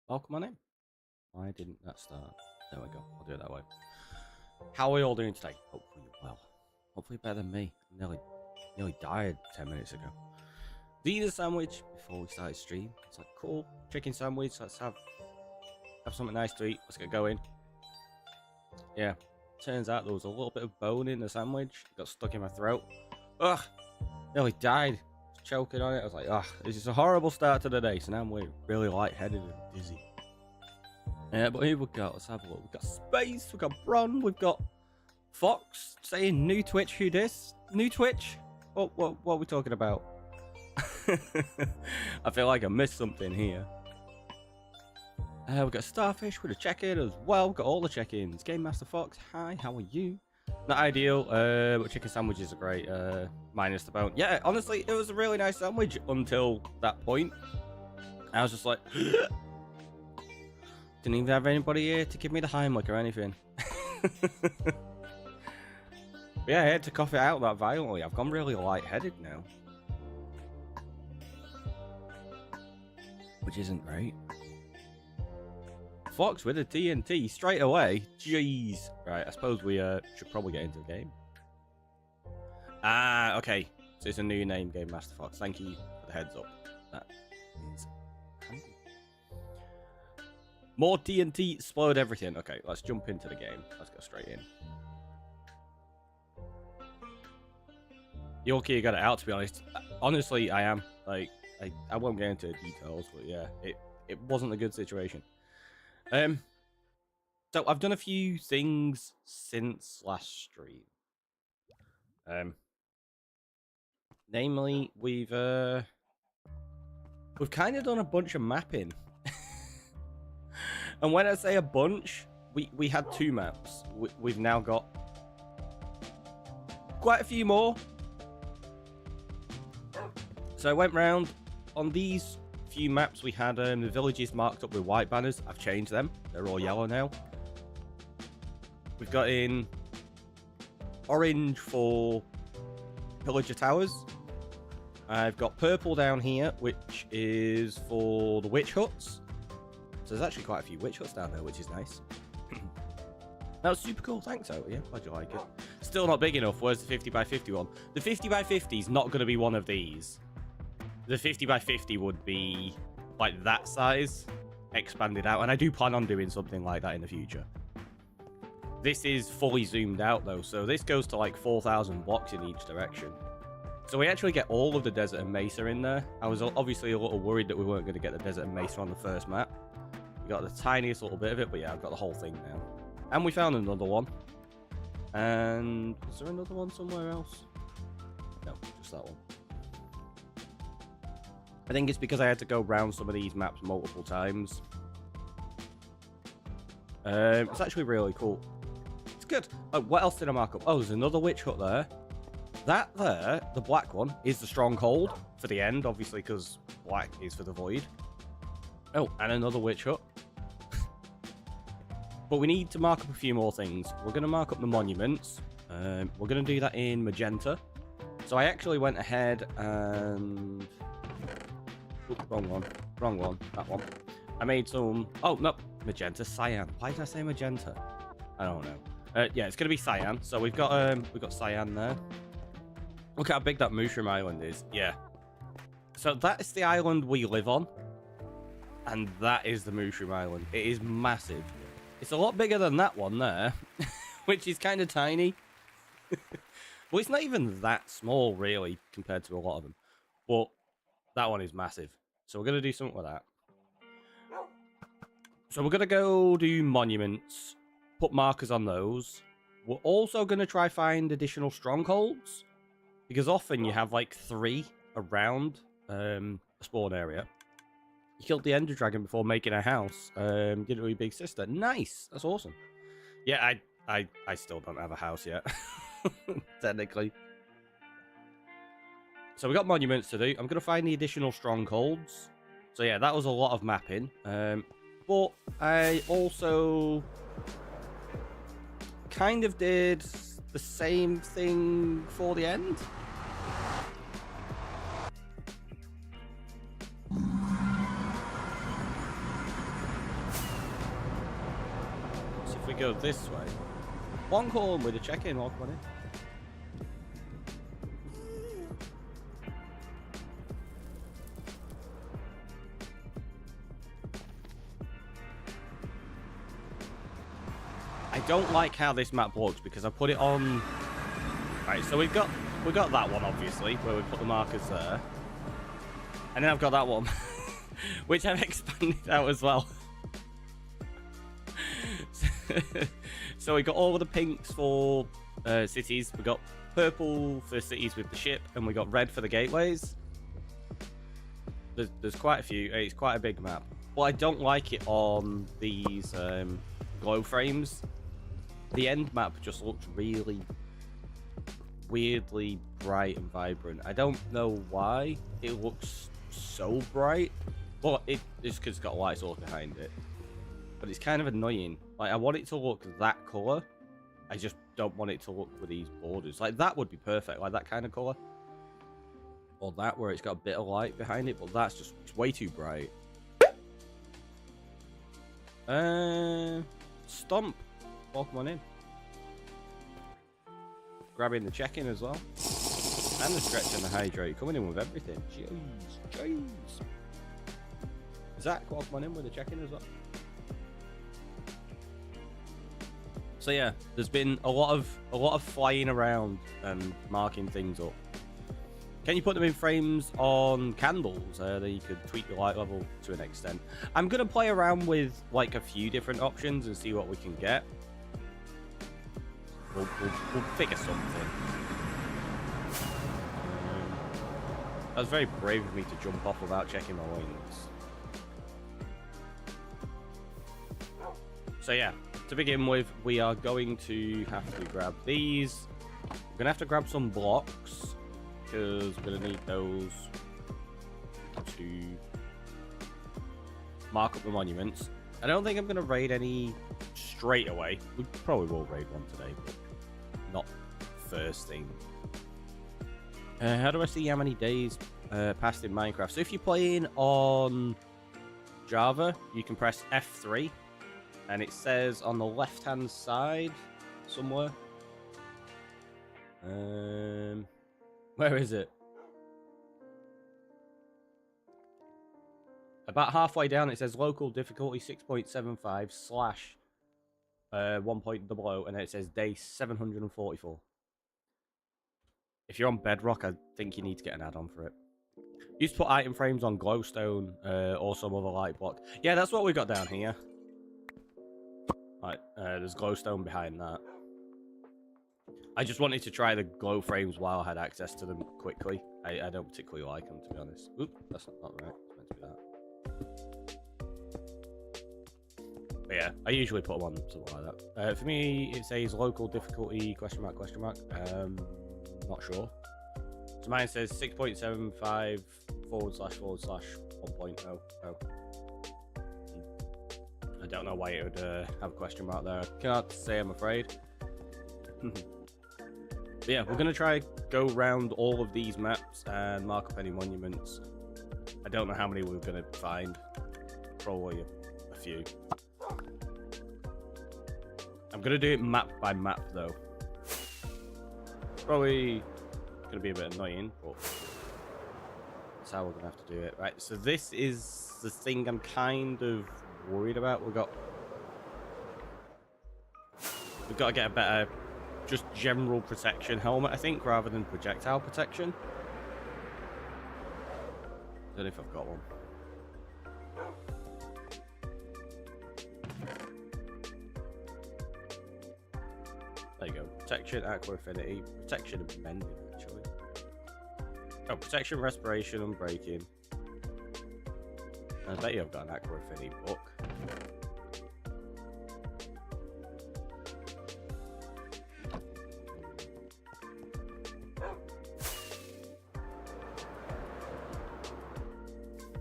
Welcome on in. Why didn't that start? There we go. I'll do it that way. How are we all doing today? Hopefully well. Hopefully better than me. Nearly died 10 minutes ago. Eat a sandwich before we started stream. It's like, cool, chicken sandwich. Let's have something nice to eat. Let's get going. Yeah, turns out there was a little bit of bone in the sandwich. It got stuck in my throat. Ugh, nearly died. Choking on it. I was like, ugh, this is a horrible start to the day. So now I'm really lightheaded and dizzy. Yeah, but here we go. Let's have a look. We've got Space, we've got Bron, we've got Fox saying new Twitch. Who dis? New Twitch? What are we talking about? I feel like I missed something here. We've got Starfish with a check-in as well. We've got all the check-ins. Game Master Fox, hi, how are you? Not ideal, but chicken sandwiches are great, minus the bone. Yeah, honestly, it was a really nice sandwich until that point. I was just like... Didn't even have anybody here to give me the Heimlich or anything. Yeah, I had to cough it out that violently. I've gone really lightheaded now. Which isn't great. Fox with a TNT straight away. Jeez. Right, I suppose we should probably get into the game. Ah, okay. So it's a new name, Game Master Fox. Thank you for the heads up. That is handy. More TNT explode everything. Okay, let's jump into the game. Let's go straight in. You're okay, you got it out, to be honest. Honestly, I am. Like, I won't get into details, but yeah, it wasn't a good situation. So I've done a few things since last stream. Namely, we've kind of done a bunch of mapping. And when I say a bunch, we had 2 maps. We've now got quite a few more. So I went round on these few maps. We had the villages marked up with white banners. I've changed them. They're all yellow now. We've got in orange for pillager towers. I've got purple down here, which is for the witch huts. So there's actually quite a few witch huts down there, which is nice. That was super cool. Thanks, Owie. Yeah, glad you like it. Still not big enough. Where's the 50 by 50 one? The 50 by 50 is not going to be one of these. The 50 by 50 would be like that size, expanded out. And I do plan on doing something like that in the future. This is fully zoomed out, though. So this goes to like 4,000 blocks in each direction. So we actually get all of the desert and mesa in there. I was obviously a little worried that we weren't going to get the desert and mesa on the first map. We got the tiniest little bit of it, but yeah, I've got the whole thing now. And we found another one. And is there another one somewhere else? No, just that one. I think it's because I had to go round some of these maps multiple times. It's actually really cool. It's good. Oh, what else did I mark up? Oh, there's another witch hut there. That there, the black one, is the stronghold for the end, obviously, because black is for the void. Oh, and another witch hut. But we need to mark up a few more things. We're going to mark up the monuments. We're going to do that in magenta. So I actually went ahead and... Oops, wrong one. That one. I made some... Oh, no. Magenta. Cyan. Why did I say magenta? I don't know. Yeah, it's going to be cyan. So we've got cyan there. Look how big that mushroom island is. Yeah. So that is the island we live on. And that is the mushroom island. It is massive. It's a lot bigger than that one there. Which is kind of tiny. Well, it's not even that small, really, compared to a lot of them. But that one is massive. So we're going to do something with that. So we're going to go do monuments. Put markers on those. We're also going to try find additional strongholds. Because often you have like 3 around a spawn area. You killed the Ender Dragon before making a house. Did it with your big sister. Nice. That's awesome. Yeah, I still don't have a house yet. Technically. So we got monuments to do. I'm going to find the additional strongholds. So yeah, that was a lot of mapping. But I also kind of did the same thing for the end. go this way. One call with a check-in, welcome on in. I don't like how this map looks because I put it on. Right, so we got that one obviously where we put the markers there, and then I've got that one, which I've expanded out as well. So we got all of the pinks for cities. We got purple for cities with the ship, and we got red for the gateways. There's quite a few. It's quite a big map. But I don't like it on these glow frames. The end map just looks really weirdly bright and vibrant. I don't know why it looks so bright, but it's because it's got lights all behind it. But it's kind of annoying. Like, I want it to look that color. I just don't want it to look with these borders. Like, that would be perfect, like that kind of color. Or that, where it's got a bit of light behind it, but that's just it's way too bright. Stomp. Welcome on in. Grabbing the check-in as well. And the stretch and the hydrate. Coming in with everything. Jeez. Zach, welcome on in with the check-in as well. So yeah, there's been a lot of flying around and marking things up. Can you put them in frames on candles? Then you could tweak the light level to an extent. I'm gonna play around with like a few different options and see what we can get. We'll figure something. That was very brave of me to jump off without checking my wings. So yeah, to begin with, we are going to have to grab these. We're gonna have to grab some blocks because we're gonna need those to mark up the monuments. I don't think I'm gonna raid any straight away. We probably will raid one today, but not first thing. How do I see how many days passed in Minecraft? So if you're playing on Java, you can press F3, and it says on the left-hand side somewhere. Where is it? About halfway down, it says local difficulty 6.75 slash 1.00, and it says day 744. If you're on Bedrock, I think you need to get an add-on for it. Used to put item frames on glowstone or some other light block. Yeah, that's what we got down here. Right, there's glowstone behind that. I just wanted to try the glow frames while I had access to them quickly. I don't particularly like them, to be honest. Oop, that's not right. It's meant to be that. But yeah, I usually put them on something like that. For me, it says local difficulty, question mark, question mark. Not sure. So mine says 6.75 / / 1.00. I don't know why it would have a question mark there. I can't say, I'm afraid. But yeah, we're going to try go around all of these maps and mark up any monuments. I don't know how many we're going to find. Probably a few. I'm going to do it map by map, though. Probably going to be a bit annoying, but that's how we're going to have to do it. Right, so this is the thing I'm kind of worried about. We've got to get a better, just general protection helmet, I think, rather than projectile protection. I don't know if I've got one. There you go. Protection, aqua affinity, protection and mending, actually. Oh, protection, respiration, unbreaking. I bet you I've got an aqua affinity book.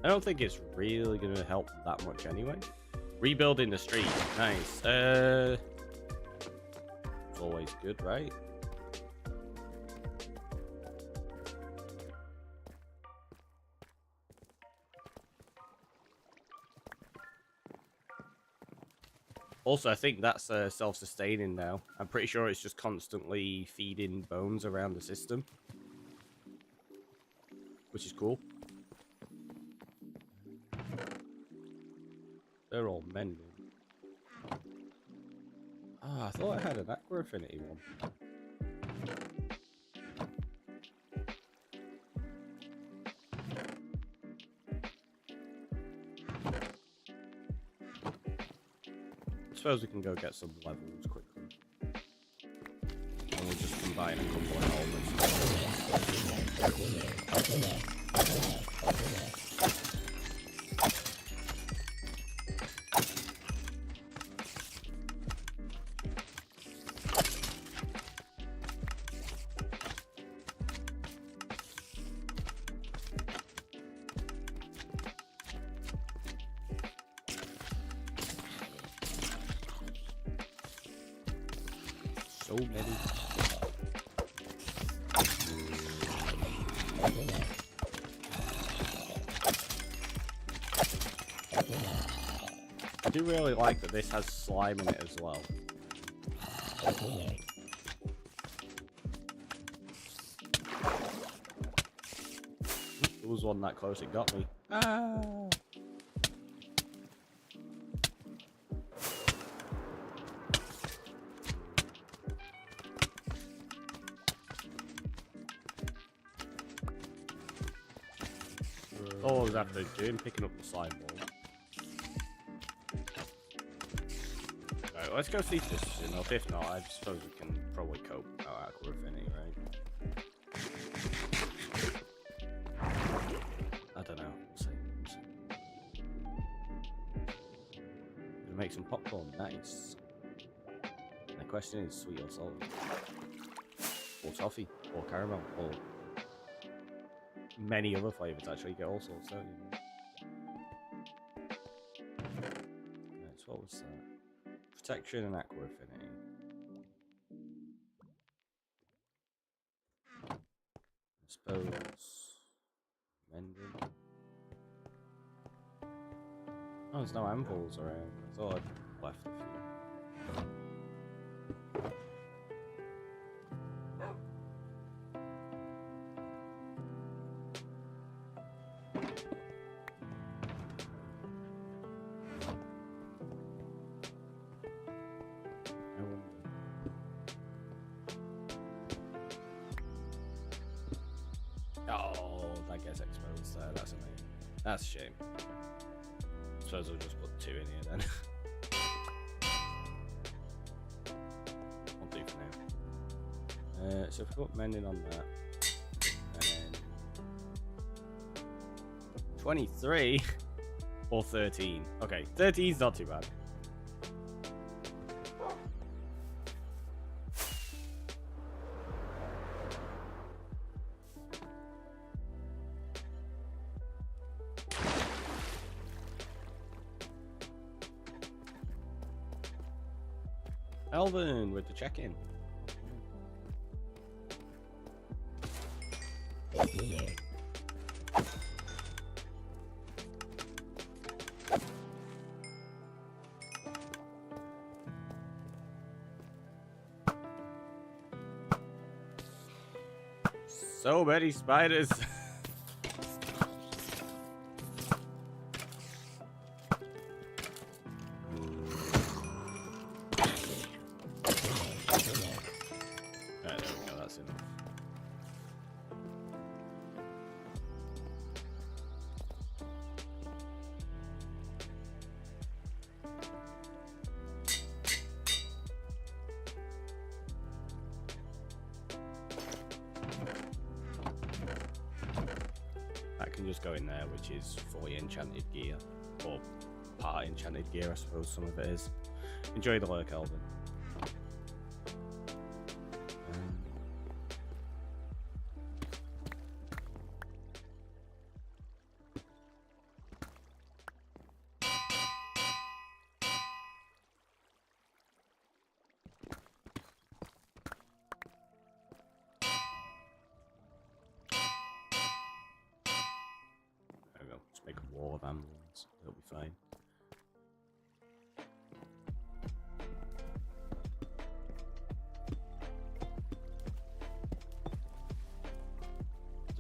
I don't think it's really going to help that much anyway. Rebuilding the street. Nice. It's always good, right? Also, I think that's self-sustaining now. I'm pretty sure it's just constantly feeding bones around the system, which is cool. They're all mending. Ah, I thought I had an Aqua Affinity one. I suppose we can go get some levels quickly. And we'll just combine a couple of elements. So many. I do really like that this has slime in it as well. There was one that close, it got me. Ah! All I was after doing, picking up the slime ball. Right, let's go see if this is enough. If not, I suppose we can probably cope without Aqua Affinity, right? I don't know. We'll see. Gonna make some popcorn. Nice. And the question is, sweet or salty? Or toffee? Or caramel? Or many other flavors, actually. You get all sorts, don't you? Right, so what was that? Protection and Aqua Affinity. I suppose mending. Oh, there's no anvils around. I thought I'd left a few. Oh, that gets exposed there. That's amazing. That's a shame. Suppose I'll just put 2 in here then. I'll do for now. So if we put mending on that, and then 23 or 13. Okay, 13's not too bad. Elvin with the check-in. So many spiders. That can just go in there, which is fully enchanted gear. Or part enchanted gear, I suppose some of it is. Enjoy the lurk, Elvin. Just make a wall of ambulance. It'll be fine.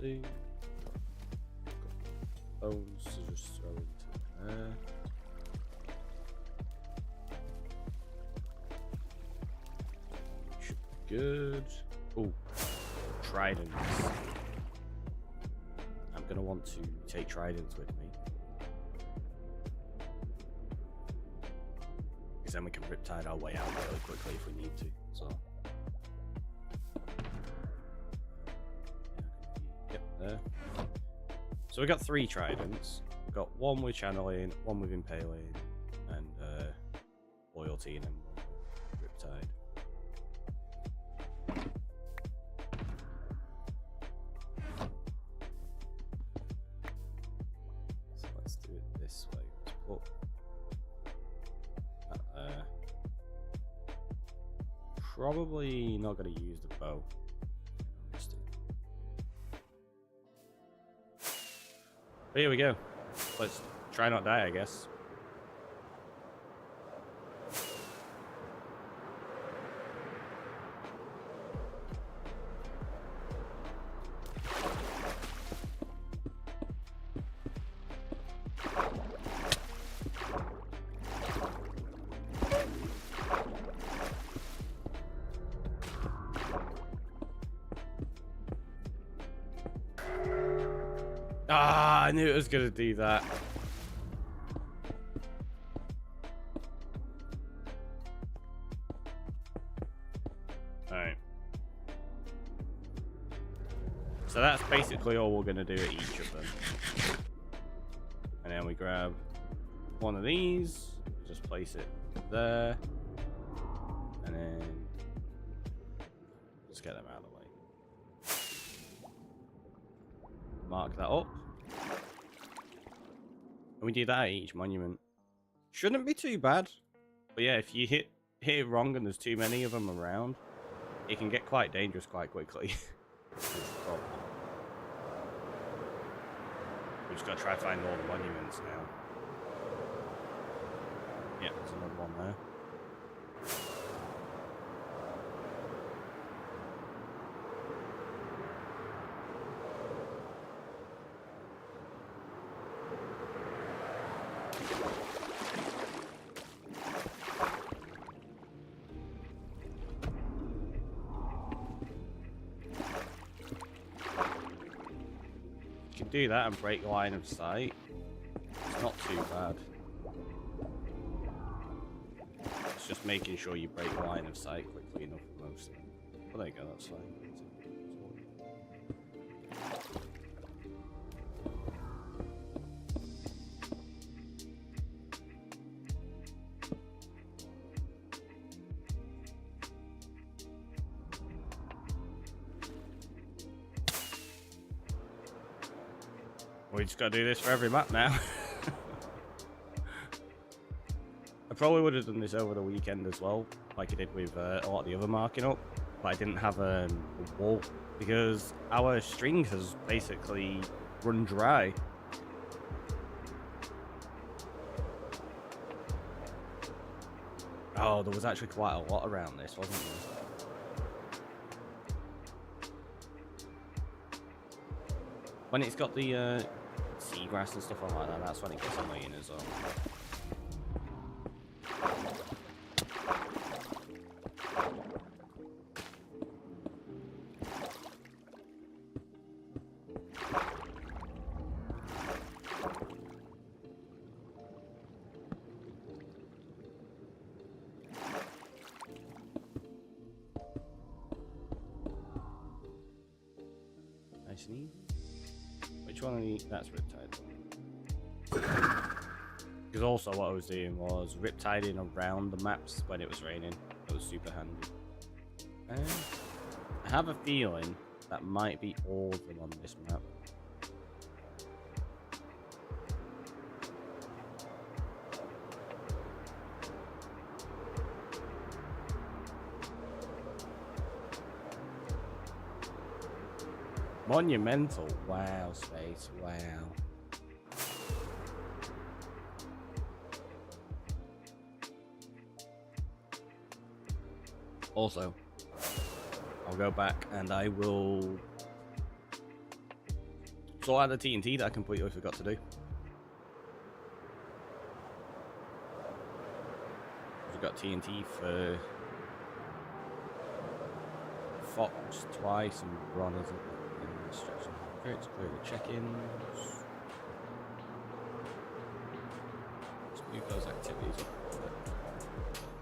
see. Bones to just throw into there. Should be good. Oh, tridents. I'm gonna want to take tridents with me. Because then we can riptide our way out really quickly if we need to. So. Yep, there. So we got 3 tridents. We've got one with channeling, one with impaling, and loyalty, and then one with riptide. So let's do it this way. Let's put that there. Probably not going to use the bow. But here we go. Let's try not die, I guess. Ah, I knew it was gonna do that. Alright. So that's basically all we're gonna do at each of them. And then we grab one of these, just place it there, and then just get them out of the way. Mark that up. And we do that at each monument. Shouldn't be too bad. But yeah, if you hit it wrong and there's too many of them around, it can get quite dangerous quite quickly. We just gotta try to find all the monuments now. Yeah, there's another one there. You can do that and break line of sight. It's not too bad. It's just making sure you break line of sight quickly enough for most of them. Well, there you go, that's fine. We just gotta do this for every map now. I probably would have done this over the weekend as well, like I did with a lot of the other marking up, but I didn't have a wall because our string has basically run dry. Oh, there was actually quite a lot around this, wasn't there? When it's got the seagrass and stuff like that, that's when it gets annoying as well. Nice and easy. Which one of these? That's riptide. Because also what I was doing was riptiding around the maps when it was raining. It was super handy. I have a feeling that might be all of them on this map. Monumental. Wow, space. Wow. Also, I'll go back and I will So I had the TNT that I completely forgot to do. We've got TNT for Fox twice and Ron isn't in instruction. Clear the check-ins. Let's move those activities up.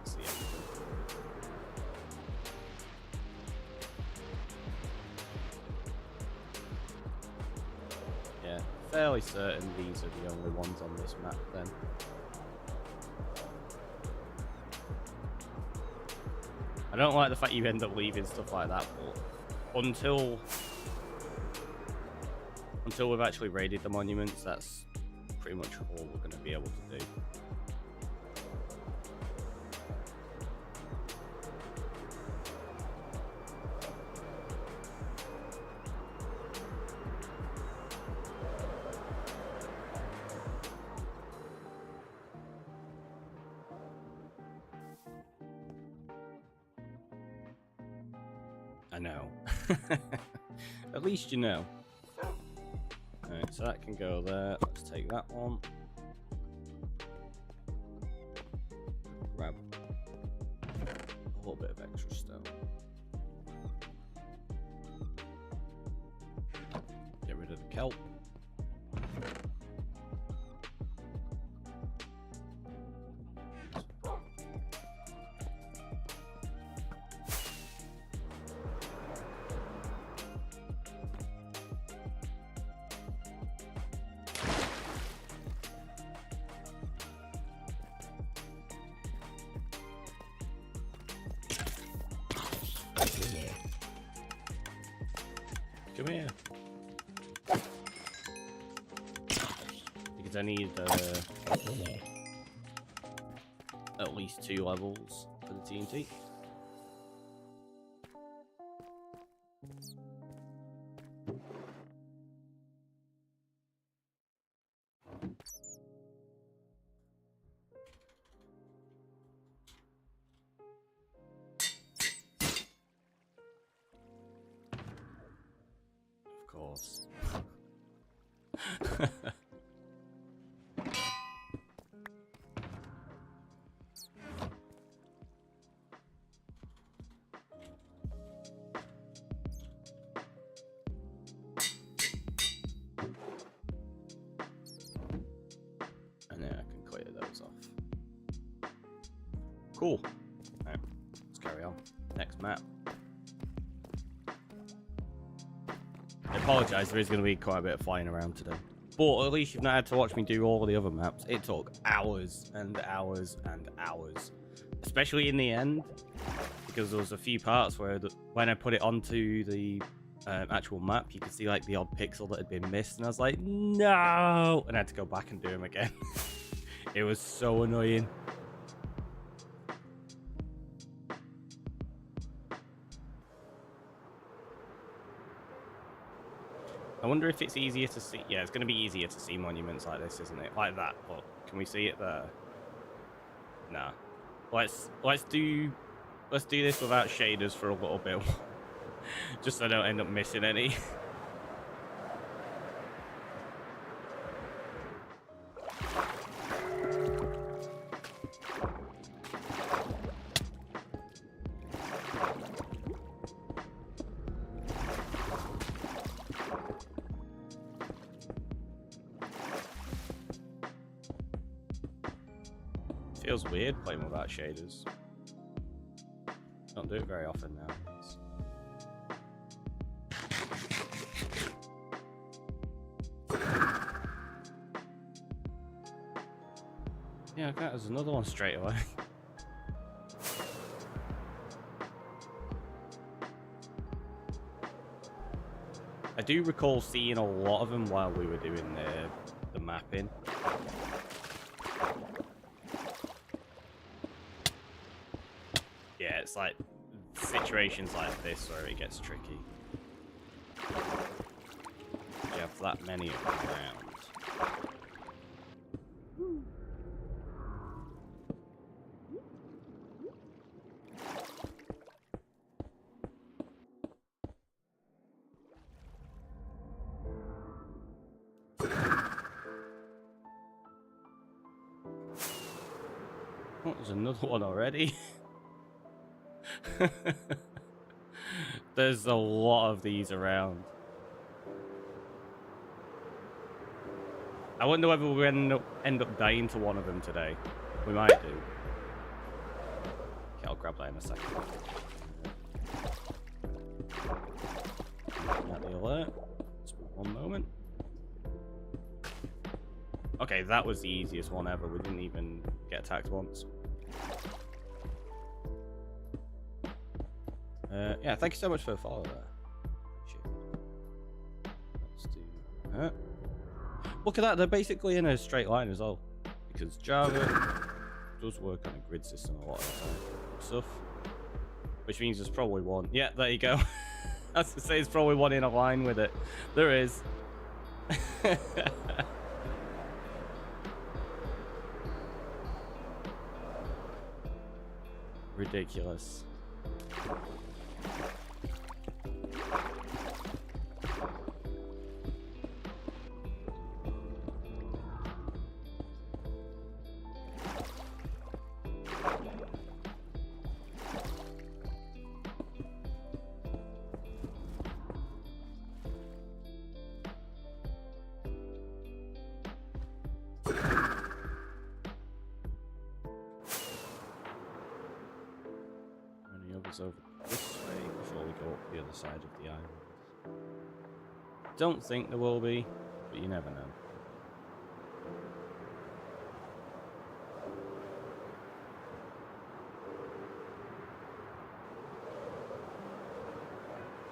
See everything. Yeah, fairly certain these are the only ones on this map then. I don't like the fact you end up leaving stuff like that, but until we've actually raided the monuments, that's pretty much all we're going to be able to do. I know. At least you know. Alright, so that can go there. Let's take that one. Grab a little bit of extra stone. Get rid of the kelp. Come here. Because I need at least 2 levels for the TNT. Of course. And then I can clear those off. Cool. Right, let's carry on. Next map. I apologise, there is going to be quite a bit of flying around today. But at least you've not had to watch me do all the other maps. It took hours and hours and hours. Especially in the end, because there was a few parts where when I put it onto the actual map, you could see like the odd pixel that had been missed, and I was like, no! And I had to go back and do them again. It was so annoying. I wonder if it's easier to see. Yeah, it's going to be easier to see monuments like this, isn't it? Like that. But can we see it there? Nah. Let's do this without shaders for a little bit, just so I don't end up missing any. Feels weird playing without shaders. Don't do it very often now. Yeah, okay, there's another one straight away. I do recall seeing a lot of them while we were doing the mapping. Yeah, it's like situations like this where it gets tricky. You have that many of them around. There's another one already. There's a lot of these around. I wonder whether we end up dying to one of them today. We might do. Okay, I'll grab that in a second. At the alert. Just 1 moment. Okay, that was the easiest one ever. We didn't even get attacked once. Yeah, thank you so much for the follow there. Let's do that. Look at that, they're basically in a straight line as well. Because Java does work on a grid system a lot of the time. Stuff. Which means there's probably one. Yeah, there you go. I was to say there's probably one in a line with it. There is. Ridiculous. Over this way before we go up the other side of the island. Don't think there will be, but you never know.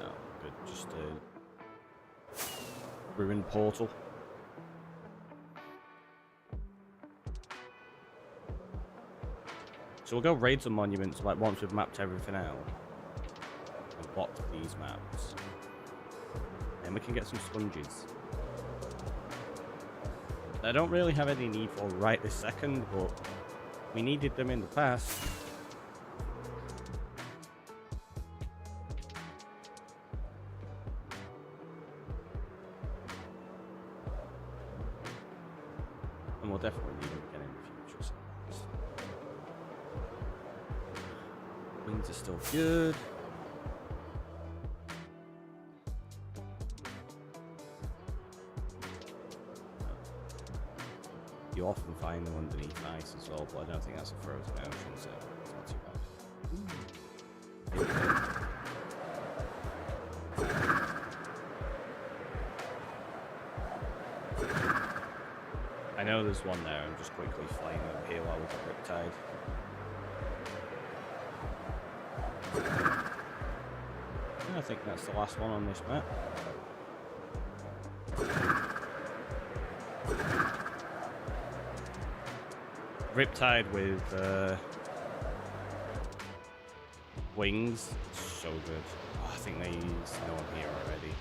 Oh, good. Just a ruined portal. So we'll go raid some monuments like once we've mapped everything out and blocked these maps. And we can get some sponges. I don't really have any need for right this second, but we needed them in the past. And we'll definitely need them again in the future. So. Wings are still good. You often find them underneath ice as well, but I don't think that's a frozen ocean, so it's not too bad. I know there's one there. I'm just quickly flying up here while we've got Riptide. I think that's the last one on this map. Riptide with wings, so good. Oh, I think they use no one here already.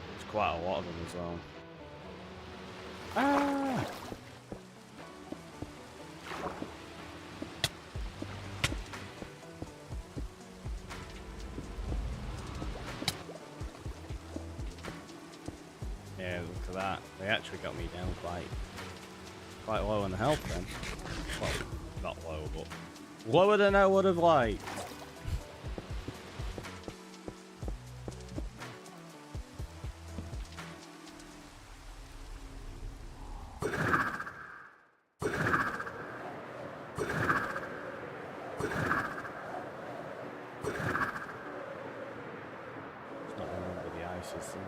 There's quite a lot of them as well. Ah! Yeah, look at that. They actually got me down quite low on the health then. Well, not low, but lower than I would have liked. It's not remember the ice system.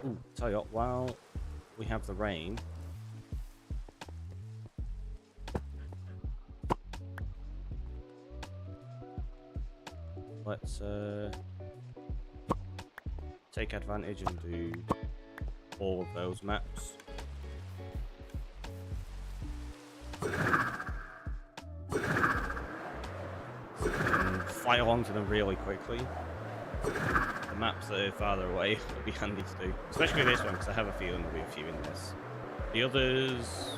Ooh, tell you what, while we have the rain, let's take advantage and do all of those maps. And fly along to them really quickly. The maps that are farther away will be handy to do, especially this one because I have a feeling there'll be a few in this. The others...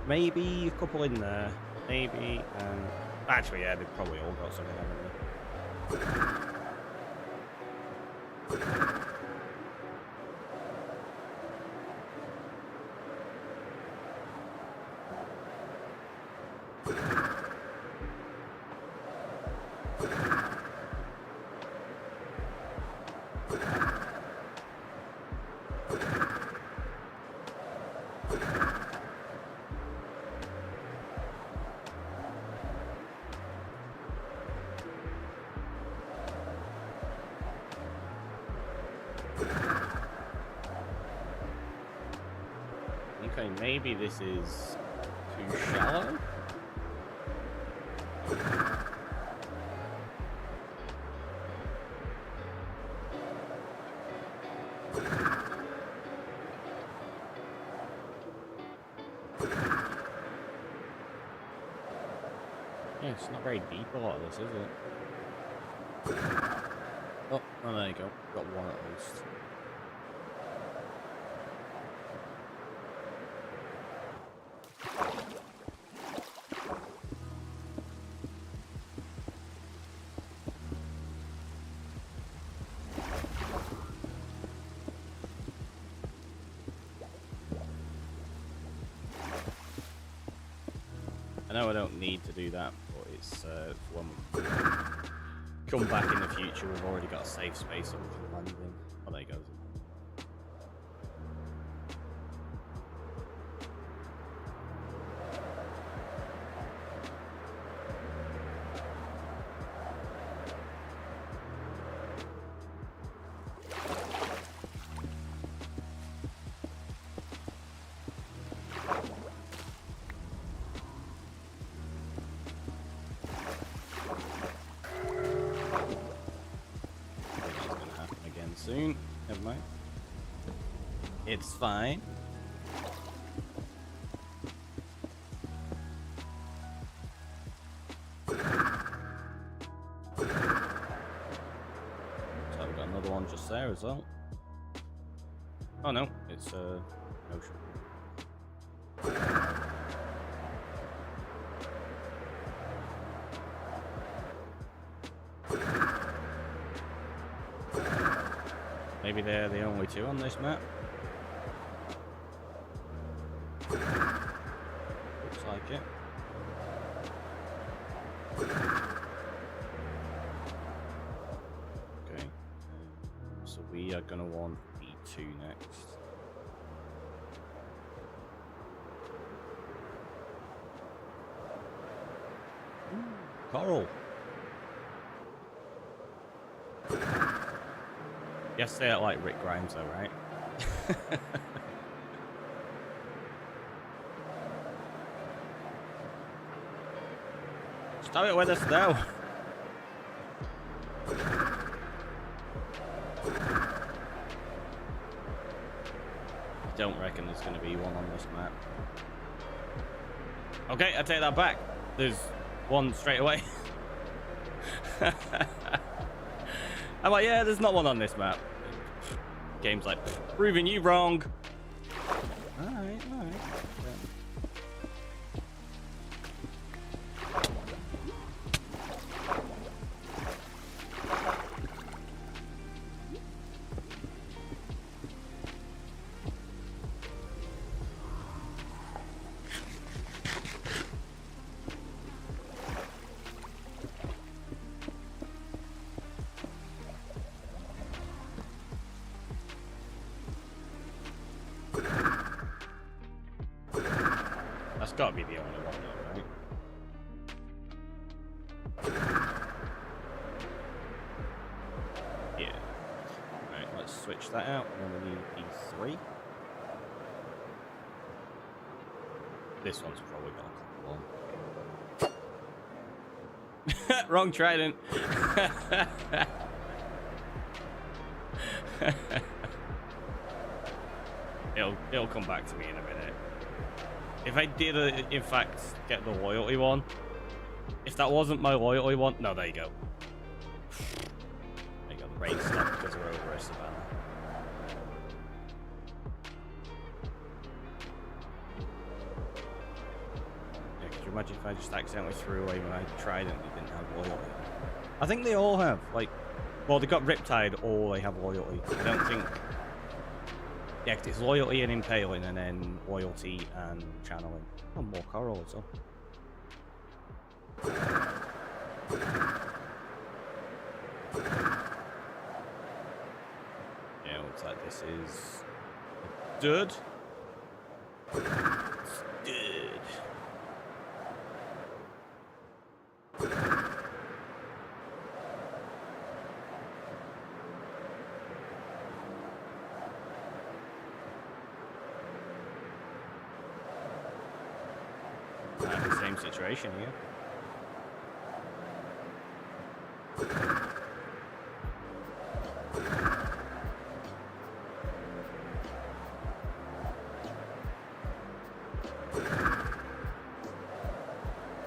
maybe a couple in there. Maybe, actually, yeah, they've probably all got something, haven't they? Okay, maybe this is too shallow. Yeah, it's not very deep, a lot of this, is it? Oh, there you go. Got one at least. I know I don't need to do that, but it's when we come back in the future, we've already got a safe space that we can land in. Oh, there you go. Soon. Never mind. It's fine. So we've got another one just there as well. Oh no, it's ocean. Maybe they're the only two on this map. Looks like it. Okay. So we are going to want B2 next. Coral. Yes, say it like Rick Grimes, though, right? Stop it with us now. I don't reckon there's going to be one on this map. Okay, I take that back. There's one straight away. I'm like, yeah, there's not one on this map. Game's like, proving you wrong. Alright, alright. That's got to be the only one, though, right? Yeah. Right, let's switch that out, and then we need E3. This one's probably got a couple on. Wrong trident. It'll come back to me in a minute. If I did, in fact, get the loyalty one, if that wasn't my loyalty one, no, there you go. There you go, the rain stopped because we're over a savannah. imagine if I just accidentally threw away my trident and it didn't have loyalty. I think they all have, like, well, they got Riptide or they have loyalty. I don't think... Yeah, 'cause it's loyalty and impaling, and then loyalty and channeling. Oh, more coral as well. Yeah, looks like this is a dud. It's dud. Same situation here.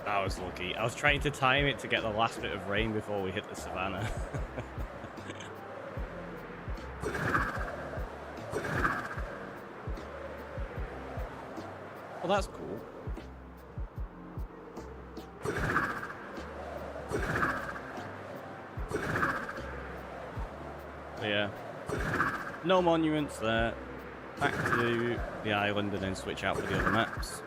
I was lucky. I was trying to time it to get the last bit of rain before we hit the savannah. Well, that's cool. Yeah. No monuments there. Back to the island and then switch out for the other maps.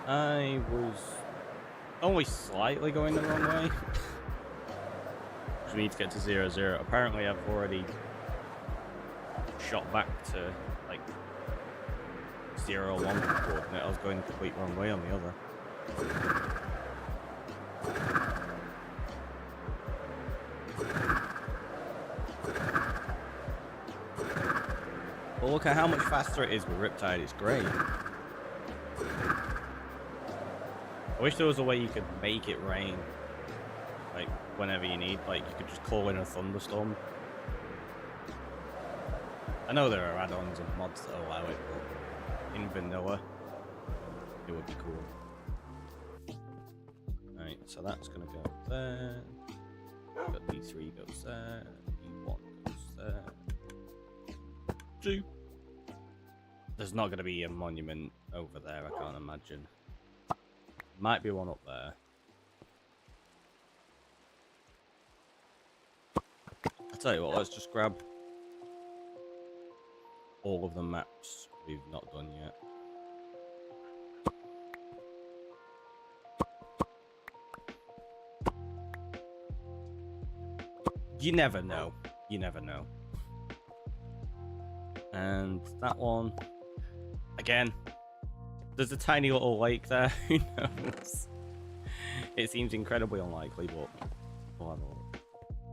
I was only slightly going the wrong way. We need to get to 0-0. Apparently, I've already shot back to like 0-1 coordinate. I was going the complete wrong way on the other. Well, look at how much faster it is with Riptide. It's great. I wish there was a way you could make it rain, like, whenever you need. Like, you could just call in a thunderstorm. I know there are add-ons and mods that allow it, but in vanilla, it would be cool. Right, so that's going to go there. Got D3 goes there. D1 goes there. 2. There's not going to be a monument over there, I can't imagine. Might be one up there. I'll tell you what, let's just grab all of the maps we've not done yet. You never know. You never know. And that one, again, there's a tiny little lake there. Who knows? It seems incredibly unlikely, but we'll have a look.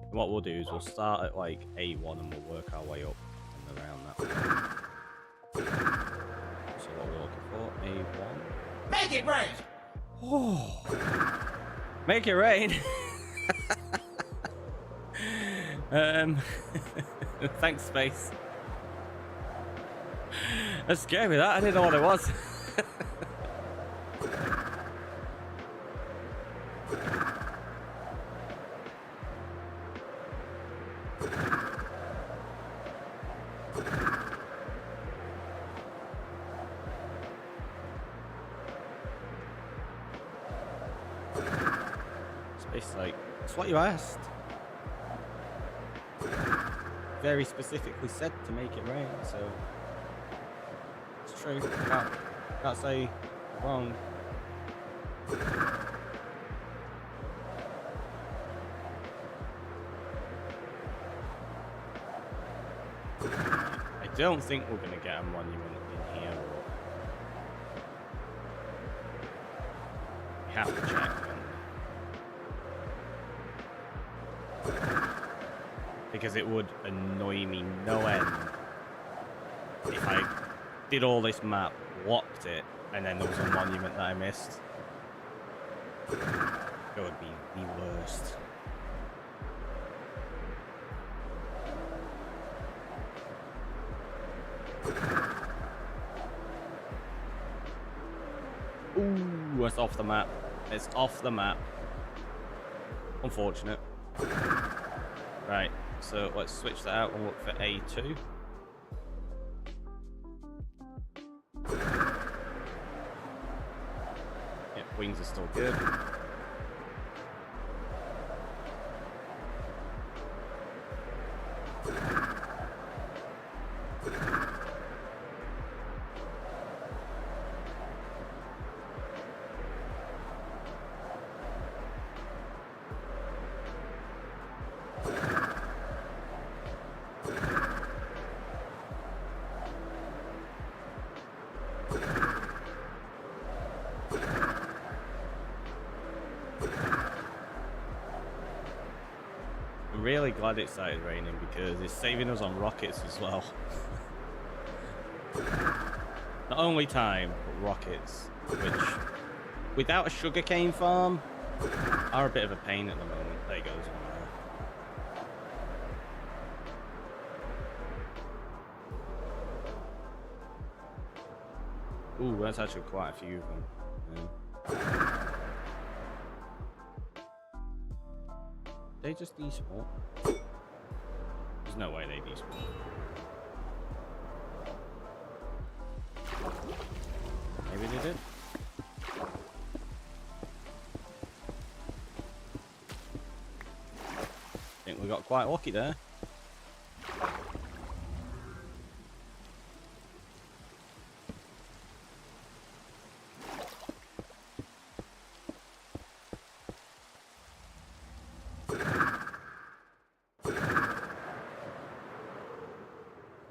And what we'll do is we'll start at like A1 and we'll work our way up and around that. So what we're looking for, A1. Make it rain! Oh, make it rain. Thanks, space. That scared me. That I didn't know what it was. Space, like, it's what you asked. Very specifically said to make it rain, so it's true. Can't say wrong. I don't think we're gonna get a monument in here. We have to check. Because it would annoy me no end if I did all this map, locked it, and then there was a monument that I missed. It would be the worst. Ooh, it's off the map. It's off the map. Unfortunate. Right, so let's switch that out and look for A2. Yep, wings are still good. I'm really glad it started raining because it's saving us on rockets as well. Not only time, but rockets, which, without a sugarcane farm, are a bit of a pain at the moment. There you go, there's one there. Ooh, that's actually quite a few of them. Yeah. They just despawn? There's no way they despawn. Maybe they did. I think we got quite lucky there.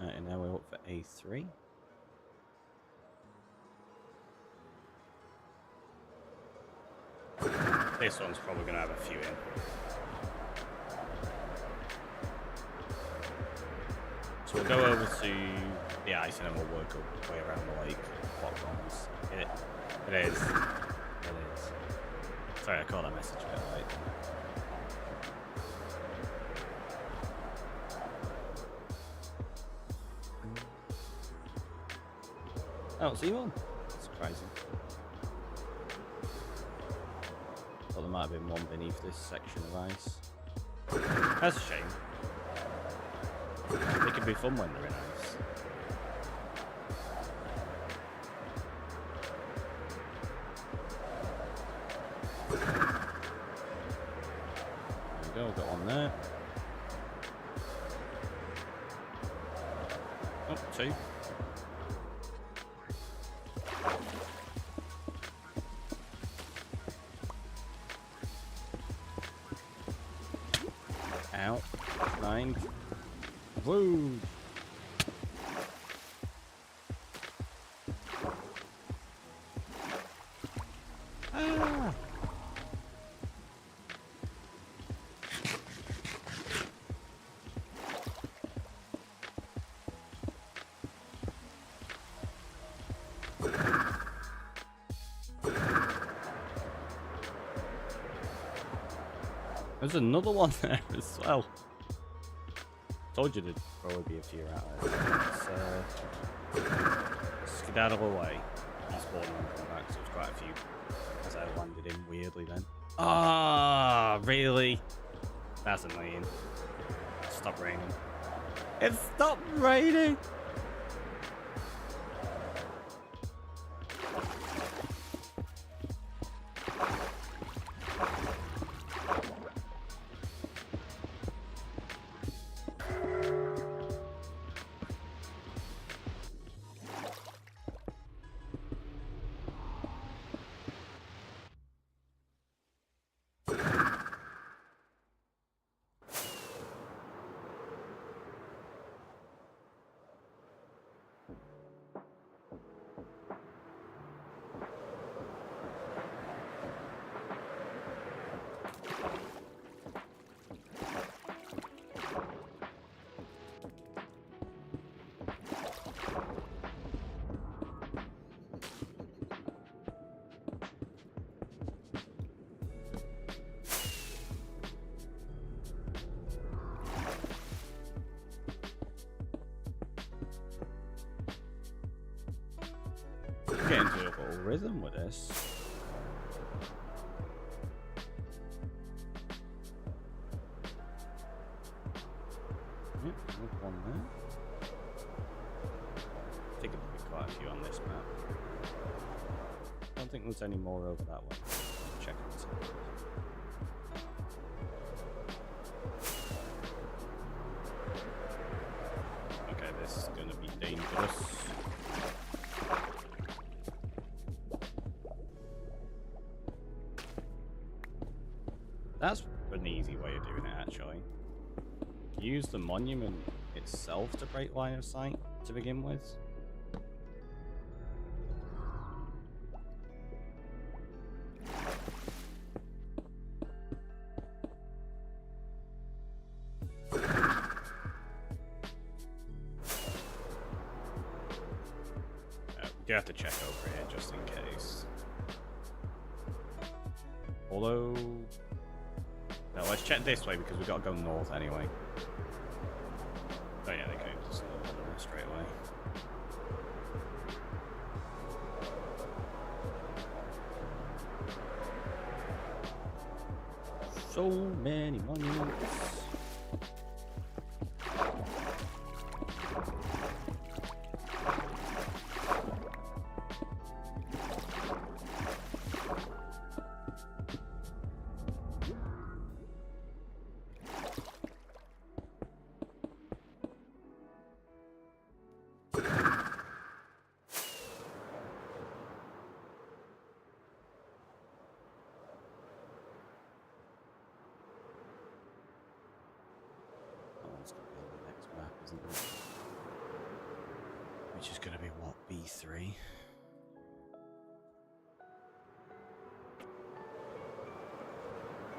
And now we're up for A3. This one's probably going to have a few in. So we'll go over to the ice and then we'll work our way around the lake. Clockwise. It is. It is. Sorry, I caught that message a bit late. I don't see one. Surprising. Thought there might have been one beneath this section of ice. That's a shame. They can be fun when they're in ice. There we go, got one there. Oh, two. Out. 9. Woo! Ah! There's another one there as well. Told you there'd probably be a few out there. Let's skedaddle away. He's born and come back, so it's quite a few. As I landed in weirdly then. Ah, really? That's annoying. Stop raining. It stopped raining! get into a little rhythm with this. Yep, there's one there. I think there'll be quite a few on this map. I don't think there's any more over that way. Check it out. Okay, this is gonna be dangerous. That's an easy way of doing it, actually. Use the monument itself to break line of sight to begin with. We do have to check over here just in case. Although... no, let's check this way because we've got to go north anyway. Oh yeah, they came just straight away. So many monuments. That's going to be on the next map, isn't it? Which is going to be what, B3?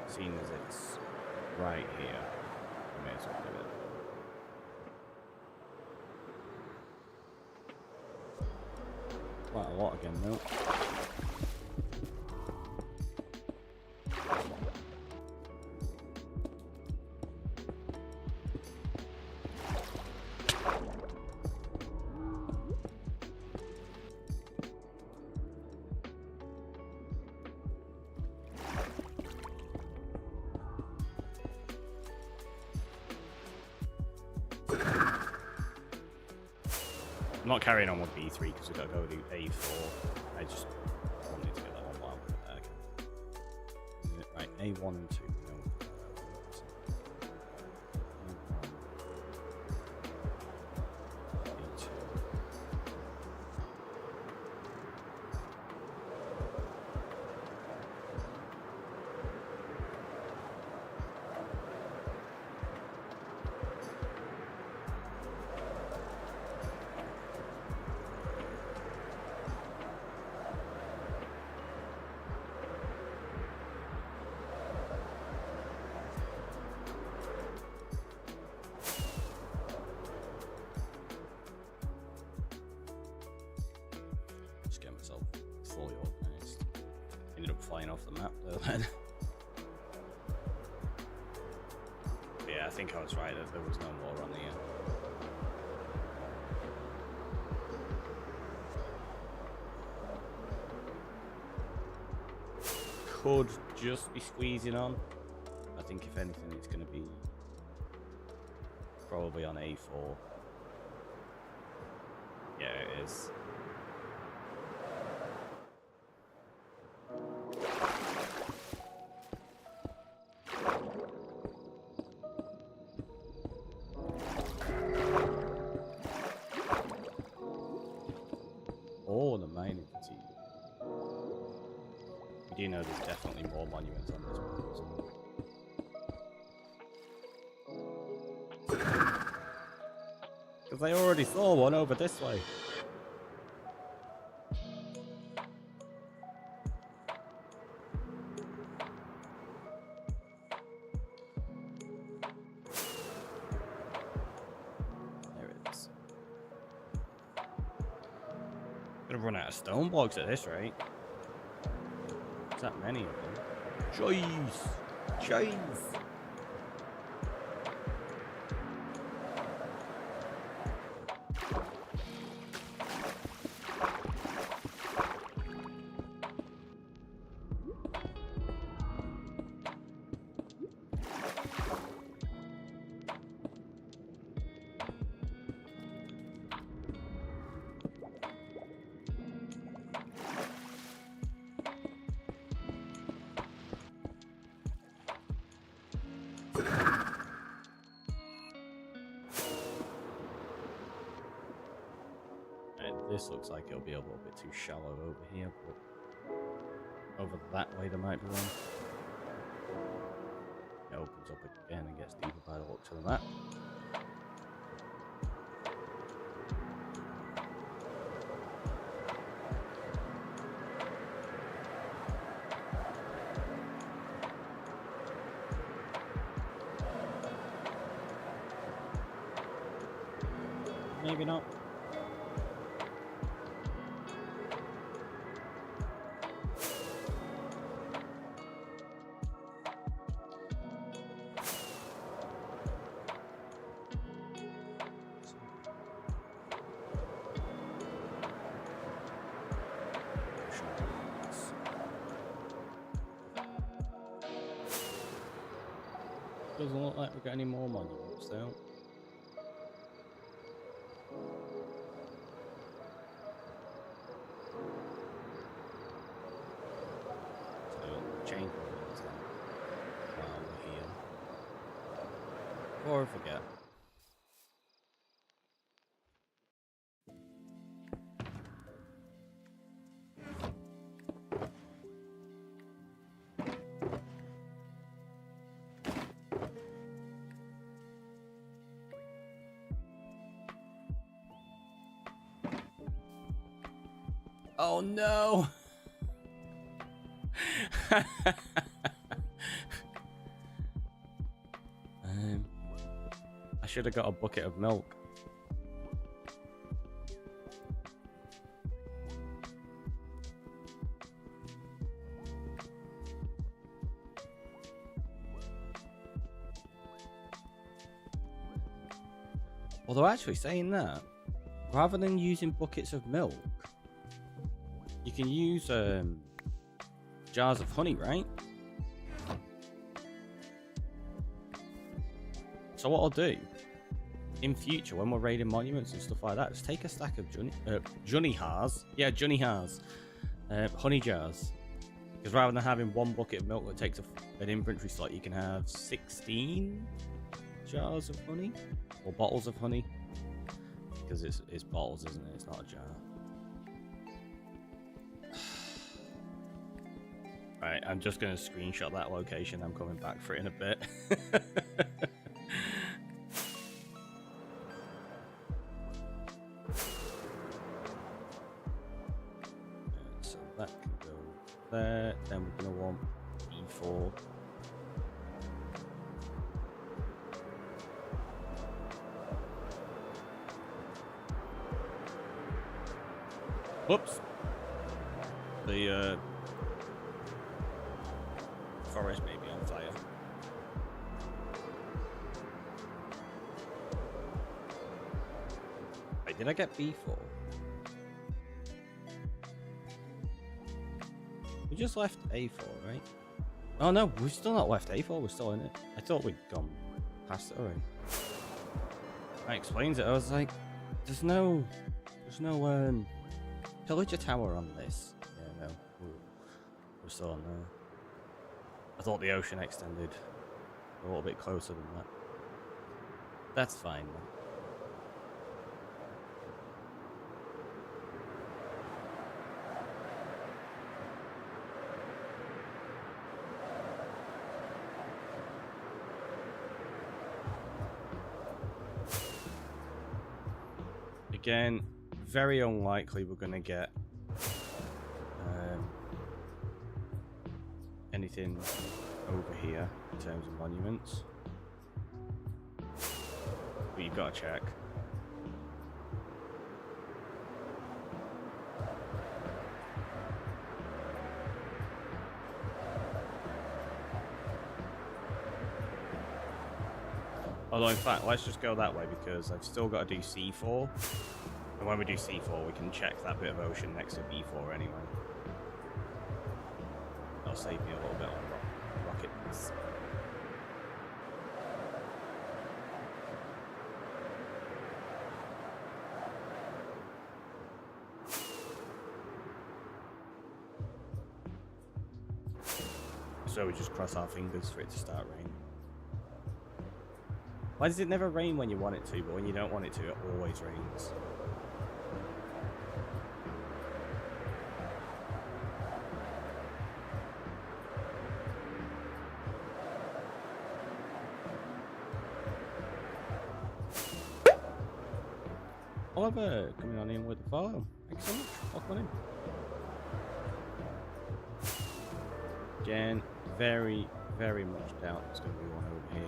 Seeing as it's right here, I may as well do it. Quite a lot again, though. I'm not carrying on with B3 because we've got to go to A4. I just wanted to get that one while we're there. Right, A1 and 2. No. A2. Just get myself fully organized. Ended up flying off the map though then. But yeah, I think I was right that there was no more on the end. Could just be squeezing on. I think if anything it's going to be probably on A4. Yeah, it is. Oh, the mining fatigue. We do know there's definitely more monuments on this one. Because I already saw one over this way. There it is. Gonna run out of stone blocks at this rate. There's that many of them. Jeez! Jeez! This looks like it'll be a little bit too shallow over here, but over that way there might be one. It opens up again and gets deeper by the looks of that. Maybe not. Doesn't look like we've got any more monuments though. Change monuments then while we're here. Or forget. Oh no! I should have got a bucket of milk. Although actually saying that, rather than using buckets of milk, you can use jars of honey, right? So what I'll do in future when we're raiding monuments and stuff like that, just take a stack of honey jars, because rather than having one bucket of milk that takes an inventory slot, you can have 16 jars of honey or bottles of honey, because it's bottles, isn't it? It's not a jar. Right, I'm just going to screenshot that location. I'm coming back for it in a bit. So that can go there. Then we're going to want E4. Whoops. The forest may be on fire. Wait, did I get B4? We just left A4, right? Oh no, we've still not left A4, we're still in it. I thought we'd gone past it already. That explains it. I was like, there's no pillager tower on this. Yeah, no. We're still on there. I thought the ocean extended a little bit closer than that. That's fine then. Again, very unlikely we're going to get anything over here in terms of monuments, but you've got to check. Although in fact, let's just go that way because I've still got to do C4, and when we do C4 we can check that bit of ocean next to B4 anyway. That'll save me a little bit on rockets. So we just cross our fingers for it to start raining. Why does it never rain when you want it to, but when you don't want it to, it always rains? Oliver coming on in with the follow. Thanks so much. Welcome on in. Again, very, very much doubt there's going to be one over here,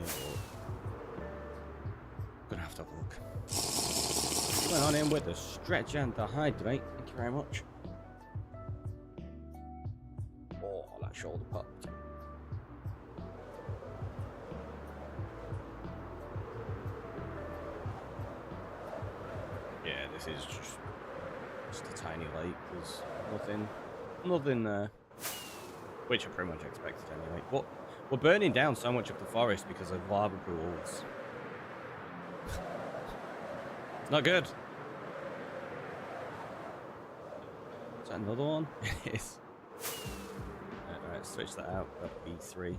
but gonna have to have a look. Coming on in with the stretch and the hydrate. Thank you very much. Oh, that shoulder popped. Yeah, this is just a tiny lake. There's nothing there. Which I pretty much expected anyway. But we're burning down so much of the forest because of lava pools. It's not good. Is that another one? It is. Alright, switch that out. Got B3.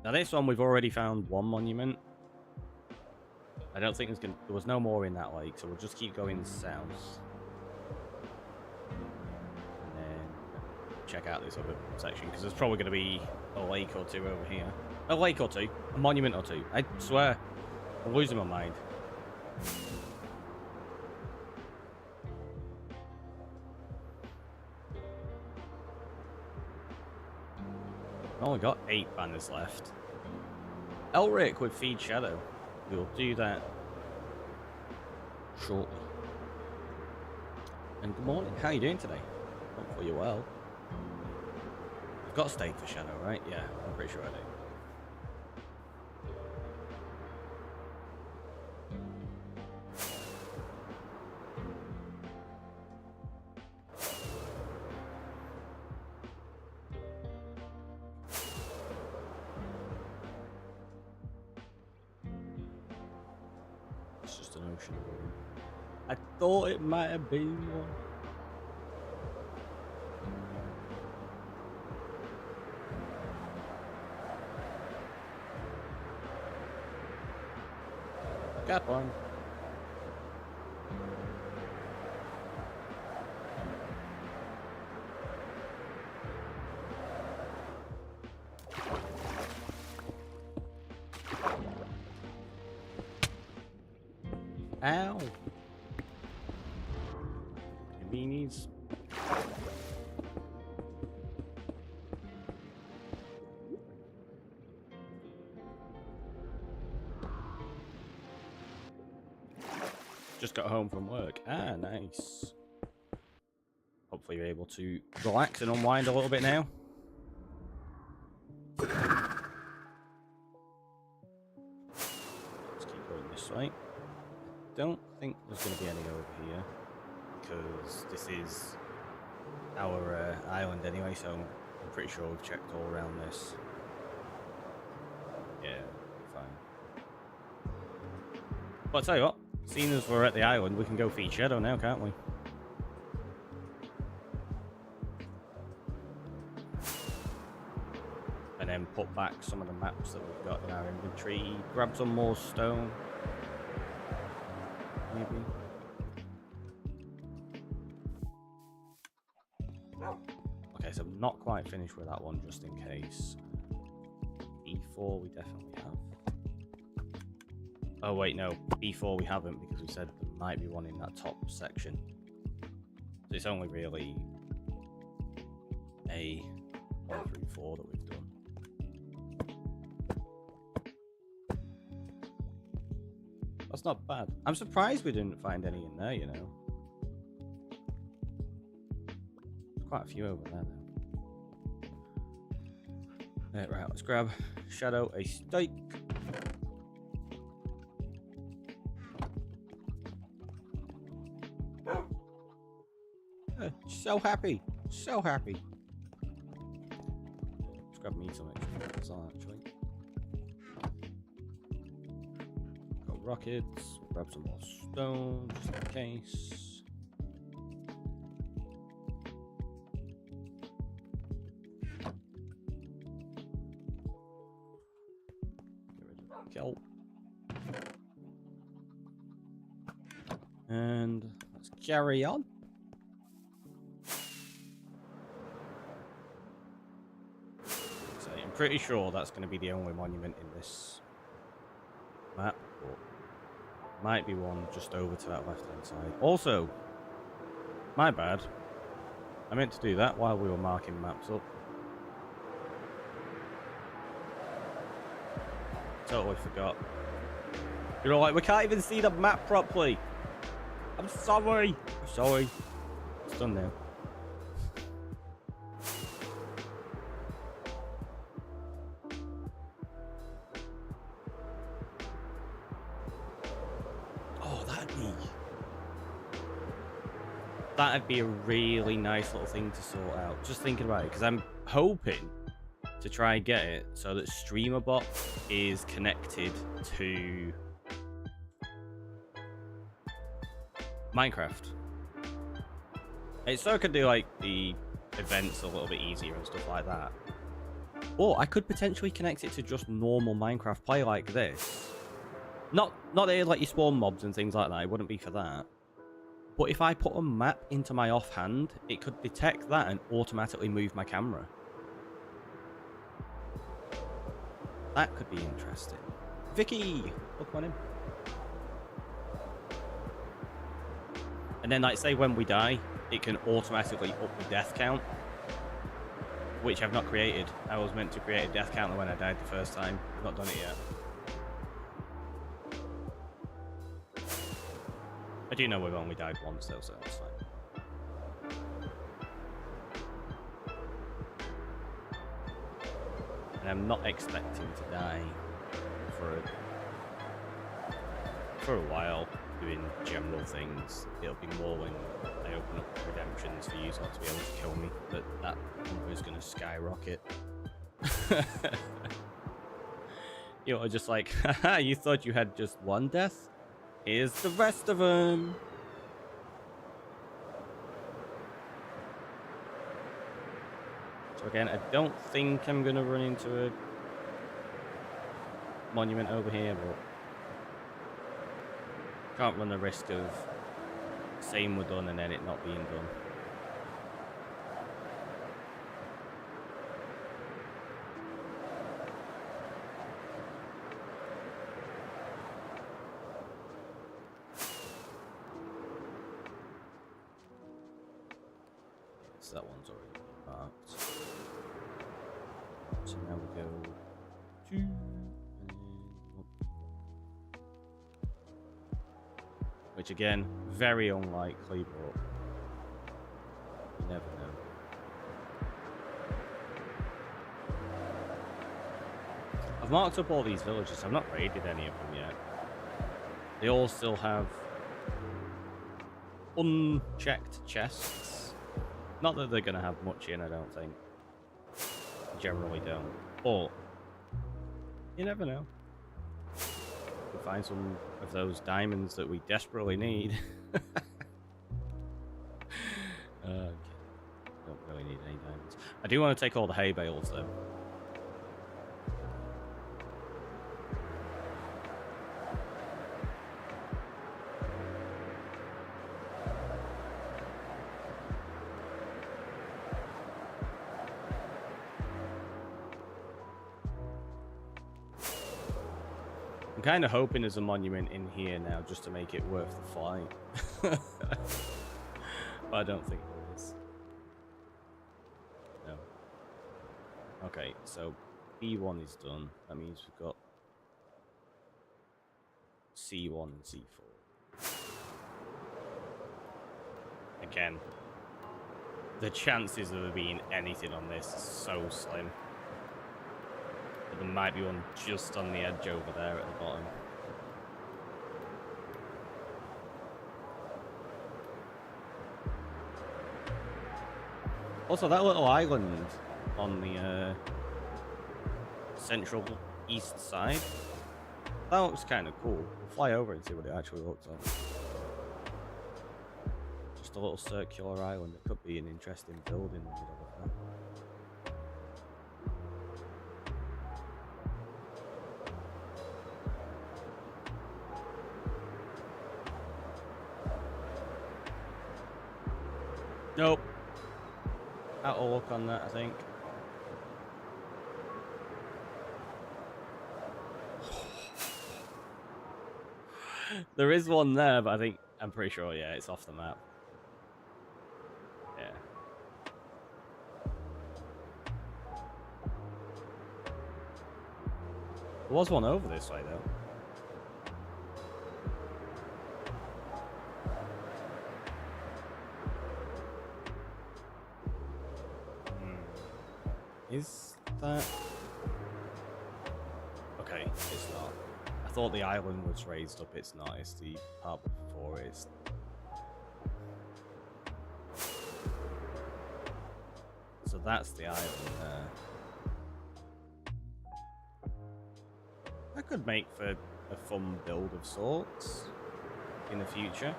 Now this one we've already found one monument. I don't think there was no more in that lake, so we'll just keep going south. Check out this other section because there's probably going to be a lake or two over here. A lake or two, a monument or two. I swear, I'm losing my mind. I've only got 8 banners left. Elric with Feed Shadow. We'll do that shortly. And good morning. How are you doing today? Hopefully you're well. I've got a stake for Shadow, right? Yeah, I'm pretty sure I do. It's just an ocean. I thought it might have been one. Got one. Ow. Your meanies. Just got home from work. Ah, nice. Hopefully you're able to relax and unwind a little bit now. Let's keep going this way. Don't think there's going to be any over here because this is our island anyway, so I'm pretty sure we've checked all around this. Yeah, fine. But I'll tell you what. Seeing as we're at the island, we can go feed Shadow now, can't we? And then put back some of the maps that we've got in our inventory. Grab some more stone. Maybe. Okay, so I'm not quite finished with that one, just in case. E4 we definitely have. Oh wait, no, B4 we haven't because we said there might be one in that top section. So it's only really A 1 through 4 that we've done. That's not bad. I'm surprised we didn't find any in there, you know. There's quite a few over there now. Right, let's grab Shadow a steak. So happy, so happy. Let's grab me some extra as well, actually. Got rockets. Grab some more stone just in case. Get rid of the kelp. And let's carry on. Pretty sure that's going to be the only monument in this map, but Might be one just over to that left-hand side. Also, my bad. I meant to do that while we were marking maps up. Totally forgot. You're all like, we can't even see the map properly. I'm sorry. I'm sorry. It's done now. Oh, that'd be a really nice little thing to sort out. Just thinking about it, because I'm hoping to try and get it so that StreamerBot is connected to Minecraft. It's so I could do like the events a little bit easier and stuff like that. Or I could potentially connect it to just normal Minecraft play like this. Not that it'd let you spawn mobs and things like that. It wouldn't be for that. But if I put a map into my offhand, it could detect that and automatically move my camera. That could be interesting. Vicky, look on him. And then, like, say when we die, it can automatically up the death count, which I've not created. I was meant to create a death counter when I died the first time. I've not done it yet. I do know we've only died once, though, so that's fine. And I'm not expecting to die for a while doing general things. It'll be more when I open up redemptions for you not to be able to kill me, but that number is going to skyrocket. You're just like, haha, you thought you had just one death? Here's the rest of them. So again, I don't think I'm going to run into a monument over here, but can't run the risk of saying we're done and then it not being done. So that one's already marked. So now we go to... which again, very unlikely, but you never know. I've marked up all these villages. I've not raided any of them yet. They all still have unchecked chests. Not that they're going to have much in, I don't think. Generally don't. But you never know. We'll find some of those diamonds that we desperately need. Okay. Don't really need any diamonds. I do want to take all the hay bales though. I'm kind of hoping there's a monument in here now just to make it worth the flight. But I don't think there is. No. Okay, so B1 is done. That means we've got C1 and C4. Again, the chances of there being anything on this is so slim. But there might be one just on the edge over there at the bottom. Also, that little island on the central east side, that looks kind of cool. We'll fly over and see what it actually looks like. Just a little circular island. It could be an interesting building in the middle of that. Nope. Out of luck on that, I think. There is one there, but I'm pretty sure, yeah, it's off the map. Yeah. There was one over this way, though. Is that... Okay, it's not. I thought the island was raised up. It's not. It's the part before it's... So that's the island there. That could make for a fun build of sorts in the future.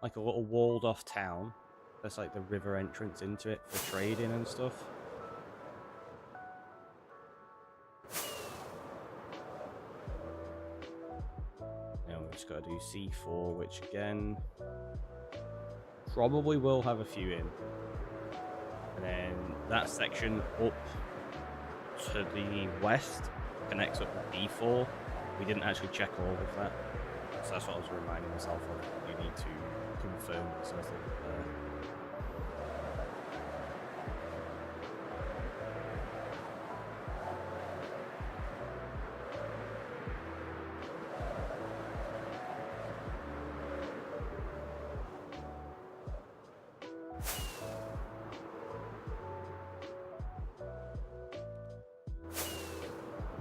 Like a little walled off town. There's like the river entrance into it for trading and stuff. Now we just gotta do C4, which again probably will have a few in. And then that section up to the west connects up with D4. We didn't actually check all of that. So that's what I was reminding myself of. You need to confirm something there.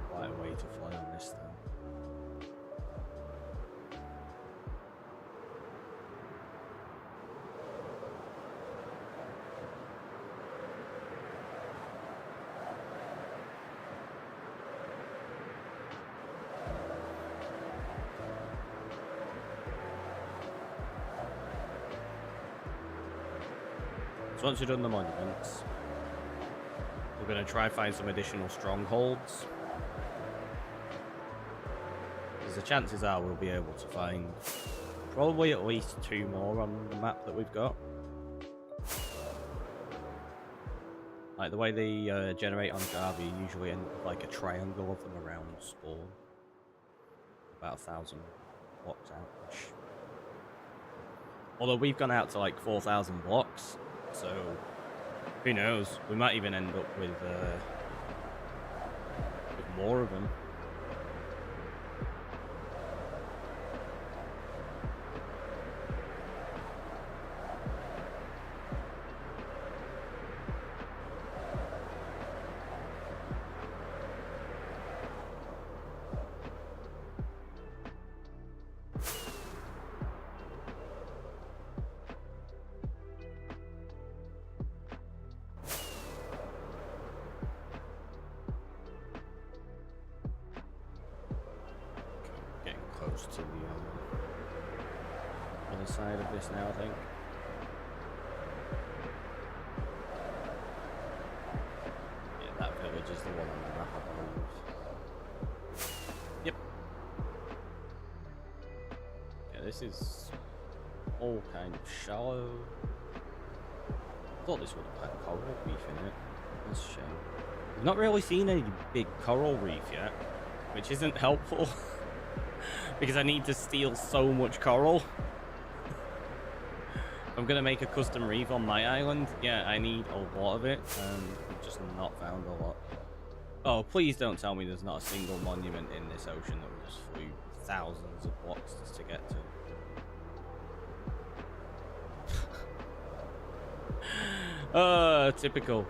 Quite a way to fly on this then. So once you've done the monuments, we're going to try and find some additional strongholds. Because the chances are we'll be able to find probably at least 2 more on the map that we've got. Like the way they generate on Java, you usually end with like a triangle of them around spawn. About 1,000 blocks out. Although we've gone out to like 4,000 blocks. So, who knows? We might even end up with more of them. Close to the other side of this now, I think. Yeah, that village is the one on the map, I believe. Yep. Yeah, this is all kind of shallow. I thought this would have had coral reef in it. That's a shame. We've not really seen any big coral reef yet, which isn't helpful. Because I need to steal so much coral. I'm gonna make a custom reef on my island. Yeah, I need a lot of it, and I've just not found a lot. Oh, please don't tell me there's not a single monument in this ocean that we just flew thousands of blocks just to get to. Typical.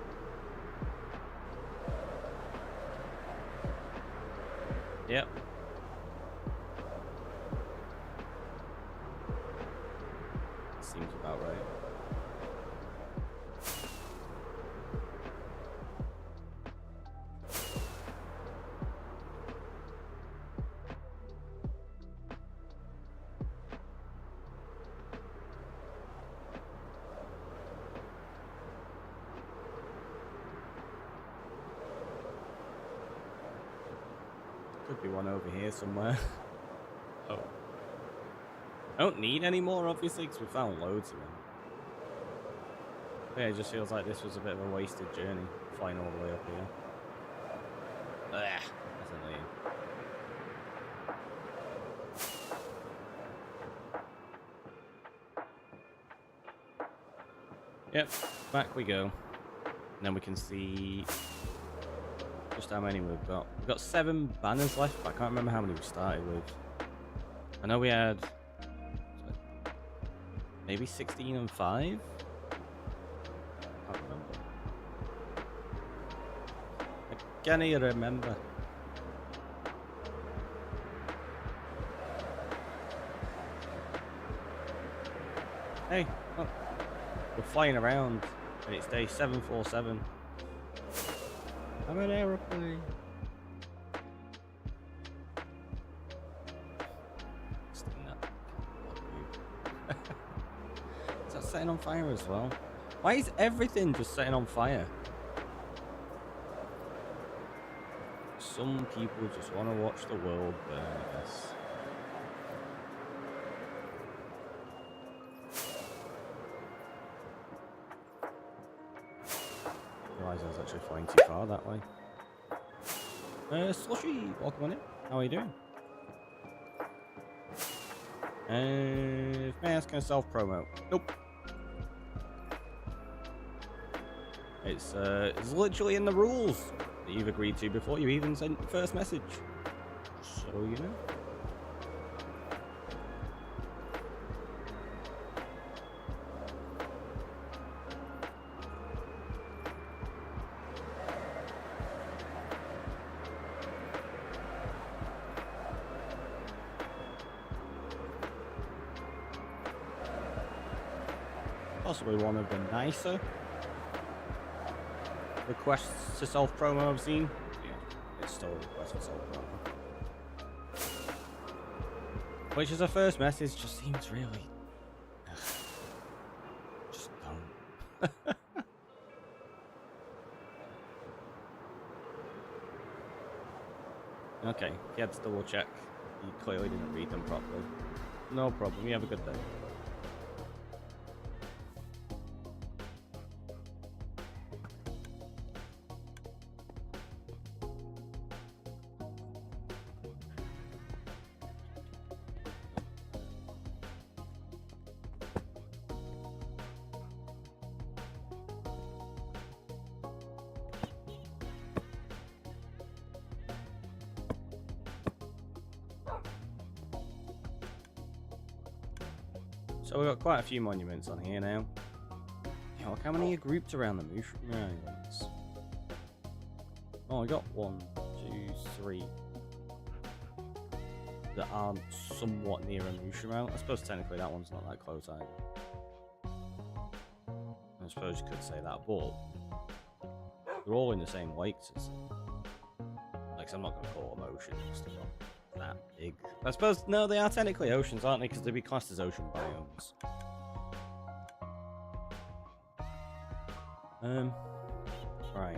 Yep. Seems about right. Could be one over here somewhere. Oh. I don't need any more, obviously, because we found loads of them. Yeah, it just feels like this was a bit of a wasted journey, flying all the way up here. Ugh, that's annoying. Yep, back we go. And then we can see just how many we've got. We've got 7 banners left, but I can't remember how many we started with. I know we had maybe 16 and 5? I can't remember. I can't even remember. Hey, look. We're flying around and it's day 747. I'm an aeroplane. Is that setting on fire as well? Why is everything just setting on fire? Some people just want to watch the world burn, I guess. I was actually flying too far that way. Slushy, welcome on in. How are you doing? If may I ask, can I self-promo? Nope. It's literally in the rules that you've agreed to before you even sent the first message. So you know. Possibly one of the nicer requests to self-promo I've seen. Yeah, it's still a request for self-promo. Which is a first message just seems really... just don't. Okay, he had to double check. He clearly didn't read them properly. No problem, you have a good day. So we've got quite a few monuments on here now. Yeah, look how many are grouped around the Mushroom Islands. Oh, I got 1, 2, 3 that are somewhat near a Mushroom Island. I suppose technically that one's not that close either. I suppose you could say that, but they're all in the same lakes. Like, so I'm not going to call them oceans. They're not that big. I suppose, no, they are technically oceans, aren't they? Because they'd be classed as ocean biomes. Right.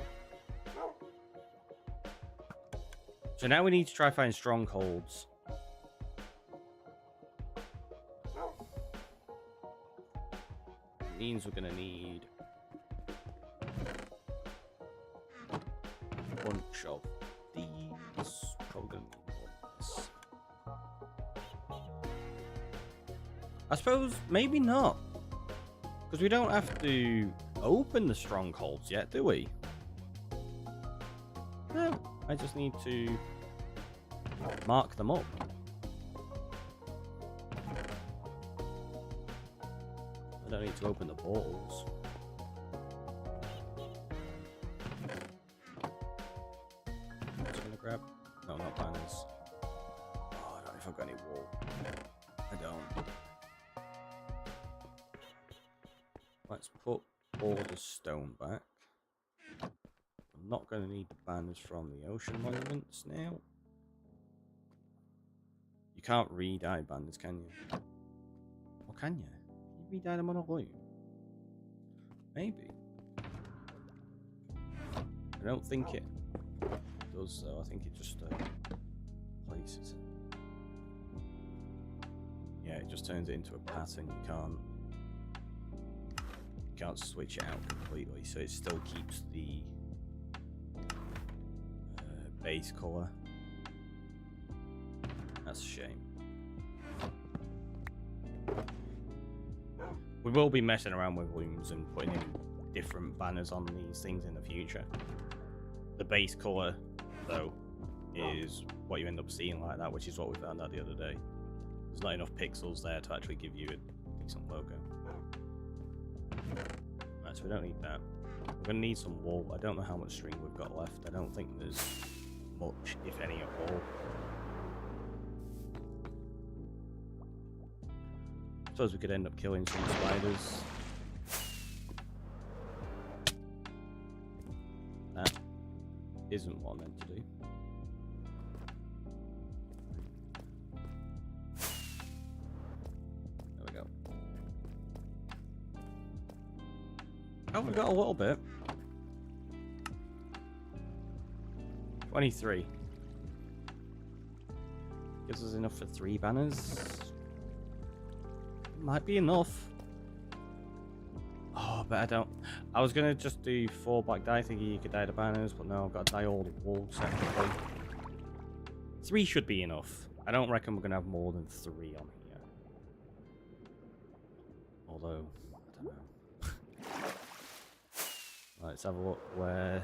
So now we need to try find strongholds. It means we're going to need a bunch of these. Probably going to need more of this. I suppose maybe not. Because we don't have to open the strongholds yet, do we? No, I just need to mark them up. I don't need to open the portals. Just gonna grab... No, not banners. Oh, I don't know if I've got any wool. I don't. Let's put all the stone back. I'm not going to need banners from the ocean monuments now. You can't re-dye banners, can you? Or can you? Can you re-dye them on a loop? Maybe. I don't think it does, though. I think it just places it. Yeah, it just turns it into a pattern. You can't can't switch it out completely, so it still keeps the base color. That's a shame. We will be messing around with looms and putting in different banners on these things in the future. The base color, though, is what you end up seeing like that, which is what we found out the other day. There's not enough pixels there to actually give you a decent logo. Right, so we don't need that. We're going to need some wool. I don't know how much string we've got left. I don't think there's much, if any, at all. Suppose we could end up killing some spiders. That isn't what I meant to do. There we go. Oh, we got a little bit. 23. Gives us enough for 3 banners. Might be enough. Oh, but I don't. I was gonna just do 4 black dye thinking you could dye the banners, but no, I've got to dye all the wool separately. 3 should be enough. I don't reckon we're gonna have more than 3 on here. Although, I don't know. Right, let's have a look where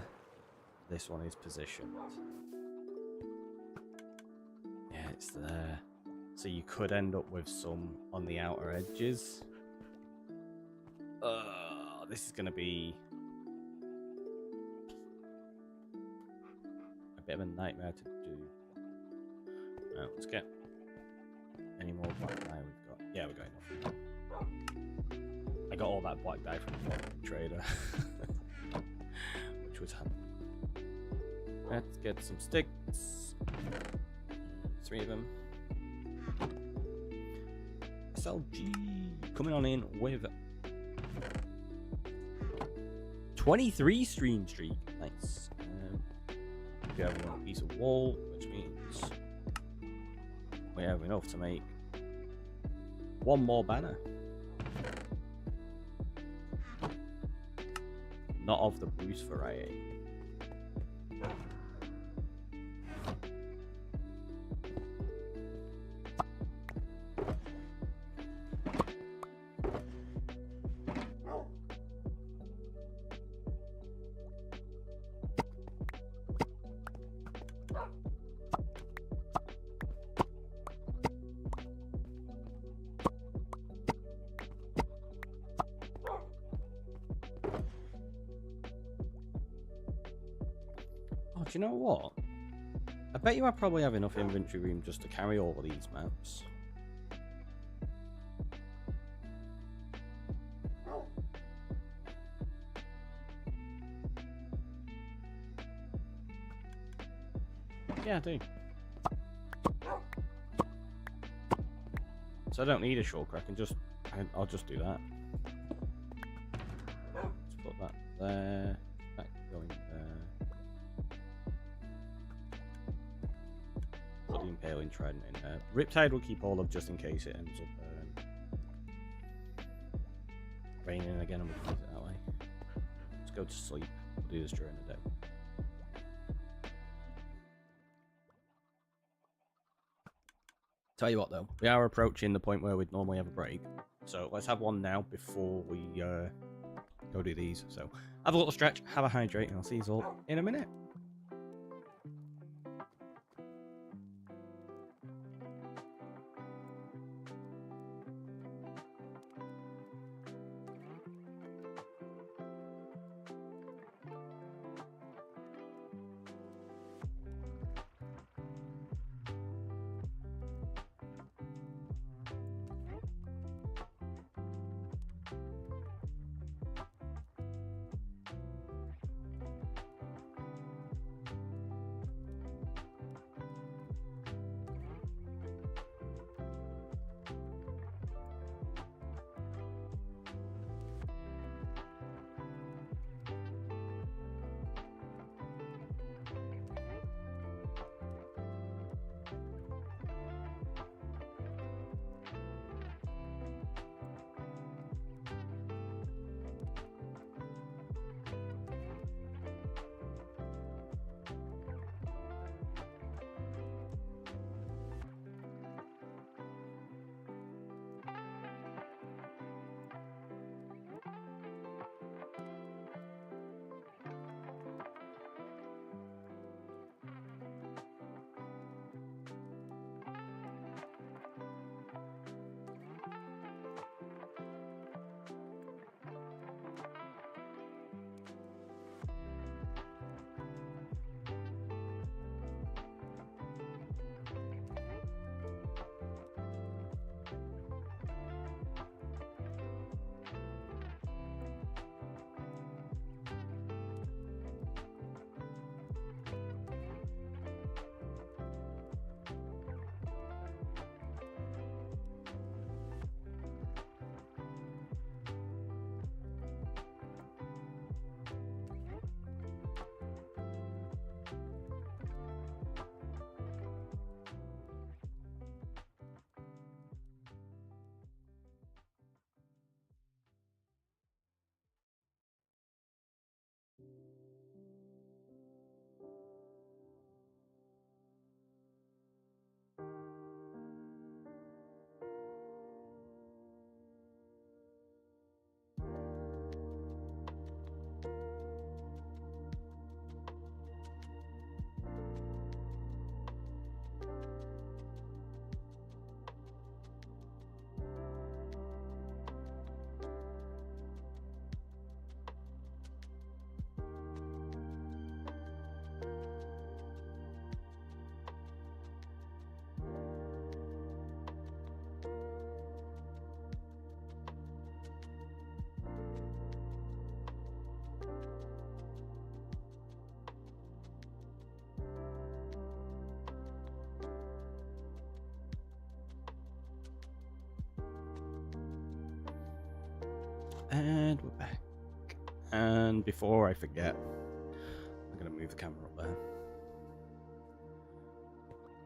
this one is positioned. Yeah, it's there. So you could end up with some on the outer edges. This is going to be a bit of a nightmare to do. Now, let's get any more black dye we've got. Yeah, we got enough. I got all that black dye from the trader, which was handy. Let's get some sticks. 3 of them. SLG coming on in with 23 stream streak. Nice. We have 1 piece of wool, which means we have enough to make 1 more banner. Not of the Bruce variety. Oh, do you know what? I bet you I probably have enough inventory room just to carry all of these maps. Yeah, I do. So I don't need a shulker, I'll just do that. Let's put that there, that going there. Put the Impaling Trident in there. Riptide will keep all of just in case it ends up raining again and we can use it that way. Let's go to sleep. We'll do this during the day. Tell you what though, we are approaching the point where we'd normally have a break. So let's have one now before we go do these. So have a little stretch, have a hydrate, and I'll see you all in a minute. And we're back. And before I forget, I'm going to move the camera up there.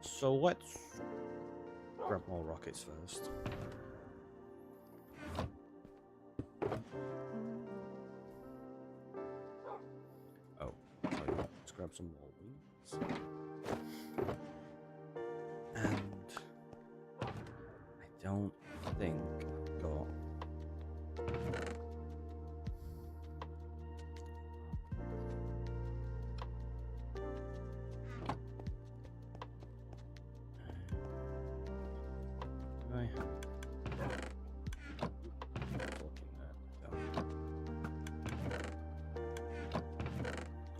So let's grab more rockets first. Oh, let's grab some more wings. And I don't think I've got...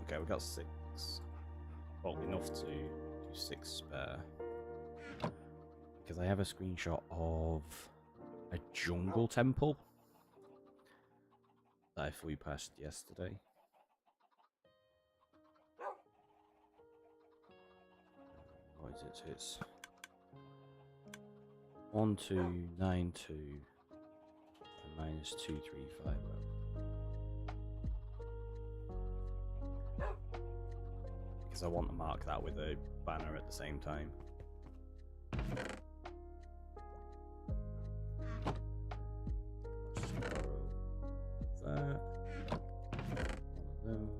Okay, we got 6. Well, enough to do 6 spare. Because I have a screenshot of a jungle temple that I flew past yesterday. What is it? So it's 1292 and minus 2350. Because I want to mark that with a banner at the same time. Let's just borrow that. One of those.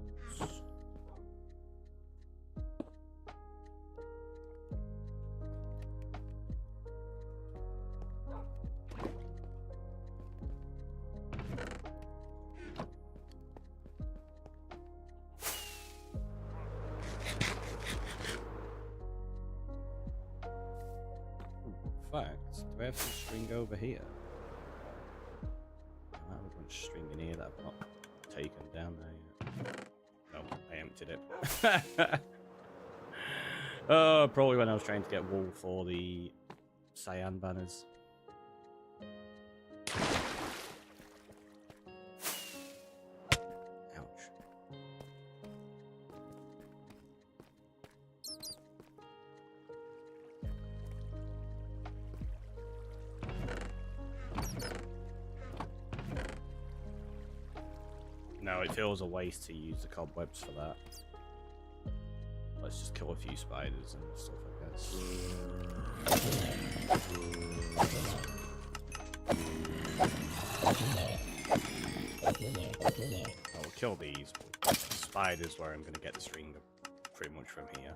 Fact, do I have some string over here? I might have a bunch of string in here that I've not taken down there yet. No, I emptied it. Oh, probably when I was trying to get wool for the cyan banners. Ouch. No, it feels a waste to use the cobwebs for that. Let's just kill a few spiders and stuff, I guess. I'll kill these, but spiders where I'm going to get the string pretty much from here.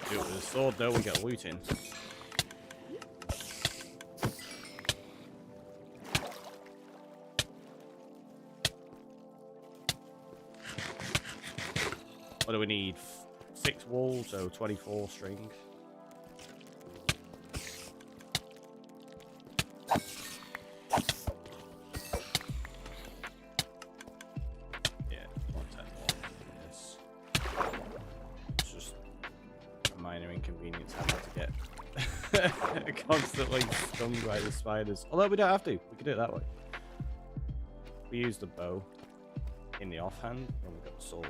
Do it with a sword though, we get loot in. What do we need? 6 wool, so 24 string. Yeah, 110 more. Yes. It's just a minor inconvenience having to get constantly stung by the spiders. Although we don't have to. We can do it that way. We use the bow in the offhand when we've got the sword.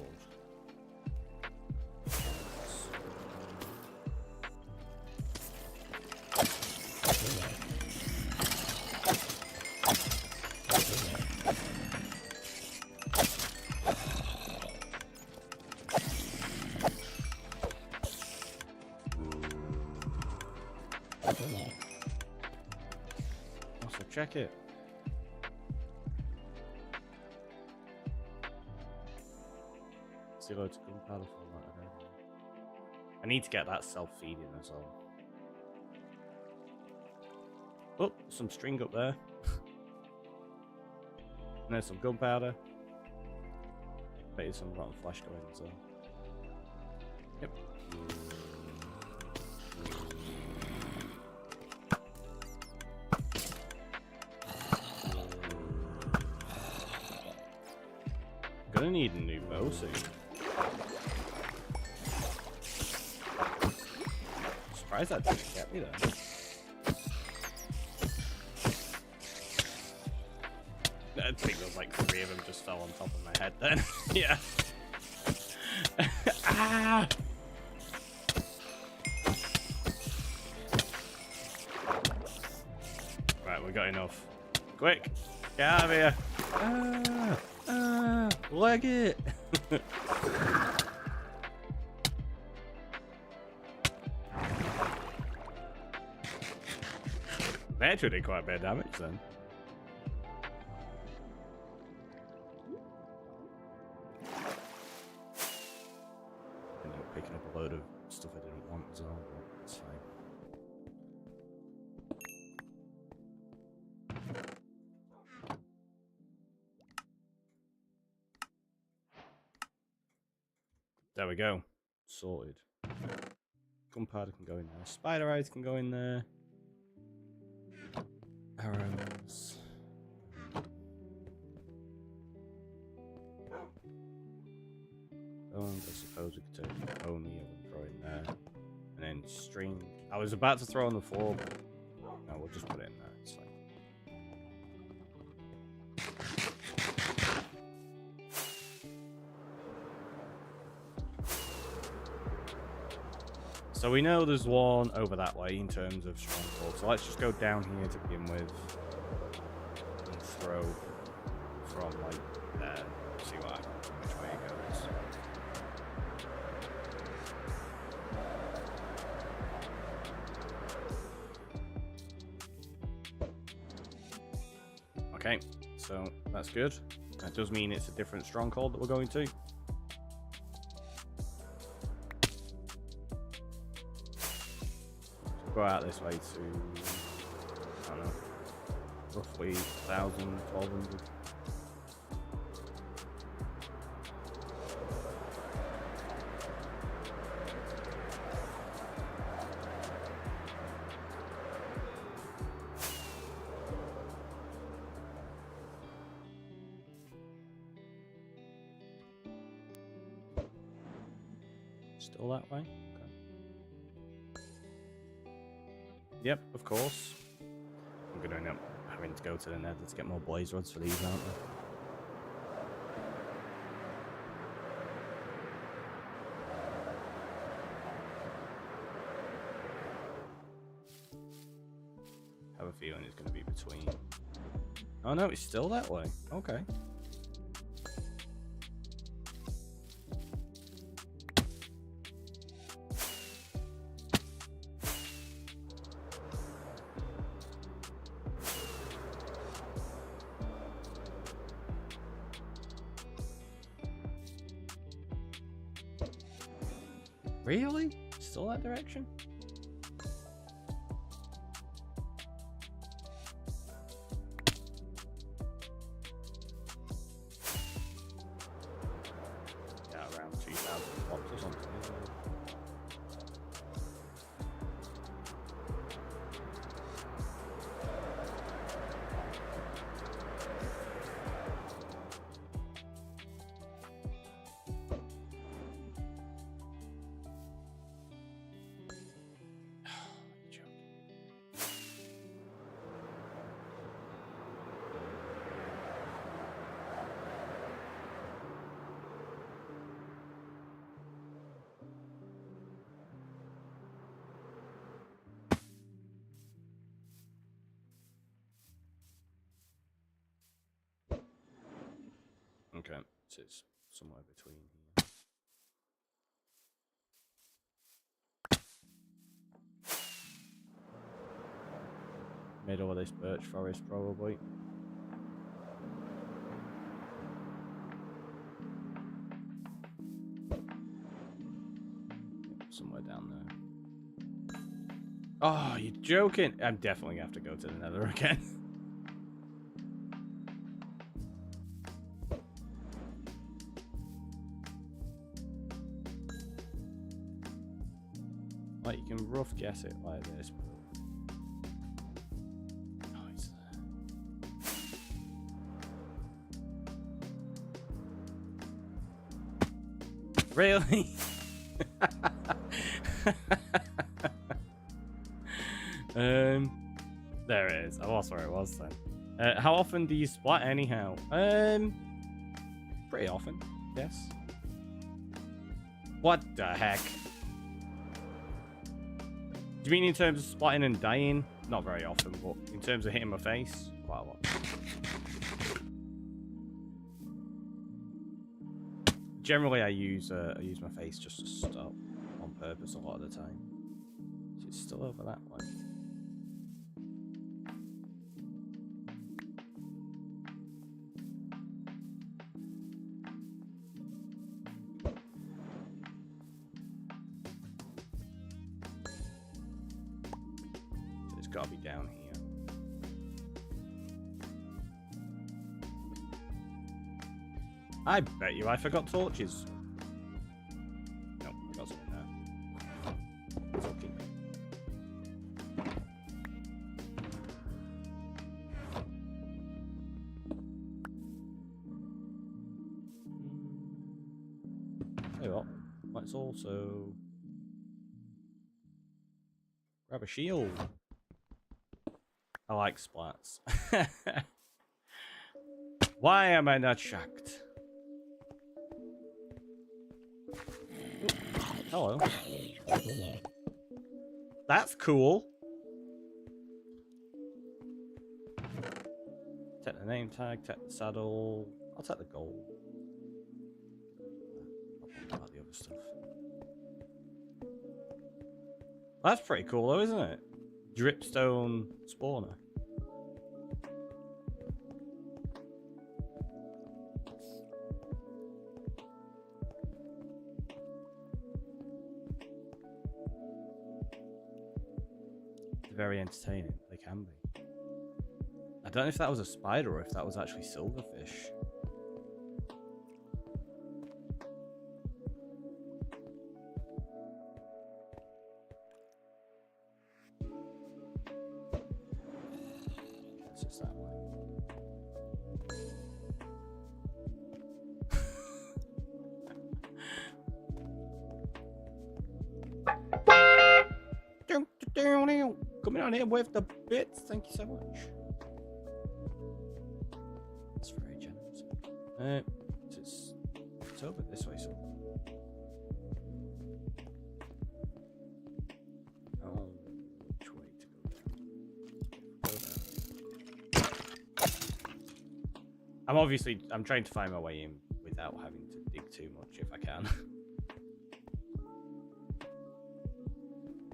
So check it. See loads of gunpowder for that. I need to get that self-feeding as well. Oh, some string up there. And there's some gunpowder. Bet you some rotten flesh going as well. Yep. Gonna need a new bow soon. Surprised that didn't get me there. I think there was like 3 of them just fell on top of my head then. Yeah. Ah! we got enough. Quick, get out of here. Leg it. They actually did quite a bit of damage then. Ended up picking up a load of stuff I didn't want as well, but it's fine. There we go. Sorted. Gunpowder can go in there. Spider eyes can go in there. Arrows. I suppose we could take pony and throw in there. And then string. I was about to throw on the floor, but no, we'll just put it in there. It's fine. So we know there's one over that way in terms of stronghold. So let's just go down here to begin with and throw from like there. See what happens, which way it goes. Okay, so that's good. That does mean it's a different stronghold that we're going to. Go out this way to, I don't know, roughly 1,000, 1,200. Still that way? Yep, of course. I'm going to end up having to go to the nether to get more blaze rods for these, aren't I? I have a feeling it's going to be between. Oh no, it's still that way. Okay. Really? Still that direction? Yeah, around 2,000 blocks or something, isn't it? Okay, so it's somewhere between here. Middle of this birch forest, probably. Somewhere down there. Oh, you're joking! I'm definitely gonna have to go to the nether again. Like, you can rough guess it like this, but... Oh, it's there. Really? There it is. I lost where it was then. How often do you splat anyhow? Pretty often, yes. What the heck? Do you mean in terms of splatting and dying? not very often, but in terms of hitting my face, quite a lot. Generally, I use my face just to stop on purpose a lot of the time. So it's still over that way. So it's got to be down here. I bet you I forgot torches. No, I got something there. It's okay. Tell you what, let's also grab a shield. I like splats. Why am I not shocked? Hello. That's cool. Take the name tag, take the saddle. I'll take the gold. I'll about the other stuff. That's pretty cool though, isn't it? Dripstone spawner. Very entertaining. They can be. I don't know if that was a spider or if that was actually silverfish. Guess it's that way. Coming on here with the bits, thank you so much. That's very generous. It's over this way somewhere. Oh, which way to go down? I'm trying to find my way in without having to dig too much if I can.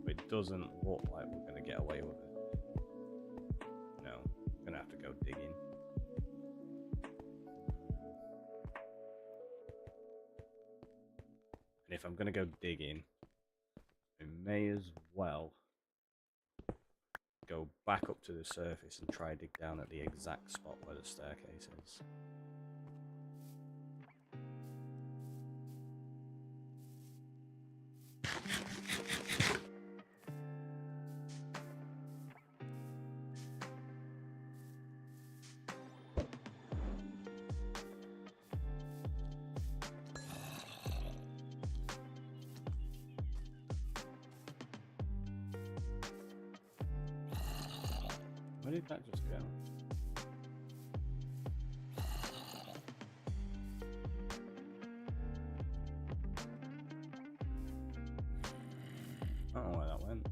It doesn't look like we're going to get away with it. No, I'm going to have to go digging. And if I'm going to go digging, I may as well go back up to the surface and try dig down at the exact spot where the staircase is. Where did that just go? I don't know where that went.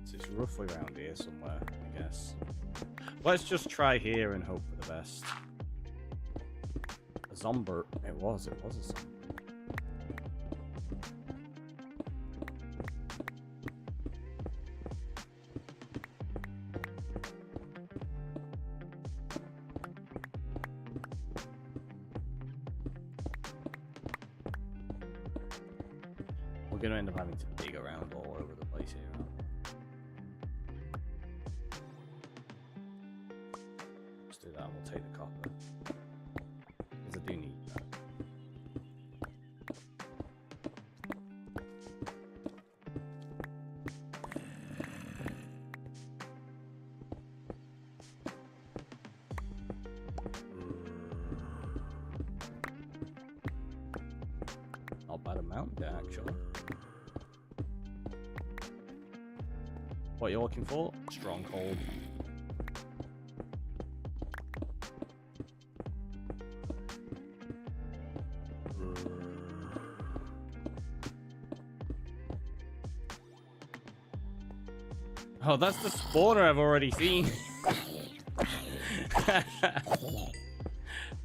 So it's roughly around here somewhere, I guess. Let's just try here and hope for the best. A zombie. It was a zombie. We're gonna end up having to dig around all over the place here, aren't we? Let's do that and we'll take the copper. Because I do need that. Not bad amount there, actually. What you're looking for? Stronghold. Oh, that's the spawner I've already seen.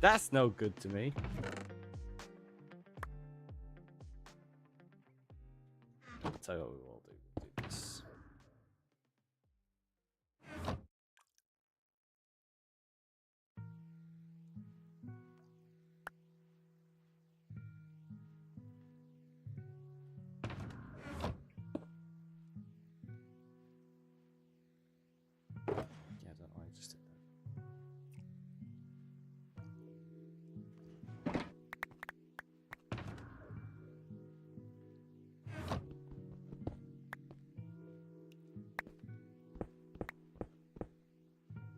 That's no good to me. I'll tell you what we will do. We'll do this. Yeah, I don't know. I just did that.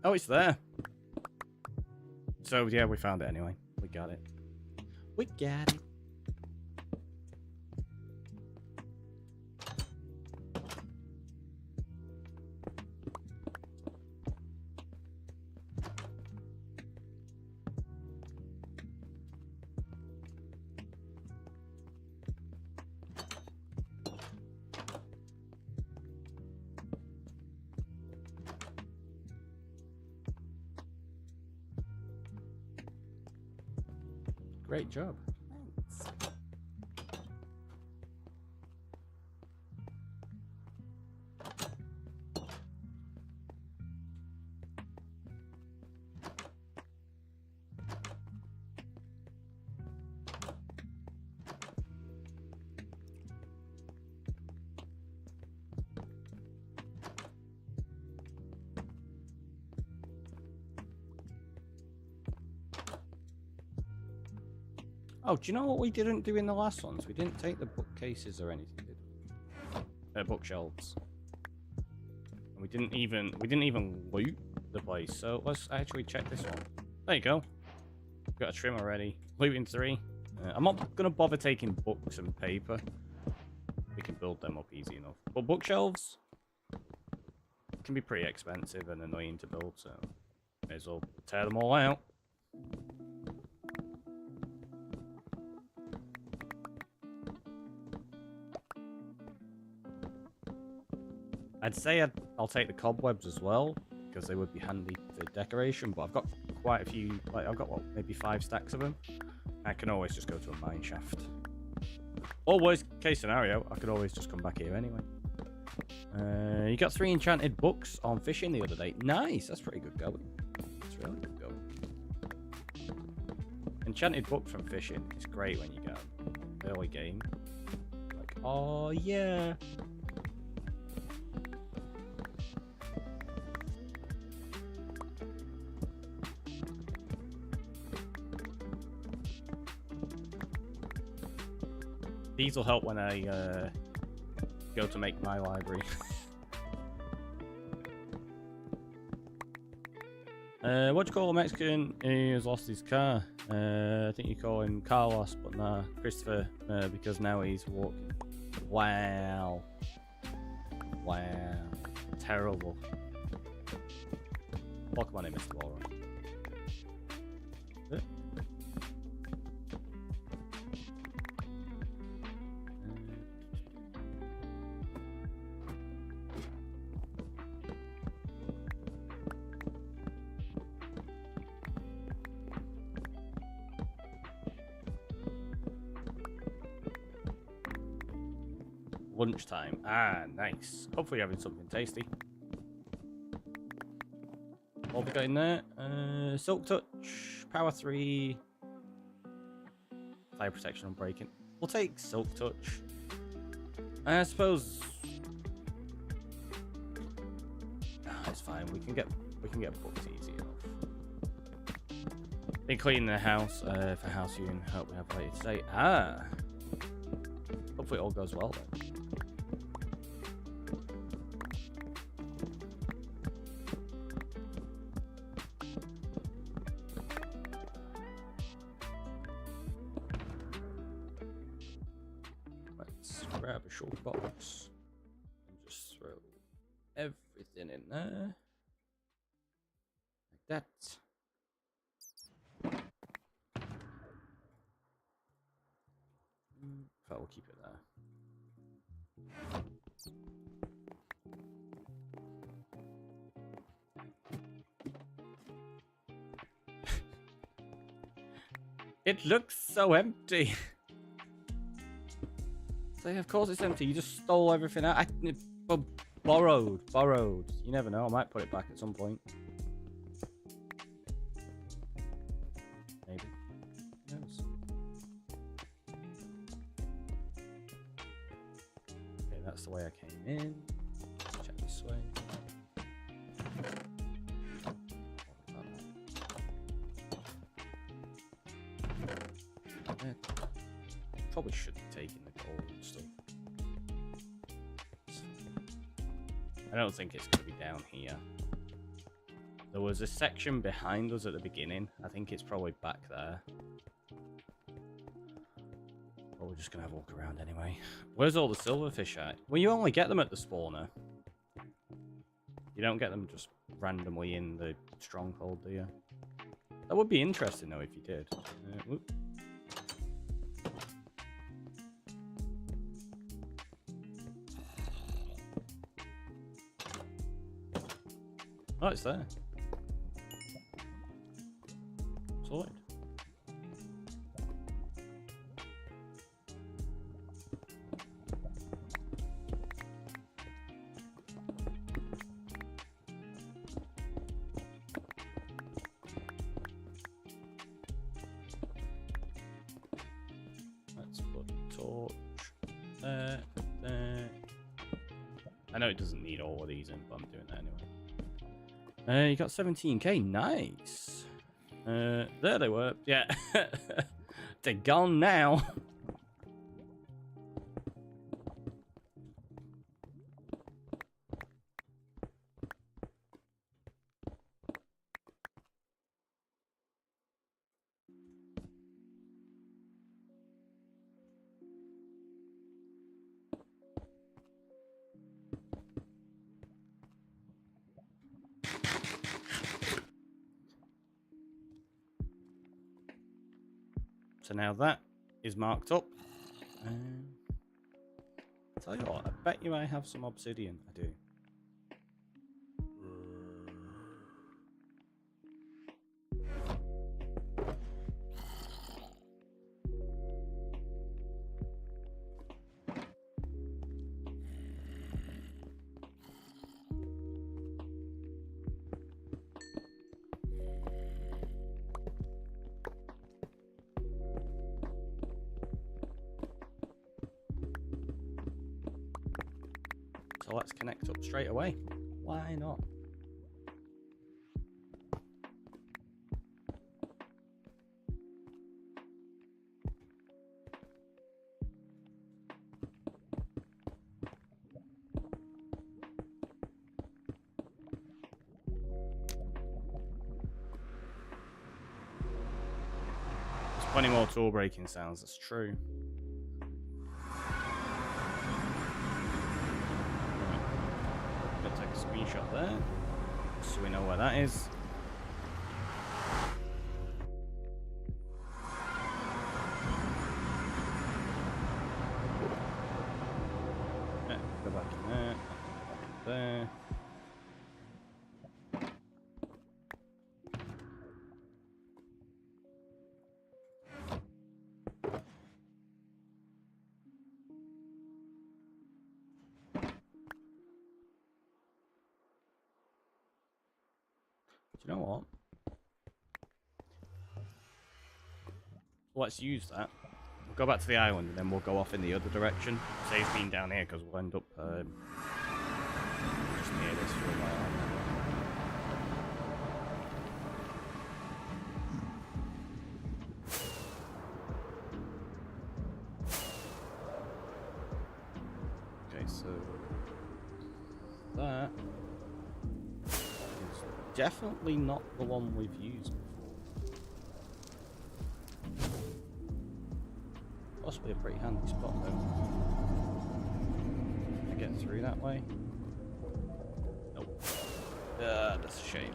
Oh, it's there. So, yeah, we found it anyway. We got it. We got it. Great job. Thanks. Oh, do you know what we didn't do in the last ones? We didn't take the bookcases or anything, did we? Bookshelves. And we didn't even loot the place. So let's actually check this one. There you go. Got a trim already. Looting 3. I'm not gonna bother taking books and paper. We can build them up easy enough. But bookshelves can be pretty expensive and annoying to build, so may as well tear them all out. I'd say I'll take the cobwebs as well, because they would be handy for decoration, but I've got quite a few, like I've got, what, maybe 5 stacks of them. I can always just go to a mine shaft. Or worst case scenario, I could always just come back here anyway. You got 3 enchanted books on fishing the other day. Nice, that's pretty good going. That's really good going. Enchanted book from fishing is great when you get early game. Like, oh yeah. These will help when I go to make my library. What do you call a Mexican who's lost his car? I think you call him Carlos, but nah, Christopher, because now he's walking. Wow. Wow. Terrible. Pokemon name, Mr. Laura. Lunchtime. Ah, nice. Hopefully having something tasty. What have we got in there? Silk Touch, Power 3, Fire Protection on Breaking. We'll take Silk Touch. I suppose it's fine. We can get books easy enough. Been cleaning the house for house viewing. Hope we have later today. Ah, hopefully it all goes well then. Grab a short box and just throw everything in there like that. I will keep it there. It looks so empty. So of course it's empty. You just stole everything out. Borrowed. You never know. I might put it back at some point. Maybe. Who knows? Okay, that's the way I came in. Check this way. Probably should be taking the gold and stuff. I don't think it's going to be down here. There was a section behind us at the beginning. I think it's probably back there. But we're just going to have a look around anyway. Where's all the silverfish at? Well, you only get them at the spawner. You don't get them just randomly in the stronghold, do you? That would be interesting, though, if you did. Whoop. Oh, it's there. Sorted. Let's put a torch there. I know it doesn't need all of these in, but I'm doing that anyway. You got 17k, nice. There they were. Yeah, they're gone now. So now that is marked up. Tell you what, I bet you I have some obsidian. I do. So let's connect up straight away. Why not? There's plenty more tool breaking sounds, that's true. Take a screenshot there, so we know where that is. Yeah, go back in there, there. Do you know what? Let's use that. We'll go back to the island and then we'll go off in the other direction. Saves being down here because we'll end up just near this for a while. Okay, so that is definitely not the one we've used before. Possibly a pretty handy spot though. Can I get through that way? Nope. That's a shame.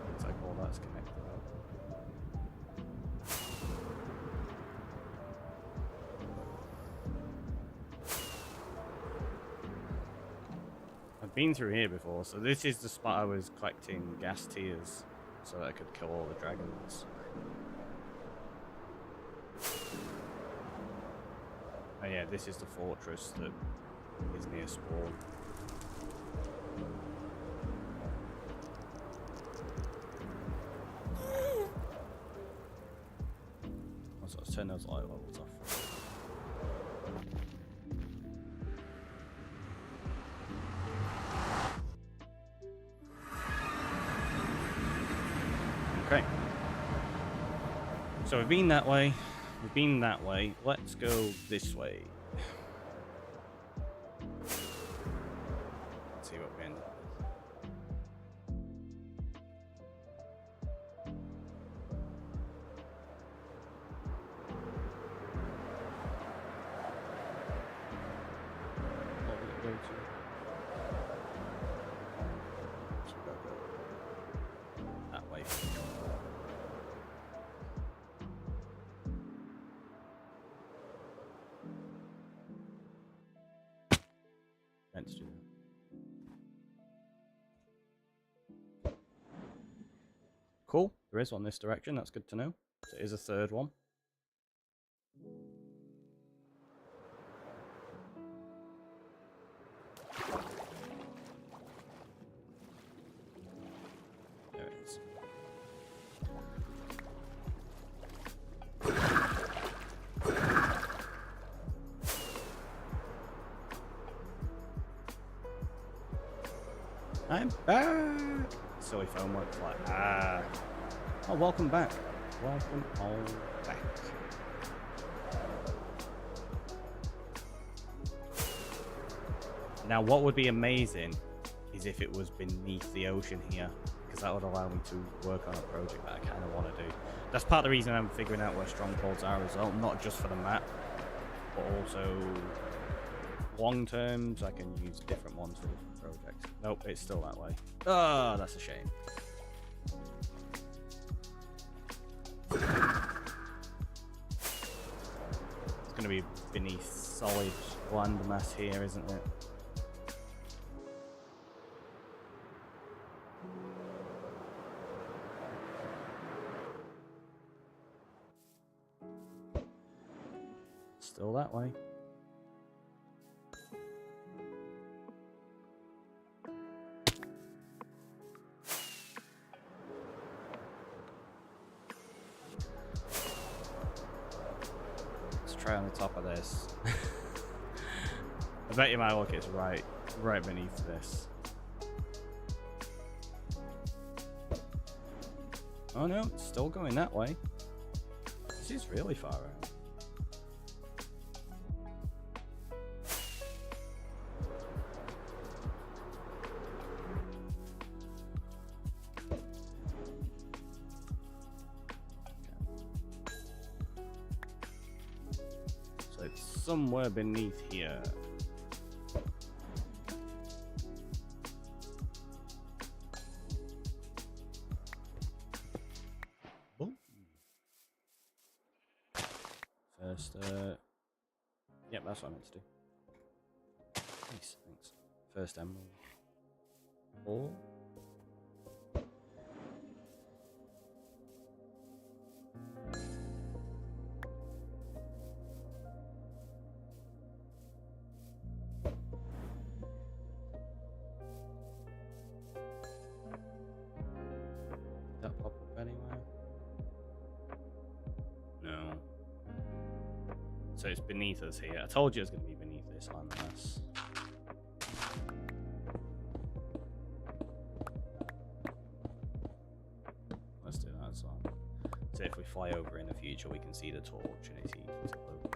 Looks like all that's connected up. been through here before, so this is the spot I was collecting gas tiers so that I could kill all the dragons. Oh yeah, this is the fortress that is near spawn. So let's turn those light levels off. Okay. So we've been that way. We've been that way. Let's go this way. Let's see what we end up with. What will it go to? So we'll go that way. Let's do that. Cool. There is one this direction. That's good to know. So it is a third one. There it is. I'm back! Silly phone works like, ah. Oh, welcome back. Welcome all back. Now, what would be amazing is if it was beneath the ocean here, because that would allow me to work on a project that I kind of want to do. That's part of the reason I'm figuring out where strongholds are as well, not just for the map, but also long term, so I can use different ones for different projects. Nope, it's still that way. Oh, that's a shame. It's going to be beneath solid landmass here, isn't it? Still that way. Try on the top of this. I bet you my luck it's right beneath this. Oh no, it's still going that way. This is really far out. Somewhere beneath here. Boom. First, yep, that's what I meant to do. Nice, thanks. First emerald. Oh. That pop up anywhere? No. So it's beneath us here. I told you it was going to be beneath this landmass. Let's do that as well. So if we fly over in the future, we can see the torch and it's easy to locate.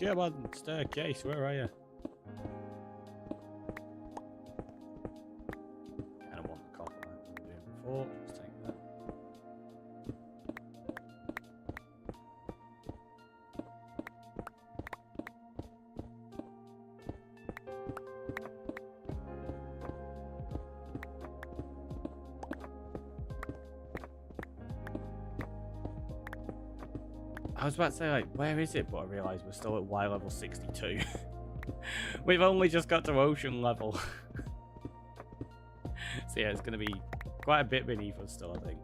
Come on, staircase, where are you? Kind of want the copper like we were doing before. Let's take that. was about to say, like, where is it? But I realised we're still at Y level 62. We've only just got to ocean level. So yeah, it's going to be quite a bit beneath us still, I think.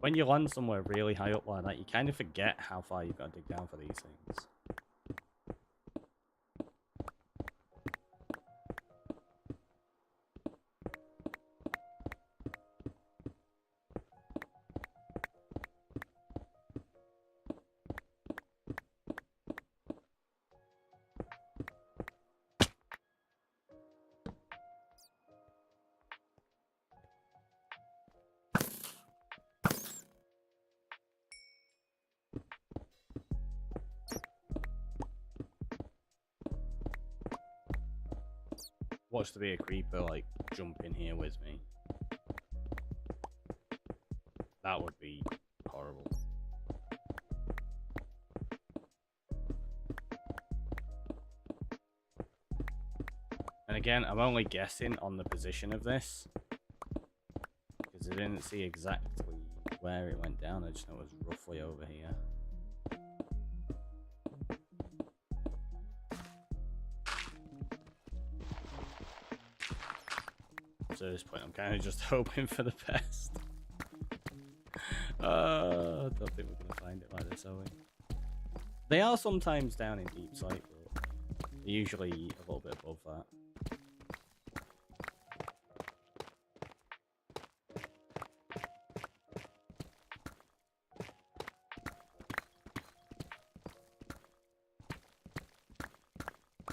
When you land somewhere really high up like that, you kind of forget how far you've got to dig down for these things. Watch there be a creeper, like, jump in here with me. That would be horrible. And again, I'm only guessing on the position of this, because I didn't see exactly where it went down. I just know it was roughly over here. So at this point, I'm kind of just hoping for the best. I don't think we're going to find it like this, are we? They are sometimes down in deep sight, but they're usually a little bit above that.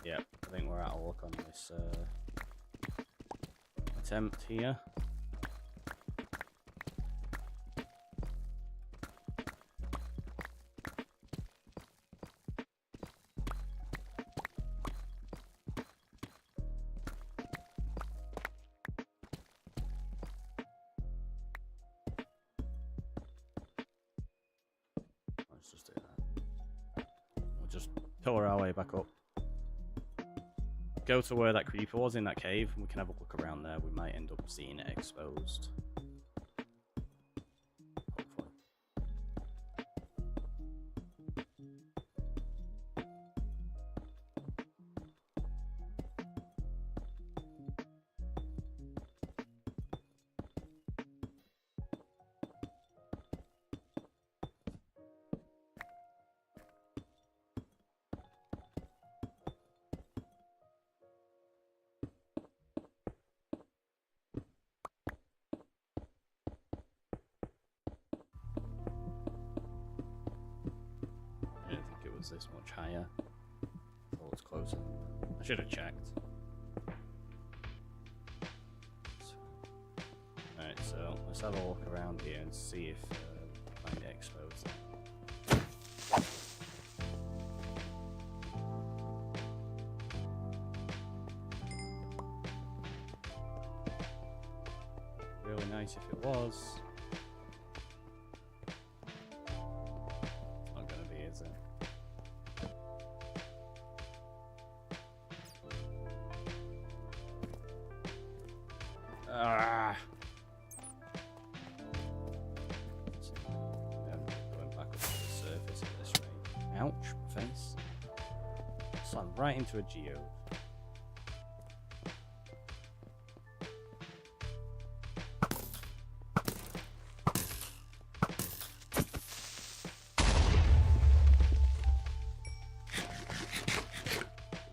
Yep, I think we're out of luck on this attempt here. Let's just do that. We'll just pillar our way back up. Go to where that creeper was in that cave, and we can have a look around there. We might end up seeing it exposed. Hopefully. This much higher. I thought it was closer. I should have checked. Alright, so let's have a look around here and see if we find it exposed. Really nice if it was. It's not gonna be, is it? Going back up to the surface at this rate. Ouch, my face. Slam right into a geode.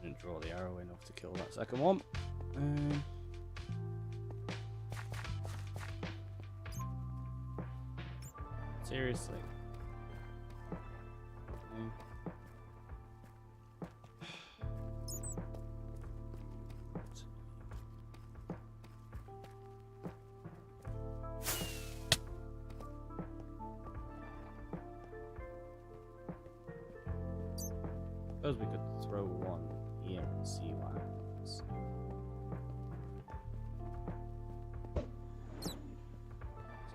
Didn't draw the arrow enough to kill that second one. Seriously. Suppose we could throw one here and see what happens.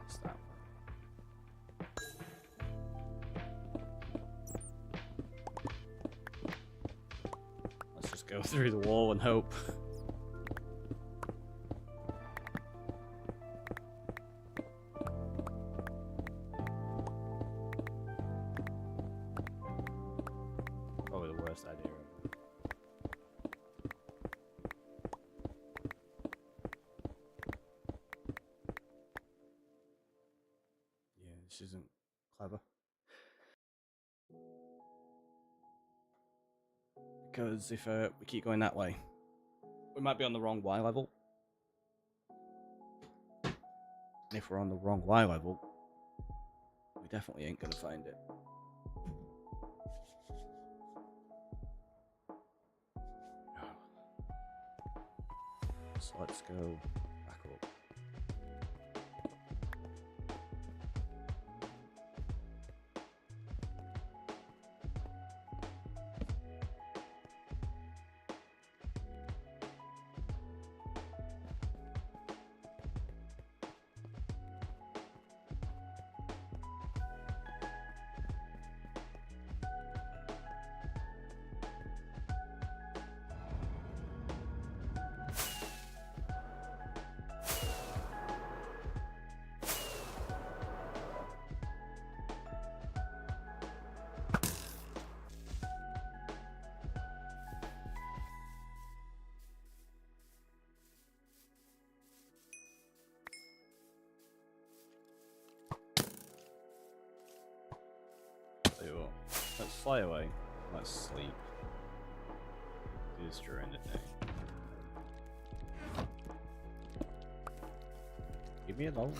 It's that one. Let's just go through the wall and hope. best idea ever. Yeah, this isn't clever. Because if we keep going that way, we might be on the wrong Y level. And if we're on the wrong Y level, we definitely ain't gonna find it. So let's go back up. Tell you what, let's fly away. Let's sleep. Do this during the day. Leave me alone.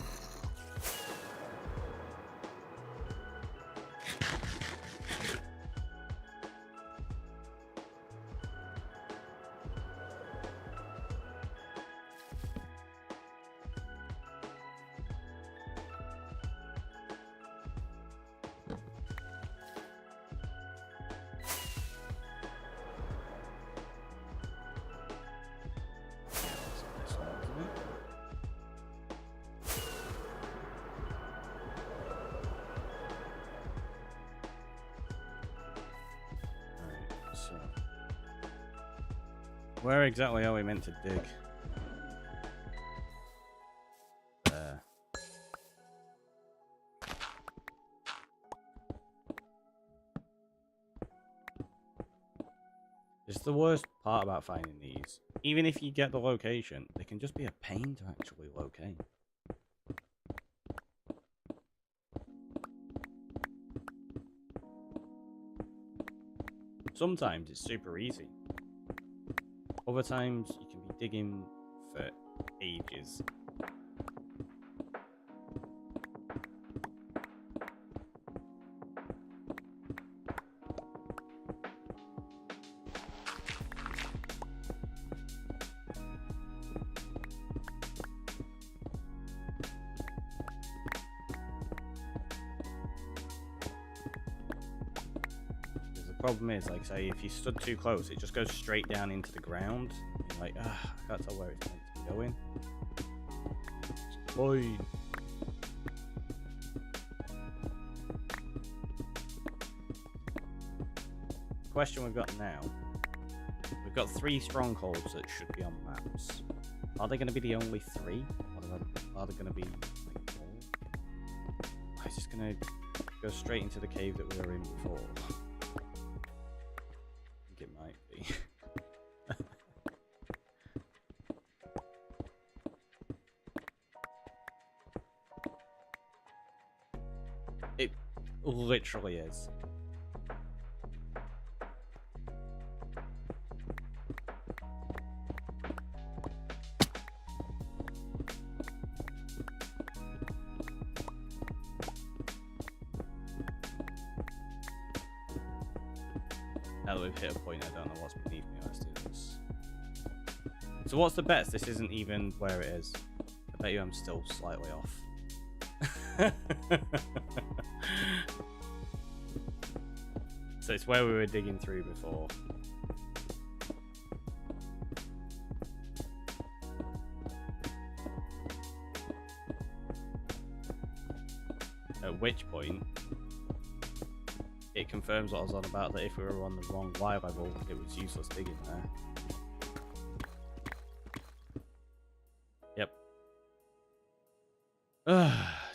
So, where exactly are we meant to dig? There. It's the worst part about finding these. Even if you get the location, they can just be a pain to actually locate. Sometimes it's super easy. Other times you can be digging for ages. Problem is, like, say, if you stood too close, it just goes straight down into the ground. You're like, I can't tell where it's meant to be going. Boy. The question we've got now, we've got 3 strongholds that should be on maps. Are they going to be the only 3? Are they going to be like 4? It's just going to go straight into the cave that we were in before. It might be. It literally is. Now that we've hit a point, I don't know what's beneath me. Let's do this. So what's the best? This isn't even where it is. I bet you I'm still slightly off. So it's where we were digging through before. At which point it confirms what I was on about, that if we were on the wrong Y level, it was useless digging there. Yep.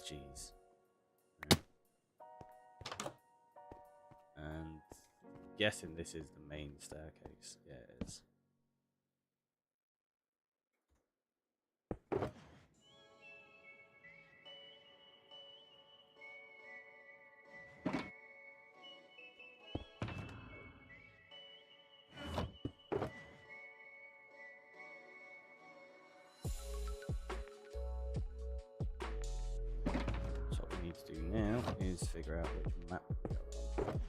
Jeez. And guessing this is the main staircase. Yeah, it is. So what we need to do now is figure out which map we go on.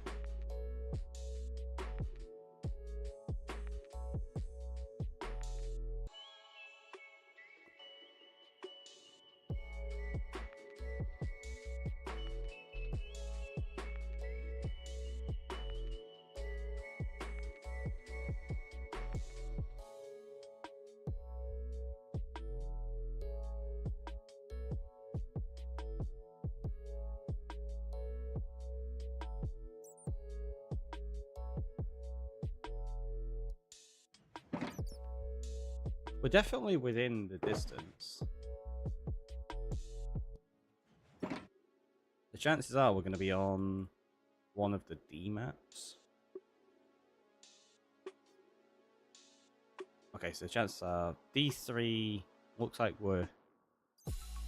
We're definitely within the distance. The chances are we're going to be on one of the D maps. Okay, so the chances are D3 looks like we're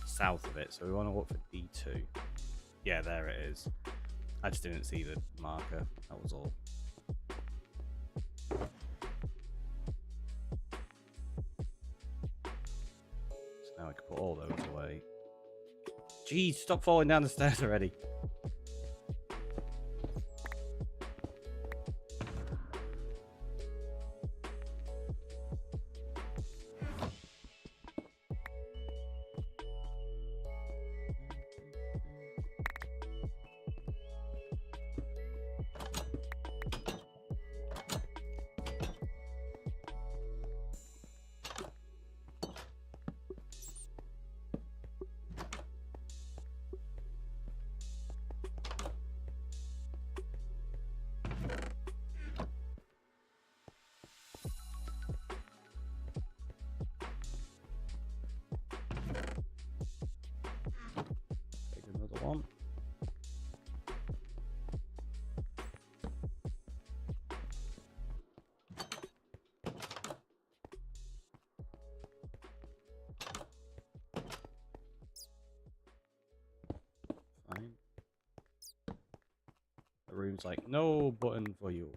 south of it, so we want to look for D2. Yeah, there it is. I just didn't see the marker, that was all. So now I can put all those away. Jeez, stop falling down the stairs already. One. Fine. The room's like, no button for you.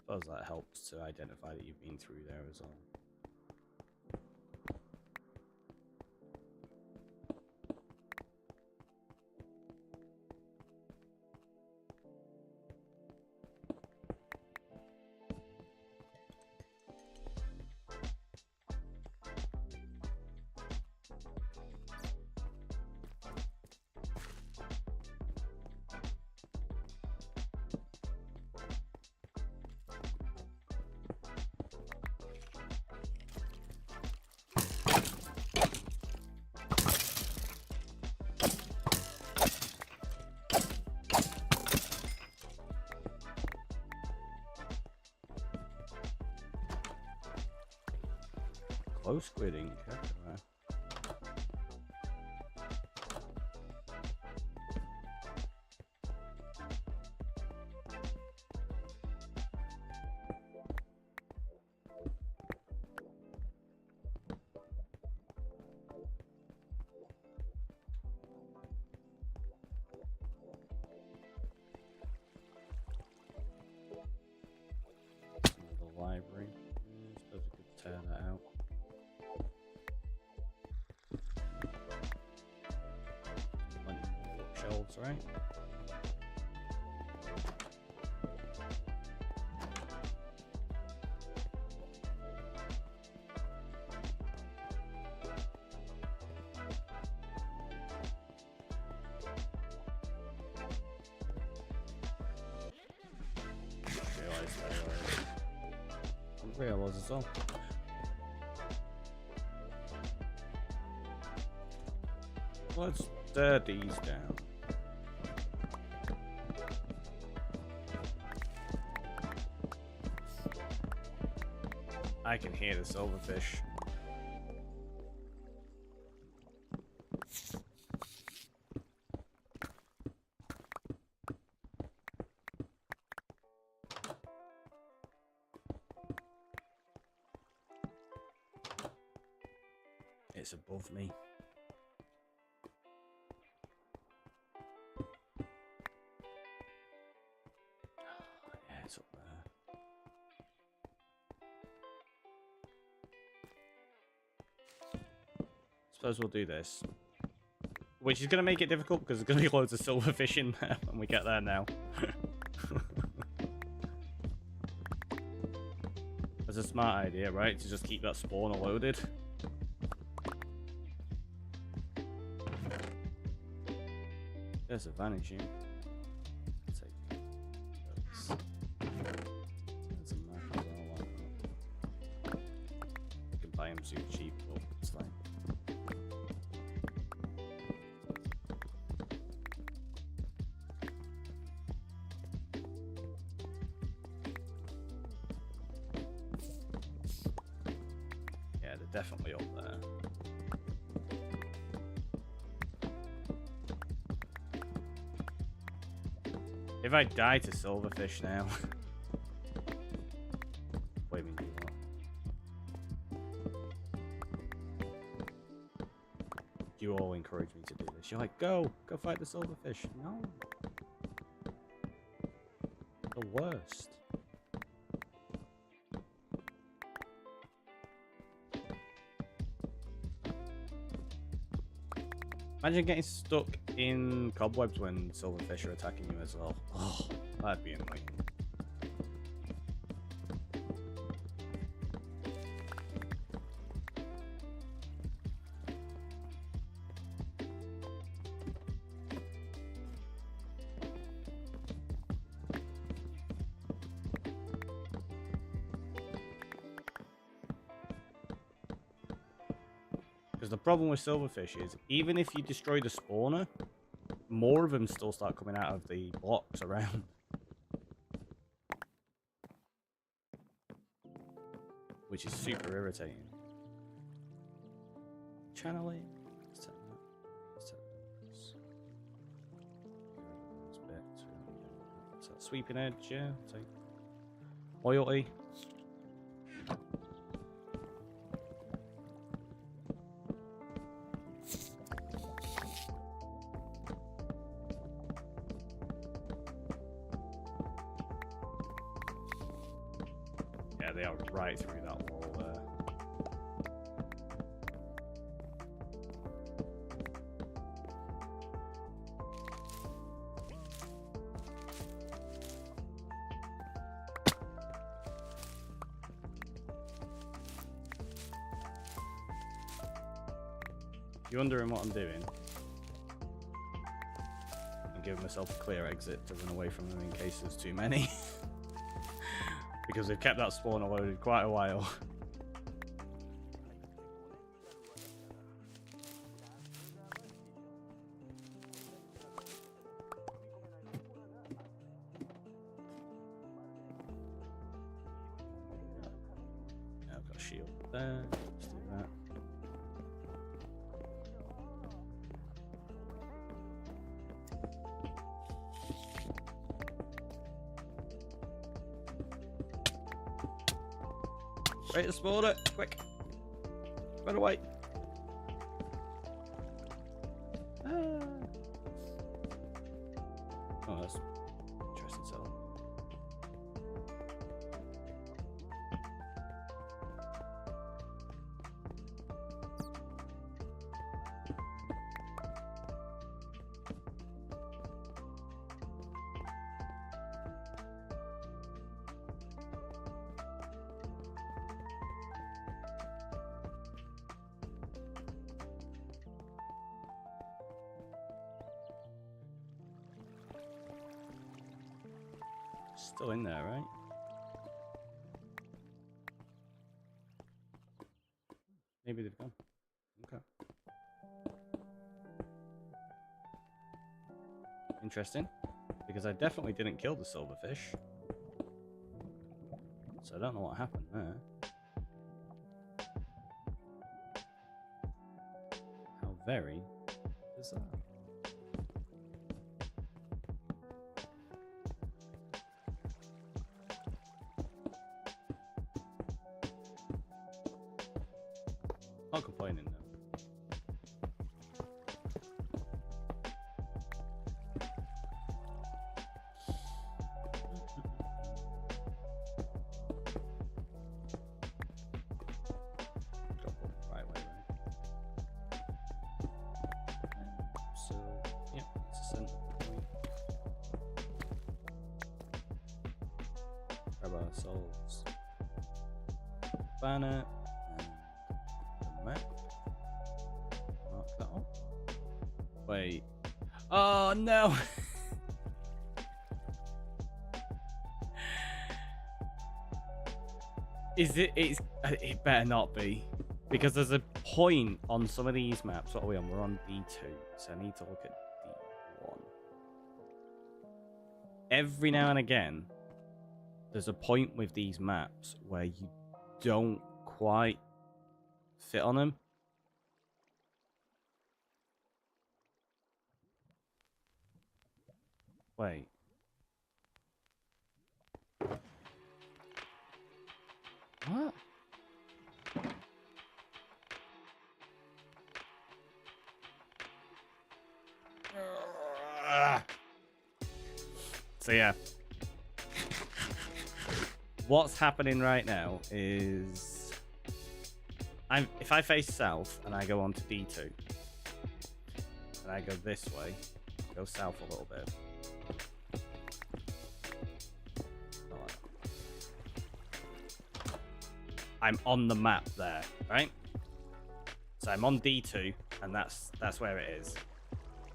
Suppose that helps to identify that you've been through there as well. Close squidding. The library. I suppose we could tear that out. Shelves, right? Realize as well. Let's stir these down. I can hear the silverfish. it's above me. Yeah, it's up there. Suppose we'll do this. Which is going to make it difficult because there's going to be loads of silverfish in there when we get there now. That's a smart idea, right? To just keep that spawner loaded. There's a vanishing. Take this. There's a map as well. You can buy them super cheap, but it's fine. Yeah, they're definitely up there. If I die to silverfish now. Wait a minute, what? You all encourage me to do this. You're like, go fight the silverfish. No. The worst. Imagine getting stuck in cobwebs when silverfish are attacking you as well. Oh, that'd be annoying. Because the problem with silverfish is, even if you destroy the spawner, more of them still start coming out of the blocks around. Which is super irritating. Channeling. Let's take that sweeping edge, yeah. Take loyalty. Yeah, they are right through that wall there. You're wondering what I'm doing? I'm giving myself a clear exit to run away from them in case there's too many. Because they've kept that spawner loaded quite a while. Yeah, I've got a shield there. Let's do that. Right, the spawner, quick. Run away. Ah. Oh, that's interesting setup. Still in there, right? Maybe they've gone. Okay. Interesting. Because I definitely didn't kill the silverfish. So I don't know what happened there. How very bizarre. Not complaining though. Souls. Banner. And the map. Mark that up. Wait. Oh, no! It better not be. Because there's a point on some of these maps. What are we on? We're on D2. So I need to look at D1. Every now and again, there's a point with these maps where you don't quite fit on them. Wait. What? So yeah, what's happening right now is if I face south and I go on to D2 and I go this way, go south a little bit. I'm on the map there, right? So I'm on D2 and that's where it is.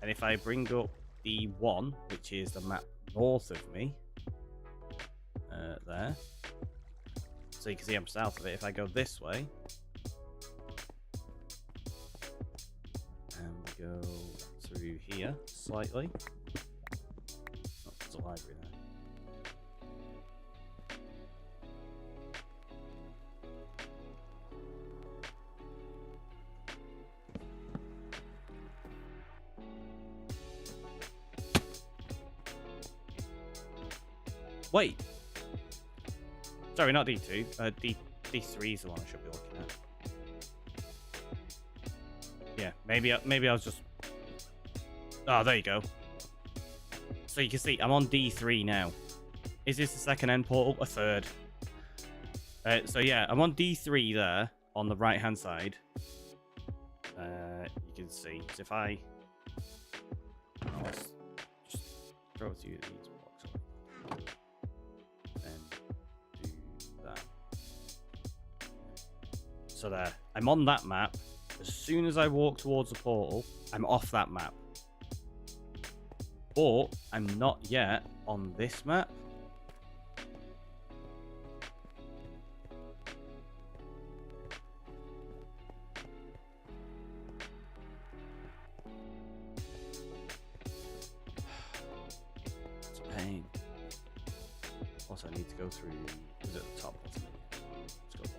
And if I bring up D1, which is the map north of me, there, so you can see I'm south of it. If I go this way, and we go through here slightly, oh, there's a library there. Wait. Sorry, not D2. D3 is the one I should be looking at. Yeah, maybe I was just... Oh, there you go. So you can see, I'm on D3 now. Is this the second end portal? A third. So yeah, I'm on D3 there, on the right-hand side. You can see. So if I... let's just throw a few of these blocks away. So there, I'm on that map. As soon as I walk towards the portal, I'm off that map. But I'm not yet on this map. It's a pain. Also, I need to go through. Is it the top? Let's go for it.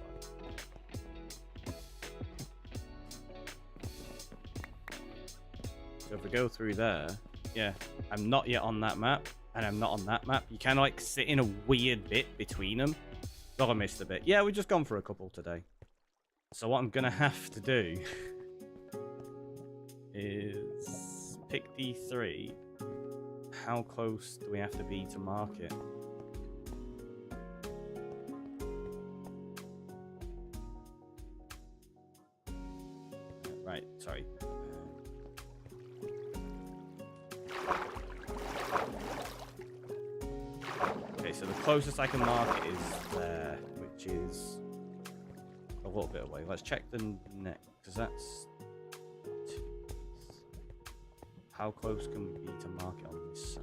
So if we go through there, yeah, I'm not yet on that map, and I'm not on that map. You kind of like sit in a weird bit between them. Thought I missed a bit. Yeah, we've just gone for a couple today. So what I'm going to have to do is pick D3. How close do we have to be to mark it? Right, sorry. Okay, so the closest I can mark it is there, which is a little bit away. Let's check the next, because that's... How close can we be to mark it on this side?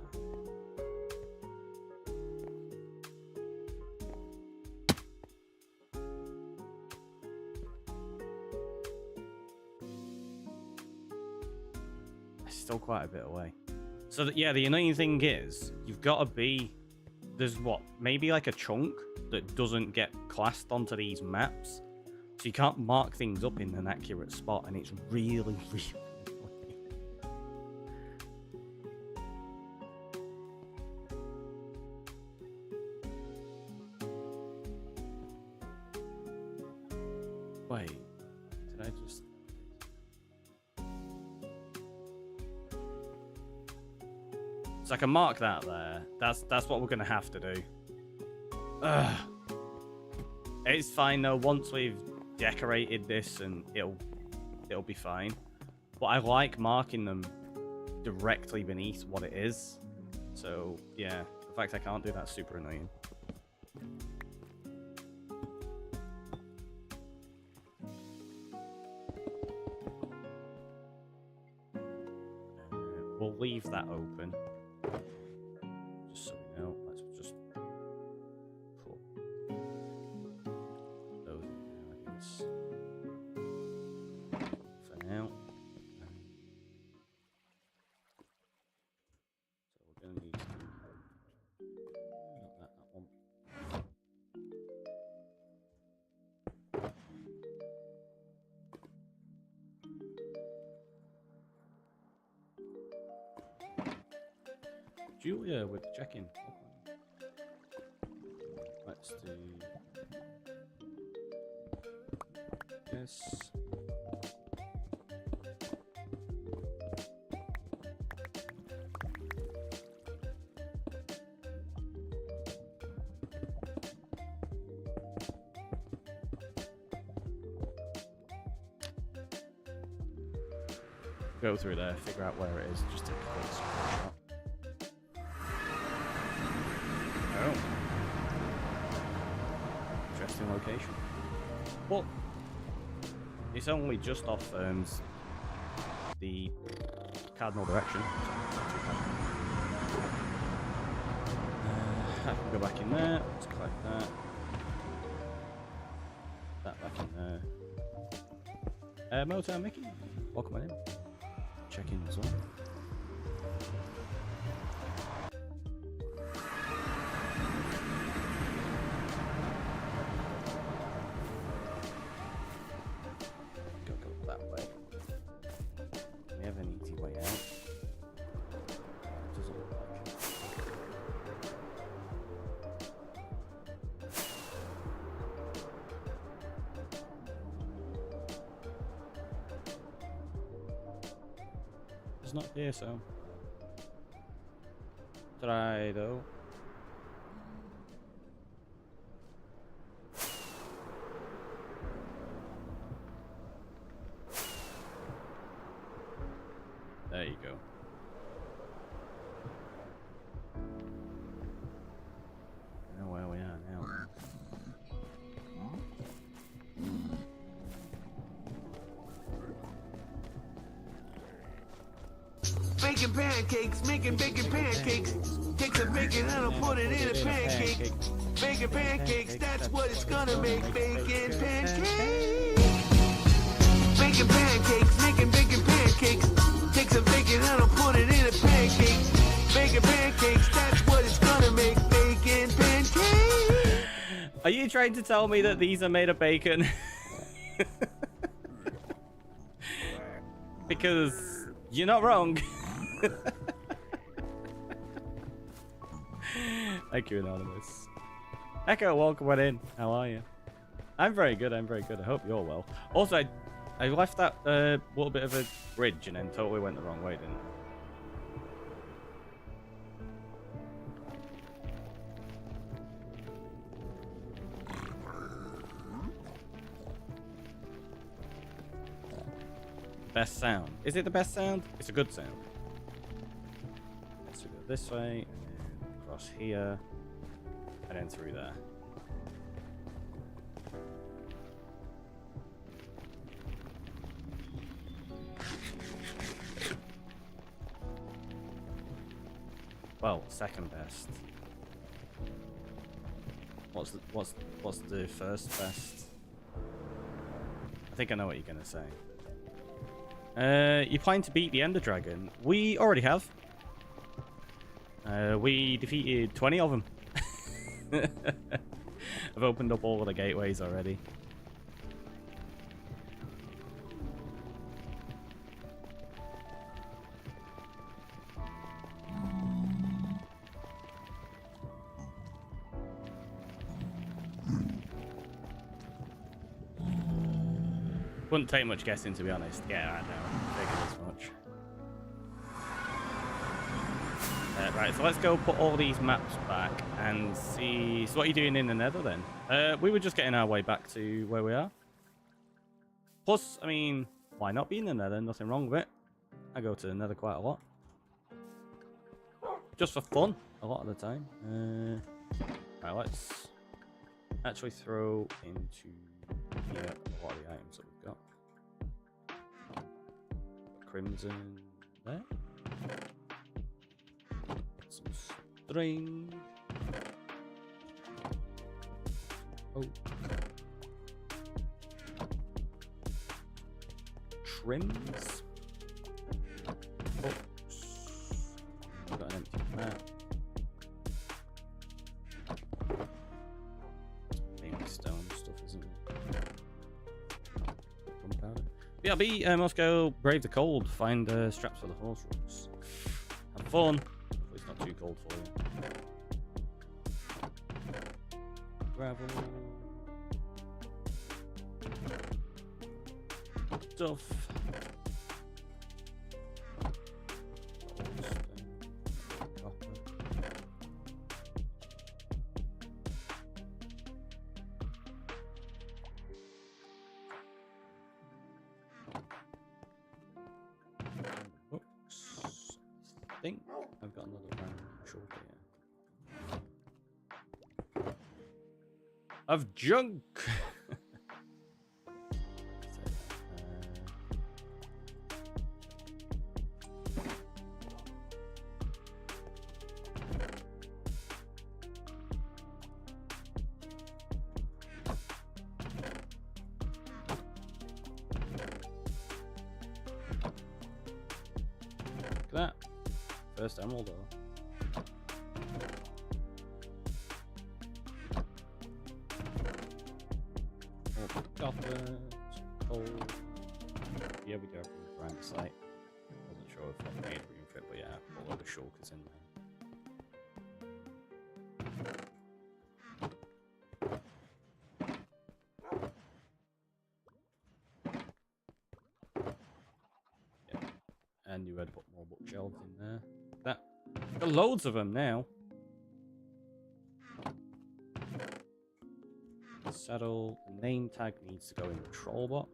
Still quite a bit away. So that, yeah, the annoying thing is you've got to be, there's what, maybe like a chunk that doesn't get classed onto these maps, so you can't mark things up in an accurate spot, and it's really annoying. Wait, did I just... So I can mark that there. That's what we're gonna have to do. Ugh. It's fine though. Once we've decorated this, and it'll be fine. But I like marking them directly beneath what it is. So yeah, the fact I can't do that's super annoying. we'll leave that open. Just so we know, let's just put those in there, I guess. For now. So we're going to need to do not that one. Julia with the check-in. Let's do this. Go through there, figure out where it is, just take a quick screenshot. Oh. Interesting location. Well, it's only just off the cardinal direction. I can go back in there. Let's collect that. That back in there. Motown Mickey, welcome on in. Check in as well. Go that way. Do we have an easy way out? Doesn't look like it. It's not here, so try though. There you go. I know where we are now. Baking pancakes, making bacon pancakes. Take some bacon and I'll put it in a pancake. Bacon pancakes, that's what it's gonna make. Bacon pancakes. Bacon pancakes, making bacon pancakes. Take some bacon and I'll put it in a pancake. Bacon pancakes, that's what it's gonna make. Bacon pancakes. Are you trying to tell me that these are made of bacon? Because you're not wrong. Thank you, Anonymous. Echo, welcome on in. How are you? I'm very good, I'm very good. I hope you're well. Also, I left that little bit of a bridge and then totally went the wrong way, didn't I? Best sound. Is it the best sound? It's a good sound. So we go this way, and then across here, and then through there. Well, second best. What's the first best? I think I know what you're gonna say. You're planning to beat the Ender Dragon. We already have. We defeated 20 of them. I've opened up all of the gateways already. Wouldn't take much guessing, to be honest. Yeah, I know. Figured as much. Right, so let's go put all these maps back and see. So what are you doing in the Nether then? We were just getting our way back to where we are. Plus, I mean, why not be in the Nether? Nothing wrong with it. I go to the Nether quite a lot. Just for fun, a lot of the time. Right, let's actually throw into here a lot of the items that we've got. Crimson there. Some string. Oh. Trims. Books. Got an empty map. Mainly stone stuff, isn't it? Gunpowder. BRB, let's go brave the cold. Find straps for the horse roots. Have fun. Hopefully it's not too cold for you. Gravel. Stuff. Copper. Books. I think I've got another random short here. Of junk. Look at that. First emerald though. All the copper, coal. Yeah, we do have room around the site. Wasn't sure if I made room for it, but yeah, all of the shulkers in there. And you had to put more bookshelves in there. That got loads of them now. Saddle. The name tag needs to go in the troll box.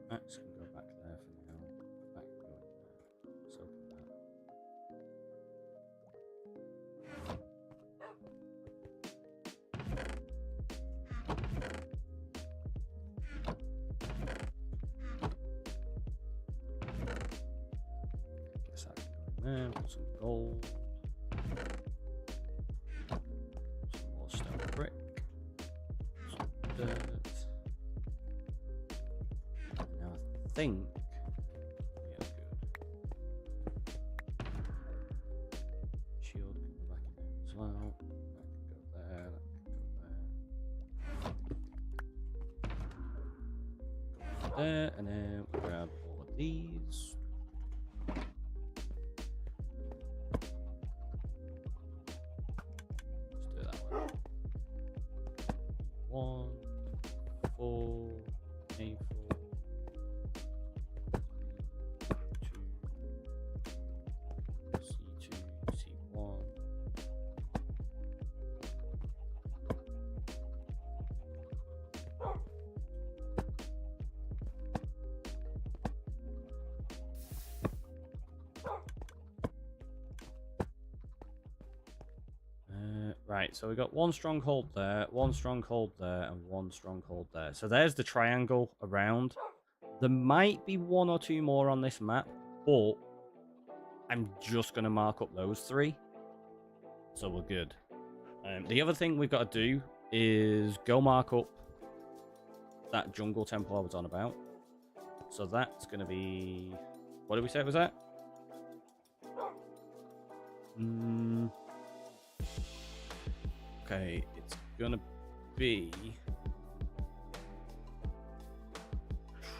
Axe can go back there for now. That can go in there. So can that. Guess that can go in there. Put some gold. Some more stone brick. Some dirt. Now I think. Yeah, good. Shield can go back in there as well. That can go there. That can go there. Go there, and then we'll grab all of these. Let's do that one. 1, 4, A4, 2, C2, C1. Right, so we got one stronghold there, one stronghold there, and one stronghold there. So there's the triangle around. There might be one or two more on this map, but I'm just going to mark up those 3. So we're good. The other thing we've got to do is go mark up that jungle temple I was on about. So that's going to be... What did we say it was at? Okay, it's gonna be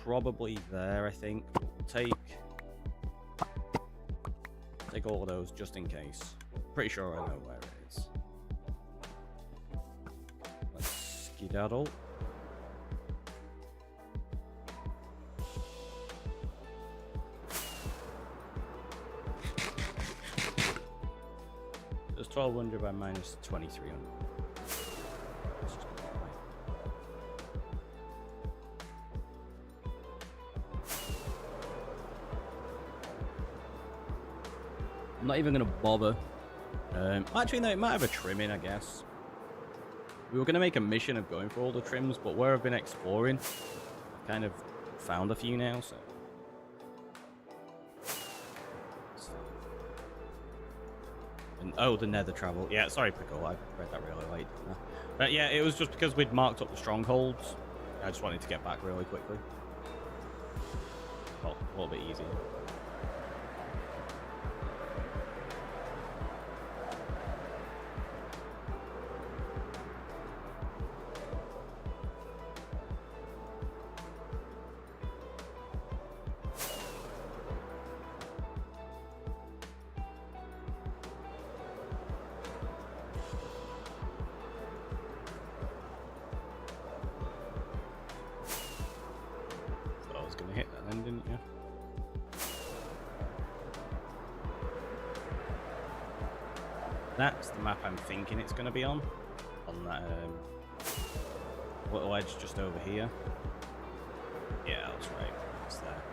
probably there, I think. We'll take all of those just in case. Pretty sure I know where it is. Let's skedaddle. There's 1200 by minus 2300. Let's just go that way. I'm not even going to bother. Actually, no, it might have a trim in, I guess. We were going to make a mission of going for all the trims, but where I've been exploring, I've kind of found a few now, so Oh, the nether travel. Yeah, sorry, Pickle. I read that really late. Didn't I? But yeah, it was just because we'd marked up the strongholds. I just wanted to get back really quickly. Well, a little bit easier. Gonna hit that then, didn't you? That's the map I'm thinking it's gonna be on that little edge just over here. Yeah, that's right. It's there.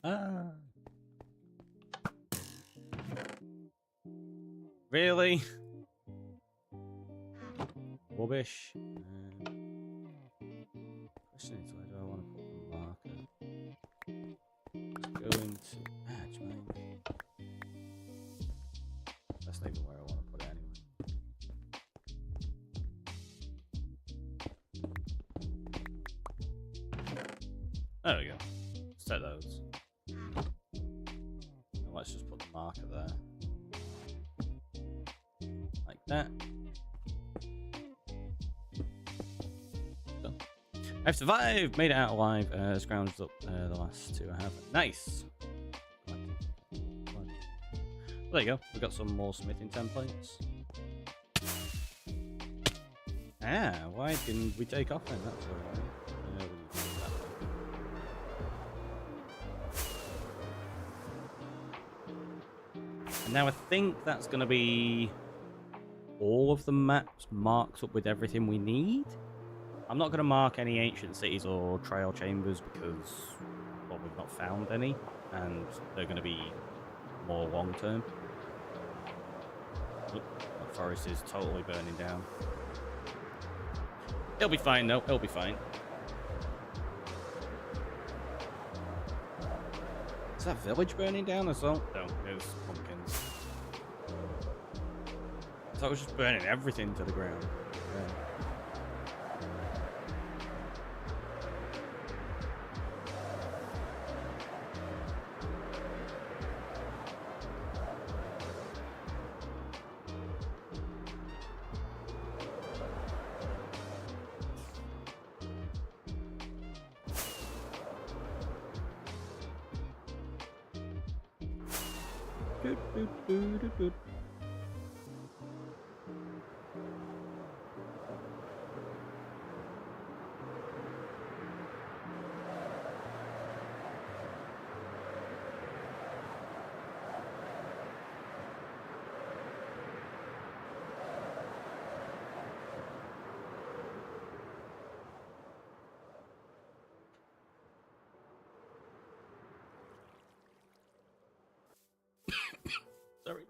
Ah. Really? Rubbish. Question is, where do I want to put the marker? Let's go into matchmake. That's not even where I want to put it anyway. There we go. Set those. Let's just put the marker there. Like that. Done. I've survived! Made it out alive. Scrounged up the last two I have. Nice! Well, there you go. We've got some more smithing templates. Ah, why didn't we take off then? That's what I mean. Now I think that's going to be all of the maps marked up with everything we need. I'm not going to mark any ancient cities or trail chambers because, well, we've not found any, and they're going to be more long-term. That forest is totally burning down. It'll be fine, though. It'll be fine. Is that village burning down as well? No, it was pumpkins. So it was just burning everything to the ground. Yeah. Sorry.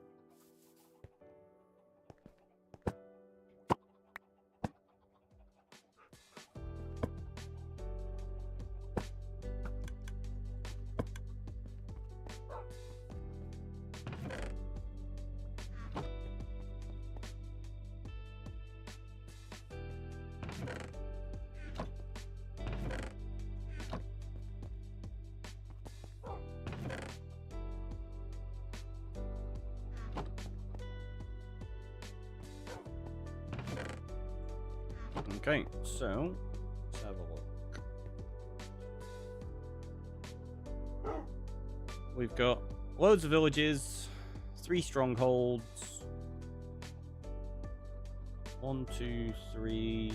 Okay, so let's have a look. We've got loads of villages, 3 strongholds, 1, 2, 3,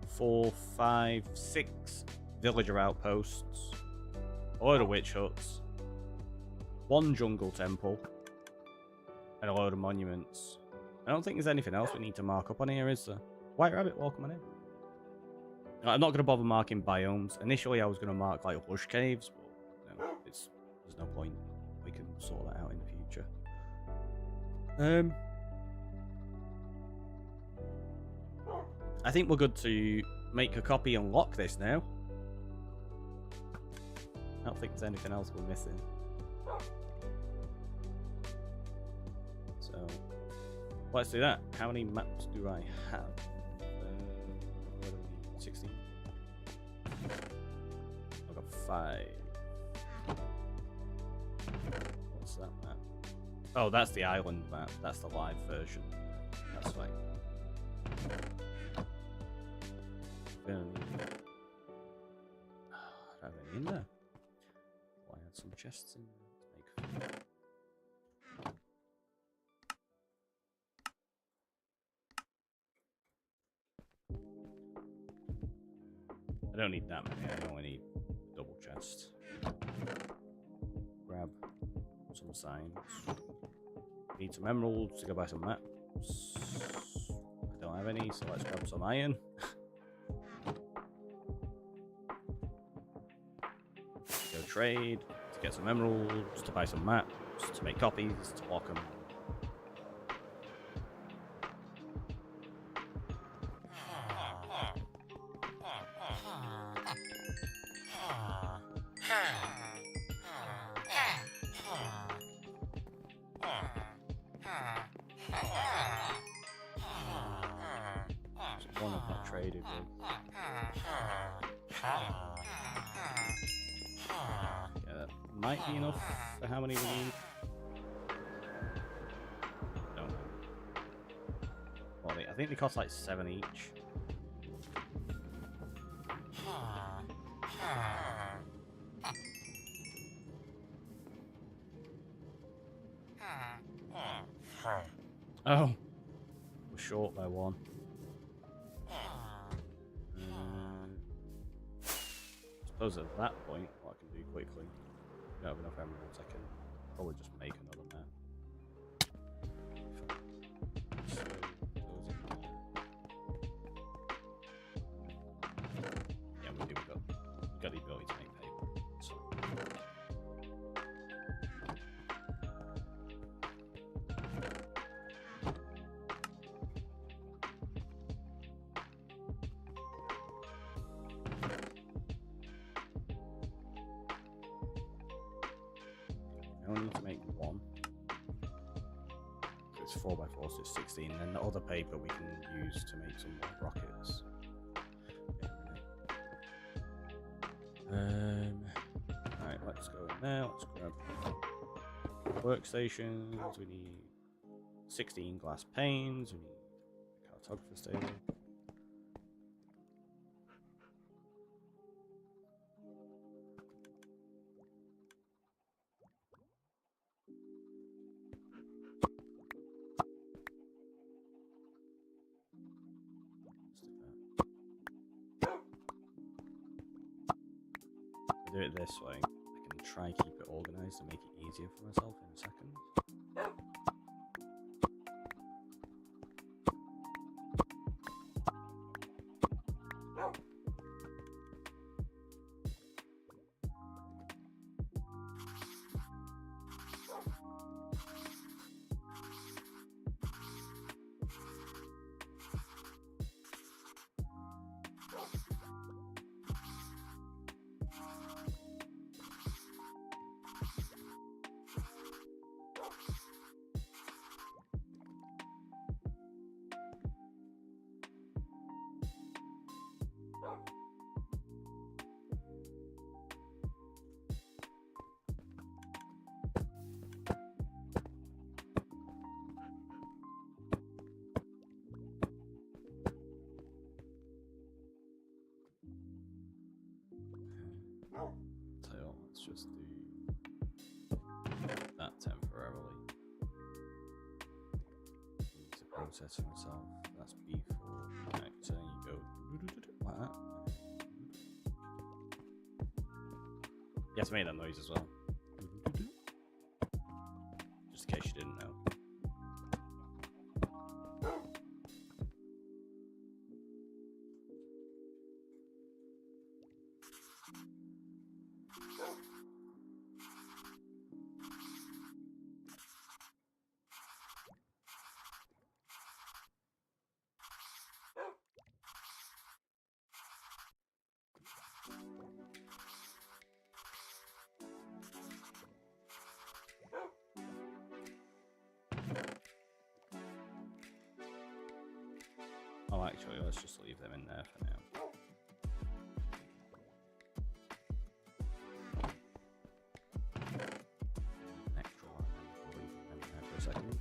4, 5, 6 villager outposts, a load of witch huts, 1 jungle temple, and a load of monuments. I don't think there's anything else we need to mark up on here, is there? White Rabbit, welcome on in. I'm not going to bother marking biomes. Initially, I was going to mark like lush caves, but no, there's no point. We can sort that out in the future. I think we're good to make a copy and lock this now. I don't think there's anything else we're missing. So, let's do that. How many maps do I have? What do we need? 16? I've got 5. What's that map? Oh, that's the island map. That's the live version. That's fine. I don't have any in there. Well, I had some chests in there to make. I don't need that many. I only need double chest. Grab some signs. Need some emeralds to go buy some maps. I don't have any, so let's grab some iron. Go trade to get some emeralds, to buy some maps, to make copies, to lock them. One of not traded with. Yeah, that might be enough for how many we need. Don't know. Well, I think they cost like 7 each. Oh, we're short by 1. Suppose at that point, what I can do quickly, I don't have enough emeralds, I can probably just make another map. So, yeah, we do. We've got the ability to make paper. So. I only need to make 1. It's 4x4, so it's 16. And then the other paper we can use to make some more rockets. Alright, let's go in there. Let's grab workstations. We need 16 glass panes. We need a cartographer's table. Do it this way, I can try keep it organized and make it easier for myself in a second. So let's just do that temporarily. It's a process for myself. That's B4. Right, so you go like that. You have to make that noise as well. Just in case you didn't know. actually, let's just leave them in there for now. Extra one, we'll leave them in there for a second.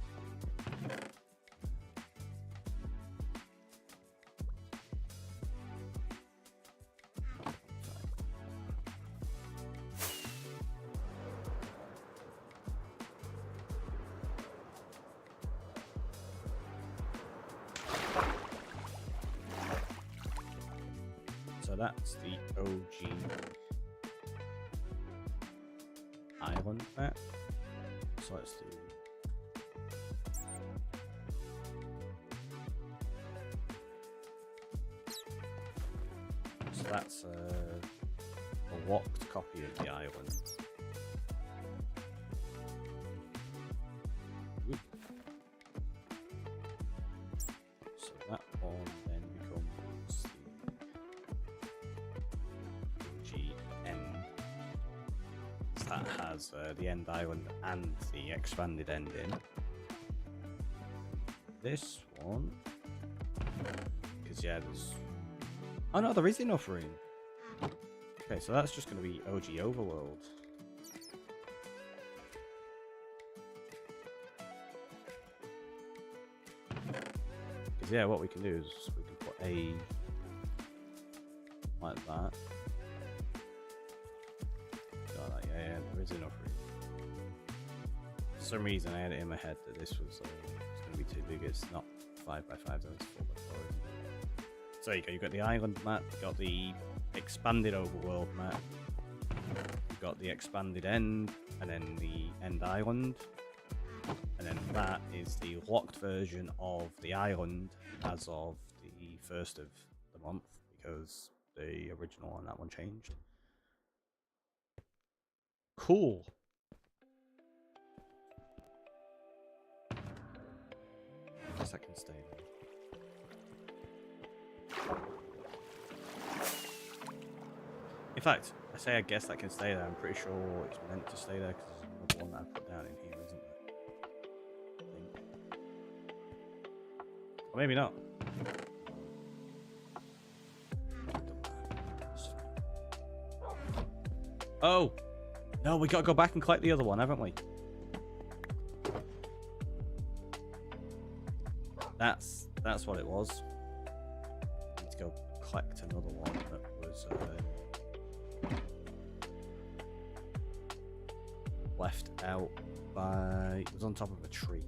So that's the OG island map. So let's do. So that's a locked copy of the island. Oop. So that one then becomes the end. That has the end island and the expanded ending. This one, because yeah, there's. Oh no, there is enough room. Okay, so that's just going to be OG Overworld. Because yeah, what we can do is we can put a like that. Yeah, there is enough room. For some reason, I had it in my head that this was going to be too big. It's not 5x5, though, it's 4x4. So you've got the island map, you've got the expanded overworld map, you've got the expanded end, and then the end island. And then that is the locked version of the island as of the 1st of the month, because the original on that one changed. Cool. I guess I can stay there. In fact, I say I guess that can stay there. I'm pretty sure it's meant to stay there because there's another one that I put down in here, isn't there? I think. Or maybe not. Oh! No, we gotta go back and collect the other one, haven't we? That's what it was. Need to go collect another one that was left out by. It was on top of a tree.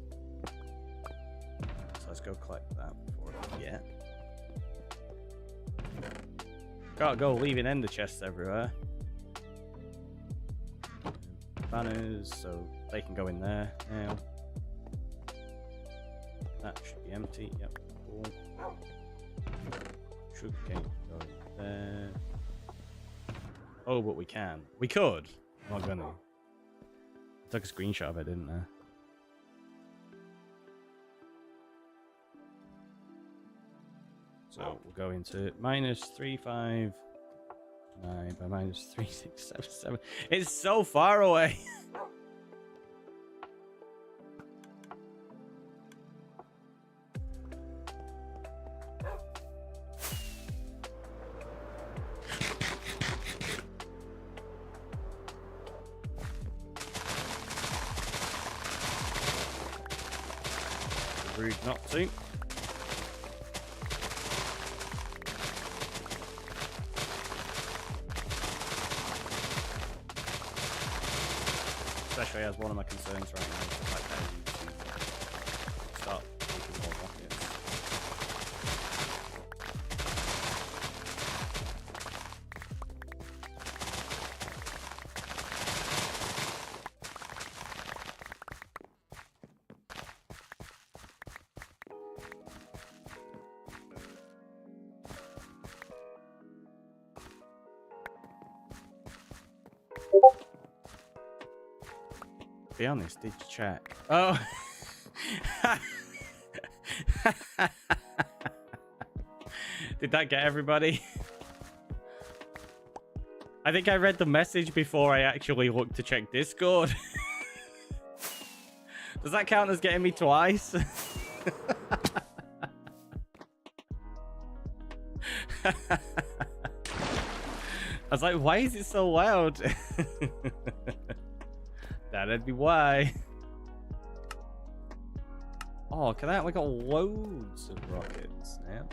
So let's go collect that before I forget. Can't go leaving ender chests everywhere. Banners, so they can go in there now. That should be empty. Yep, cool. Sugarcane go there. Oh, but we can. We could. I'm not gonna. I took a screenshot of it, didn't I? So we'll go into -359 by -3677. It's so far away. Rude not to. Especially as one of my concerns right now is the fact that I need to start making more rockets. Be honest, did you check? Oh. Did that get everybody? I think I read the message before I actually looked to check Discord. Does that count as getting me twice? I was like, why is it so loud? That'd be why. Oh, can I? We got loads of rockets now.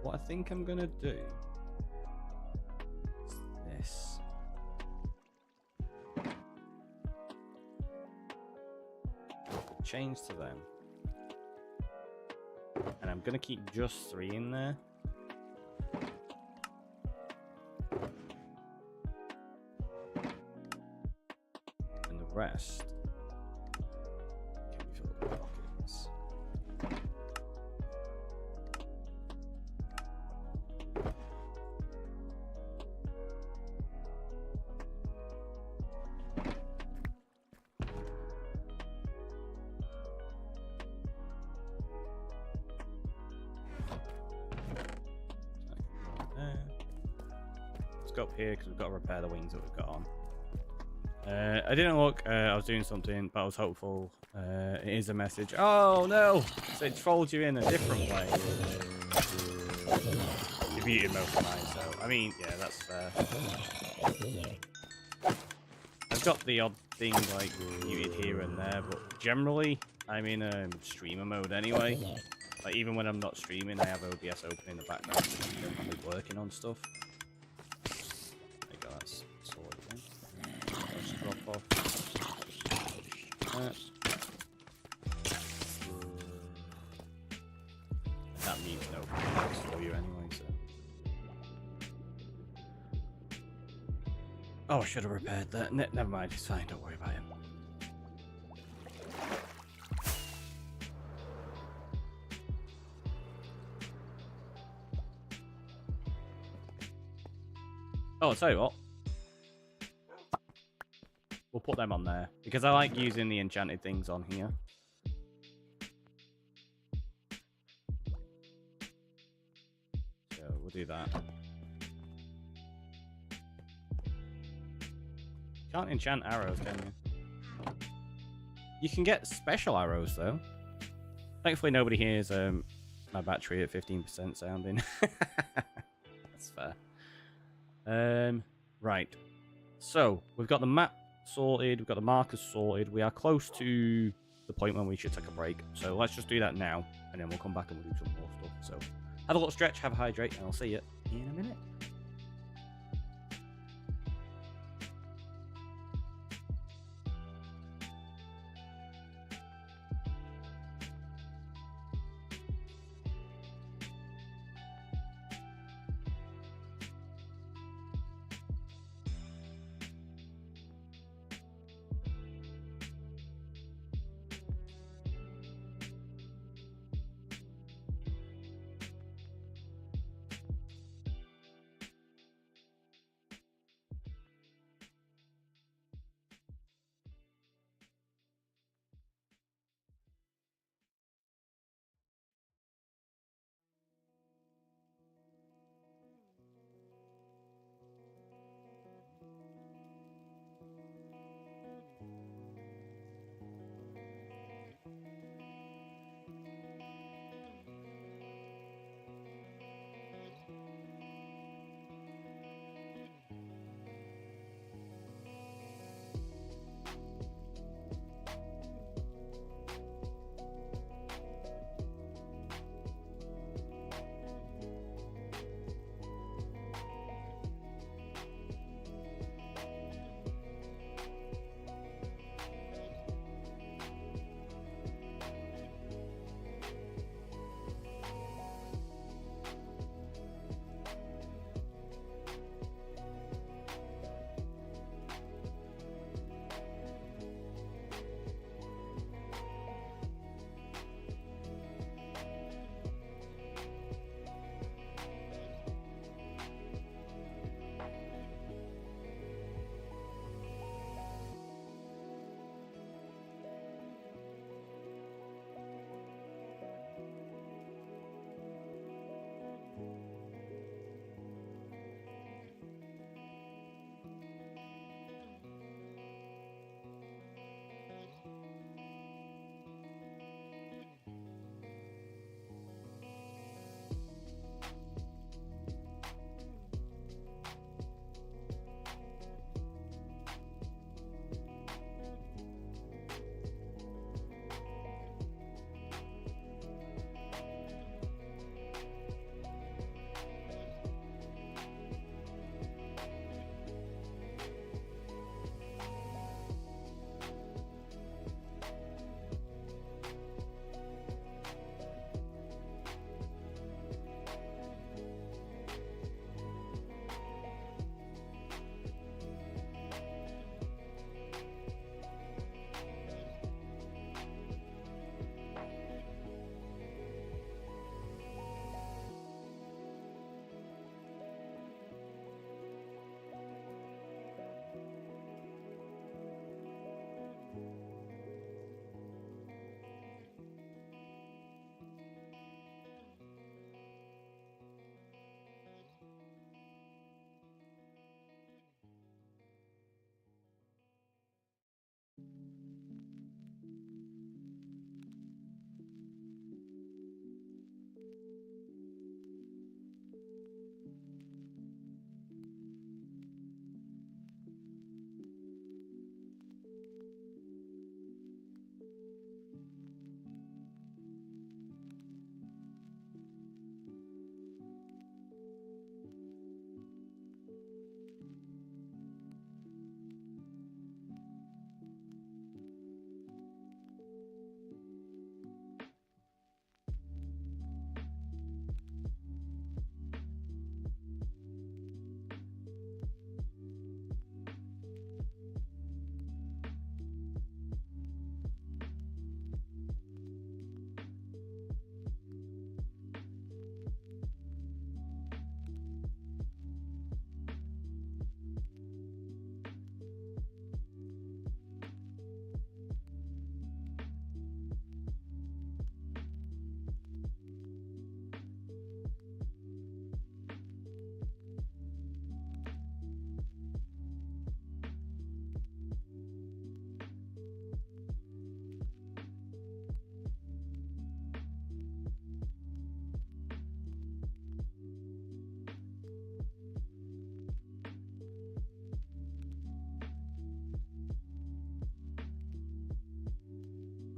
What I think I'm gonna do is this. Change to them. And I'm gonna keep just 3 in there. And the rest can be filled with rockets. Let's go up here because we've got to repair the wings that we've got on. I didn't look, I was doing something, but I was hopeful. It is a message. Oh no! So it trolled you in a different way. You muted most of mine, so I mean, yeah, that's fair. I've got the odd thing like muted here and there, but generally I'm in streamer mode anyway. Like even when I'm not streaming, I have OBS open in the background, I'm working on stuff. There you go, that's sorted then. Let's drop off. That means no context for you anyway, so. Oh, I should have repaired that. Never mind, it's fine, don't worry about it. Oh, I'll tell you what. We'll put them on there, because I like using the enchanted things on here. So, we'll do that. Can't enchant arrows, can you? You can get special arrows, though. Thankfully, nobody hears my battery at 15% sounding. That's fair. Right. So, we've got the map sorted, we've got the markers sorted. We are close to the point when we should take a break. So, let's just do that now, and then we'll come back and we'll do some more stuff. So, have a little stretch, have a hydrate, and I'll see you in a minute.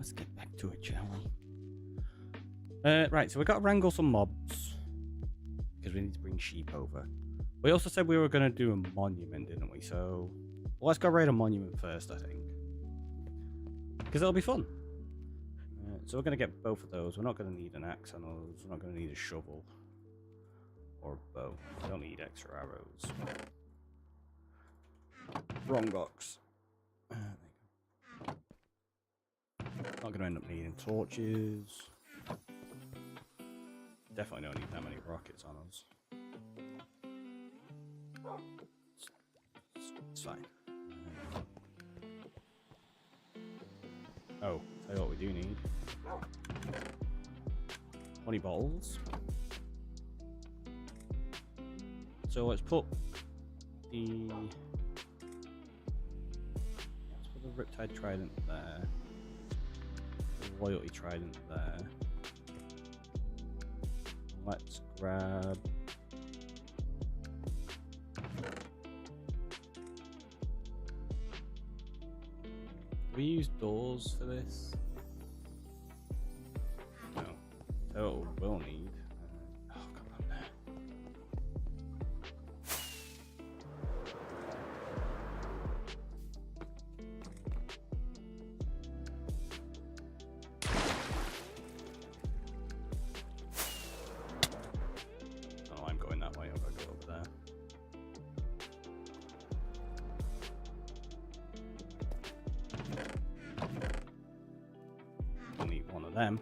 let's get back to it, shall we? Right, so we got to wrangle some mobs because we need to bring sheep over. We also said we were going to do a monument, didn't we? So let's go raid a monument first, I think, because it'll be fun. So we're going to get both of those. We're not going to need an axe on those. We're not going to need a shovel or a bow. We don't need extra arrows. Wrong box. Not going to end up needing torches. Definitely don't need that many rockets on us. It's fine. Oh, tell you what we do need. 20 bottles. So let's put the Riptide Trident there. The Loyalty Trident there. Let's grab we use doors for this? No. Tell what we'll need. Oh, come on there. Oh, I'm going that way. I've got to go over there. I'll need one of them.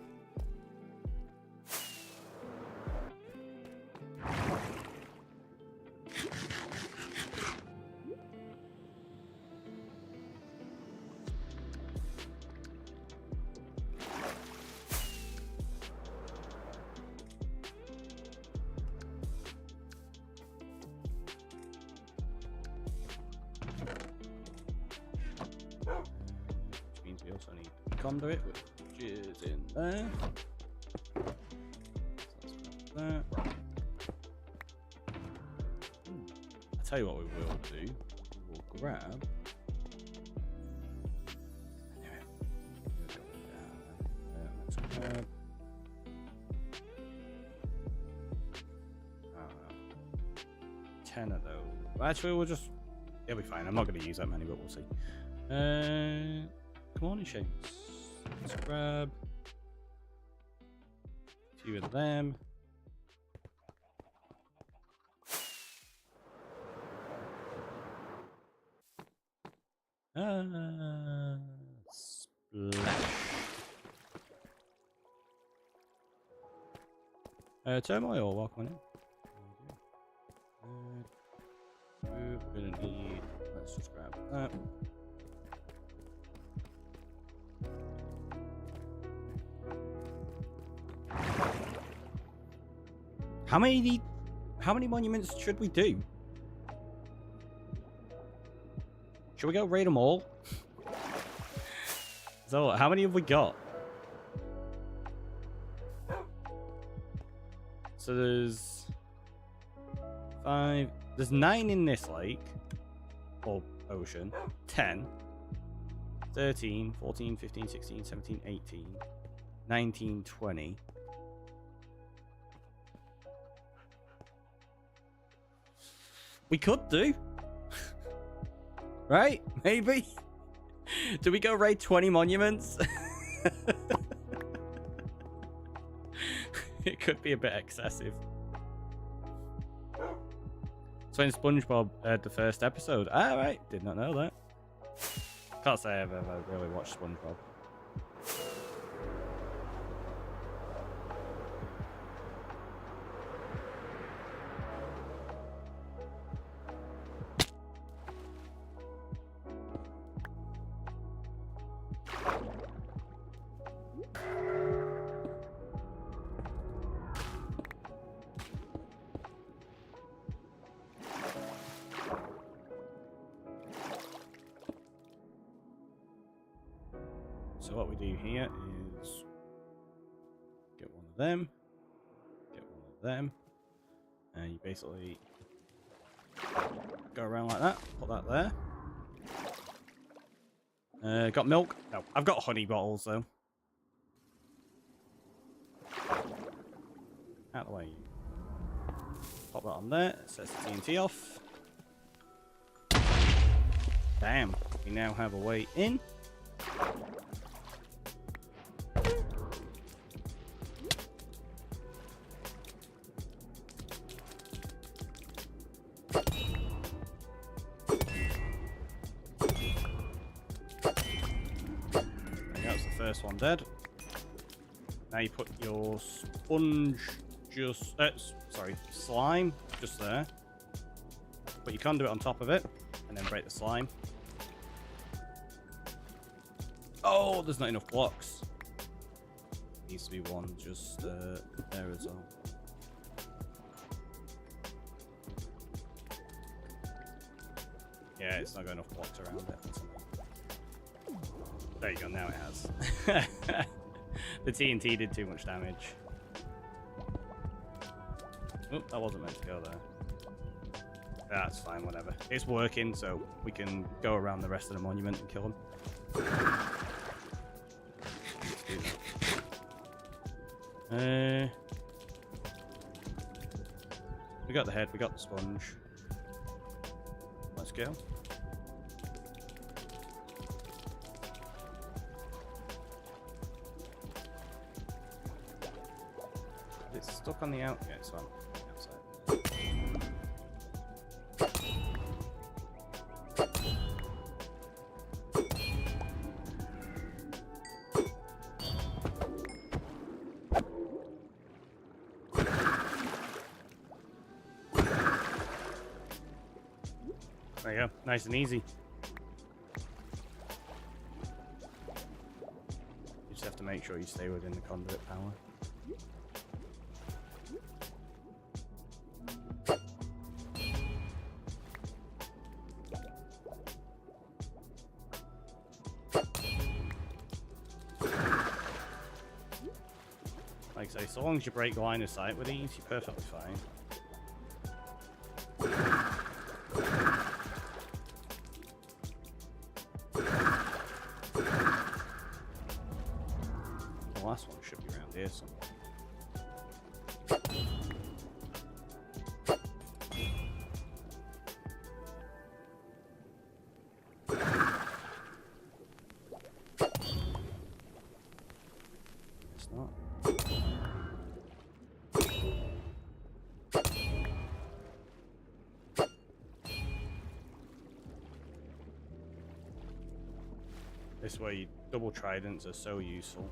Which means we also need conduit, which is in there. So let's grab that. I'll tell you what we will do. We'll grab. Let's grab. 10 of those. Actually, we'll just. It'll be fine. I'm not going to use that many, but we'll see. Come on, Shames. Let's grab a few of them. Splash. Turmoil, welcome in. We're gonna need. Let's just grab that. How many monuments should we do? Should we go raid them all? So, how many have we got? So there's 5. There's 9 in this lake. Or ocean. 10. 13, 14, 15, 16, 17, 18, 19, 20. We could do. Right? Maybe? Do we go raid 20 monuments? It could be a bit excessive. So in SpongeBob, the first episode. Alright, did not know that. Can't say I've ever really watched SpongeBob. So what we do here is get one of them, get one of them, and you basically go around like that, put that there. Got milk? No, I've got honey bottles though. Out of the way. Pop that on there. Sets the TNT off. Bam. We now have a way in. That's the first one dead. Now you put your sponge slime just there. But you can't do it on top of it, and then break the slime. Oh, there's not enough blocks. Needs to be one just there as well. Yeah, it's not got enough blocks around it. There you go, now it has. The TNT did too much damage. Oop, that wasn't meant to go there. That's fine, whatever. It's working, so we can go around the rest of the monument and kill them. We got the head, we got the sponge. Let's go. It's stuck on the out. Yeah, it's on the outside. There you go, nice and easy. You just have to make sure you stay within the conduit power. Like I say, so long as you break line of sight with these, you're perfectly fine. The last one should be around here somewhere. It's not. This way, double tridents are so useful.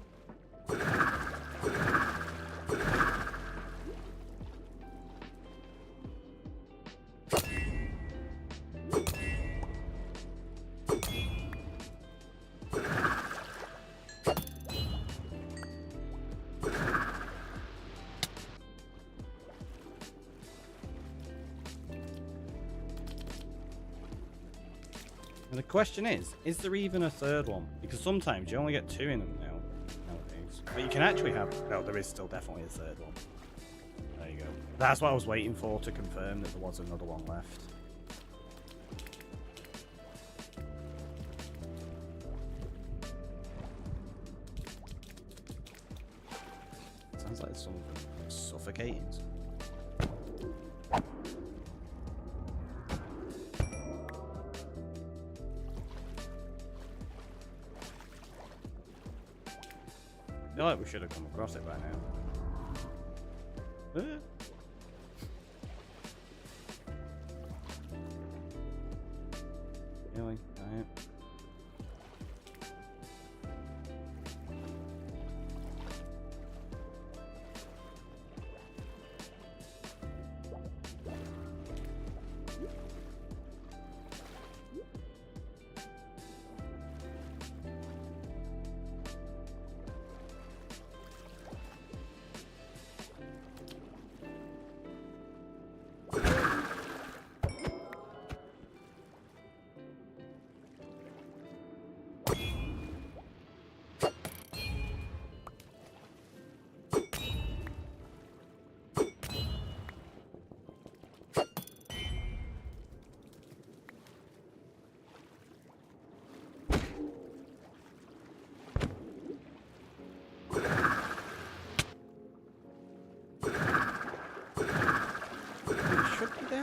And the question is there even a third one? Because sometimes you only get two in them nowadays. But you can actually have... No, there is still definitely a third one. There you go. That's what I was waiting for, to confirm that there was another one left. Sounds like something suffocating. I feel like we should have come across it by now. Really? Alright.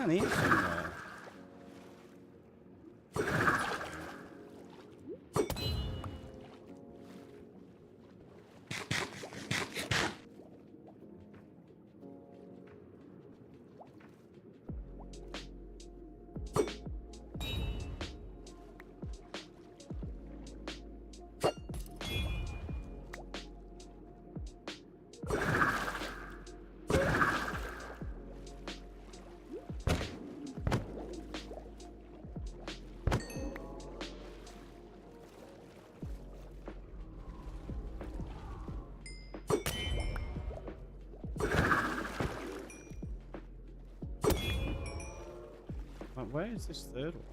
down here somewhere. Where is this third one?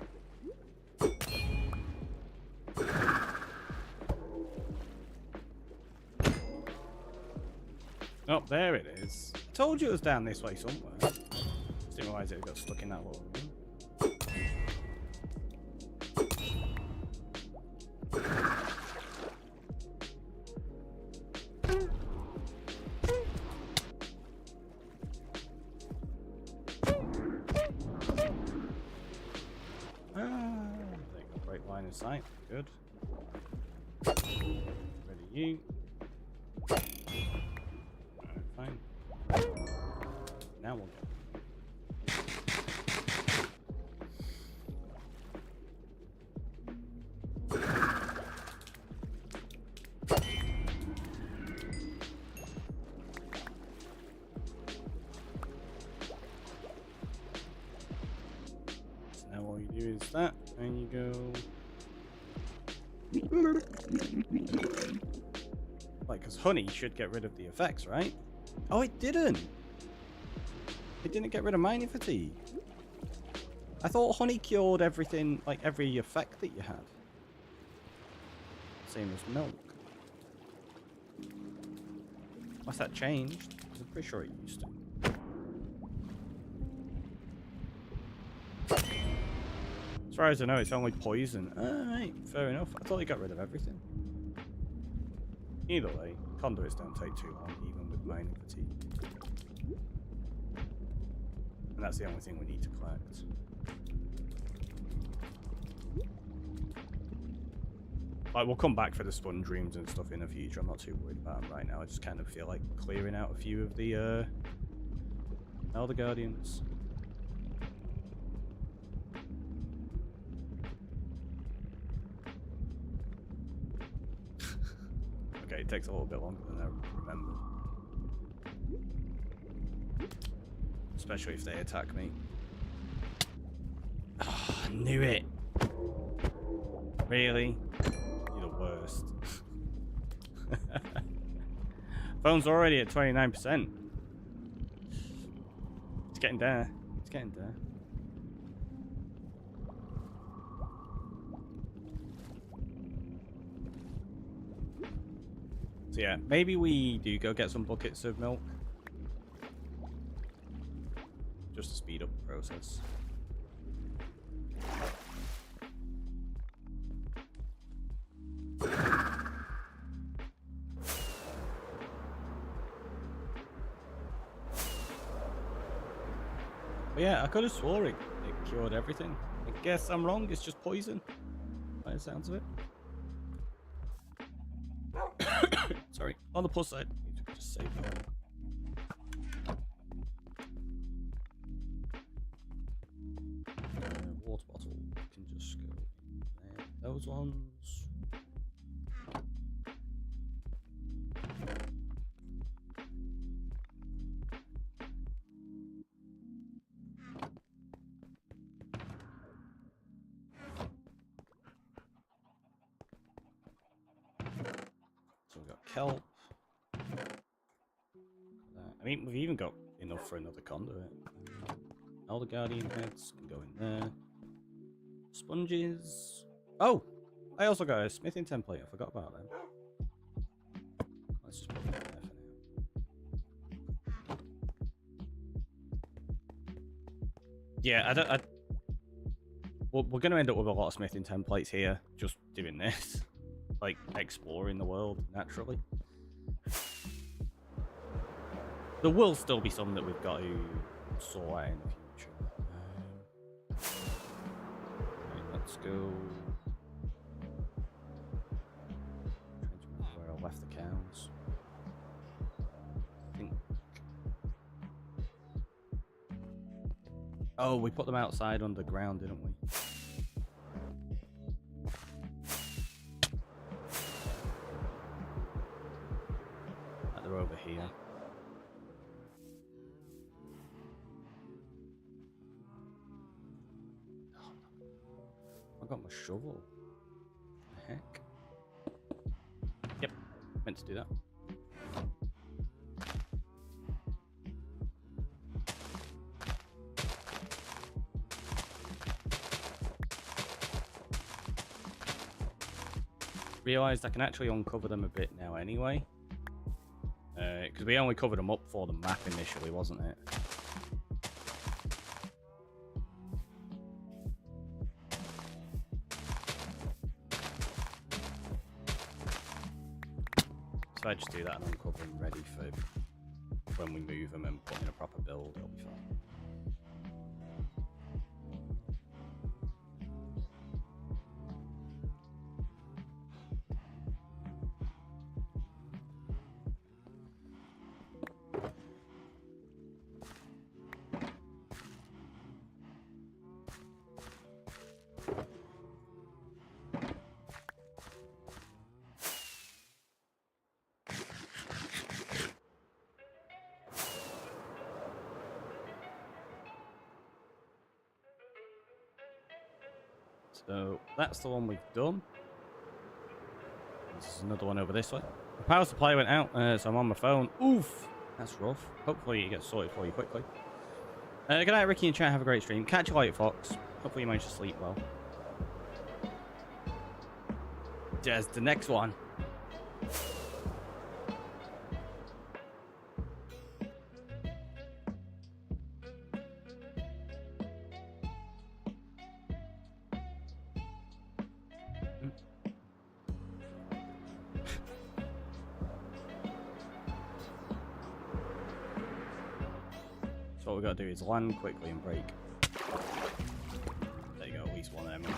Oh, there it is. I told you it was down this way somewhere. Just didn't realize it got stuck in that little room. Sight. Good. Ready, you. Alright, fine. Now we'll go. So now all you do is that, and you go. Like, because honey should get rid of the effects, right? Oh, it didn't. It didn't get rid of mining fatigue. I thought honey cured everything, like every effect that you had. Same as milk. Unless that changed. I'm pretty sure it used to. As far as I know, it's only poison. Alright, fair enough. I thought he got rid of everything. Either way, conduits don't take too long, even with mining fatigue. And that's the only thing we need to collect. Like, we'll come back for the sponge dreams and stuff in the future. I'm not too worried about them right now. I just kind of feel like clearing out a few of the Elder Guardians. Okay, it takes a little bit longer than I remember. Especially if they attack me. Oh, I knew it! Really? You're the worst. Phone's already at 29%. It's getting there. It's getting there. So yeah, maybe we do go get some buckets of milk. Just to speed up the process. But yeah, I could have swore it cured everything. I guess I'm wrong, it's just poison. By the sounds of it. Sorry. On the plus side, just save that. Water bottle can just go there. Those ones. So we've got kelp. I mean, we've even got enough for another conduit. Elder Guardian heads can go in there. Sponges. Oh! I also got a smithing template. I forgot about them. Let's just put that there for now. Yeah, we're going to end up with a lot of smithing templates here. Just doing this. Like, exploring the world, naturally. There will still be some that we've got to sort out in the future. Let's go. Where I left the cows. I think. Oh, we put them outside underground, didn't we? They're over here. I got my shovel. What the heck? Yep, meant to do that. Realised I can actually uncover them a bit now anyway. Because we only covered them up for the map initially, wasn't it? So I just do that and uncover them ready for when we move them and put in a proper build, it'll be fine. So that's the one we've done. There's another one over this way. The power supply went out, so I'm on my phone. Oof, that's rough. Hopefully it gets sorted for you quickly. Good night, Ricky and chat. Have a great stream. Catch you later, Fox. Hopefully you manage to sleep well. There's the next one. So what we got to do is land quickly and break. There you go, at least one of them.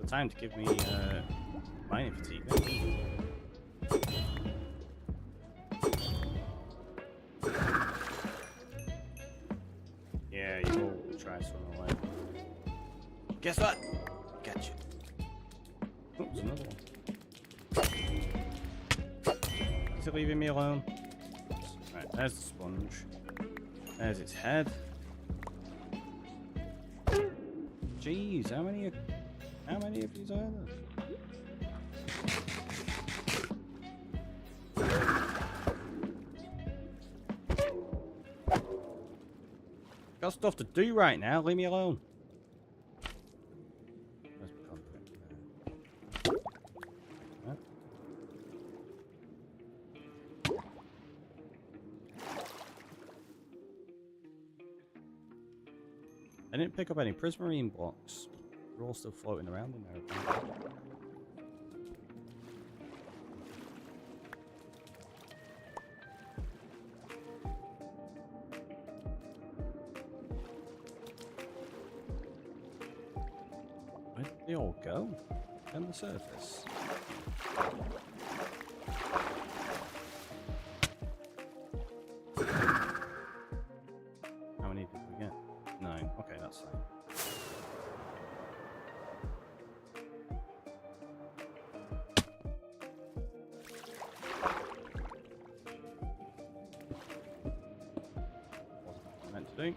Time to give me mining fatigue. Yeah, you will try swimming away. Guess what? Gotcha. Oh, there's another one. Is it leaving me alone? Right, there's the sponge. There's its head. Jeez, how many of these are there? Got stuff to do right now, leave me alone. I didn't pick up any prismarine blocks. They're all still floating around in there. Where did they all go? On the surface. How many did we get? 9. Okay, that's fine. Do.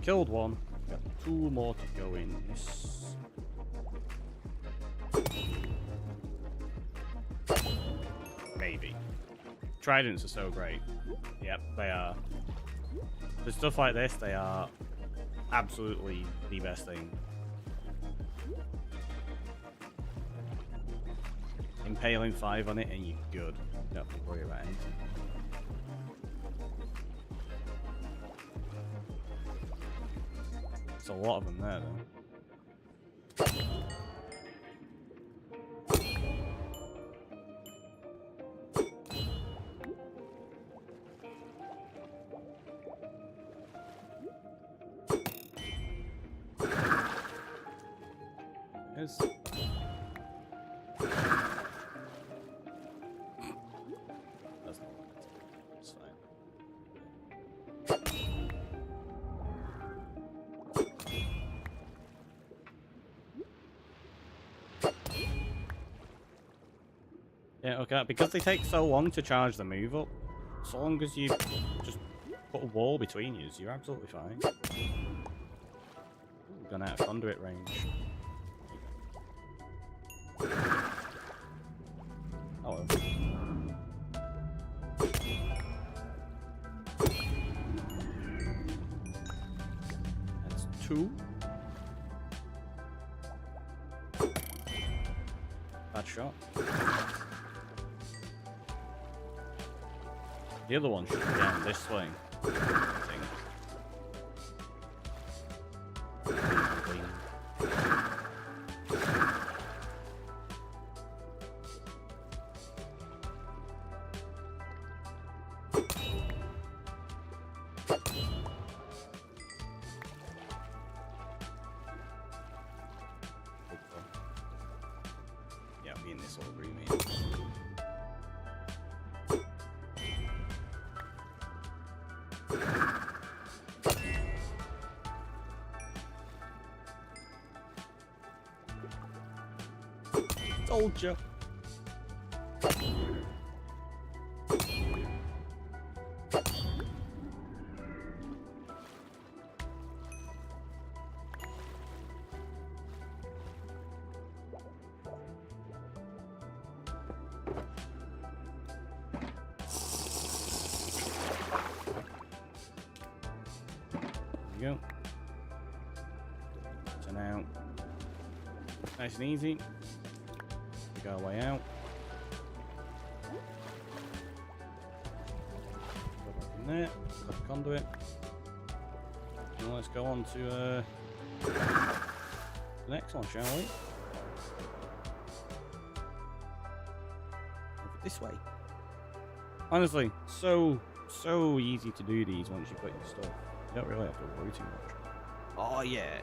killed one. Got 2 more to go in this. Maybe. Tridents are so great. Yep, they are. For stuff like this, they are absolutely the best thing. Impaling 5 on it and you're good. You don't have to worry about anything. There's a lot of them there though. Yes. That's not right. It's fine. Yeah, okay, because they take so long to charge the move up, so long as you just put a wall between you, you're absolutely fine. Ooh, gone out of conduit range. Oh. That's 2. Bad shot. The other one should be down this way. I think. Yeah, I'll be in this old room here. Told you. There you go. So now, nice and easy. Go our way out. Go back in there. Got the conduit. And let's go on to the next one, shall we? Over this way. Honestly, so easy to do these once you've got your stuff. You don't really have to worry too much. Oh yeah.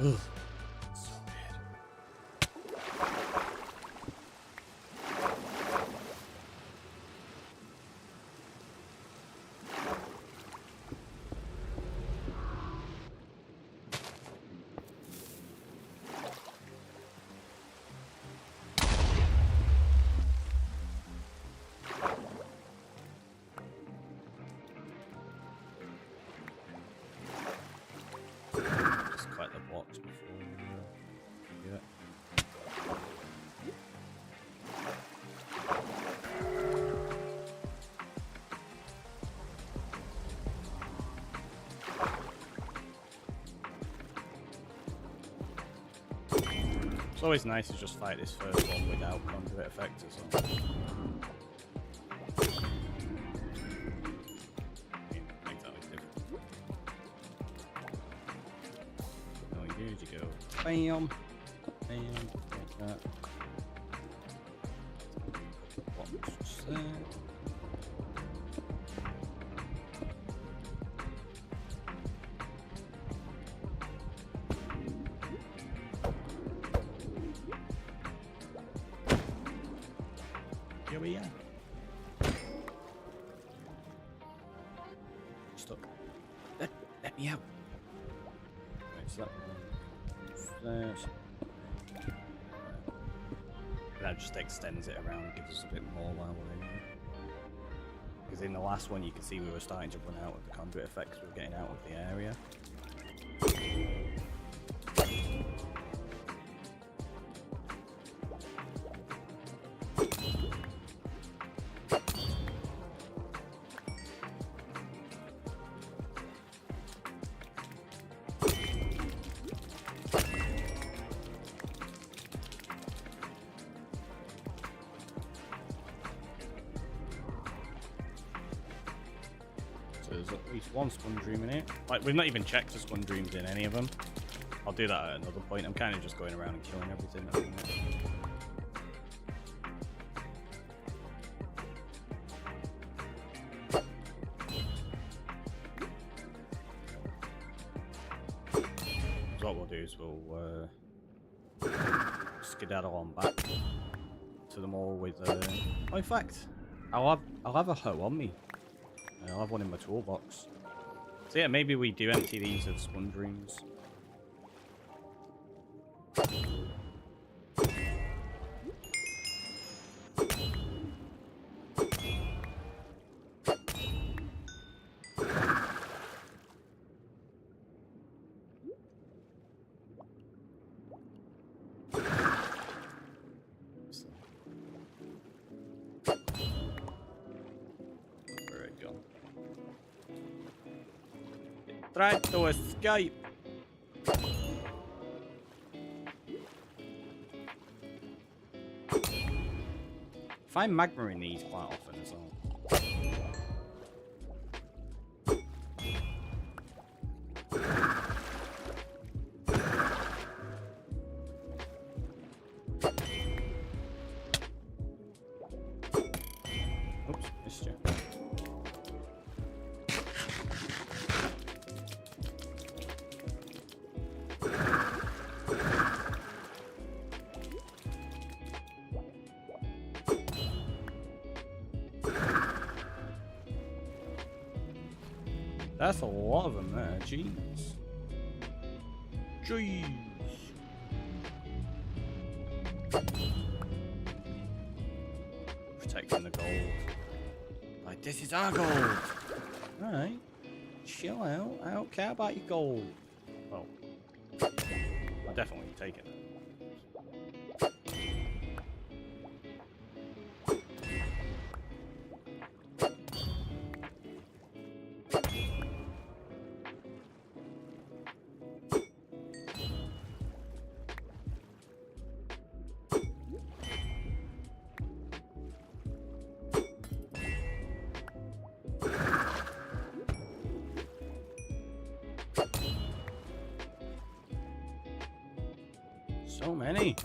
Ugh. So bad. Just collect the blocks before we do it. It's always nice to just fight this first one without conduit effect as well. Makes that much difference. All you do is you go bam, bam, like that. What's just there? Here we are. Stop. Yep. Right, so that one there. That just extends it around, gives us a bit more while we're in here. Because in the last one, you can see we were starting to run out of the conduit effects. We were getting out of the area. There's at least one sponge room in it. Like, we've not even checked the sponge rooms in any of them. I'll do that at another point. I'm kind of just going around and killing everything at the minute. So what we'll do is we'll skedaddle on back to them all with. Oh, in fact, I'll have a hoe on me. I'll have one in my toolbox. So yeah, maybe we do empty these of sponge rooms. Tried to escape. Find magma in these quite often as well. Oops, missed you. That's a lot of them there, jeez. Jeez. Protecting the gold. Like, this is our gold! Alright. Chill out. I don't care about your gold. Well, I'll definitely take it. So many.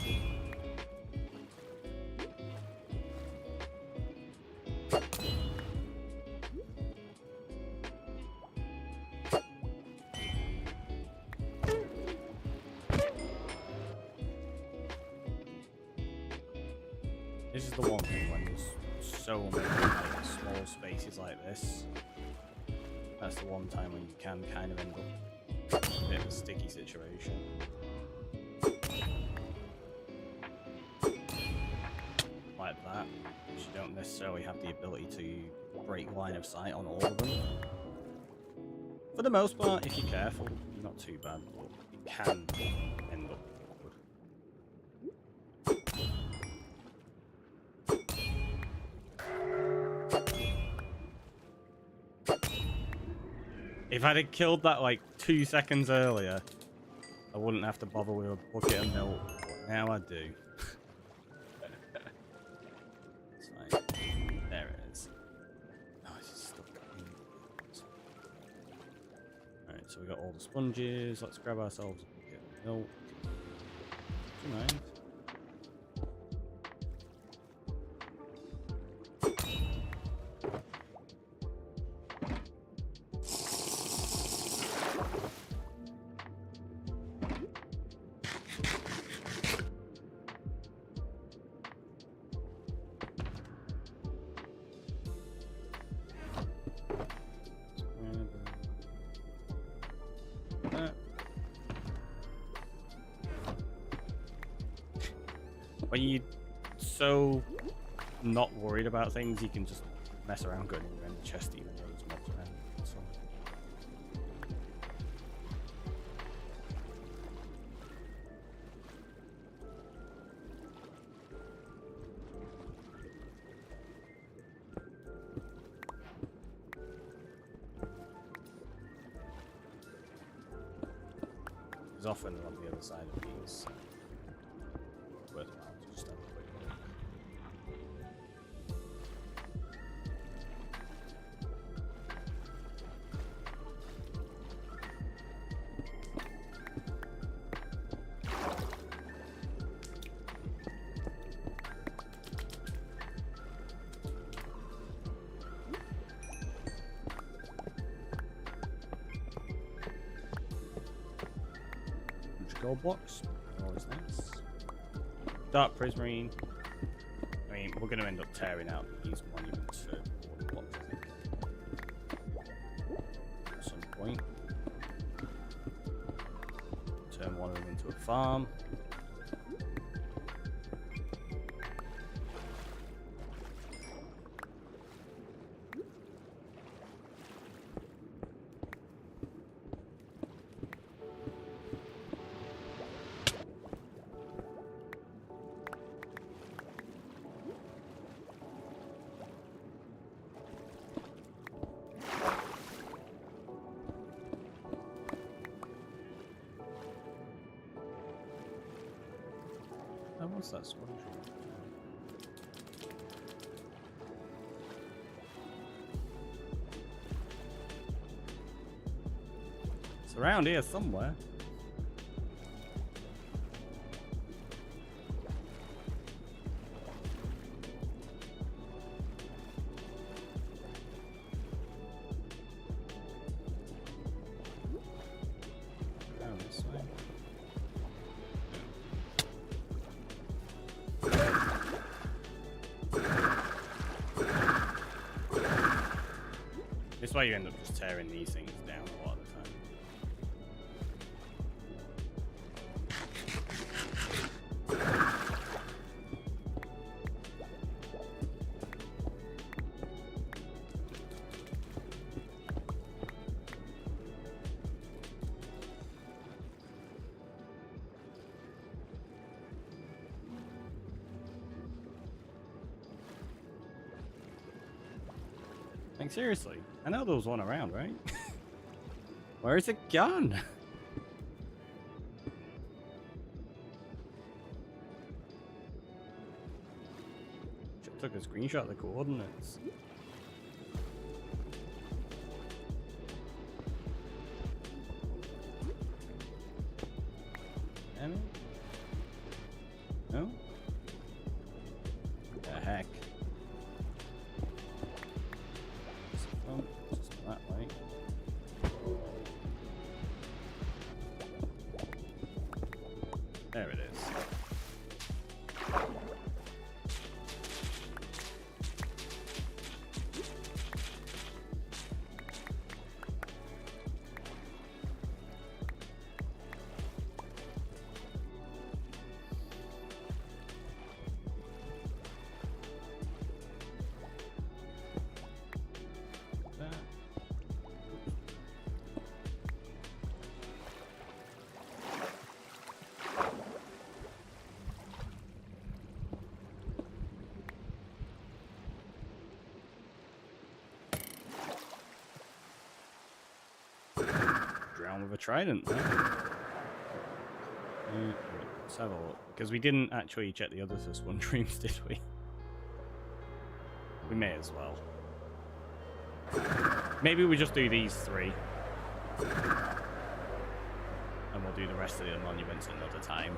This is the one thing when there's so many like, small spaces like this. That's the one time when you can kind of end up in a bit of a sticky situation. Like that, because you don't necessarily have the ability to break line of sight on all of them. For the most part, if you're careful, you're not too bad, but it can end up awkward. If I'd have killed that like 2 seconds earlier, I wouldn't have to bother with a bucket of milk, but now I do. There it is. Oh, it's just stuck in. Alright, so we got all the sponges. Let's grab ourselves a bucket of milk. Do you mind? when you're so not worried about things, you can just mess around going around the chest even though there's mobs around. So. There's often on the other side of these. Worthwhile to just have a quick look. Gold blocks, always nice. Dark prismarine. I mean, we're going to end up tearing out these monuments for gold blocks, I think. At some point. Turn one of them into a farm. What's that sponge? It's around here somewhere. Down this way. This way you end up just tearing these things down a lot of the time. Like, seriously, I know there was one around, right? Where's it gone? Just took a screenshot of the coordinates. Damn it. No? What the heck? That way. There it is. Drown with a trident. Let's have a look. Because we didn't actually check the other one dreams, did we? We may as well. Maybe we just do these three. And we'll do the rest of the monuments another time.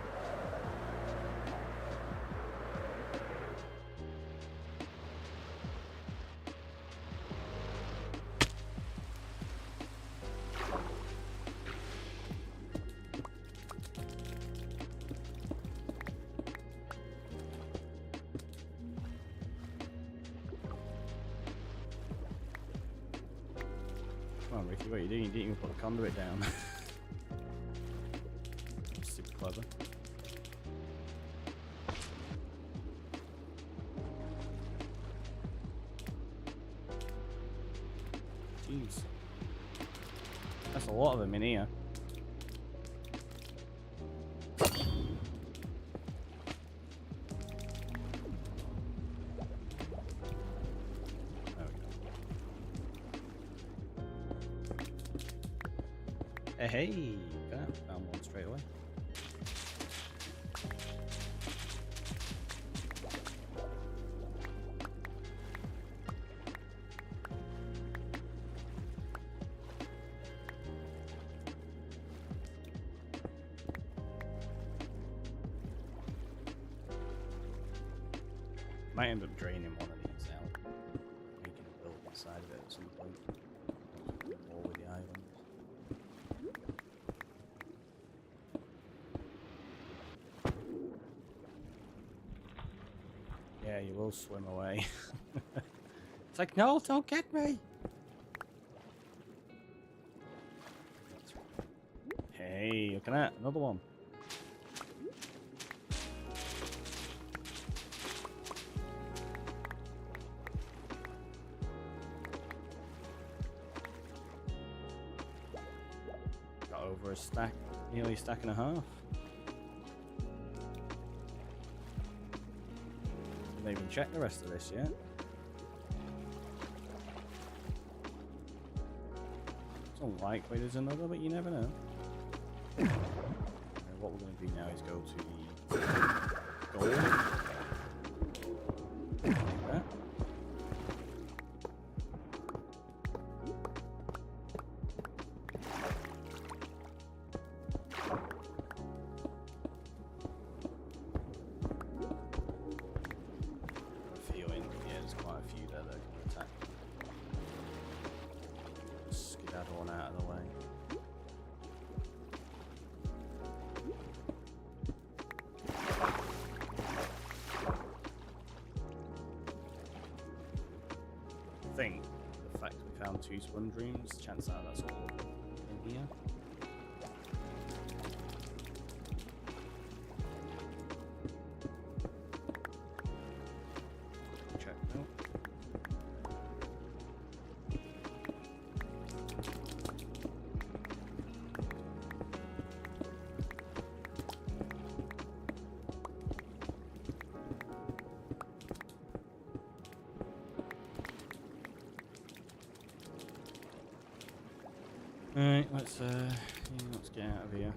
Come on, Ricky, what are you doing? You didn't even put the conduit down. Super clever. Jeez. That's a lot of them in here. Hey, found one straight away. Might end up draining one of these out, making a build inside of it at some point. More with the islands. Yeah, you will swim away. It's like, no, don't get me. Hey, look at that, another one. Got over a stack, nearly a stack and a half. Haven't even checked the rest of this yet. It's unlikely there's another, but you never know. What we're going to do now is go to the gold. Like that. Feeling, yeah, there's quite a few there that can attack. Skedaddle one out of the way. I think the fact we found 2 sponge rooms, chances are that's all in here. Check out. Alright, let's get out of here.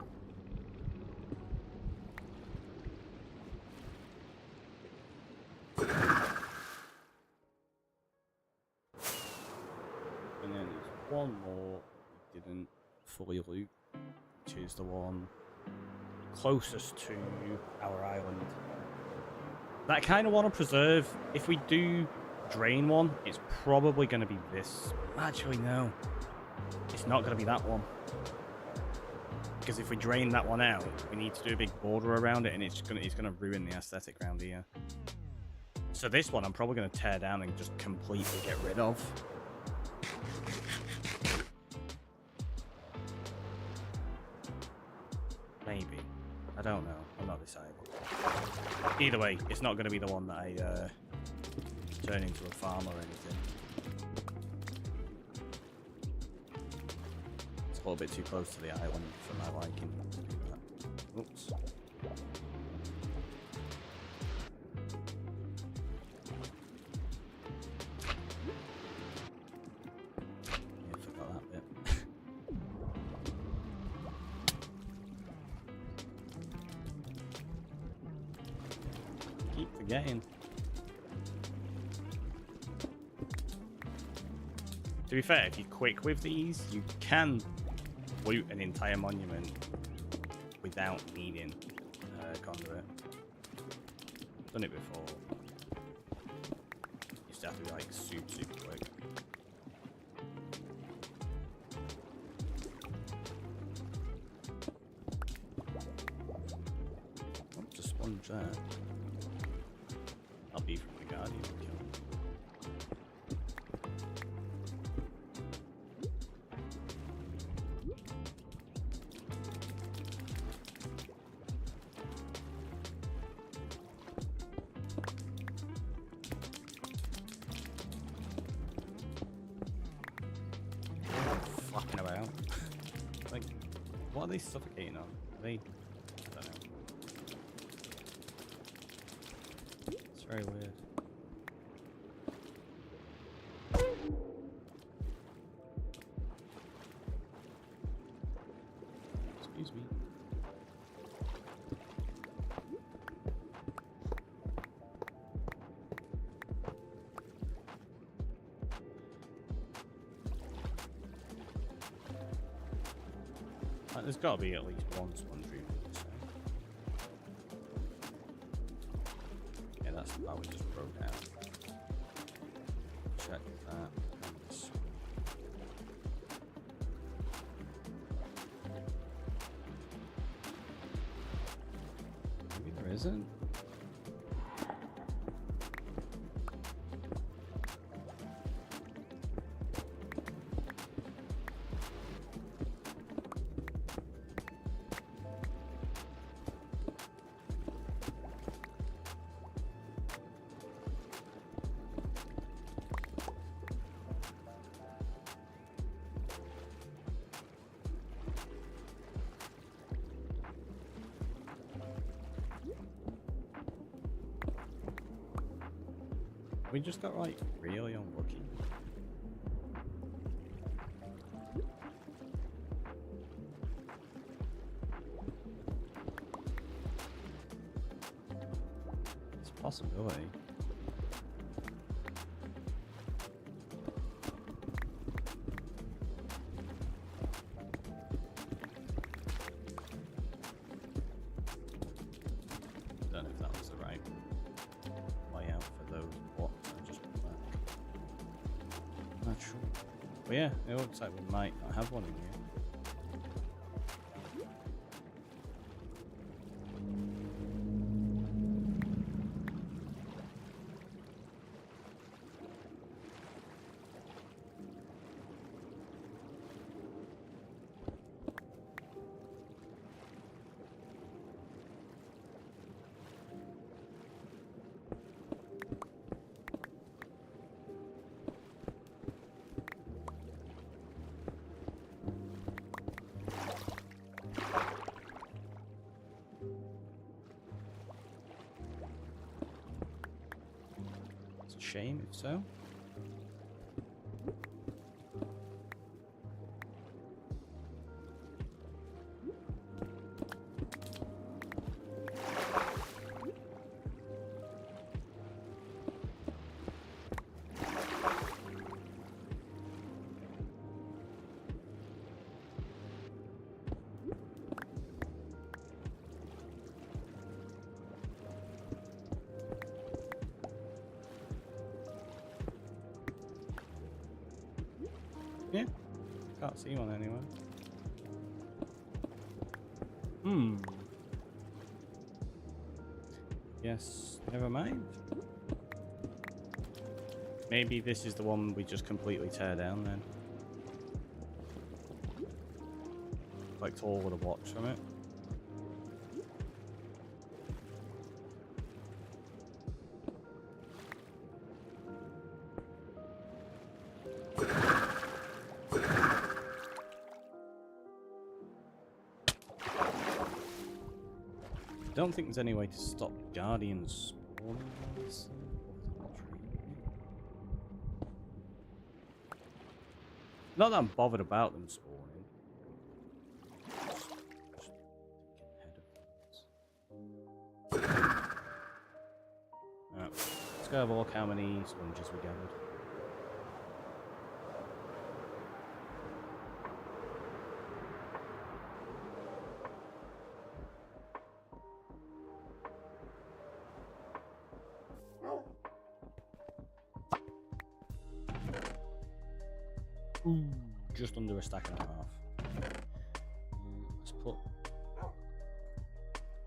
And then there's one more we didn't fully loot, which is the one closest to our island. That I kind of want to preserve. If we do drain one, it's probably going to be this. Actually, no. It's not going to be that one. Because if we drain that one out, we need to do a big border around it, and it's gonna ruin the aesthetic around here. So this one I'm probably going to tear down and just completely get rid of. Maybe. I don't know. I'm not deciding. Either way, it's not going to be the one that I turn into a farm or anything. It's a little bit too close to the island for my liking to do that. Oops. Yeah, forgot that bit. Keep forgetting. To be fair, if you're quick with these, you can loot an entire monument without needing conduit. Done it before. Used to have to be like super quick. Oh, just sponge that. I'll be from the Guardian kill. What are they suffocating on? Are they... I don't know. It's very weird. Excuse me. There's got to be at least one sponge room. Yeah, that's how we just broke out. Check that. Maybe there isn't. We just got like really unlucky. It's a possibility. Don't know if that was the right layout for those blocks. Not sure. But yeah, it looks like we might not have one in here. Shame if so. Yeah, can't see one anywhere. Yes, never mind. Maybe this is the one we just completely tear down then. Collect all of the blocks from it. I don't think there's any way to stop guardians spawning. Not that I'm bothered about them spawning. Just thinking ahead of things. Right, let's go have a look how many sponges we gathered. Ooh, just under a stack and a half. Let's put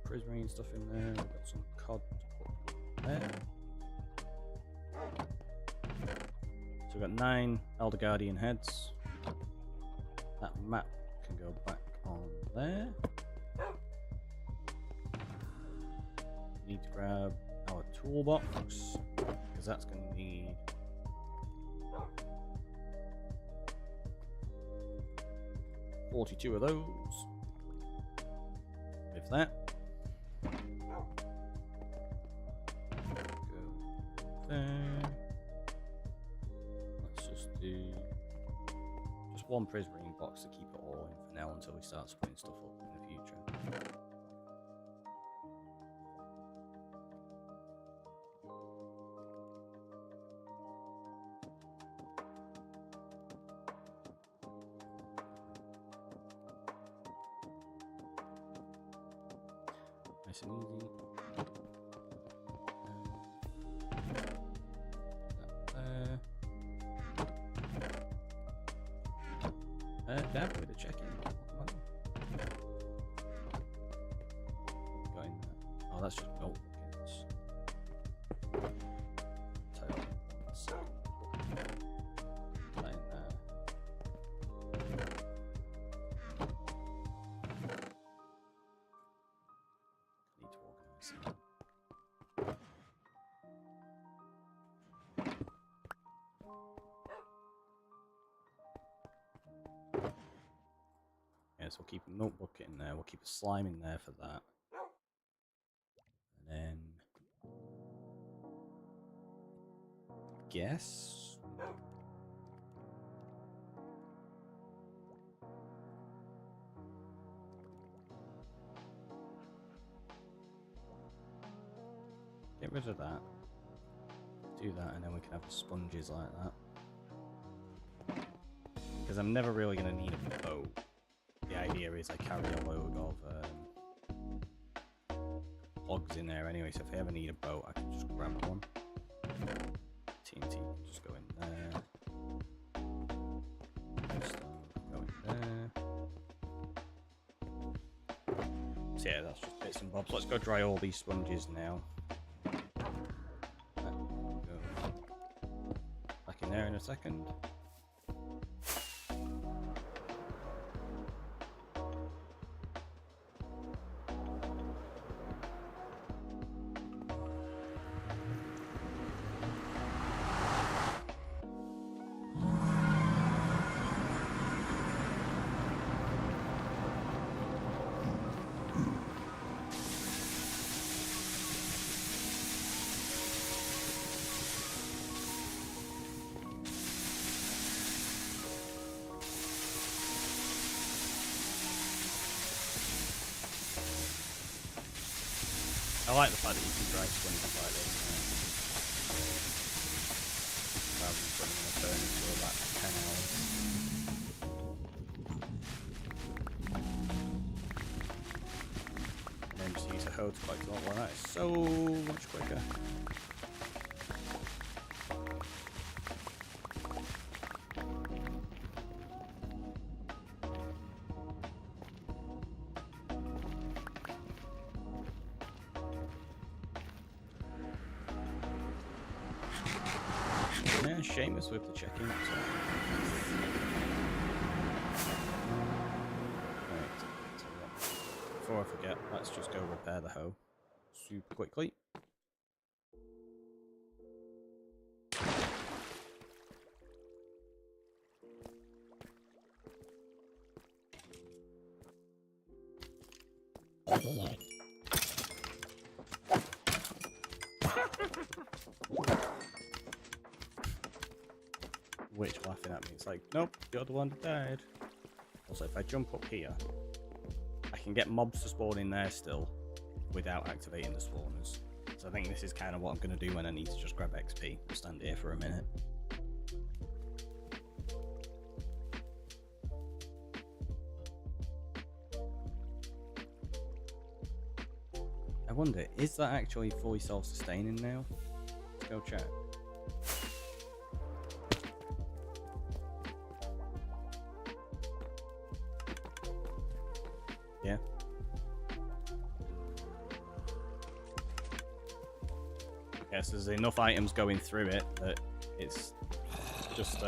prismarine stuff in there. We've got some cod to put there. So we've got 9 Elder Guardian heads. That map can go back on there. Need to grab our toolbox because that's going to need 42 of those. of that. Go there. Let's just do just one prismarine box to keep it all in for now until we start splitting stuff up in the future. Nice and easy. Damn, with a check-in. Got in there. Oh, that's just milk buckets. Tail ones. That in there. Need to organise that. So we'll keep a milk bucket in there, we'll keep a slime in there for that. And then guess get rid of that. Do that and then we can have the sponges like that. Because I'm never really going to need a boat. The idea is I carry a load of logs in there anyway, so if I ever need a boat, I can just grab one. TNT can just go in there. Go in there. So yeah, that's just bits and bobs. Let's go dry all these sponges now. Go back in there in a second. I like the fact that you can dry sponges like this rather than putting them in a furnace for about 10 hours. And then just use a hoe to collect it all. Well, that is so much quicker. Yeah, Seamus with the check-in. Right. Before I forget, let's just go repair the hoe super quickly. Witch laughing at me. It's like, nope, you're the one that died. Also, if I jump up here, I can get mobs to spawn in there still without activating the spawners. So I think this is kind of what I'm going to do when I need to just grab XP. I'll stand here for a minute. I wonder, is that actually fully self-sustaining now? Let's go check. Yeah. Yes, there's enough items going through it that it's just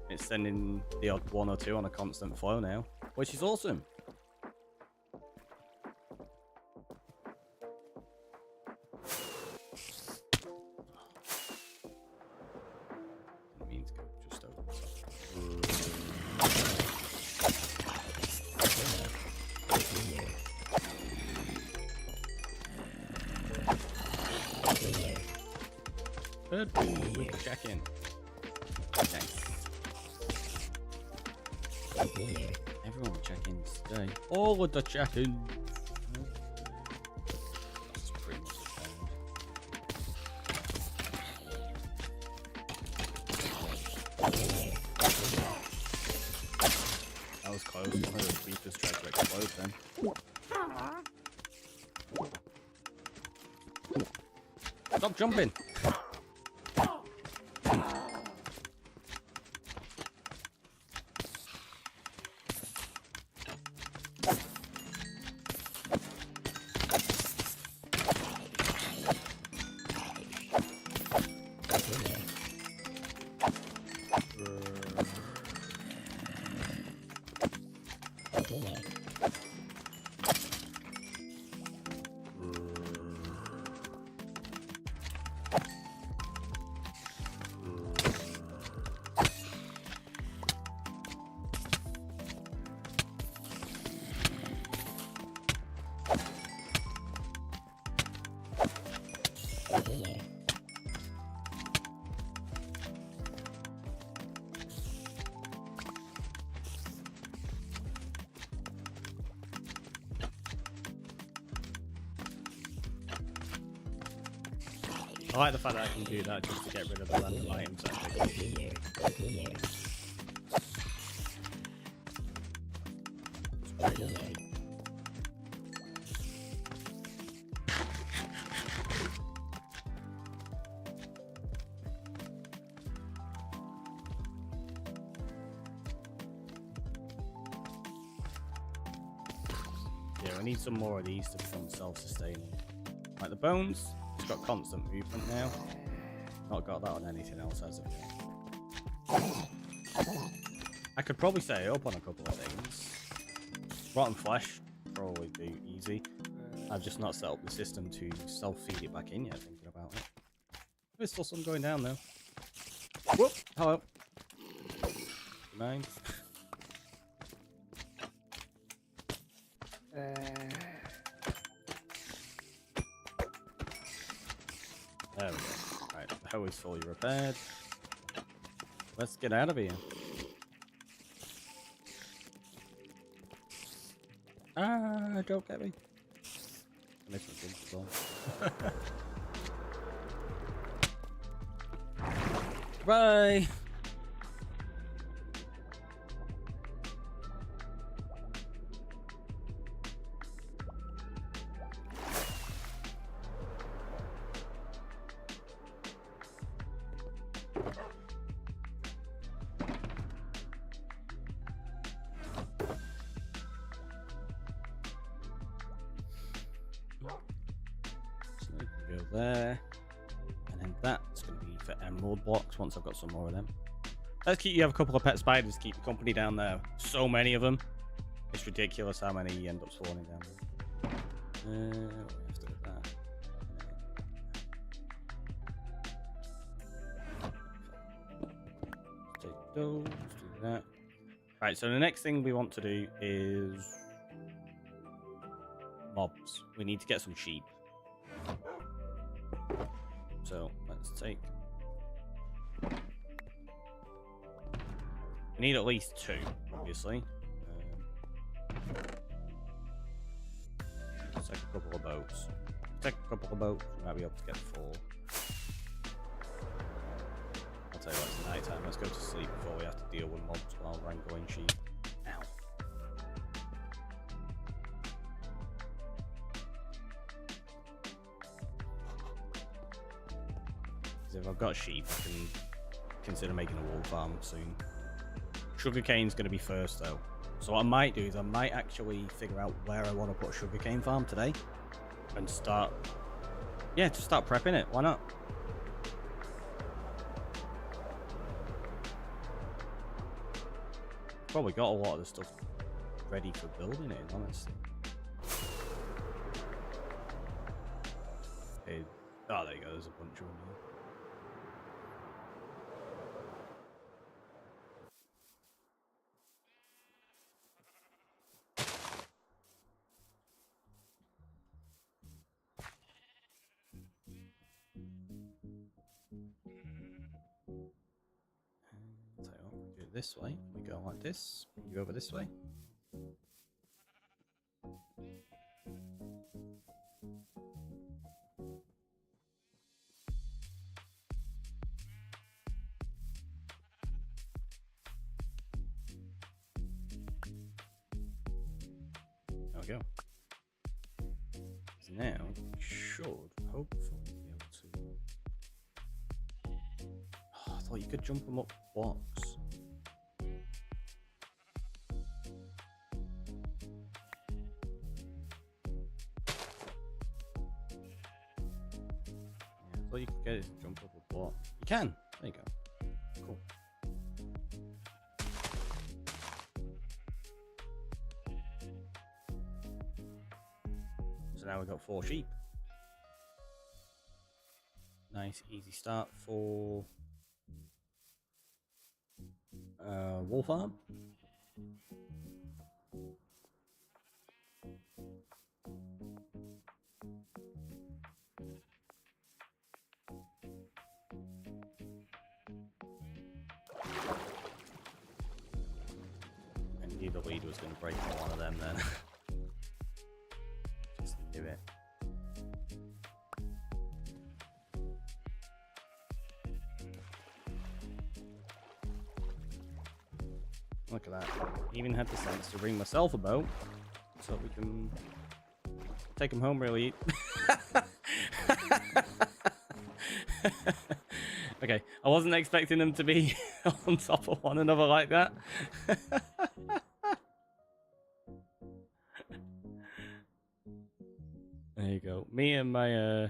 it's sending the odd one or two on a constant flow now, which is awesome. Didn't mean to go just over the top. Good. We can check in. Nice. Everyone will check in today. All of the check-ins. That's pretty much the plan. That was close. One of those creepers tried to explode then. Stop jumping! I like the fact that I can do that just to get rid of the random items. Yeah, we need some more of these to become self-sustaining. Like the bones. It's got constant movement now. Not got that on anything else as of yet. I could probably set it up on a couple of things. Rotten flesh, probably do easy. I've just not set up the system to self-feed it back in yet, thinking about it. There's still some going down though. Whoop! Hello. Mind. There we go. Right, the hoe is fully repaired. Let's get out of here. Ah, don't get me. I missed my jump as well. Bye! There, and then that's going to be for emerald blocks once I've got some more of them. Let's keep you have a couple of pet spiders to keep you company down there. So many of them, it's ridiculous how many you end up spawning down there. What do we have to do with that? Take those, do that. Right, so the next thing we want to do is mobs. We need to get some sheep. So let's take. We need at least 2, obviously. Let's take a couple of boats. Take a couple of boats. We might be able to get 4. I'll tell you what, it's night time. Let's go to sleep before we have to deal with mobs while wrangling sheep. Ow. If I've got sheep, I can consider making a wool farm soon. Sugarcane's going to be first though. So what I might do is I might actually figure out where I want to put a sugarcane farm today and start, yeah, to start prepping it. Why not? Probably got a lot of the stuff ready for building it, honestly. Hey, oh, there you go. There's a bunch of them here. this way. We go like this. You go over this way. There we go. Now we should hopefully be able to. Oh, I thought you could jump them up blocks. Yeah, I thought you could get it to jump up a block. You can. There you go. Cool. So now we've got 4 sheep. Nice, easy start for wool farm. I knew the lead was going to break on one of them then. Just knew it. Look at that. Even had the sense to bring myself a boat so we can take them home really. Okay, I wasn't expecting them to be on top of one another like that. There you go. Me and my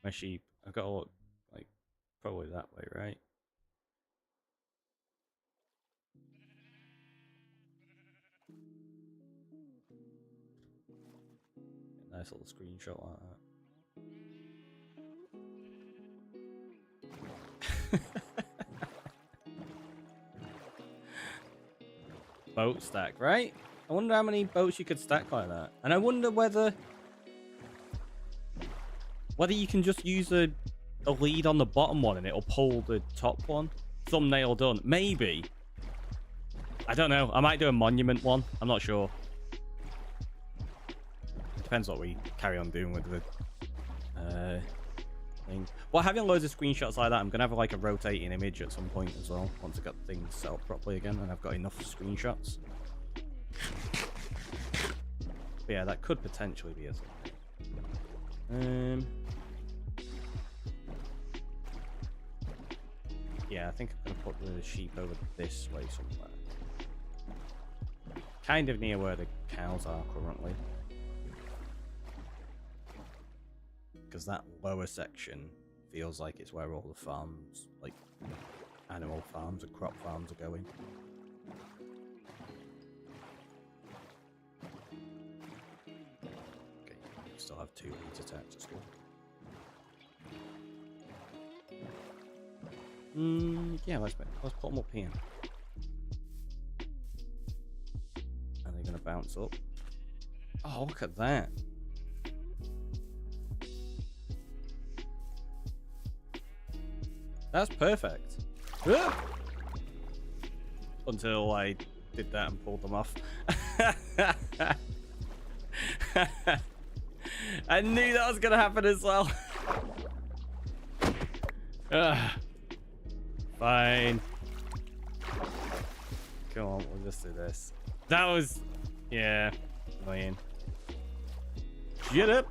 my sheep. I've got to look like probably that way, right? Nice little screenshot like that. Boat stack, right? I wonder how many boats you could stack like that. And I wonder whether you can just use a lead on the bottom one and it'll pull the top one. Thumbnail done. Maybe. I don't know. I might do a monument one. I'm not sure. Depends what we carry on doing with the thing. Well, having loads of screenshots like that, I'm gonna have like a rotating image at some point as well. Once I got things set up properly again, and I've got enough screenshots. But yeah, that could potentially be a thing. Yeah, I think I'm gonna put the sheep over this way somewhere. Kind of near where the cows are currently. Because that lower section feels like it's where all the farms, like animal farms and crop farms, are going. Okay, we still have 2 leads attached, that's good. Yeah, let's put them up here. Are they going to bounce up? Oh, look at that. That's perfect. Until I did that and pulled them off. I knew that was going to happen as well. Fine. Come on, we'll just do this. That was... yeah. Annoying. Shut up!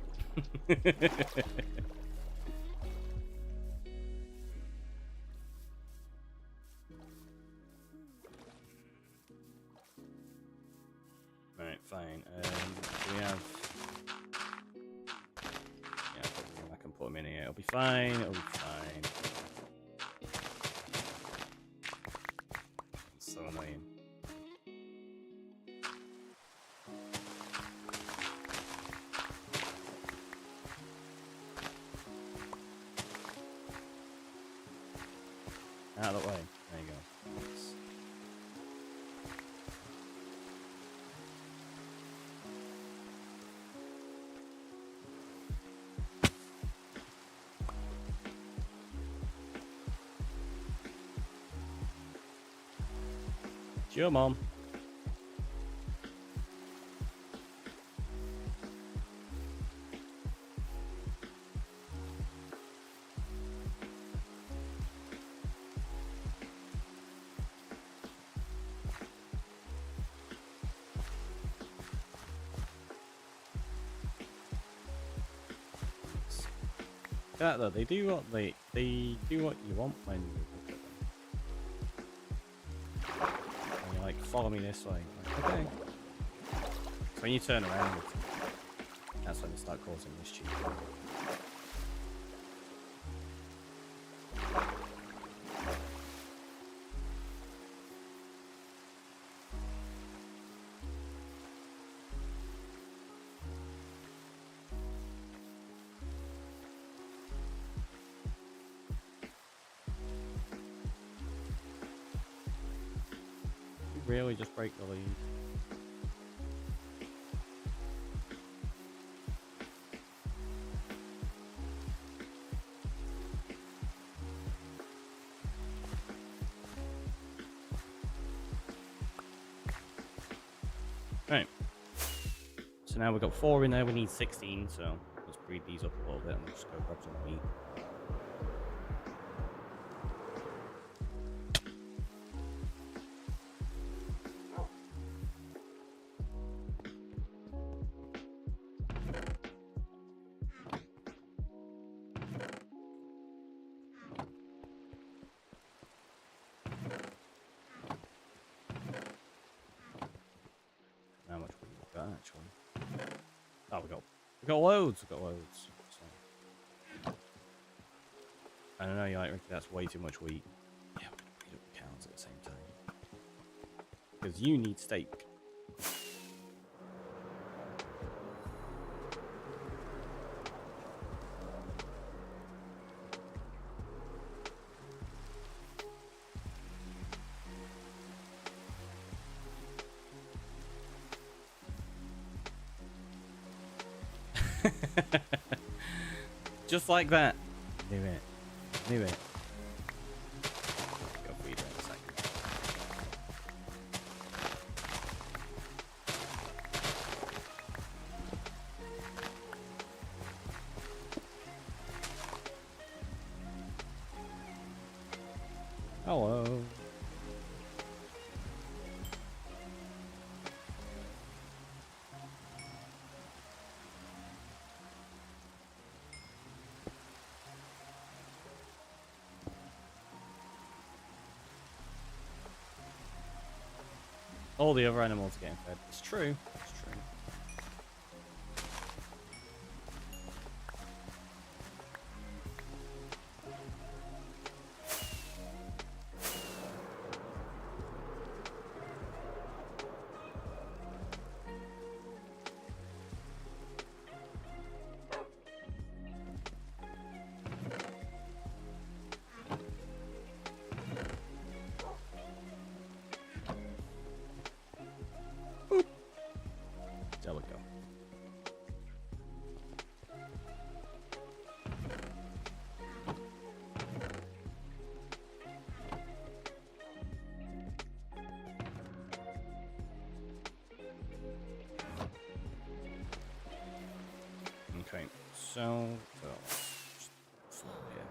Right, fine. We have... yeah, I can put them in here. It'll be fine. It'll be fine. It's so annoying. Out of the way. There you go. Oops. Come on. Yeah, though, they do what they do what you want when you look at them. And you're like, follow me this way. Like, okay. So when you turn around, that's when they start causing mischief. Really just break the lead. Right. So now we've got 4 in there, we need 16, so let's breed these up a little bit and we'll just go grab some meat. How much we got actually? Oh, we got loads. We got loads. So. I don't know. You like that's way too much wheat. Yeah, we're gonna breed up the cows at the same time because you need steak. Just like that. Knew it. Knew it. Go feed her in a second. Hello. All the other animals are getting fed. It's true. It's true. There we go. Okay, so just fall here.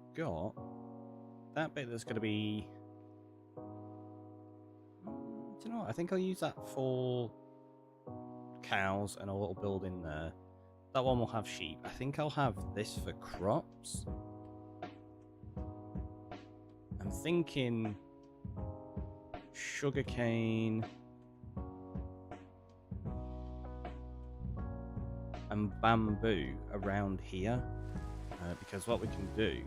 We've got that bit that's going to be. I don't know. I think I'll use that for cows and a little building there. That one will have sheep. I think I'll have this for crops. I'm thinking sugarcane and bamboo around here, because what we can do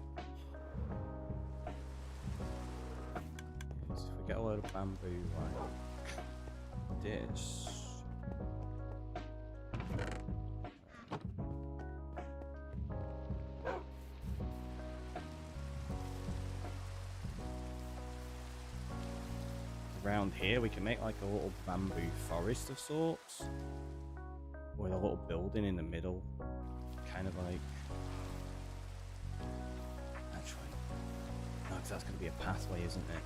is if we get a load of bamboo like this. Around here we can make like a little bamboo forest of sorts with a little building in the middle, kind of like 'cause that's going to be a pathway, isn't it?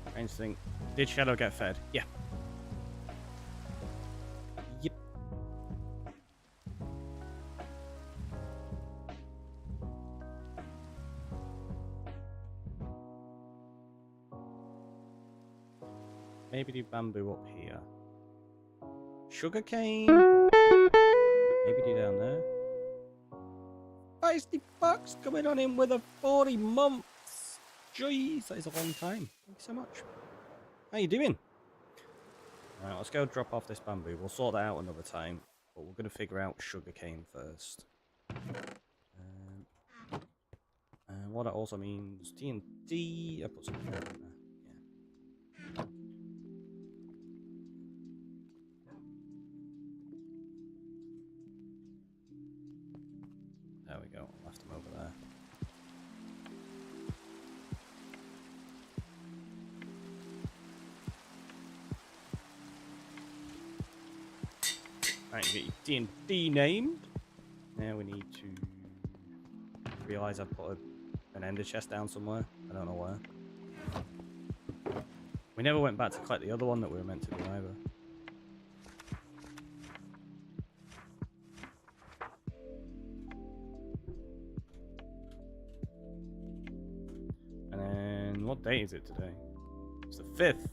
Strange thing. Did Shadow get fed? Yeah. Yep. Maybe do bamboo up here. Sugarcane. Maybe do down there. Feisty Fox coming on in with a 40 months. Jeez, that is a long time. Thank you so much. How you doing? Alright, let's go drop off this bamboo. We'll sort that out another time. But we're going to figure out sugarcane first. And what that also means, TNT. I put something down there. Yeah. There we go. Left him over there. Right, you get your D&D named. Now we need to realise I've put an ender chest down somewhere. I don't know where. We never went back to collect the other one that we were meant to do either. And then, what day is it today? It's the 5th.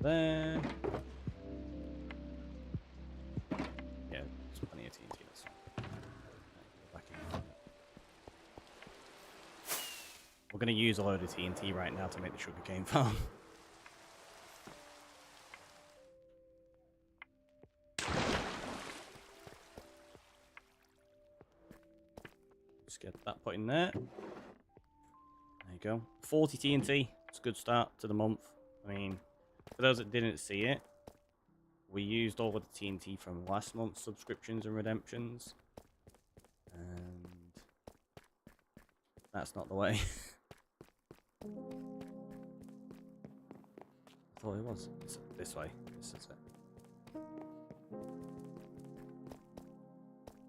There. Yeah, there's plenty of TNT. That's back in. We're going to use a load of TNT right now to make the sugarcane farm. Just get that put in there. There you go. 40 TNT. It's a good start to the month. I mean, for those that didn't see it, we used all of the TNT from last month's subscriptions and redemptions. And that's not the way. I thought it was. It's this way. This is it.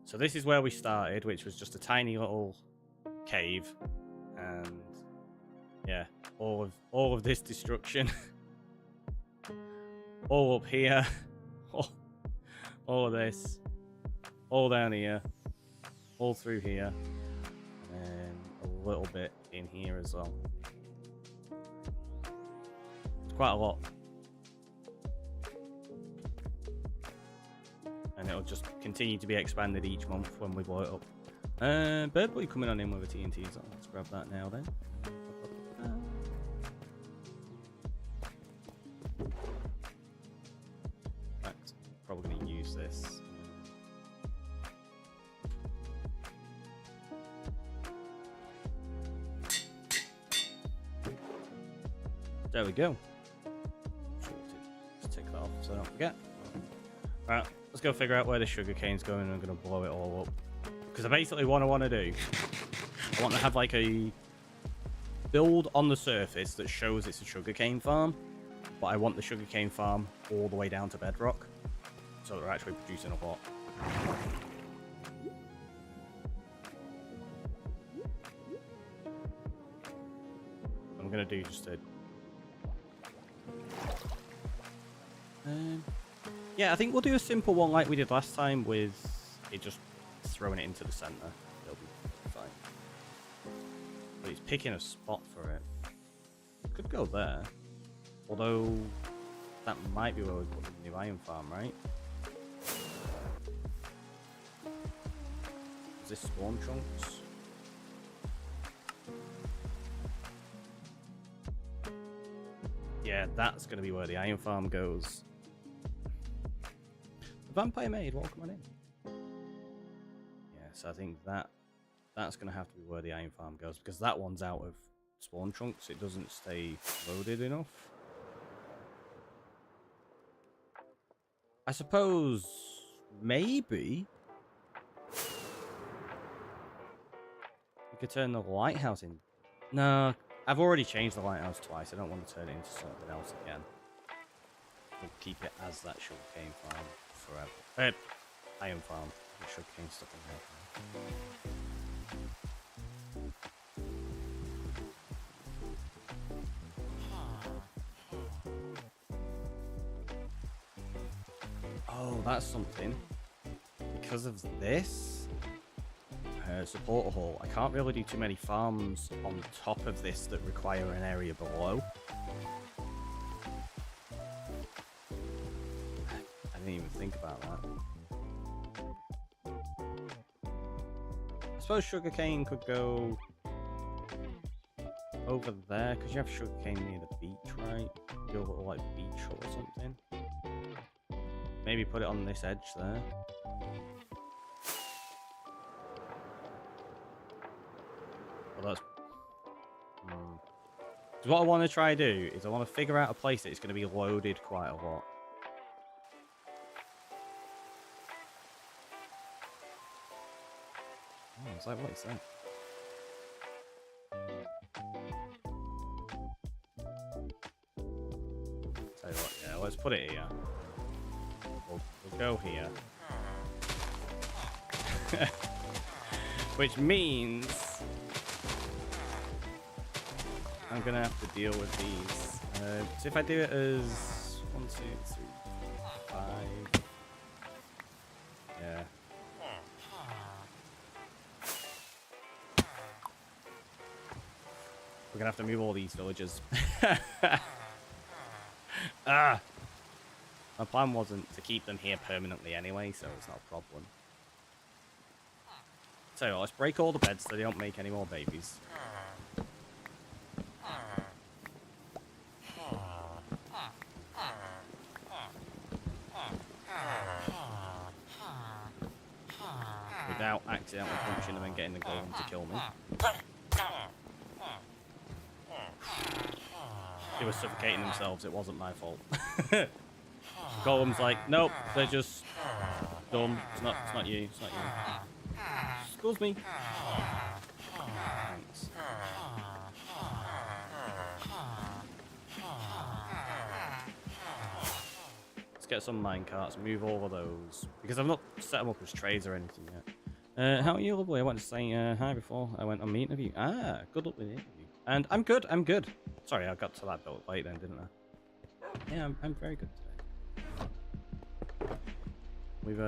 So this is where we started, which was just a tiny little cave. And yeah, all of this destruction. All up here, all of this, all down here, all through here, and then a little bit in here as well. It's quite a lot. And it'll just continue to be expanded each month when we blow it up. Bird Boy coming on in with a TNT, so let's grab that now then. Probably going to use this. There we go. Just take that off so I don't forget. Right, let's go figure out where the sugarcane's going and I'm going to blow it all up. Because I basically what I want to do, I want to have like a build on the surface that shows it's a sugarcane farm, but I want the sugarcane farm all the way down to bedrock. So they're actually producing a lot. I'm gonna do just a. Yeah, I think we'll do a simple one like we did last time with it just throwing it into the center. It'll be fine. But he's picking a spot for it. Could go there, although that might be where we put the new iron farm, right? Is this spawn chunks? Yeah, that's going to be where the iron farm goes. The vampire maid, welcome on in. Yeah, so I think that that's going to have to be where the iron farm goes, because that one's out of spawn chunks. It doesn't stay loaded enough. I suppose maybe we could turn the lighthouse in. No, I've already changed the lighthouse twice. I don't want to turn it into something else again. We'll keep it as that sugarcane farm forever. Iron farm. The sugarcane stuff in there. Oh, that's something. Because of this supporter hall, I can't really do too many farms on top of this that require an area below. I didn't even think about that. I suppose sugarcane could go over there, because you have sugarcane near the beach, right? Do a little like beach hut or something. Maybe put it on this edge there. Well, that's... So what I want to try to do is I want to figure out a place that is going to be loaded quite a lot. Oh, it's like, what is that? Tell you what, yeah, let's put it here. We'll go here. Which means I'm gonna have to deal with these. So if I do it as 1, 2, 3, 5, yeah. We're gonna have to move all these villages. Ah! My plan wasn't to keep them here permanently anyway, so it's not a problem. So let's break all the beds so they don't make any more babies. Without accidentally punching them and getting the golem to kill me. They were suffocating themselves, it wasn't my fault. Golem's like, nope, they're just dumb. It's not you, it's not you. Excuse me. Thanks. Let's get some minecarts, move all of those. Because I've not set them up as trades or anything yet. How are you, lovely? I wanted to say hi before I went on the interview. Ah, good luck with the interview. And I'm good, I'm good. Sorry, I got to that bit late then, didn't I? Yeah, I'm very good today. We've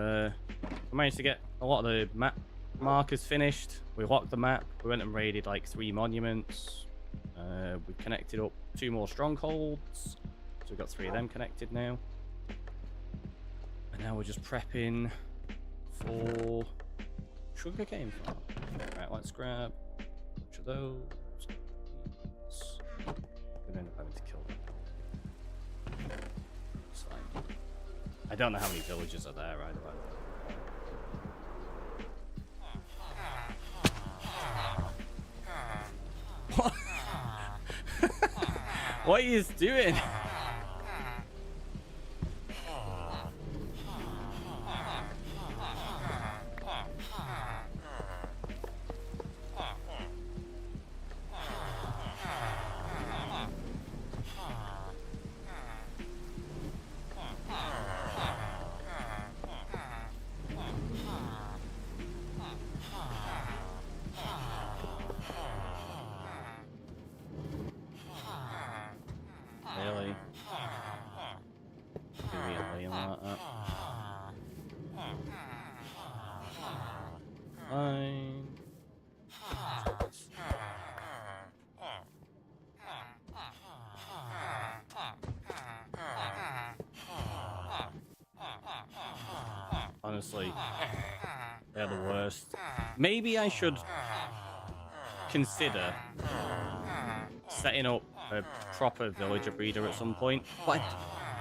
managed to get a lot of the map markers finished. We locked the map. We went and raided like 3 monuments. We've connected up 2 more strongholds. So we've got 3 of them connected now. And now we're just prepping for sugarcane farm. Right, let's grab a bunch of those. I'm gonna end up having to kill them. It's fine. I don't know how many villages are there either way. What? What are you doing? Really? Really like that? Fine. Honestly, they're the worst. Maybe I should consider setting up a proper villager breeder at some point. But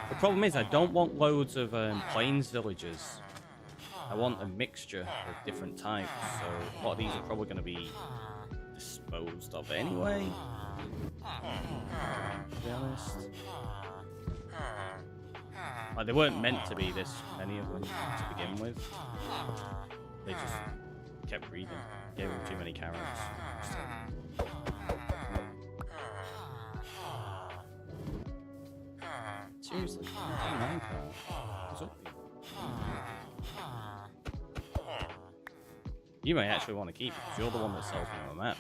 the problem is I don't want loads of plains villagers. I want a mixture of different types, so a lot of these are probably going to be disposed of anyway, to be honest. Like, they weren't meant to be this many of them to begin with. They just kept breeding. Gave them too many carrots. Seriously, what's up with you? You may actually want to keep it, because you're the one that sells me on the maps.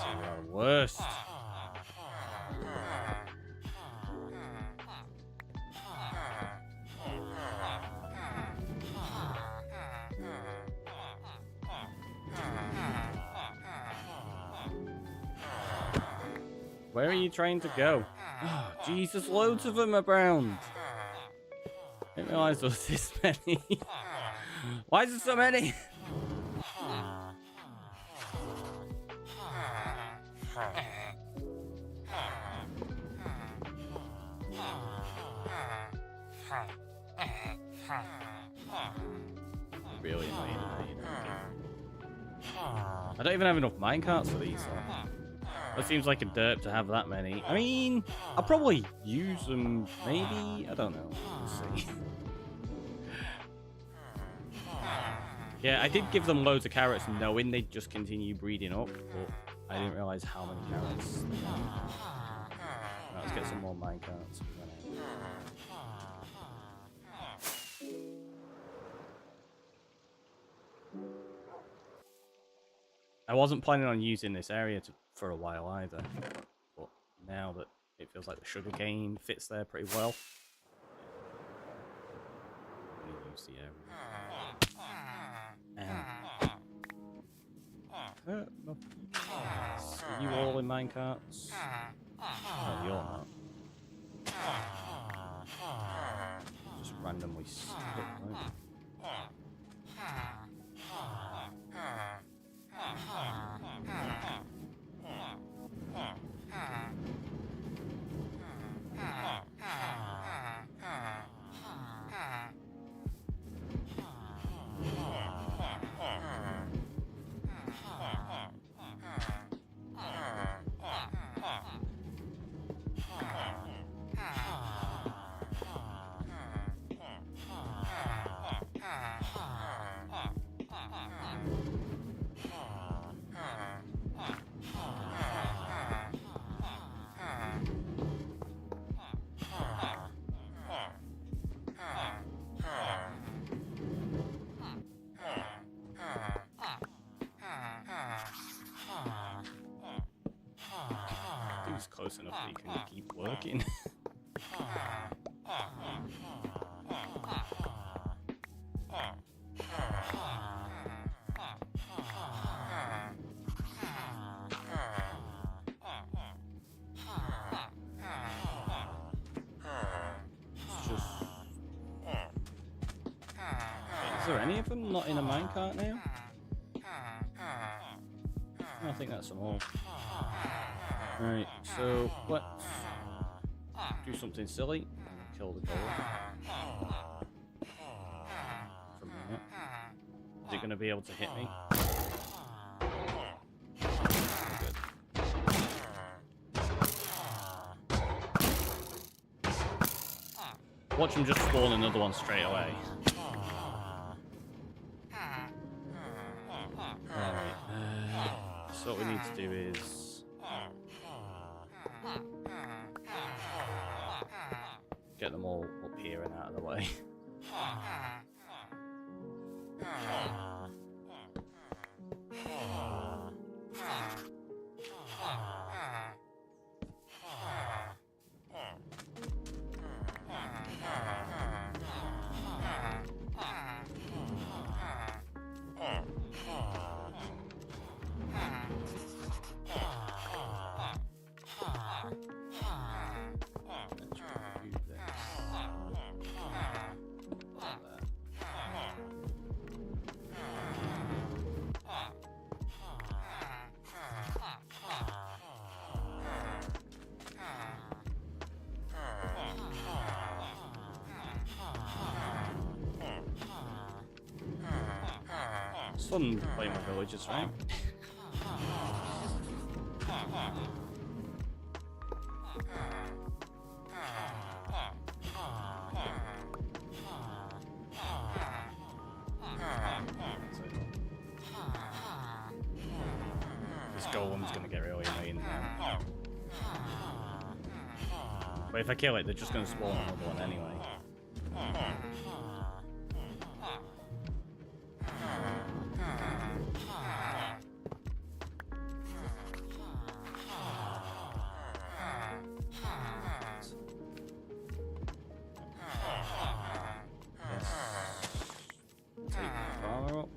You are the worst. Where are you trying to go? Oh, Jesus, loads of them around. I didn't realise there was this many. Why is there so many? Really annoying. I don't even have enough minecarts for these. That seems like a derp to have that many. I mean, I'll probably use them, maybe? I don't know. We'll see. Yeah, I did give them loads of carrots knowing they'd just continue breeding up, but I didn't realise how many carrots. Right, let's get some more minecarts. I wasn't planning on using this area for a while either, but now that it feels like the sugarcane fits there pretty well, I'm gonna use the area. Are you all in minecarts? No, you're not. Just randomly stuck, right? It's close enough that you can keep working. Is there any of them not in a minecart now? I think that's them all. Right, so let's do something silly and kill the goal. From here. Is it going to be able to hit me? Good. Watch him just spawn another one straight away. Alright, so what we need to do is get them all up here and out of the way. It's fun playing with villagers, right? This golem's gonna get really annoying now. But if I kill it, they're just gonna spawn another one anyway. Take the farmer up.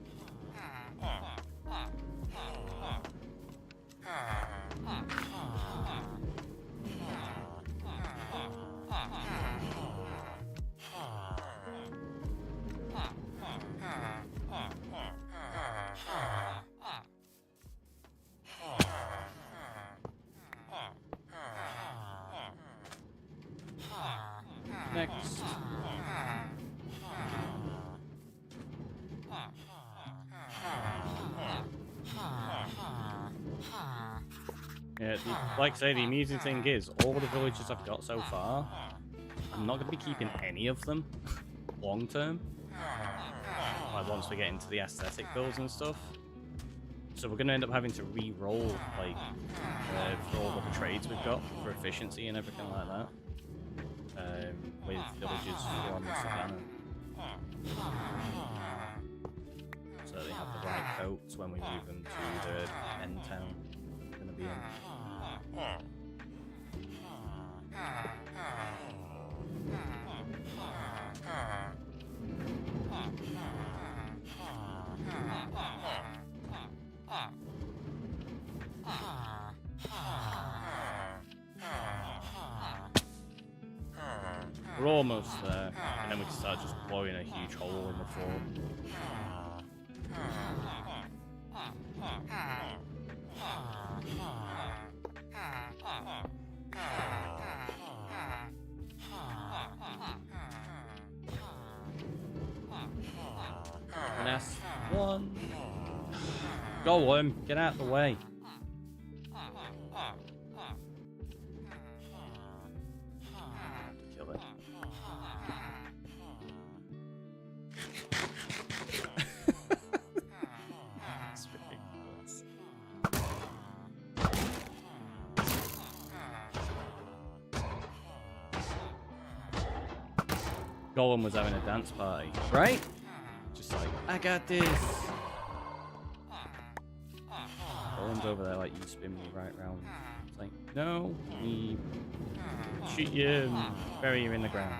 Next. Yeah, like I say, the amusing thing is, all the villages I've got so far, I'm not going to be keeping any of them long term. Like once we get into the aesthetic builds and stuff. So we're going to end up having to re-roll like for all of the trades we've got for efficiency and everything like that. With villages on the savannah. So they have the right coats when we move them to the end town we're going to be in. We're almost there, and then we can start just blowing a huge hole in the fort. Last one. Golem, get out of the way. Kill it. That's ridiculous. Golem was having a dance party, right? Just like, I got this. Golem's over there like, you spin me right round. It's like, no, we shoot you and bury you in the ground.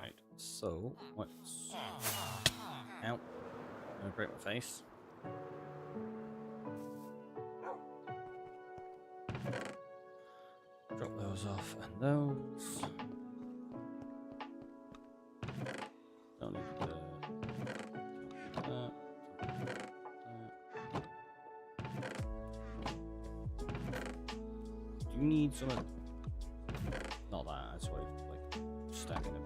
Right, so let's. Ow. I'm gonna break my face. Drop those off and those. Don't need that. Do you need some of... Not that, I just like stacking a bit.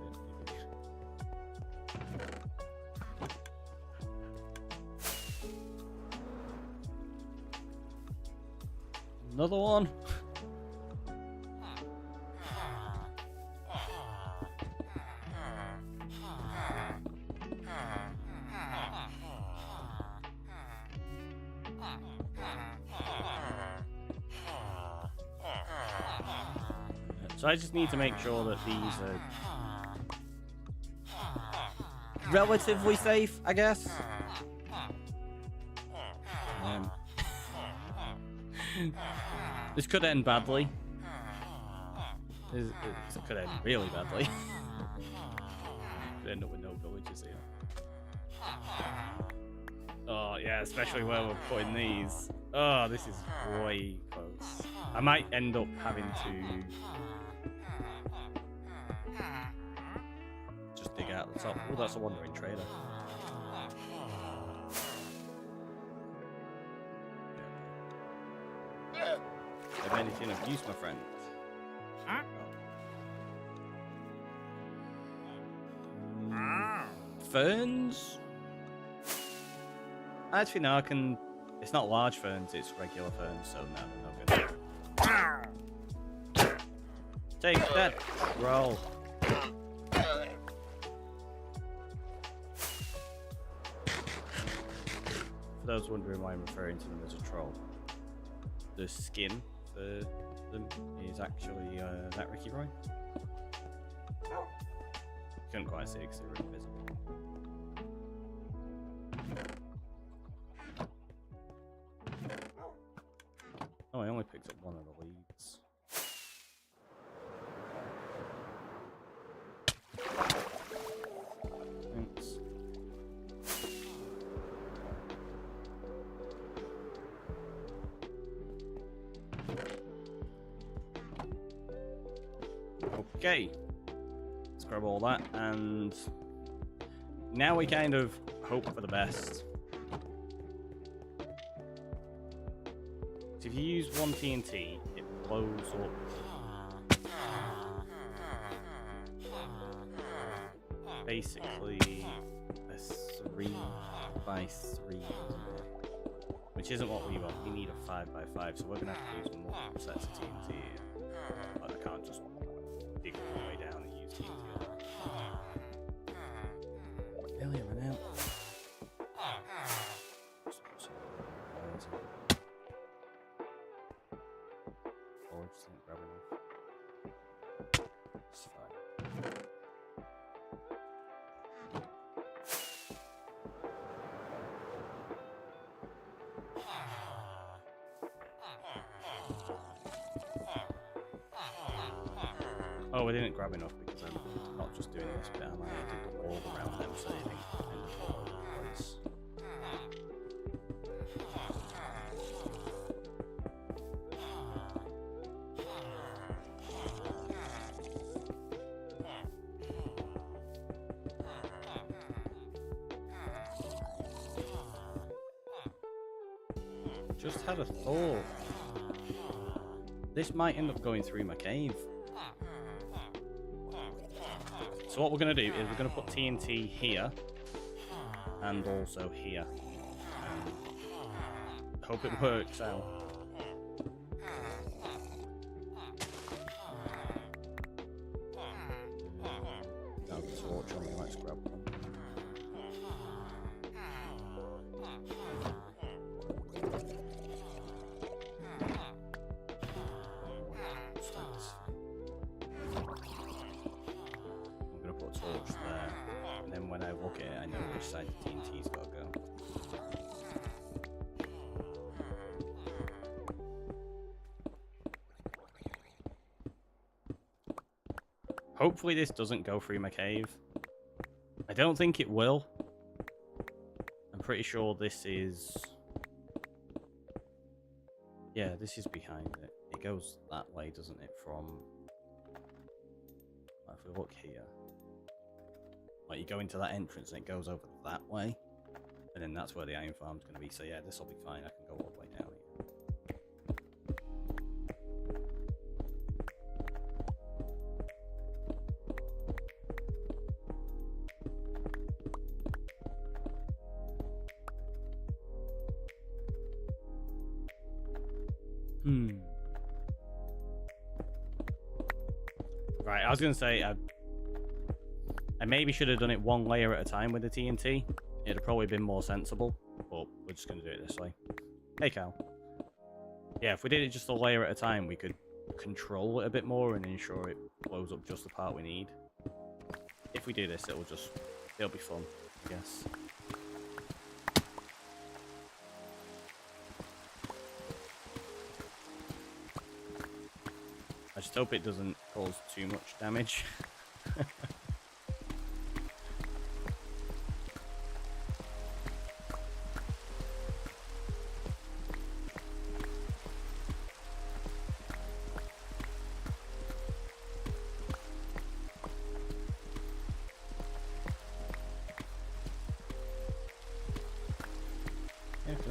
Another one. So I just need to make sure that these are relatively safe, I guess. This could end badly. This could end really badly. Could end up with no villages here. Oh yeah, especially where we're putting these. Oh, this is way close. I might end up having to at the top. Oh, that's a wandering trader. Have anything of use, my friend? Ferns? Actually, no, I can. It's not large ferns, it's regular ferns, so no, they're not good. Take that, troll. For those wondering why I'm referring to them as a troll, the skin for them is actually that Ricky Roy. Couldn't quite see it because they were invisible. Oh, I only picked up one of the leads. Thanks. Okay. Let's grab all that, and now we kind of hope for the best. So if you use one TNT, it blows up basically a 3x3, which isn't what we want. We need a 5x5, so we're gonna have to use multiple sets of TNT. But I can't just dig all the way down and use TNT. Really, I ran out. Or just didn't grab enough. It's fine. Oh, we didn't grab enough because I'm not just doing this bit, am I? I did the wall around them so they didn't end up all over the place. Just had a thought. This might end up going through my cave. So what we're going to do is we're going to put TNT here and also here. Hope it works out. Now the torch on me, let's grab one. Torch there, and then when I look at it, I know which side the TNT's got to go. Hopefully this doesn't go through my cave. I don't think it will. I'm pretty sure this is... Yeah, this is behind it. It goes that way, doesn't it, from... If we look here... Like, you go into that entrance and it goes over that way, and then that's where the iron farm's going to be. So yeah, this will be fine. I can go all the way down here. Right, I was going to say... I maybe should have done it one layer at a time with the TNT. It'd have probably been more sensible, but we're just going to do it this way. Hey, Cal. Yeah, if we did it just a layer at a time, we could control it a bit more and ensure it blows up just the part we need. If we do this, it'll be fun, I guess. I just hope it doesn't cause too much damage.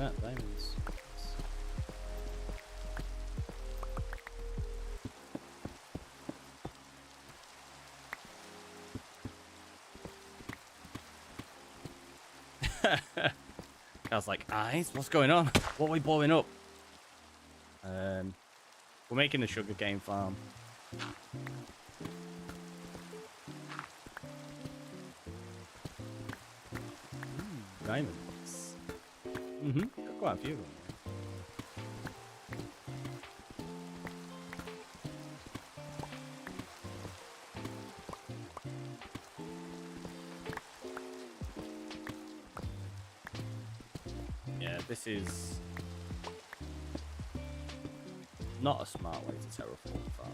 that, diamonds. I was like, eyes, what's going on? What are we blowing up? We're making the sugarcane farm. Diamonds. Got quite a few of them. Yeah, this is not a smart way to terraform a farm.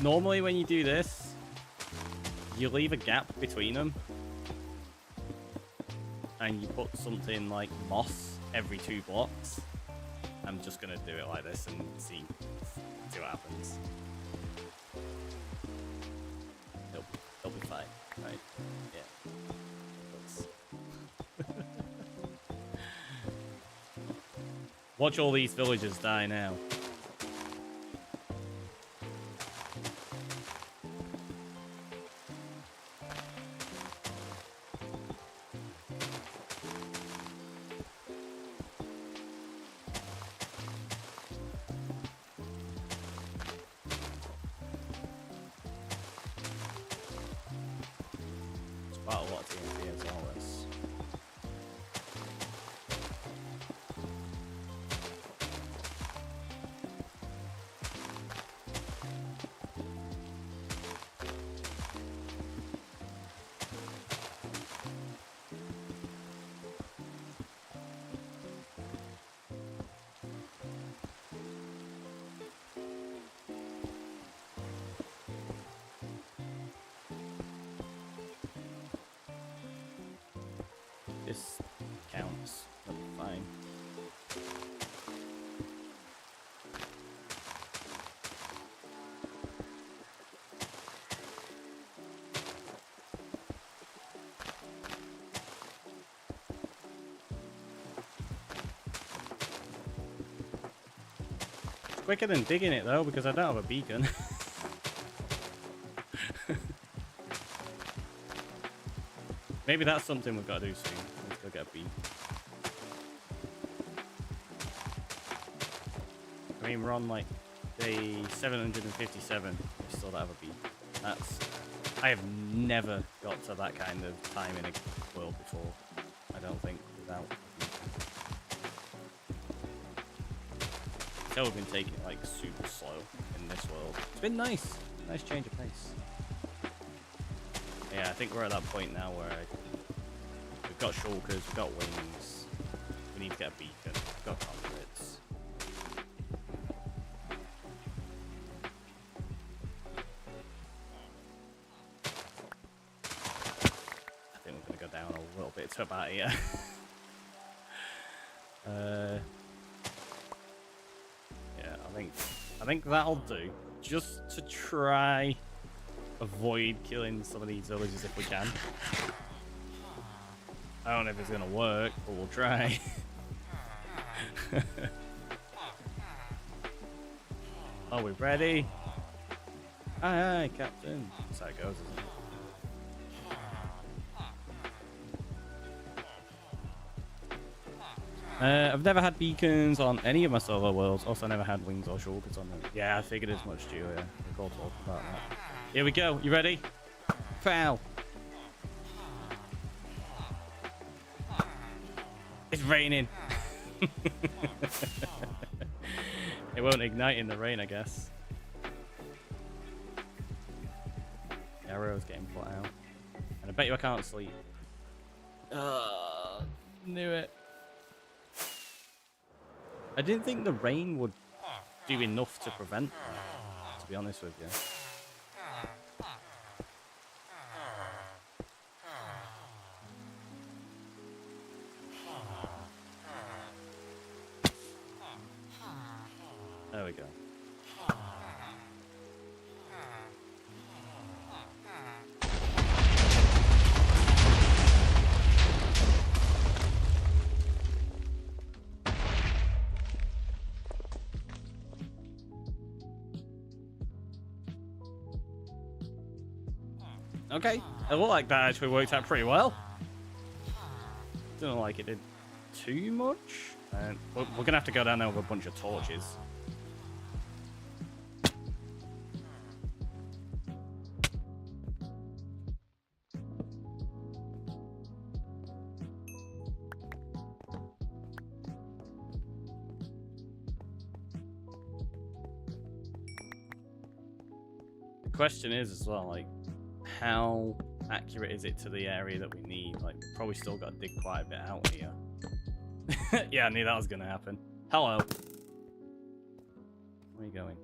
Normally when you do this, you leave a gap between them and you put something like moss every 2 blocks. I'm just gonna do it like this and see what happens. They'll be fine, right? Yeah. Watch all these villagers die now. Quite a lot of TNT as well, this. This counts. That'll be fine. It's quicker than digging it though, because I don't have a beacon. Maybe that's something we've got to do soon. Let's go get a beacon. I mean, we're on like day 757. We still don't have a beacon. I have never got to that kind of time in a world before. I don't think without a beacon. So we've been taking it like super slow in this world. It's been nice. Nice change of pace. Yeah, I think we're at that point now where we've got shulkers, we've got wings, we need to get a beacon, we've got confidence. I think we're going to go down a little bit to about here. Yeah, I think that'll do, just to try avoid killing some of these villages if we can. I don't know if it's gonna work, but we'll try. Are we ready? Aye, aye, Captain. That's how it goes, isn't it? I've never had beacons on any of my solo worlds. Also, never had wings or shoulders on them. Yeah, I figured as much too. Yeah, we'll go talk about that. Here we go. You ready? Foul. It's raining. It won't ignite in the rain, I guess. The arrow's getting put out. And I bet you I can't sleep. Knew it. I didn't think the rain would do enough to prevent that, to be honest with you. There we go. Okay, it looked like that actually worked out pretty well. Don't know like it did too much. We're gonna have to go down there with a bunch of torches. The question is as well, like, how accurate is it to the area that we need? Like, probably still got to dig quite a bit out here. Yeah, I knew that was going to happen. Hello. Where are you going?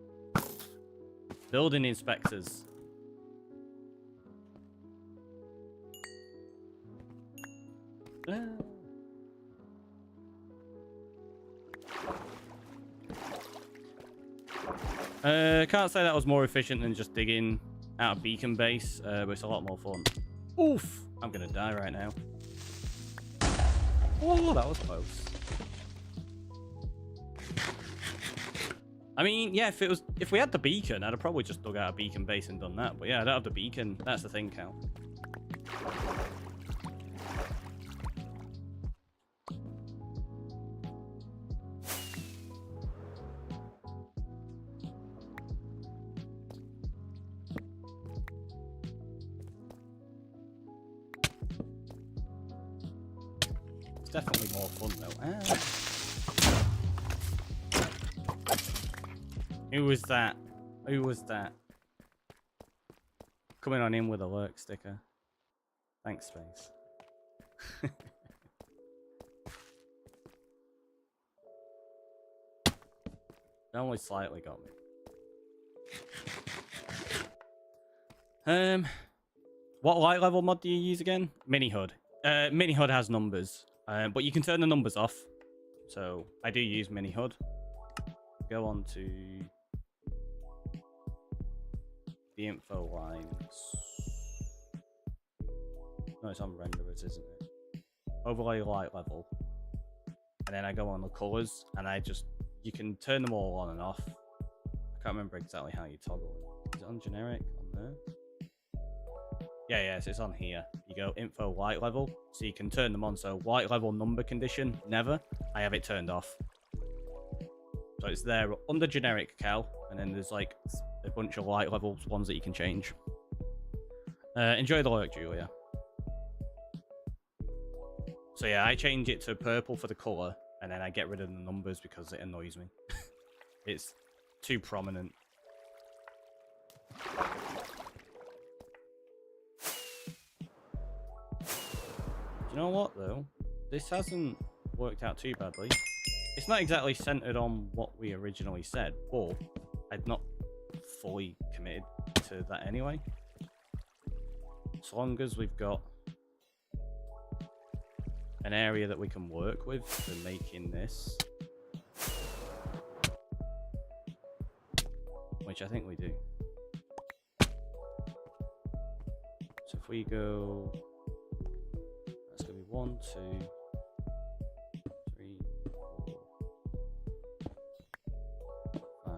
Building inspectors. Can't say that was more efficient than just digging out a beacon base, but it's a lot more fun. Oof! I'm gonna die right now. Oh, that was close. I mean, yeah, if we had the beacon, I'd have probably just dug out a beacon base and done that. But yeah, I don't have the beacon. That's the thing, Cal. Definitely more fun though. Who was that? Who was that? Coming on in with a lurk sticker. Thanks, Space. That only slightly got me. What light level mod do you use again? Mini HUD. Mini HUD has numbers. But you can turn the numbers off. So I do use Mini HUD. Go on to the info lines. No, it's on renderers, isn't it? Overlay light level. And then I go on the colors and you can turn them all on and off. I can't remember exactly how you toggle it. Is it on generic on there? Yeah, so it's on here. You go info light level, so you can turn them on. So light level number condition, never. I have it turned off. So it's there under generic, Cal, and then there's like a bunch of light levels ones that you can change. Enjoy the lurk, Julia. So yeah, I change it to purple for the color, and then I get rid of the numbers because it annoys me. It's too prominent. You know what though? This hasn't worked out too badly. It's not exactly centered on what we originally said, but I'd not fully committed to that anyway. As long as we've got an area that we can work with for making this, which I think we do. So if we go, that's gonna be 1, 2, 3, 4, 5,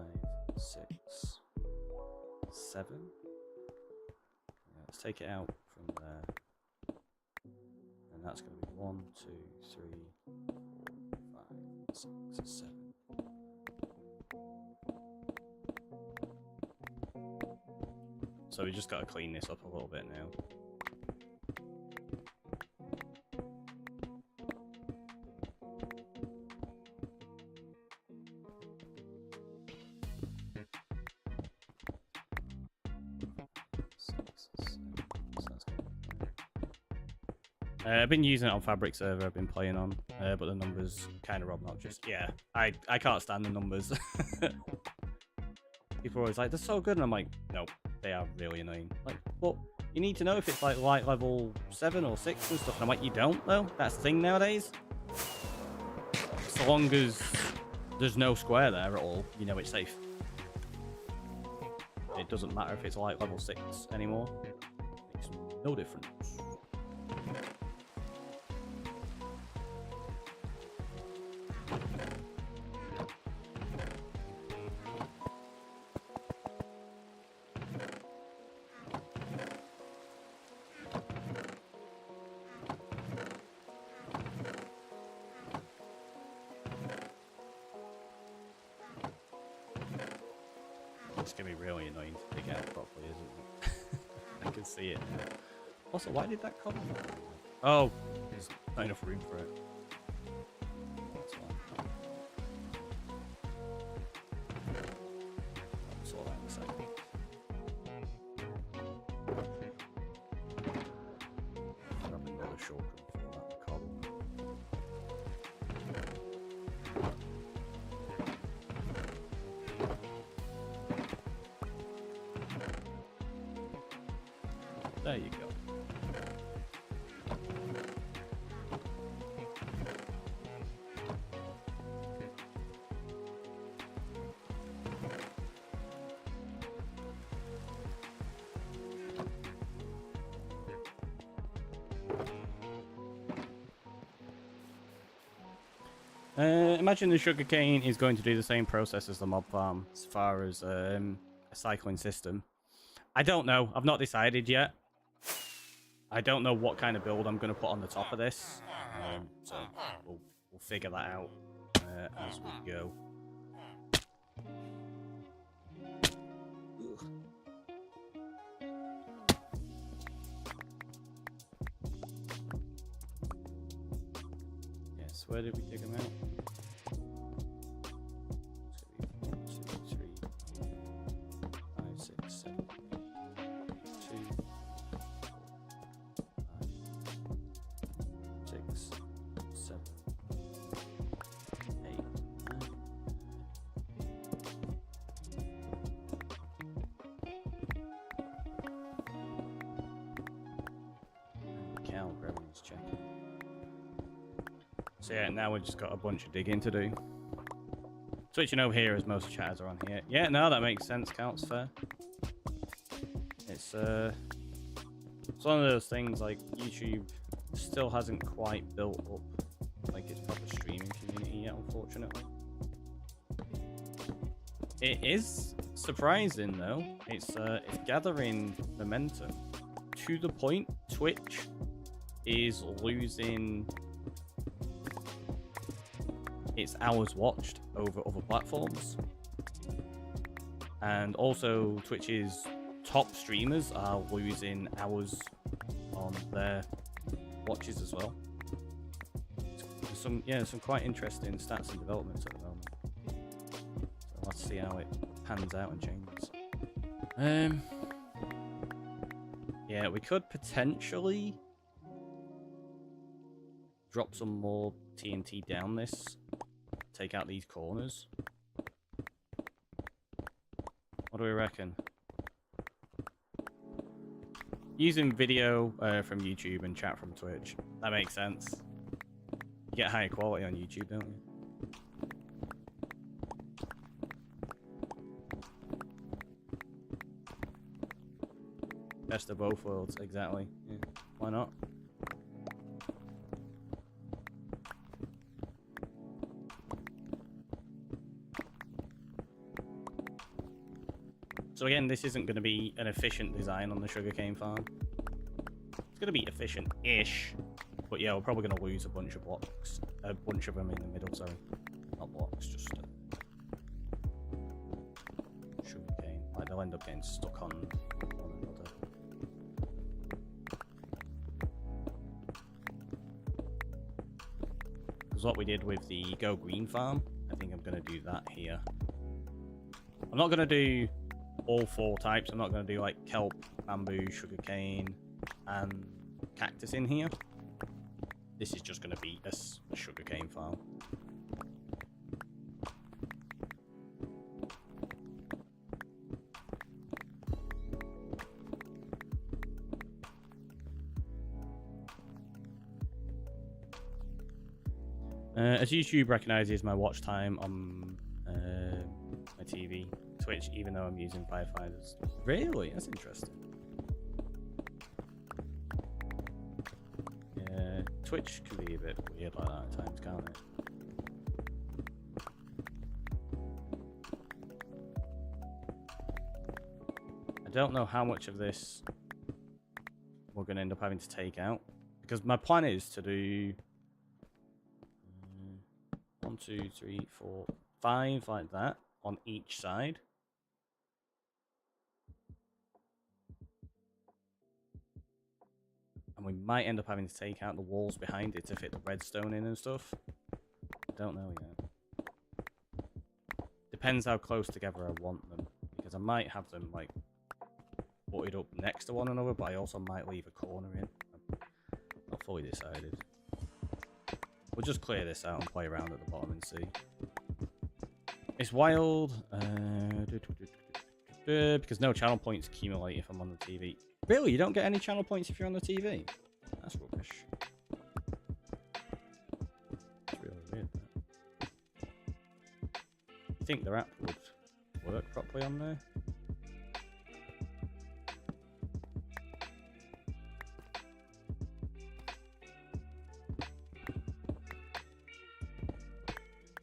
6, 7. Yeah, let's take it out from there, and that's gonna be 1, 2, 3, 4, 5, 6, 7. So we just got to clean this up a little bit now. I've been using it on Fabric server I've been playing on, but the numbers kind of obnoxious. Yeah, I can't stand the numbers. People are always like, they're so good, and I'm like, nope, they are really annoying. Like, well, you need to know if it's like light level 7 or 6 and stuff, and I'm like, you don't though? That's the thing nowadays. So long as there's no square there at all, you know it's safe. It doesn't matter if it's like level 6 anymore. Makes no difference. It's gonna be really annoying to dig out properly, isn't it? I can see it now. Also, why did that come? Oh, there's not enough room for it. That's why. I'll sort that in a second. Grab another shortcut for that cobble. There you go. Imagine the sugarcane is going to do the same process as the mob farm as far as a cycling system. I don't know. I've not decided yet. I don't know what kind of build I'm going to put on the top of this. So we'll figure that out as we go. Yes, where did we dig them out? 2, 3, 4, 5, 6, 7, 8, 9. Gravity's checking. So yeah, now we've just got a bunch of digging to do. Switching over here as most chatters are on here. Yeah, no, that makes sense. Counts fair. It's one of those things like YouTube still hasn't quite built up like its proper streaming community yet, unfortunately. It is surprising though. It's gathering momentum to the point Twitch is losing its hours watched over other platforms, and also Twitch's top streamers are losing hours on their watches as well. There's some quite interesting stats and developments at the moment. So let's see how it pans out and changes. Yeah, we could potentially drop some more TNT down this. Take out these corners. What do we reckon? Using video from YouTube and chat from Twitch. That makes sense. You get higher quality on YouTube, don't you? Best of both worlds, exactly. Yeah. Why not? So again, this isn't going to be an efficient design on the sugarcane farm. It's going to be efficient-ish, but yeah, we're probably going to lose a bunch of blocks. A bunch of them in the middle, sorry. Not blocks, just sugarcane. Like, they'll end up getting stuck on one another. Because what we did with the Go Green farm, I think I'm going to do that here. I'm not going to do all 4 types. I'm not going to do like kelp, bamboo, sugarcane, and cactus in here. This is just going to be a sugarcane farm. As YouTube recognizes my watch time on TV Twitch, even though I'm using firefighters. Really? That's interesting. Yeah, Twitch can be a bit weird like that at times, can't it? I don't know how much of this we're going to end up having to take out, because my plan is to do 1, 2, 3, 4, 5 like that on each side. And we might end up having to take out the walls behind it to fit the redstone in and stuff. I don't know yet. Depends how close together I want them, because I might have them like butted up next to one another, but I also might leave a corner in. I'm not fully decided. We'll just clear this out and play around at the bottom and see. It's wild, because no channel points accumulate if I'm on the TV. Really? You don't get any channel points if you're on the TV? That's rubbish. That's really weird. You think their app would work properly on there?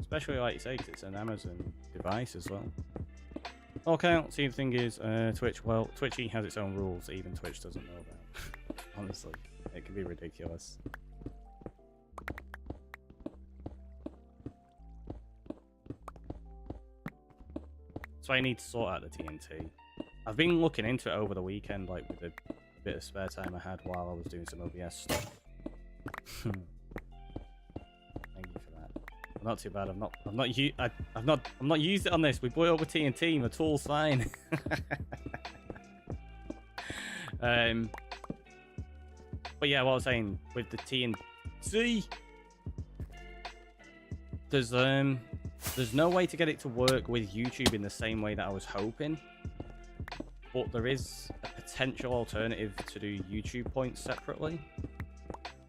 Especially, like you say, 'cause it's an Amazon device as well. Okay, see, the thing is, Twitch, well, Twitchy has its own rules that even Twitch doesn't know about. Honestly, it can be ridiculous. So I need to sort out the TNT. I've been looking into it over the weekend, like with a bit of spare time I had while I was doing some OBS stuff. Thank you for that. Not too bad. I've not used it on this. We blew over TNT. My tool's fine. But yeah, what I was saying with the TNT, there's no way to get it to work with YouTube in the same way that I was hoping. But there is a potential alternative to do YouTube points separately.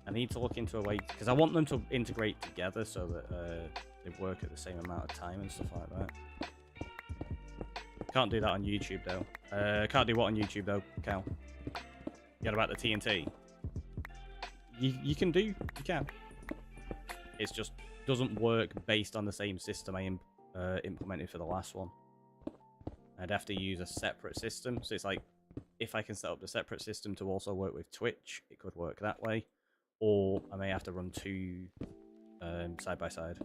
I need to look into a way, because I want them to integrate together so that they work at the same amount of time and stuff like that. Can't do that on YouTube though. Can't do what on YouTube though, Cal? Get about the TNT. You can. It's just doesn't work based on the same system I implemented for the last one. I'd have to use a separate system. So it's like, if I can set up the separate system to also work with Twitch, it could work that way. Or I may have to run two side by side.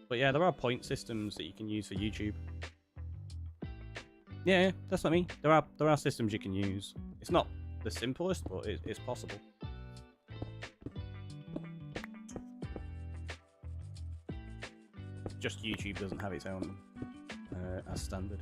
But yeah, there are point systems that you can use for YouTube. Yeah, that's what I mean. There are systems you can use. It's not the simplest, but it's possible. Just YouTube doesn't have its own as standard.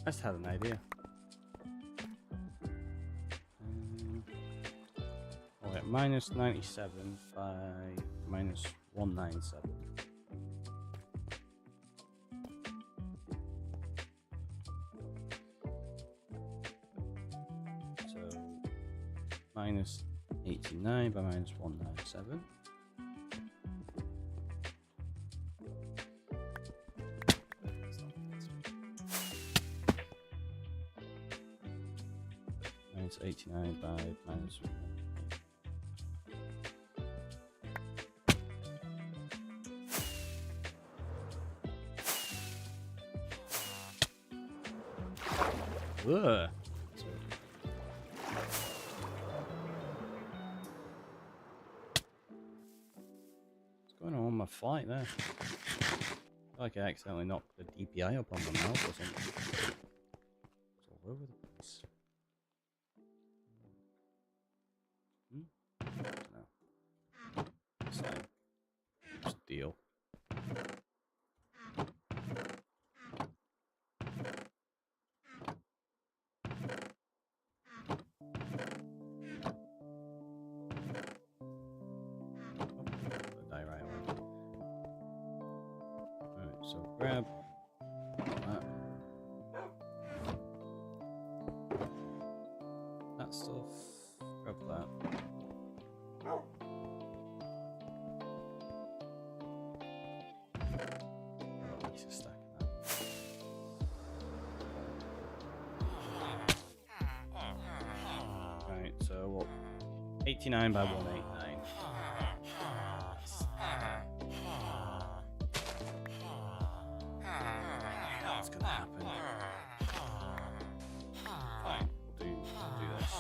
I just had an idea. I'll get minus 97 by minus 197. So minus 89 by minus 197. Minus 89 by minus 1. Ugh. What's going on with my flight there? I feel like I accidentally knocked the DPI up on my mouse or something. all over the place. No. Same. Just deal. Die right away. Alright, so grab that. That stuff. Grab that. Oh, at least a stack of that. Right, so what? 89 by 189. What's gonna happen? Fine, we'll do this.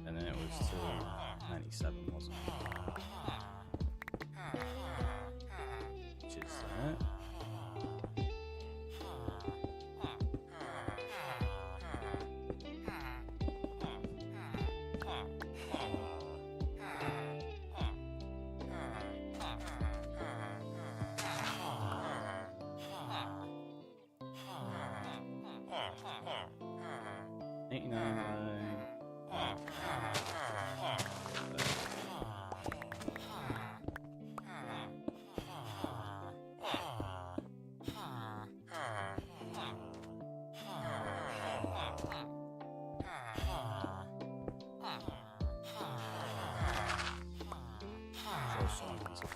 And then it was to 97, wasn't it? Which is that.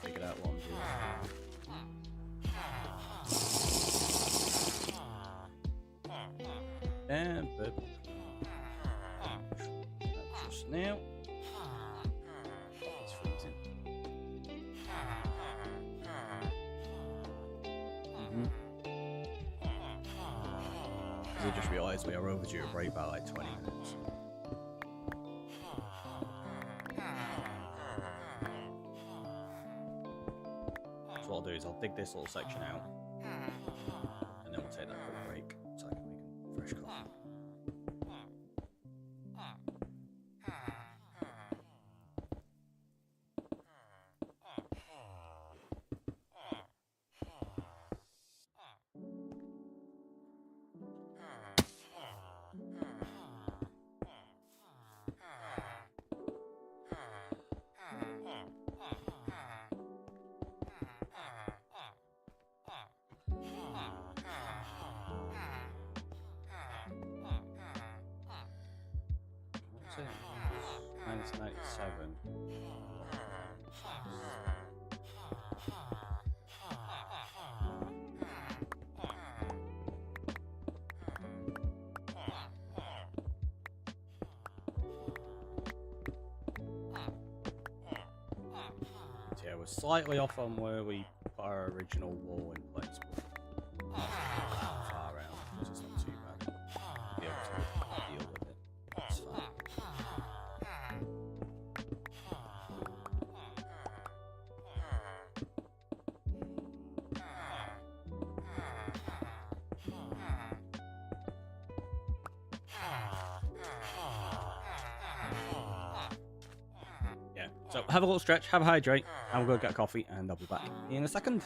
Figure out what I'm doing. And but just now. It's freezing. I just realised we are overdue a break by like 20 minutes. So what I'll do is I'll dig this little section out, and then we'll take that quick break so I can make a fresh coffee. Minus 97. So yeah, we're slightly off on where we put our original wall in place, but far out, so it's not too bad. We'll be able to deal with it. It's fine. Yeah, so have a little stretch, have a hydrate, and we'll go get a coffee, and I'll be back in a second.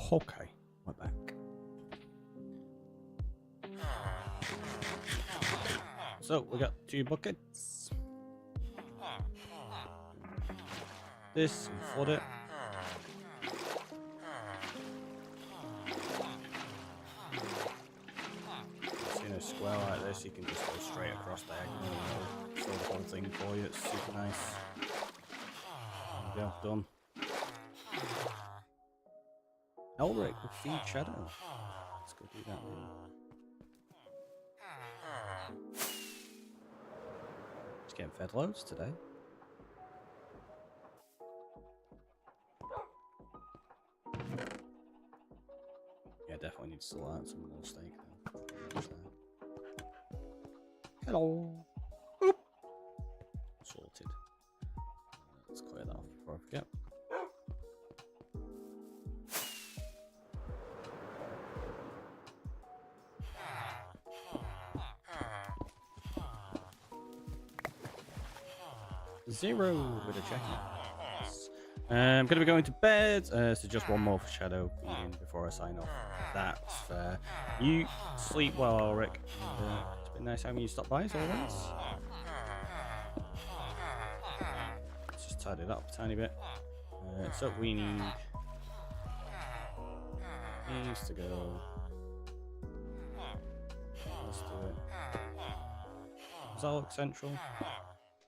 Okay, we're back. So we got 2 buckets. This and flood it. In a square like this, you can just go straight across diagonally and fill the whole thing for you. It's super nice. There we go, done. Elric with Feed Shadow. Let's go do that now. Just getting fed loads today. Yeah, definitely need to sort out some more steak then. Hello. Boop. Sorted. Let's clear that off before I forget. Zero with a check. I'm going to be going to bed, so just one more for shadow feeding before I sign off. That's fair. You sleep well, Ulrich. It's been nice having you stop by as always. Let's just tidy it up a tiny bit. So we need these to go. Let's do it. Does that look central?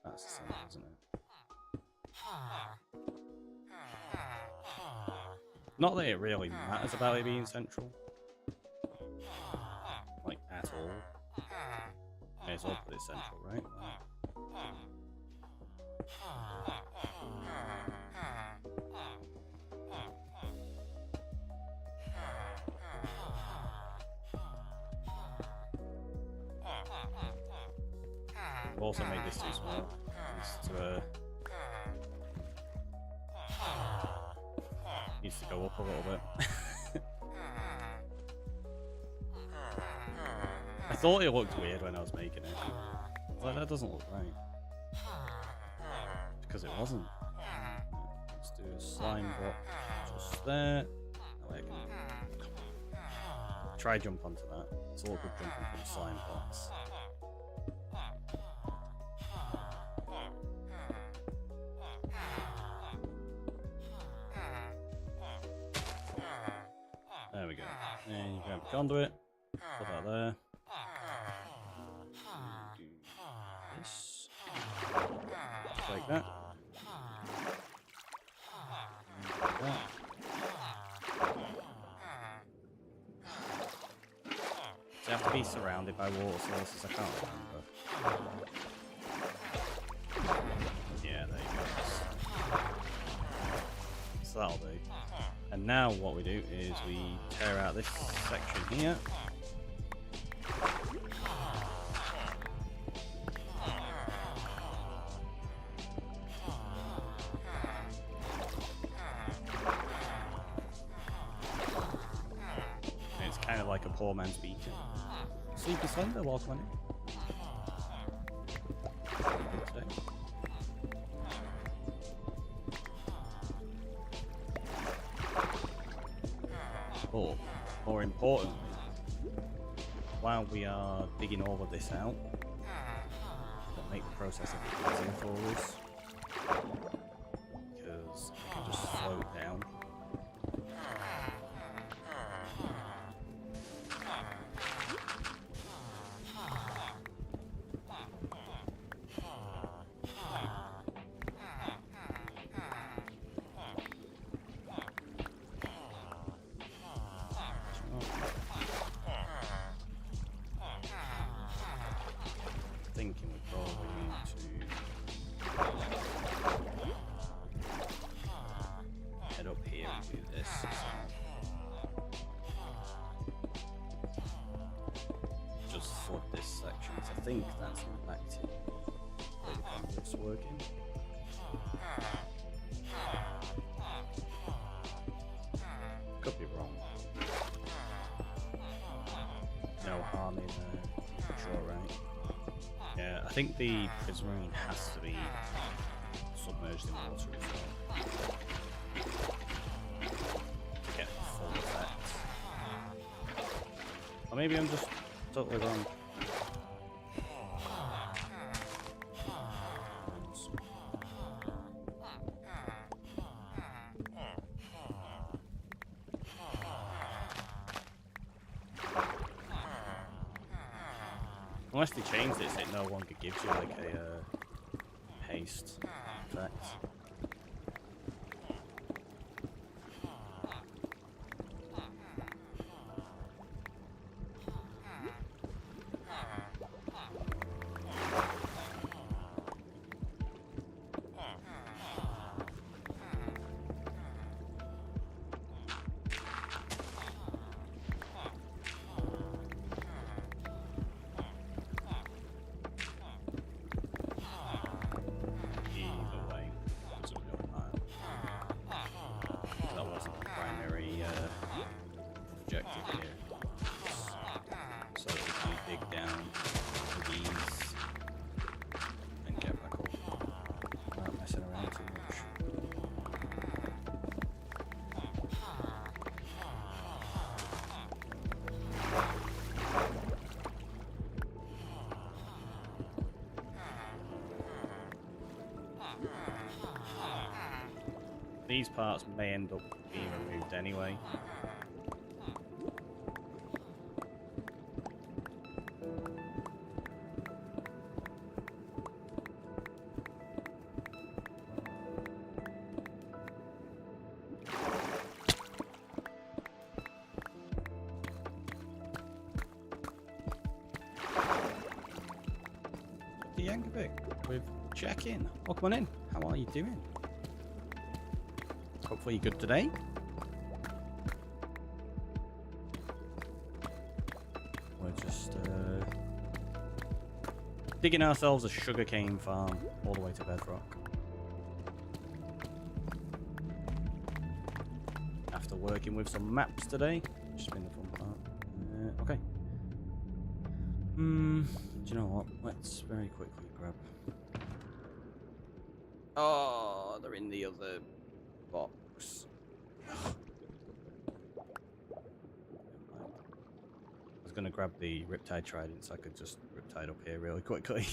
That's the same, isn't it? Not that it really matters about it being central. Like, at all. May as well put it central, right? I've also made this too small. Needs to go up a little bit. I thought it looked weird when I was making it. Like, that doesn't look right. Because it wasn't. Let's do a slime block just there. That way I can try jump onto that. It's all good jumping from slime blocks. There we go. And you grab the conduit, put that there. Do this. Just like that. Like that. So I have to be surrounded by water sources, I can't remember. Yeah, there you go. So that'll do. And now what we do is we tear out this section here. And it's kind of like a poor man's beacon. Sleepy Slender, welcome in. But more importantly, while we are digging all of this out, it'll make the process a bit easier for us, because I can just slow it down. Thinking we probably need to head up here and do this. Just flood this section, 'cause I think that's impacted the conduit's working. Could be wrong. No harm in sure, right? Yeah, I think the prismarine has to be submerged in water as well to get the full effect. Or maybe I'm just totally wrong. Unless they changed it so it no longer gives you like a haste effect. These parts may end up being removed anyway. The Yankovic with check-in. Oh, come on in. How are you doing? Hopefully you're good today. We're just digging ourselves a sugarcane farm all the way to bedrock. After working with some maps today, which has been the fun part. Okay. Do you know what? Let's very quickly grab. Oh, they're in the other box. I was gonna grab the Riptide Trident so I could just Riptide up here really quickly.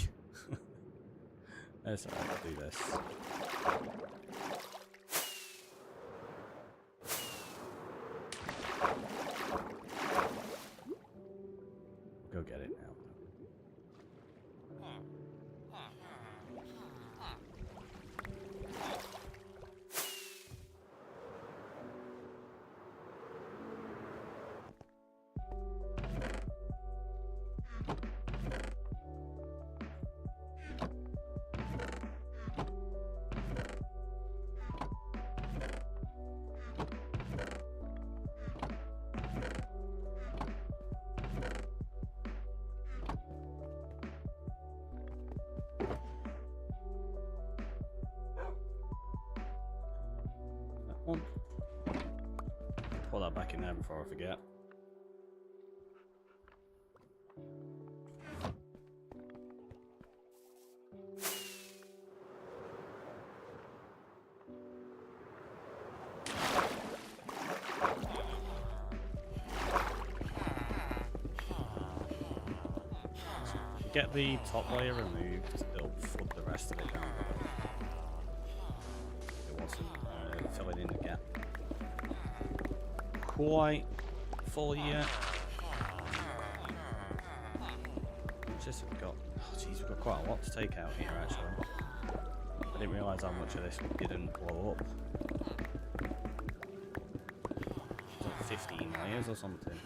That's alright, I'll do this. Go get it now. One. Pull that back in there before I forget. Get the top layer removed, it'll flood the rest of it down. It wasn't filling in the gap quite fully yet. Just we've got, oh jeez, we've got quite a lot to take out here actually. I didn't realise how much of this didn't blow up. It's like 15 layers or something.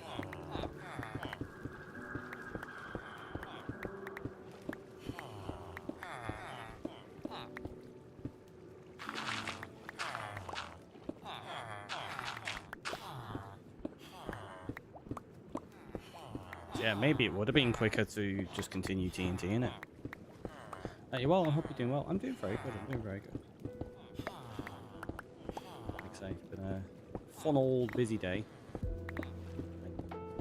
Yeah, maybe it would have been quicker to just continue TNT in it. You're well, I hope you're doing well. I'm doing very good, I'm doing very good. Like I say, it's been a fun old busy day.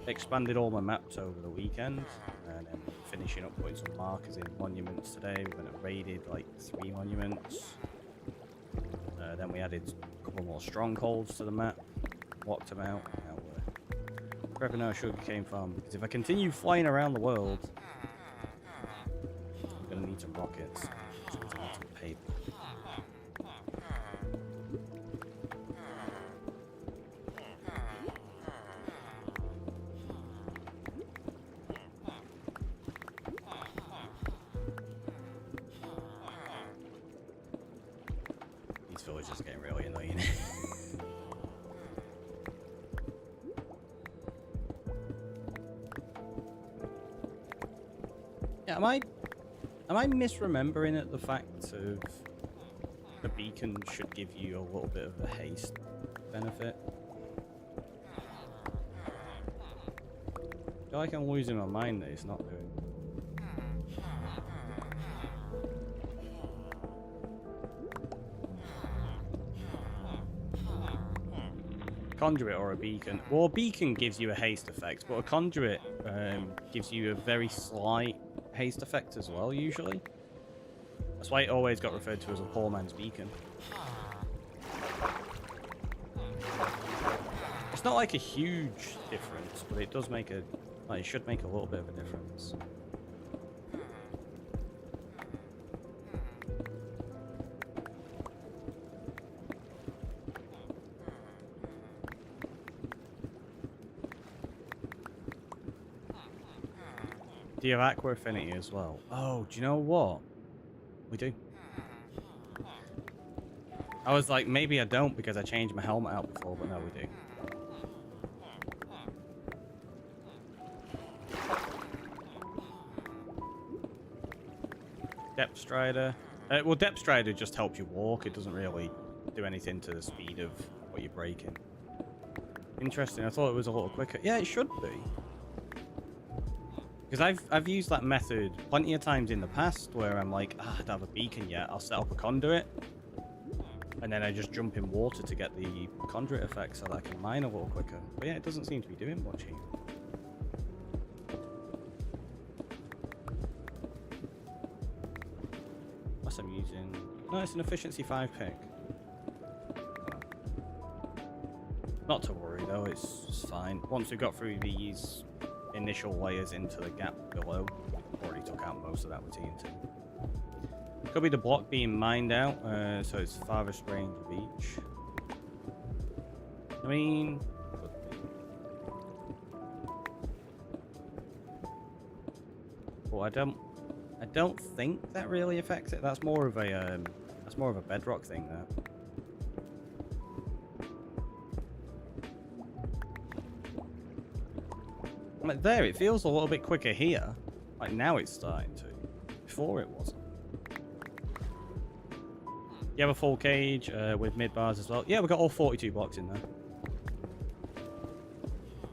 Expanded all my maps over the weekend, and then finishing up putting some markers in monuments today. We went and raided like 3 monuments. Then we added a couple more strongholds to the map, walked them out. Now we're Prepping our sugarcane farm, because if I continue flying around the world, I'm gonna need some rockets. So I'm gonna need some paper. These villagers are getting really annoying. Yeah, am I misremembering it, the fact of the beacon should give you a little bit of a haste benefit? I feel like I'm losing my mind that it's not doing. Conduit or a beacon. Well, a beacon gives you a haste effect, but a conduit gives you a very slight haste effect as well, usually. That's why it always got referred to as a poor man's beacon. It's not like a huge difference, but it does make a... Like, it should make a little bit of a difference. Do you have Aqua Affinity as well? Oh, do you know what? We do. I was like, maybe I don't because I changed my helmet out before, but no, we do. Depth Strider. Well, Depth Strider just helps you walk. It doesn't really do anything to the speed of what you're breaking. Interesting. I thought it was a little quicker. Yeah, it should be. Because I've used that method plenty of times in the past where I'm like, I don't have a beacon yet. I'll set up a conduit. And then I just jump in water to get the conduit effect so that I can mine a little quicker. But yeah, it doesn't seem to be doing much here. Unless I'm using... No, it's an efficiency 5 pick. Not to worry though, it's fine. Once we got through these initial layers into the gap below, already took out most of that with TNT. Could be the block being mined out, so it's farthest range of each. I mean, well, I don't think that really affects it. That's more of a bedrock thing there. Like there, it feels a little bit quicker here. Like now it's starting to. Before it wasn't. You have a full cage with mid bars as well. Yeah, we've got all 42 blocks in there.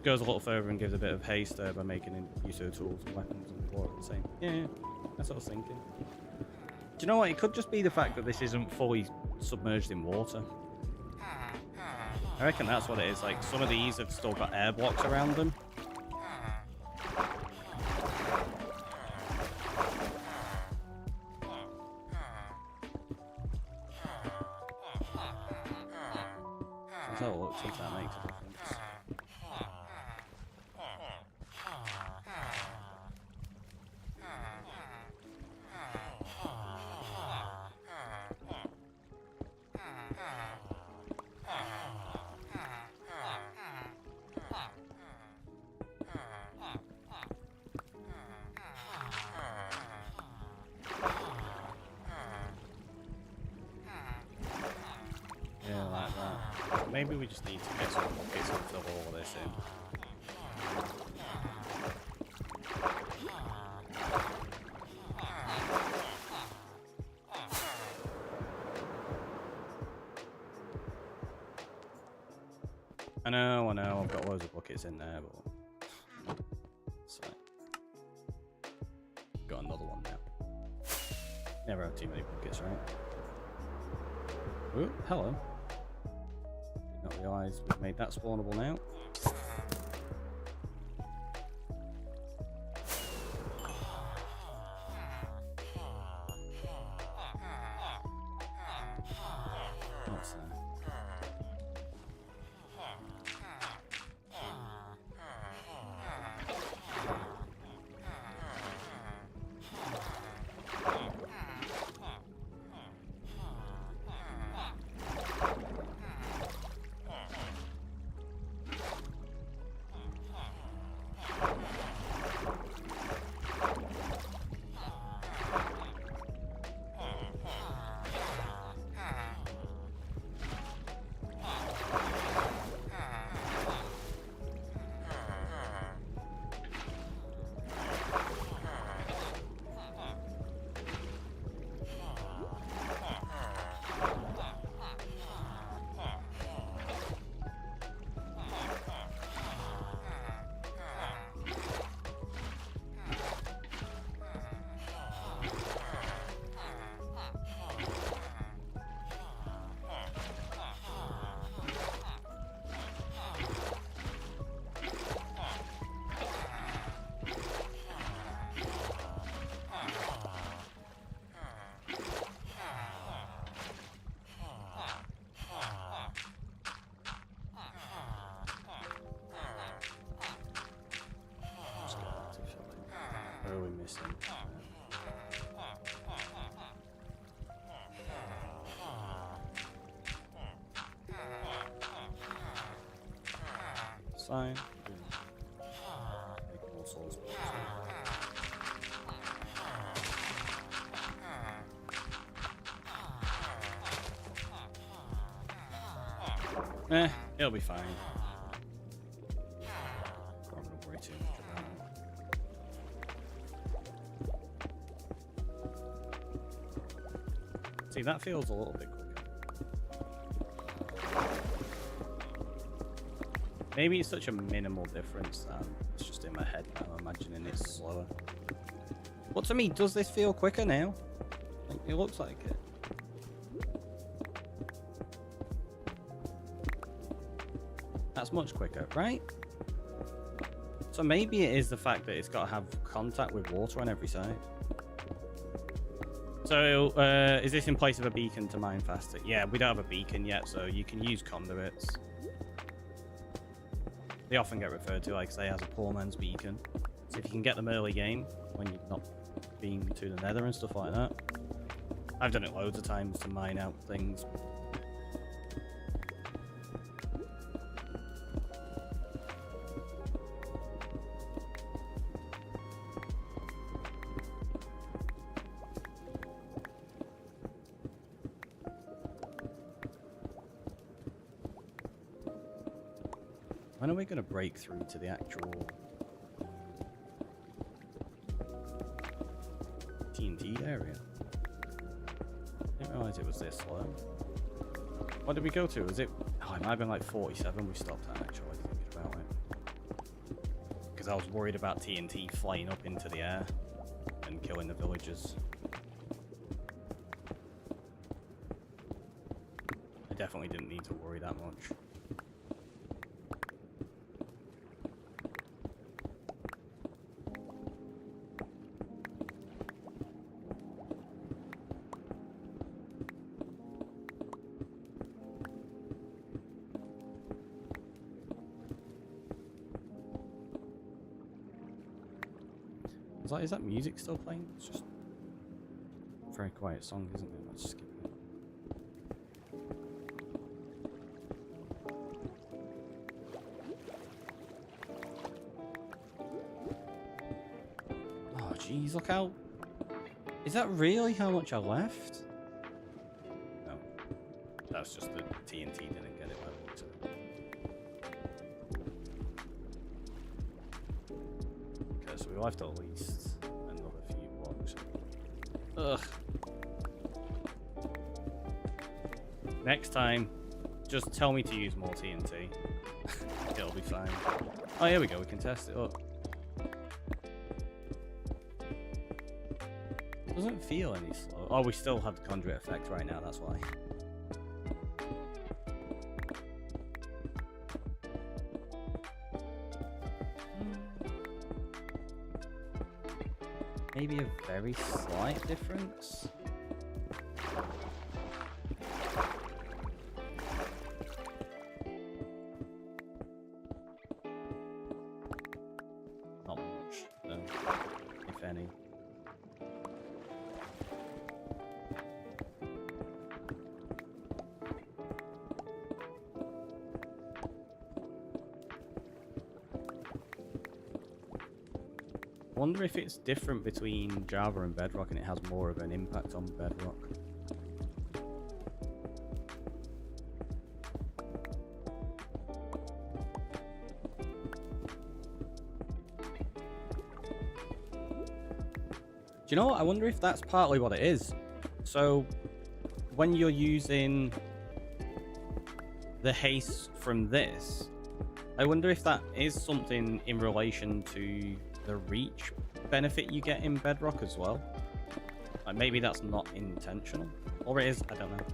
Goes a little further and gives a bit of haste by making use of tools and weapons and war at the same. Yeah, that's what I was thinking. Do you know what? It could just be the fact that this isn't fully submerged in water. I reckon that's what it is. Like some of these have still got air blocks around them. Let's have a look, see if that makes a difference. Yeah, like that. Maybe we just need to get some buckets and fill all of this in. I know, I've got loads of buckets in there, but... So... Got another one now. Never have too many buckets, right? Ooh, hello. Did not realise we've made that spawnable now. What's that? Where are we missing? Sign. Make more souls. It'll be fine. I'm not gonna worry too much about it. See, that feels a little bit quicker. Maybe it's such a minimal difference that it's just in my head now. I'm imagining it's slower. But to me, does this feel quicker now? Like, it looks like it. That's much quicker, right? So maybe it is the fact that it's got to have contact with water on every side. So, is this in place of a beacon to mine faster? Yeah, we don't have a beacon yet, so you can use conduits. They often get referred to, like, say, as a poor man's beacon. So if you can get them early game, when you've not been to the nether and stuff like that. I've done it loads of times to mine out things. When are we going to break through to the actual TNT area? I didn't realise it was this slow. What did we go to? Was it? Oh, it might have been like 47 we stopped at, actually, thinking about it. Because I was worried about TNT flying up into the air and killing the villagers. I definitely didn't need to worry that much. Is that music still playing? It's just a very quiet song, isn't it? Let's skip it. Oh, jeez, look how... Is that really how much I left? No. That's just the TNT didn't get it where it wanted to. Okay, so we left at least... Ugh. Next time, just tell me to use more TNT. It'll be fine. Oh, here we go. We can test it up. Doesn't feel any slow. Oh, we still have the conduit effect right now. That's why. Maybe a very slight difference. Not much, though, if any. I wonder if it's different between Java and Bedrock and it has more of an impact on Bedrock. Do you know what? I wonder if that's partly what it is. So, when you're using the haste from this, I wonder if that is something in relation to the reach benefit you get in Bedrock as well. Like maybe that's not intentional, or it is. I don't know.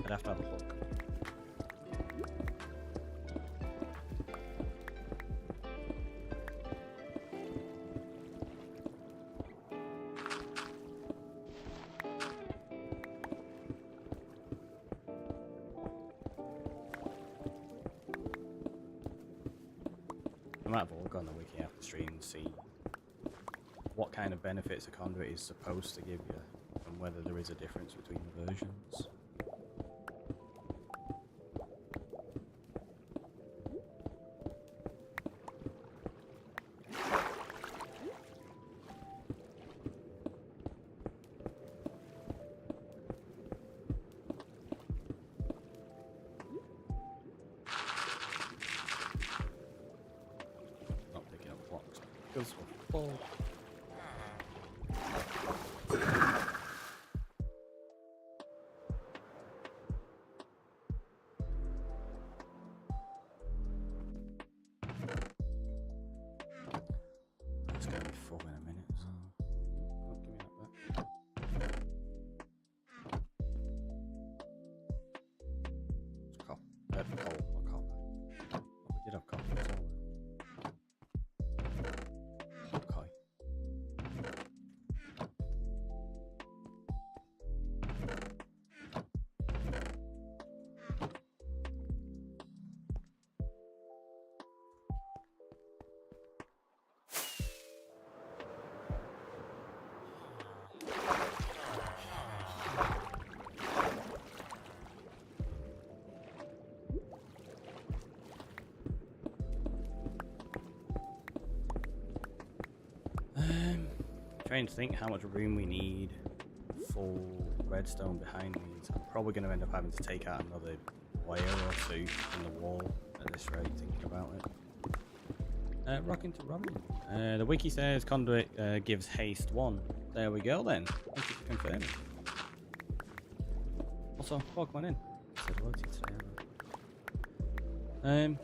I'd have to have a look. I might have a look on the wiki after stream and see what kind of benefits a conduit is supposed to give you, and whether there is a difference between the versions. Not picking up blocks because we're full. It's going to be full in a minute, so oh, give me that back. It's coal, not copper. Oh, we did have copper as well. Okay. Trying to think how much room we need for redstone behind these. I'm probably going to end up having to take out another layer or two in the wall at this rate, thinking about it. Rocking to Robin. The wiki says conduit gives haste 1. There we go then. Thank you for confirming. Also, Pokemon in. Said hello to you today,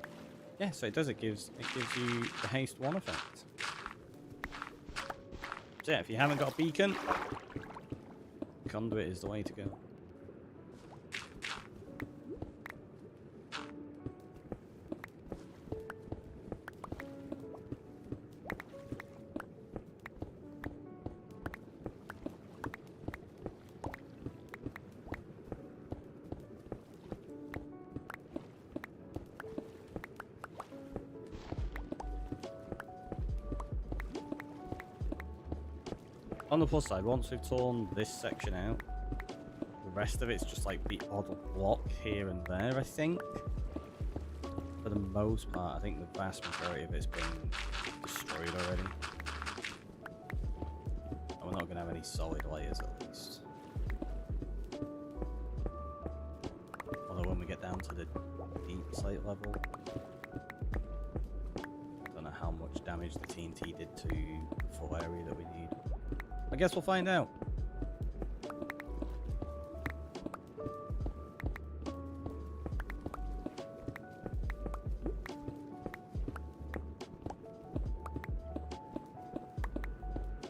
yeah, so it does. It gives you the haste 1 effect. So yeah, if you haven't got a beacon, conduit is the way to go. On the plus side, once we've torn this section out, the rest of it's just like the odd block here and there, I think. For the most part, I think the vast majority of it's been destroyed already. And we're not going to have any solid layers at least. Although when we get down to the deep slate level, I don't know how much damage the TNT did to the full area that we need. I guess we'll find out.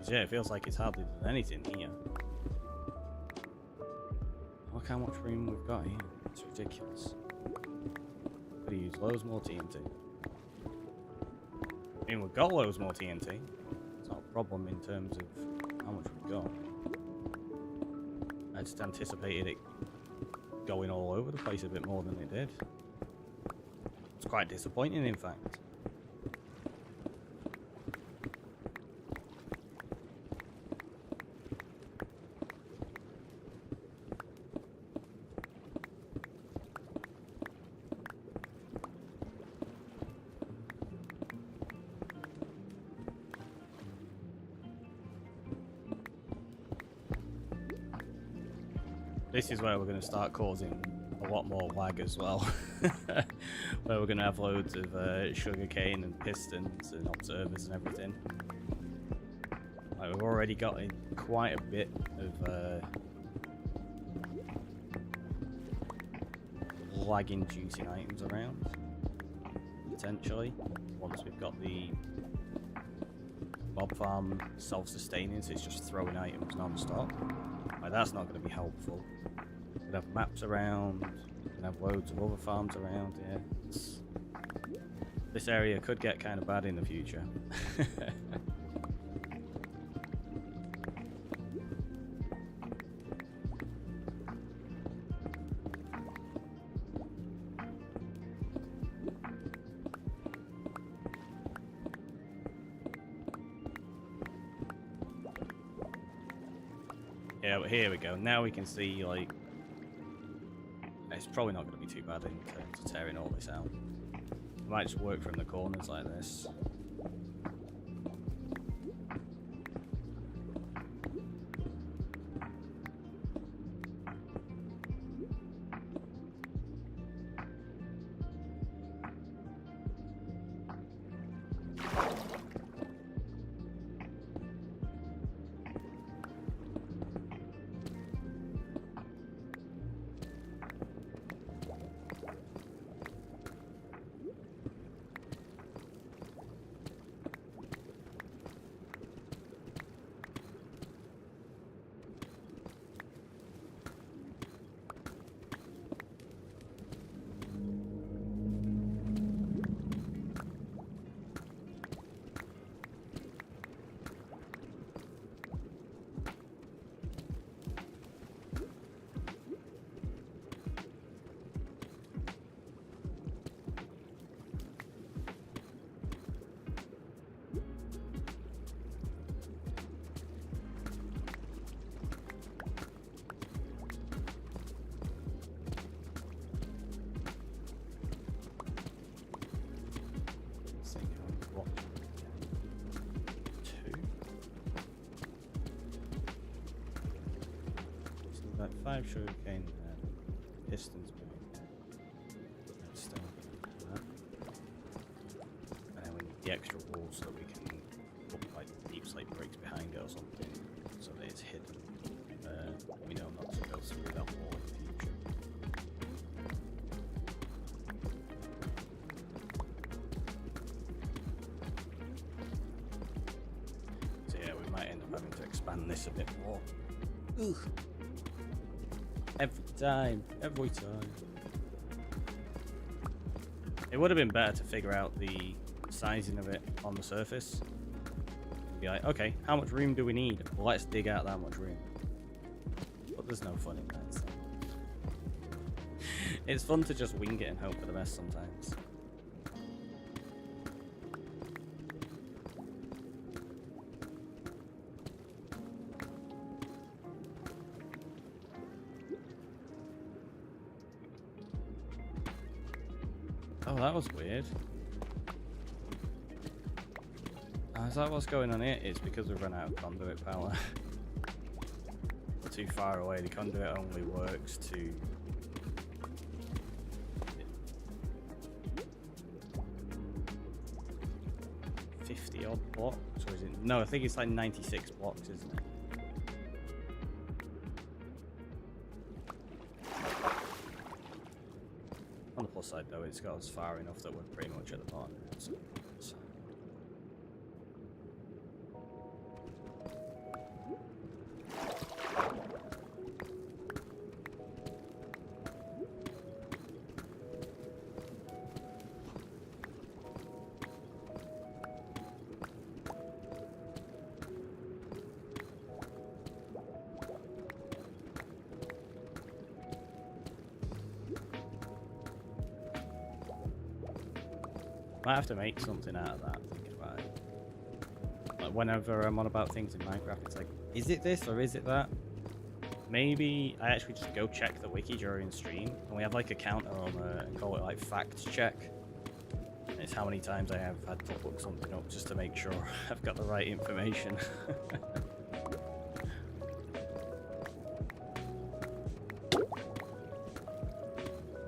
Yeah, it feels like it's hardly done anything here. Look how much room we've got here. It's ridiculous. Could have used loads more TNT. I mean, we've got loads more TNT. It's not a problem in terms of how much we've got. I just anticipated it going all over the place a bit more than it did. It's quite disappointing, in fact. This is where we're going to start causing a lot more lag as well. Where we're going to have loads of sugarcane and pistons and observers and everything. Like, we've already got quite a bit of lag-inducing items around, potentially, once we've got the mob farm self-sustaining, so it's just throwing items non-stop. Like, that's not going to be helpful. We'd have maps around, we'd have loads of other farms around, yeah. This area could get kind of bad in the future. Yeah, but here we go. Now we can see, like, it's probably not going to be too bad in terms of tearing all this out. I might just work from the corners like this. Like 5 sugarcane and pistons moving. Stone. And then we need the extra wall so that we can put like deep slate bricks behind it or something so that it's hidden. We know not to go through that wall in the future. So yeah, we might end up having to expand this a bit more. Ugh. Every time. It would have been better to figure out the sizing of it on the surface. Be like, okay, how much room do we need? Well, let's dig out that much room. But there's no fun in that. So. It's fun to just wing it and hope for the best sometimes. Oh, that was weird. Is that what's going on here? It's because we've run out of conduit power. We're too far away. The conduit only works to... 50 odd blocks, or is it? No, I think it's like 96 blocks, isn't it? On the plus side, though, it's got us far enough that we're pretty much at the bottom. So. Might have to make something out of that, thinking about it. Like whenever I'm on about things in Minecraft, it's like, is it this or is it that? Maybe I actually just go check the wiki during stream, and we have like a counter on and call it like facts check. And it's how many times I have had to look something up just to make sure I've got the right information.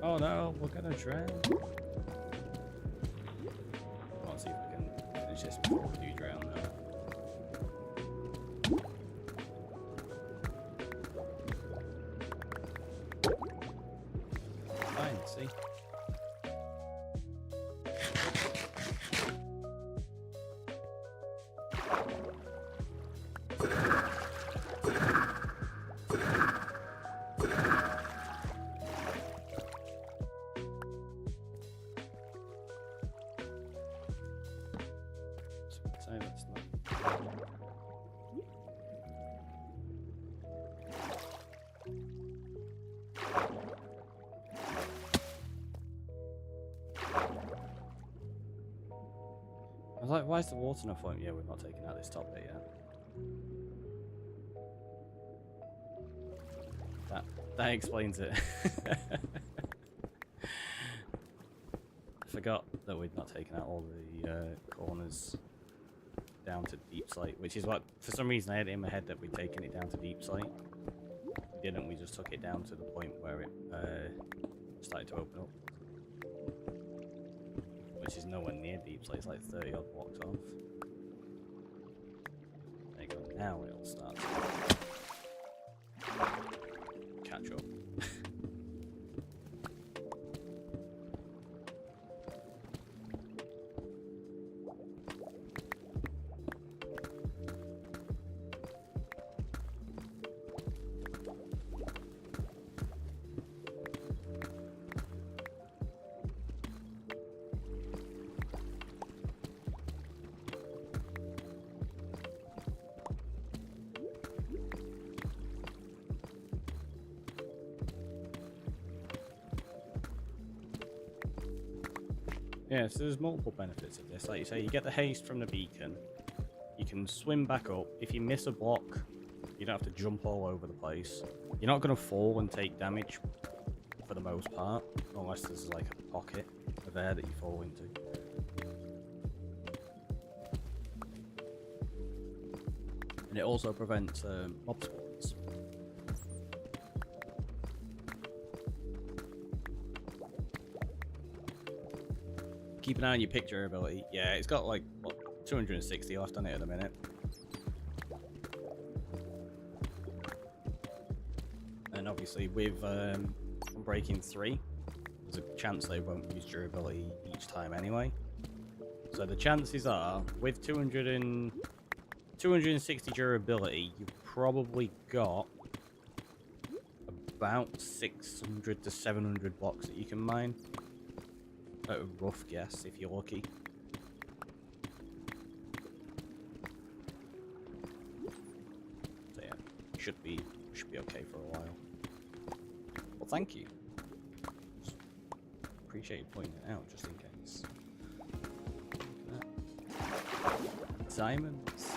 Oh no, we're gonna drown. See if we can finish this before we do drown though. Fine, see? So that's not. I was like, why is the water not flowing? Yeah, we're not taking out this top bit yet. That explains it. I forgot that we'd not taken out all the corners down to deep sight, which is what, for some reason, I had it in my head that we'd taken it down to deep sight. We didn't, we just took it down to the point where it started to open up. Which is nowhere near deep sight, it's like 30 odd blocks off. There you go, now it'll start to catch up. Yeah, so there's multiple benefits of this. Like you say, you get the haste from the beacon. You can swim back up. If you miss a block, you don't have to jump all over the place. You're not going to fall and take damage for the most part, unless there's like a pocket of air that you fall into. And it also prevents mob spawns. Keep an eye on your picture ability. Yeah, it's got like, what, 260 left on it at the minute. And obviously with Unbreaking 3, there's a chance they won't use durability each time anyway. So the chances are, with 260 durability, you've probably got about 600 to 700 blocks that you can mine. A rough guess, if you're lucky. So yeah, should be okay for a while. Well, thank you. Just appreciate you pointing it out, just in case. Diamonds.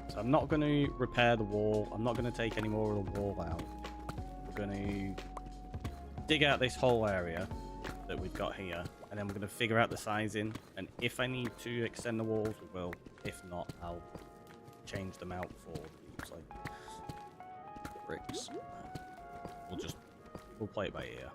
So I'm not going to repair the wall. I'm not going to take any more of the wall out. We're going to dig out this whole area that we've got here, and then we're going to figure out the sizing. And if I need to extend the walls, we will. If not, I'll change them out for like bricks. We'll play it by ear.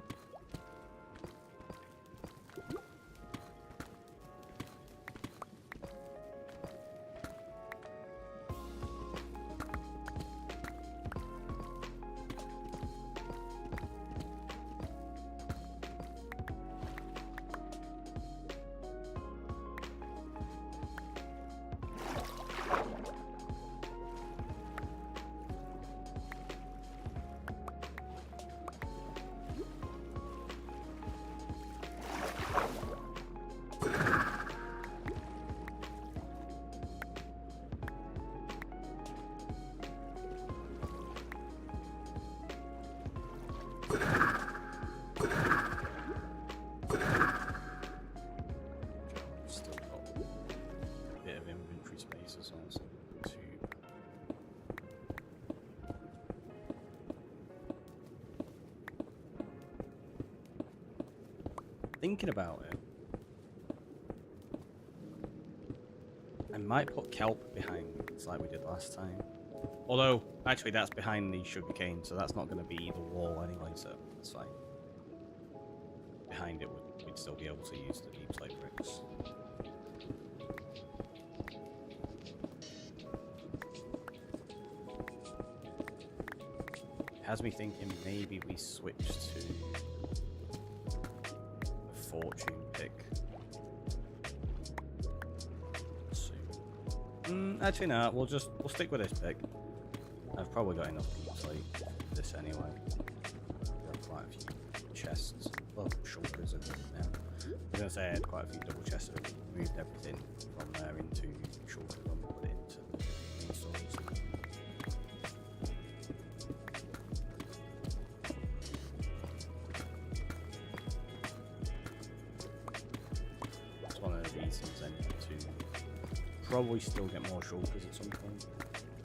Thinking about it, I might put kelp behind these like we did last time. Although, actually that's behind the sugarcane, so that's not going to be the wall anyway, so that's fine. Behind it, we'd still be able to use the deep slate bricks. It has me thinking maybe we switch to fortune pick. Actually, no. We'll stick with this pick. I've probably got enough plate for this anyway. I've got quite a few chests, well, shulkers in there now. I was going to say I had quite a few double chests, so I moved everything from there into shulkers and put it into the stores. It's one of the reasons I need to probably still get more shulkers at some point,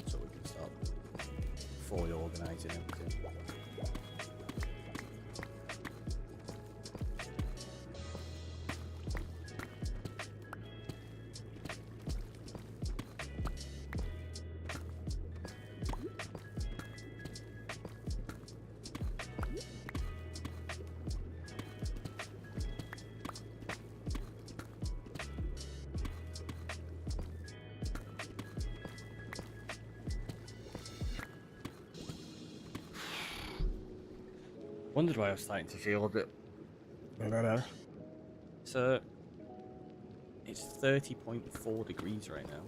so we can start fully organising everything. Wondered why I was starting to feel a bit. So it's 30.4 degrees right now.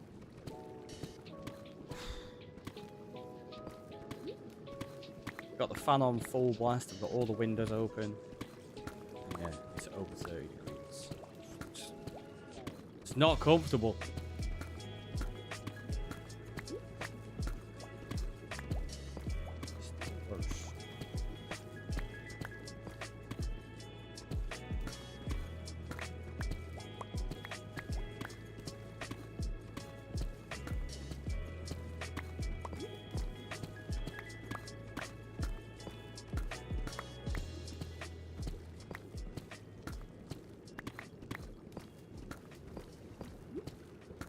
Got the fan on full blast. I've got all the windows open. Yeah, it's over 30 degrees. It's not comfortable.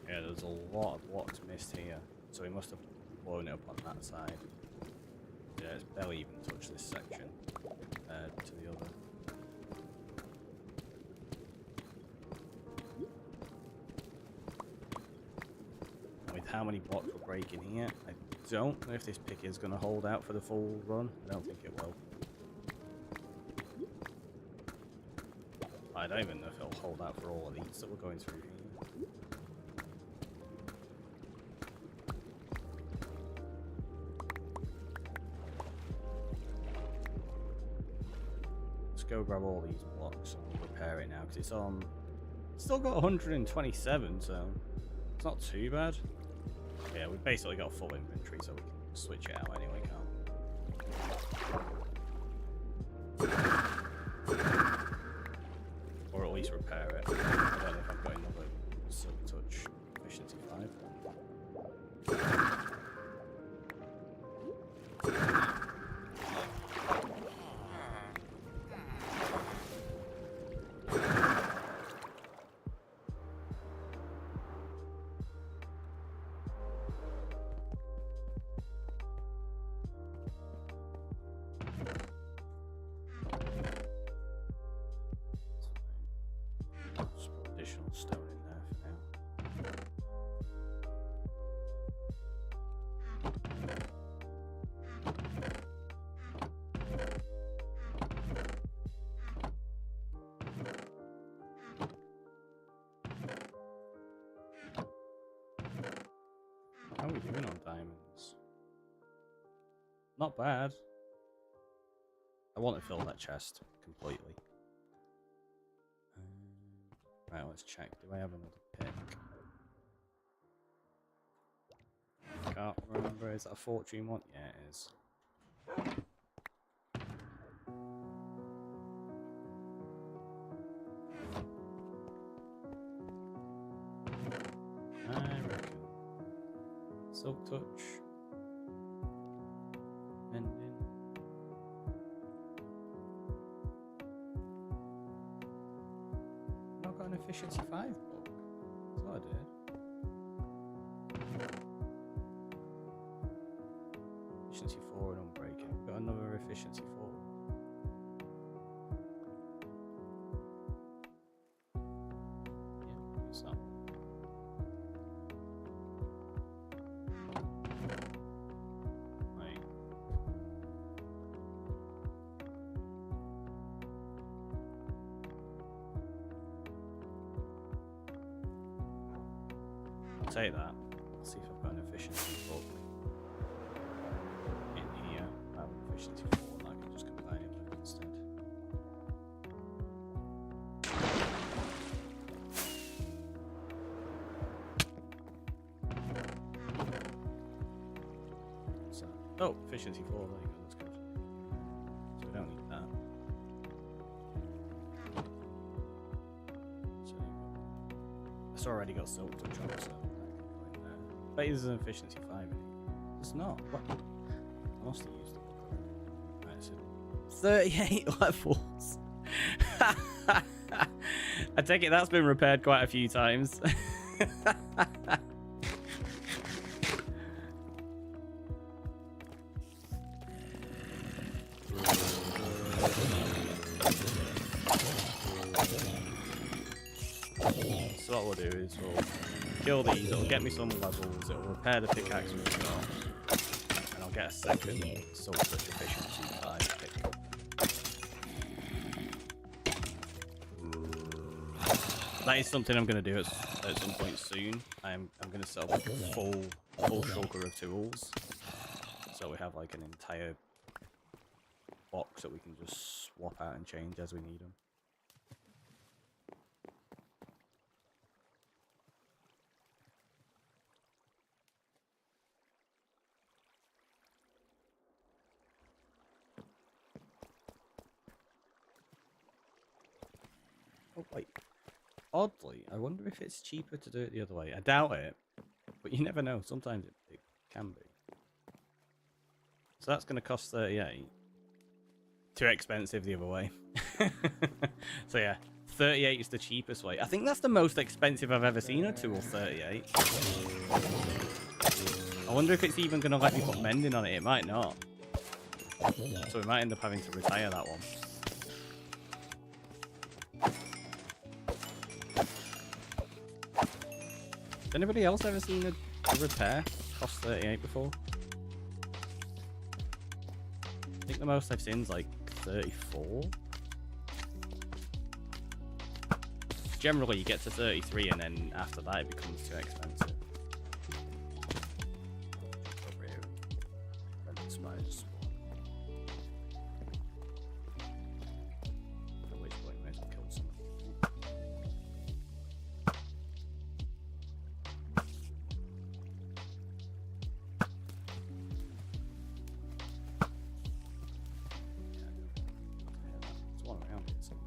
Yeah, there's a lot of blocks missed here, so we must have blown it up on that side. Yeah, it's barely even touched this section to the other. And with how many blocks we're breaking here, I don't know if this pick is going to hold out for the full run. I don't think it will. I don't even know if it'll hold out for all of these that we're going through here. Go grab all these blocks and repair it now because it's on. Still got 127, so it's not too bad. Yeah, we've basically got full inventory, so we can switch it out anyway, can't we? Or at least repair it. I don't know if I've got another silk touch efficiency 5. Stone in there for now. How are we doing on diamonds? Not bad. I want to fill that chest completely. Right, let's check. Do I have another pick? Can't remember. Is that a fortune one? Yeah, it is. I reckon. Silk touch. Mending. Not got an efficiency 5 book. That's what I did. Efficiency 4 and unbreaking. Got another efficiency 4. Yeah, use that. Right. I'll take that. Let's see if I've got an efficiency book. efficiency 4, and I can just combine it with it instead. So, oh, efficiency 4, there you go, that's good. So we don't need that. So it's already got silk touch on it, so that can go in there. But there's an efficiency 5 in it. It's not. What? I must have used the book. Right, so 38 levels. I take it that's been repaired quite a few times. So what we'll do is we'll kill these, it'll get me some levels, it'll repair the pickaxe we've got, and I'll get a second soul touch efficiency 5 pick. That is something I'm going to do at some point soon. I'm going to set up like a full shulker of tools, so we have like an entire box that we can just swap out and change as we need them. Oh wait. Oddly, I wonder if it's cheaper to do it the other way. I doubt it, but you never know. Sometimes it can be. So that's going to cost 38. Too expensive the other way. So yeah, 38 is the cheapest way. I think that's the most expensive I've ever seen a tool, 38. I wonder if it's even going to let me put mending on it. It might not. So we might end up having to retire that one. Has anybody else ever seen a repair cost 38 before? I think the most I've seen is like 34. Generally, you get to 33, and then after that, it becomes too expensive. Over here, and the spiders spawn. At which point, we might as well kill some. There's one around here somewhere.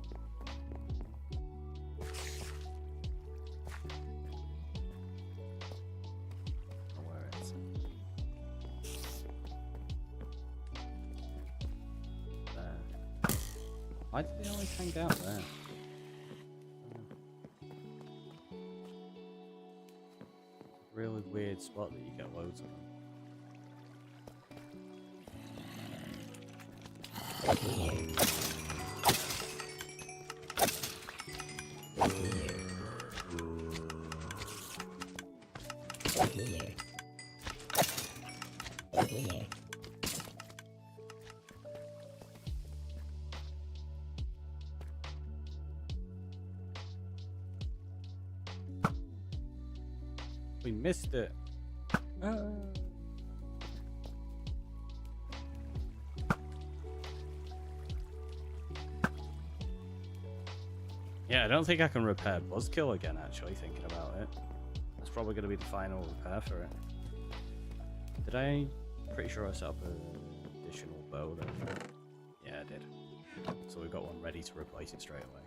Why do they always hang out there? Really weird spot that you get loads of them. We missed it. Yeah, I don't think I can repair Buzzkill again, actually, thinking about it. That's probably going to be the final repair for it. Did I? Pretty sure I set up an additional bow there. Yeah, I did. So we've got one ready to replace it straight away.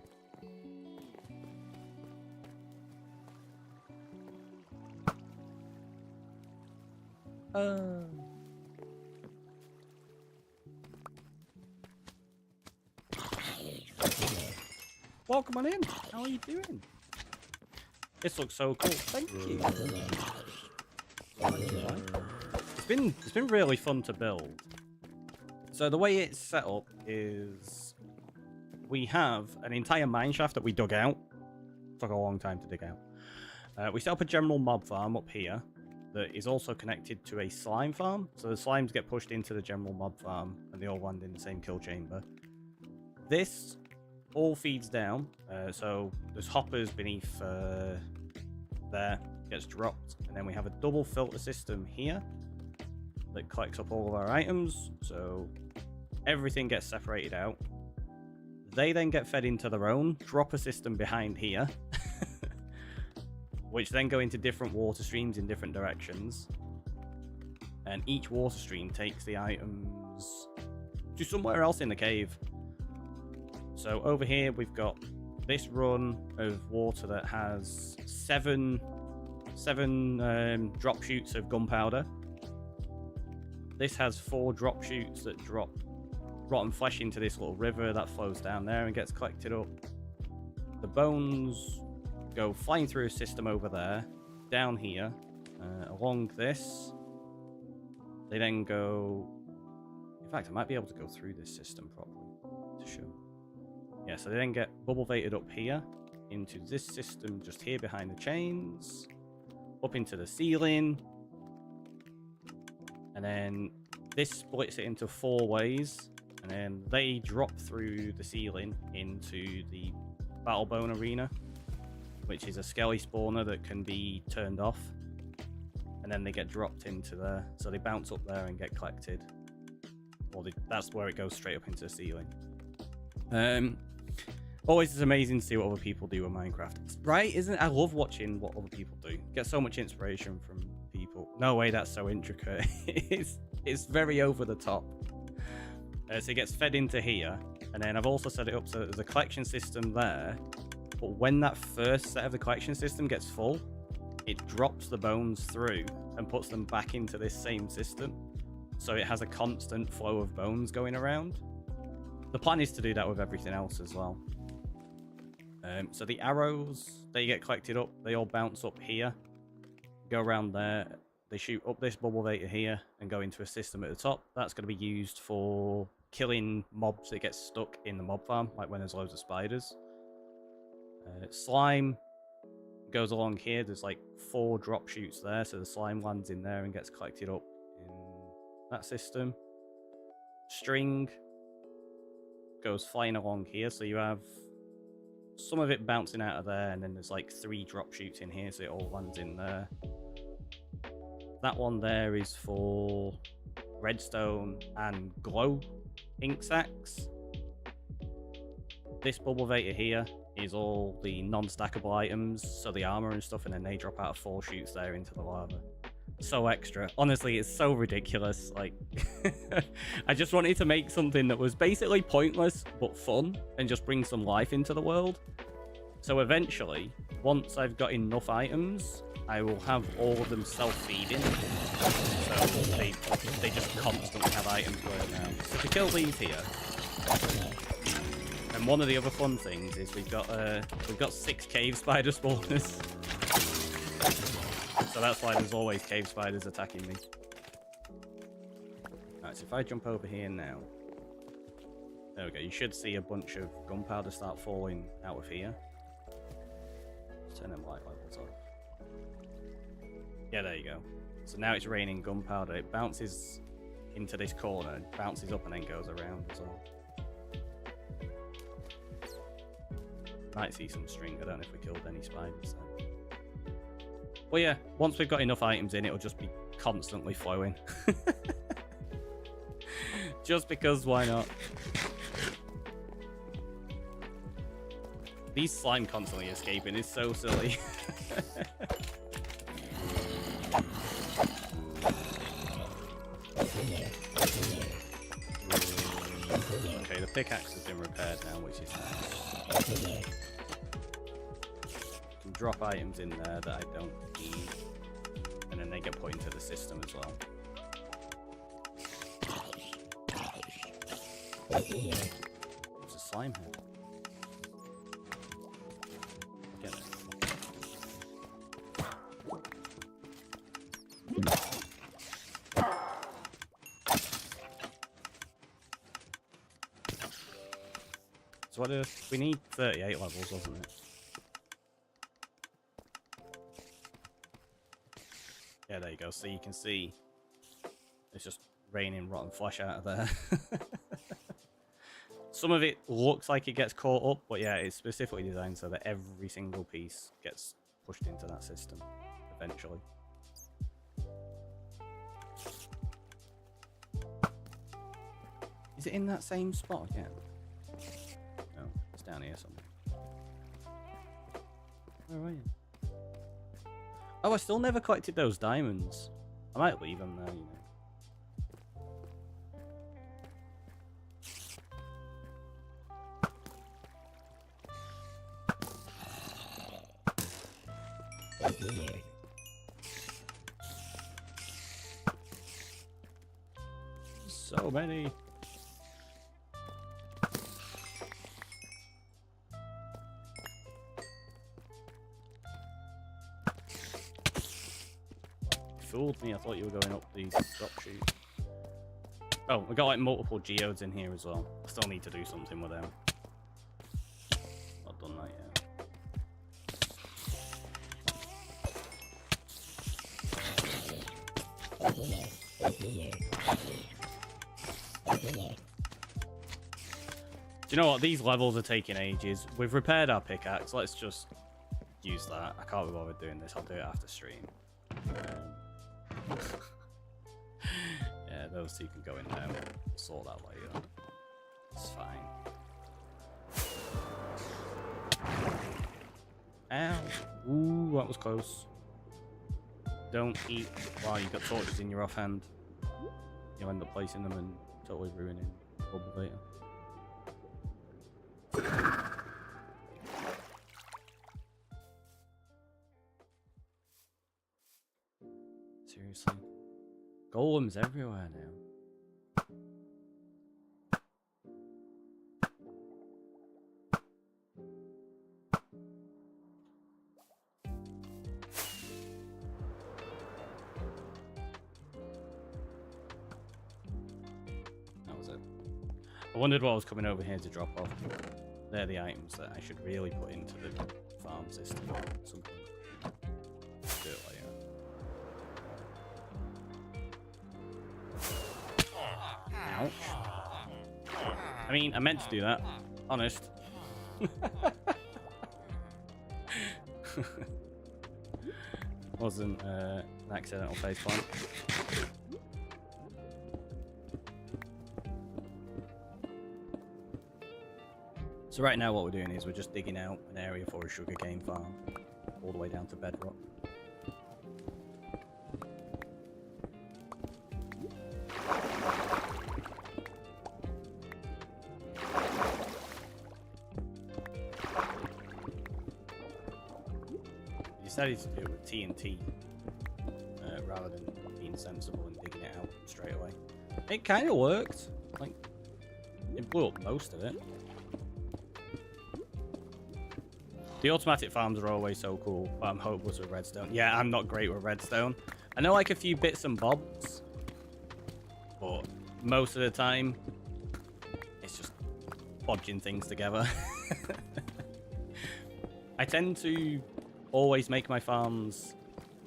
Welcome on in. How are you doing? This looks so cool. Thank you. It's been really fun to build. So the way it's set up is we have an entire mine shaft that we dug out. Took a long time to dig out. We set up a general mob farm up here that is also connected to a slime farm. So the slimes get pushed into the general mob farm and they all land in the same kill chamber. This all feeds down. So there's hoppers beneath there, gets dropped. And then we have a double filter system here that collects up all of our items. So everything gets separated out. They then get fed into their own dropper system behind here, which then go into different water streams in different directions. And each water stream takes the items to somewhere else in the cave. So over here we've got this run of water that has seven drop chutes of gunpowder. This has 4 drop chutes that drop rotten flesh into this little river that flows down there and gets collected up. The bones go flying through a system over there, down here, along this. They then go... In fact, I might be able to go through this system properly to show. Yeah, so they then get bubble vated up here, into this system just here behind the chains, up into the ceiling, and then this splits it into 4 ways, and then they drop through the ceiling into the battle bone arena, which is a skelly spawner that can be turned off, and then they get dropped into there, so they bounce up there and get collected, or that's where it goes straight up into the ceiling. Always is amazing to see what other people do in Minecraft, right? Isn't it? I love watching what other people do. Get so much inspiration from people. No way, that's so intricate. it's very over the top. So it gets fed into here, and then I've also set it up so there's a collection system there. But when that first set of the collection system gets full, it drops the bones through and puts them back into this same system. So it has a constant flow of bones going around. The plan is to do that with everything else as well. So the arrows, they get collected up, they all bounce up here, go around there, they shoot up this bubble vator here and go into a system at the top. That's going to be used for killing mobs that get stuck in the mob farm, like when there's loads of spiders. Slime goes along here, there's like 4 drop chutes there, so the slime lands in there and gets collected up in that system. String goes flying along here, so you have some of it bouncing out of there, and then there's like 3 drop chutes in here, so it all lands in there. That one there is for redstone and glow ink sacks. This bubble vator here is all the non-stackable items, so the armor and stuff, and then they drop out of 4 chutes there into the lava. So extra. Honestly, it's so ridiculous. Like, I just wanted to make something that was basically pointless but fun and just bring some life into the world. So eventually, once I've got enough items, I will have all of them self-feeding. So they just constantly have items going around. So to kill these here, and one of the other fun things is we've got 6 cave spider spawners. So that's why there's always cave spiders attacking me. Alright, so if I jump over here now, there we go, you should see a bunch of gunpowder start falling out of here. Let's turn them light levels off. Yeah, there you go. So now it's raining gunpowder. It bounces into this corner, bounces up and then goes around as well. Might see some string. I don't know if we killed any spiders then. Well, yeah, once we've got enough items in, it'll just be constantly flowing. Just because, why not? These slime constantly escaping is so silly. Okay, the pickaxe has been repaired now, which is nice. Can drop items in there that I don't need, and then they get put into the system as well. There's a slime here. Get it. So what we need 38 levels, wasn't it? Yeah, there you go. So you can see it's just raining rotten flesh out of there. Some of it looks like it gets caught up, but yeah, it's specifically designed so that every single piece gets pushed into that system eventually. Is it in that same spot again? No, it's down here somewhere. Where are you? Oh, I still never collected those diamonds. I might leave them there, you know. So many. Fooled me, I thought you were going up the drop chute. Oh, we got like multiple geodes in here as well. I still need to do something with them. Not done that yet. Do you know what? These levels are taking ages. We've repaired our pickaxe. Let's just use that. I can't be bothered doing this. I'll do it after stream. Yeah, those two can go in there. We'll sort that later. It's fine. Ow. Ooh, that was close. Don't eat while you've got torches in your offhand. You'll end up placing them and totally ruining bubble later. Seriously. Golems everywhere now. That was it. I wondered what was coming over here to drop off. They're the items that I should really put into the farm system or something. Do it later. Ouch. I mean, I meant to do that. Honest. Wasn't an accidental faceplant. So right now what we're doing is we're just digging out an area for a sugarcane farm. All the way down to bedrock. Decided to do it with TNT rather than being sensible and digging it out straight away. It kind of worked. Like, it blew up most of it. The automatic farms are always so cool, but I'm hopeless with redstone. Yeah, I'm not great with redstone. I know like a few bits and bobs, but most of the time, it's just bodging things together. I tend to always make my farms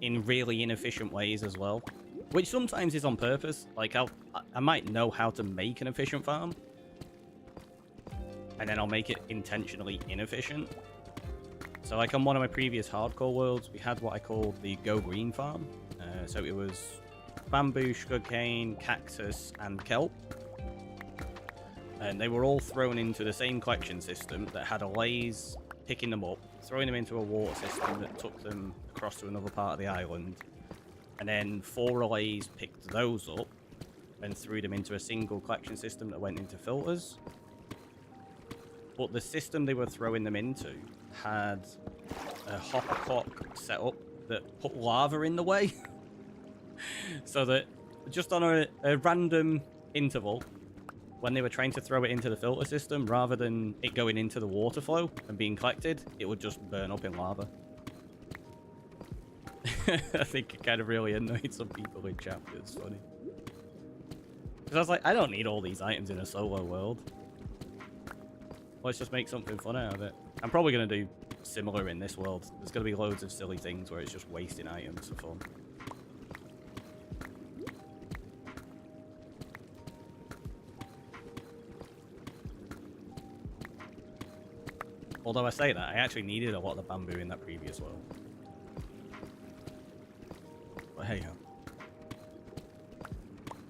in really inefficient ways as well, which sometimes is on purpose. Like I might know how to make an efficient farm, and then I'll make it intentionally inefficient. So like on one of my previous hardcore worlds, we had what I called the Go Green farm. So it was bamboo, sugarcane, cactus, and kelp. And they were all thrown into the same collection system that had allays picking them up, throwing them into a water system that took them across to another part of the island. And then 4 allays picked those up and threw them into a single collection system that went into filters. But the system they were throwing them into had a hopper clock set up that put lava in the way. So that just on a random interval, when they were trying to throw it into the filter system, rather than it going into the water flow and being collected, it would just burn up in lava. I think it kind of really annoyed some people in chat. It's funny. Because I was like, I don't need all these items in a solo world. Let's just make something fun out of it. I'm probably going to do similar in this world. There's going to be loads of silly things where it's just wasting items for fun. Although I say that, I actually needed a lot of the bamboo in that previous world. But hey ho.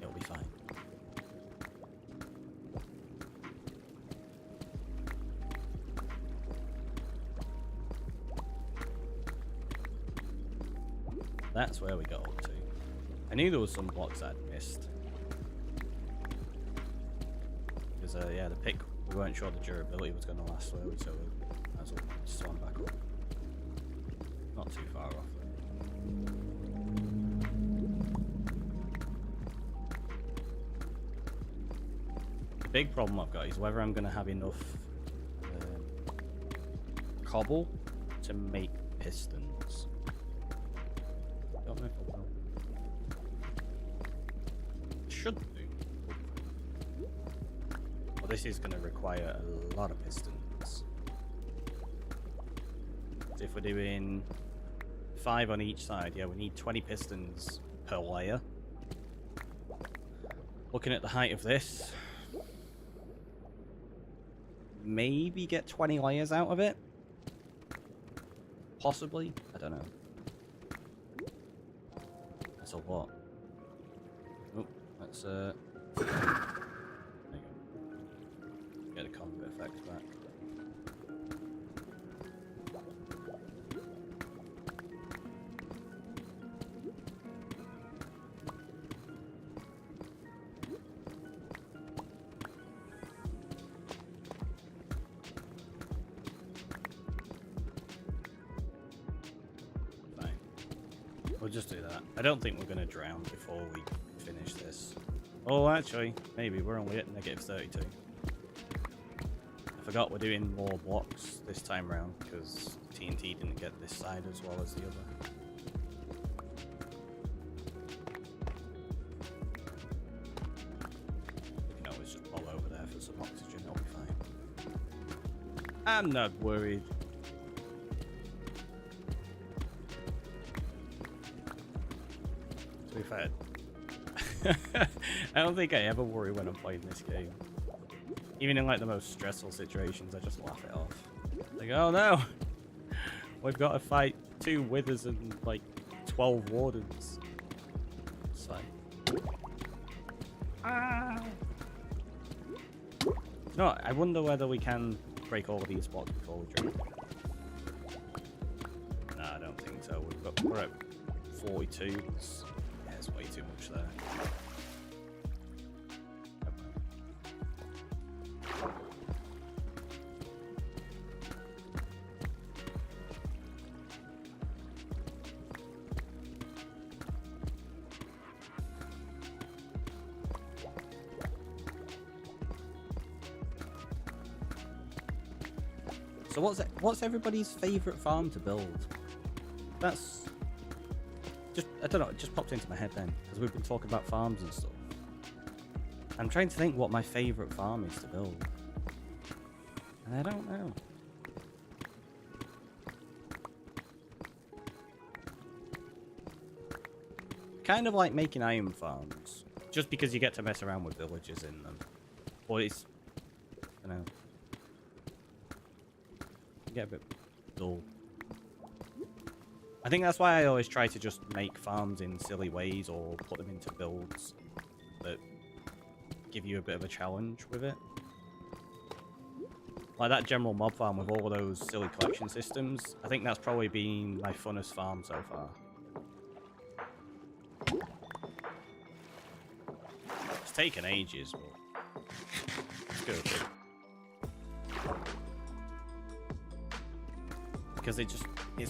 It'll be fine. That's where we got up to. I knew there was some blocks I'd missed. Because, yeah, the pick, we weren't sure the durability was going to last, were we? So we might as well swam back up. Not too far off. The big problem I've got is whether I'm going to have enough cobble to make pistons. Don't know if I will. Should do. Well, this is going to require a lot of pistons. So if we're doing 5 on each side, yeah, we need 20 pistons per layer. Looking at the height of this, maybe get 20 layers out of it. Possibly, I don't know. That's a lot. Oh, let's there you go. Get a combo effect back. We'll just do that. I don't think we're going to drown before we finish this. Oh, actually, maybe. We're only at -32. I forgot we're doing more blocks this time round because TNT didn't get this side as well as the other. We can always just pull over there for some oxygen. It'll be fine. I'm not worried. We've had. I don't think I ever worry when I'm playing this game. Even in like the most stressful situations, I just laugh it off. Like, oh no, we've got to fight 2 withers and like 12 wardens. It's fine. Ah. No, I wonder whether we can break all of these blocks before we drink. No, I don't think so. We're at 42. There's way too much there. So what's everybody's favorite farm to build? That's just, I don't know, it just popped into my head then, because we've been talking about farms and stuff. I'm trying to think what my favorite farm is to build. And I don't know. Kind of like making iron farms, just because you get to mess around with villagers in them. Or it's, I don't know. You get a bit dull. I think that's why I always try to just make farms in silly ways or put them into builds that give you a bit of a challenge with it. Like that general mob farm with all of those silly collection systems. I think that's probably been my funnest farm so far. It's taken ages, but it's good. Because it's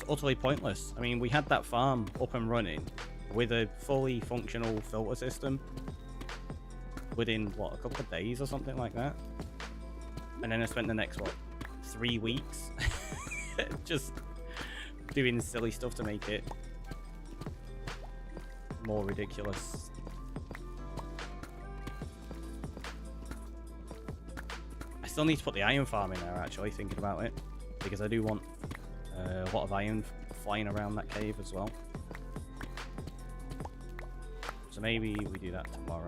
utterly pointless. I mean, we had that farm up and running with a fully functional filter system within, what, a couple of days or something like that? And then I spent the next, what, 3 weeks just doing silly stuff to make it more ridiculous. I still need to put the iron farm in there, actually, thinking about it, because I do want a lot of iron flying around that cave as well. So maybe we do that tomorrow.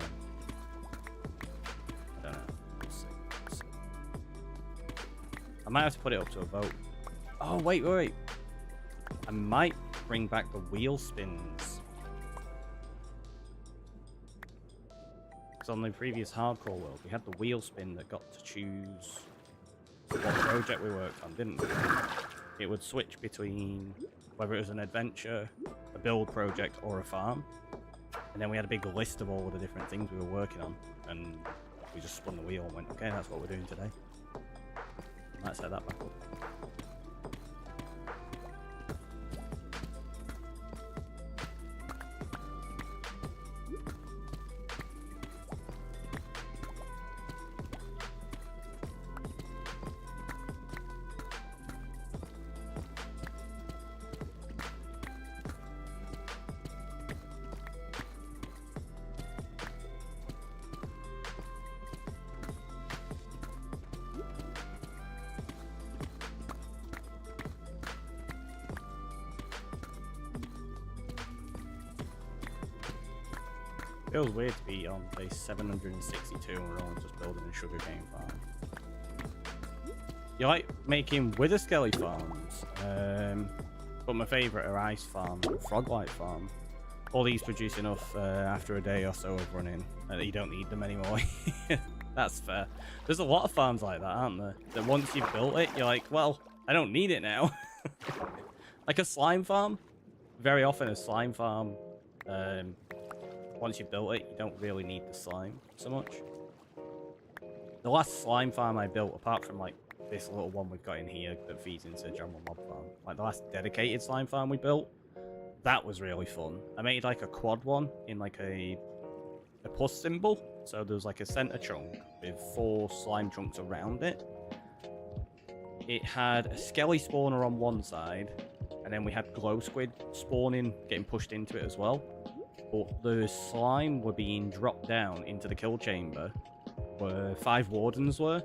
I don't know. We'll see. We'll see. I might have to put it up to a vote. Oh, wait. I might bring back the wheel spins. Because on the previous hardcore world, we had the wheel spin that got to choose what project we worked on, didn't we? It would switch between whether it was an adventure, a build project, or a farm. And then we had a big list of all of the different things we were working on, and we just spun the wheel and went, okay, that's what we're doing today. Might set that back up. Feels weird to be on base 762 and we're only just building a sugarcane farm. You like making wither skelly farms, but my favourite are ice farms and froglight farm. All these produce enough after a day or so of running that you don't need them anymore. That's fair. There's a lot of farms like that, aren't there? That once you've built it, you're like, well, I don't need it now. Like a slime farm. Very often a slime farm, once you've built it, you don't really need the slime so much. The last slime farm I built, apart from like this little one we've got in here that feeds into General Mob Farm, like the last dedicated slime farm we built, that was really fun. I made like a quad one in like a plus symbol. So there was like a center chunk with 4 slime chunks around it. It had a skelly spawner on one side, and then we had glow squid spawning, getting pushed into it as well. But the slime were being dropped down into the kill chamber where 5 wardens were.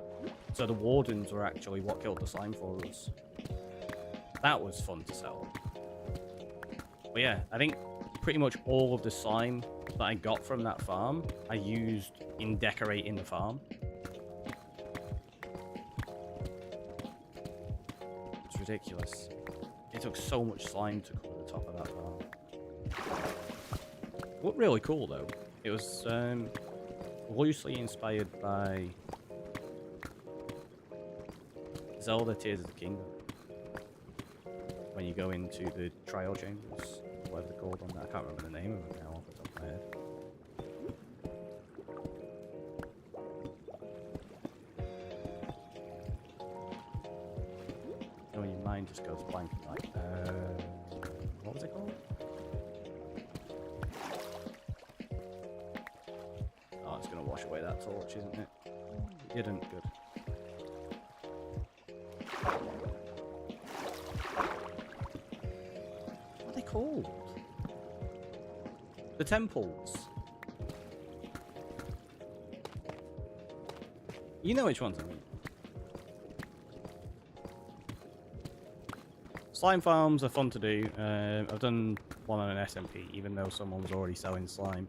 So the wardens were actually what killed the slime for us. That was fun to sell. But yeah, I think pretty much all of the slime that I got from that farm, I used in decorating the farm. It's ridiculous. It took so much slime to cover the top of that farm. Looked really cool though. It was loosely inspired by Zelda Tears of the Kingdom. When you go into the trial chambers, whatever they're called on that, I can't remember the name of it now off the top of my head. Oh, your mind just goes blank and like, what was it called? Oh, it's gonna wash away that torch, isn't it? It didn't. Good. What are they called? The temples. You know which ones I mean. Slime farms are fun to do. I've done one on an SMP, even though someone was already selling slime.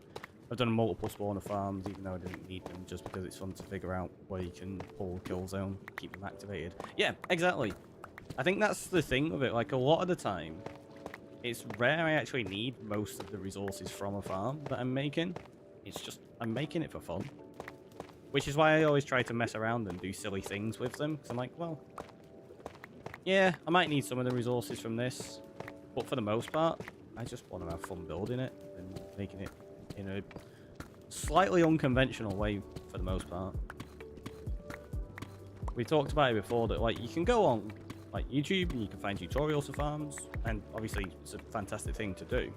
I've done multiple spawner farms, even though I didn't need them, just because it's fun to figure out where you can pull kill zone, keep them activated. Yeah, exactly. I think that's the thing with it. Like, a lot of the time, it's rare I actually need most of the resources from a farm that I'm making. It's just, I'm making it for fun. Which is why I always try to mess around and do silly things with them. Because I'm like, well, yeah, I might need some of the resources from this. But for the most part, I just want to have fun building it and making it in a slightly unconventional way for the most part. We talked about it before that, like, you can go on like YouTube and you can find tutorials for farms, and obviously it's a fantastic thing to do,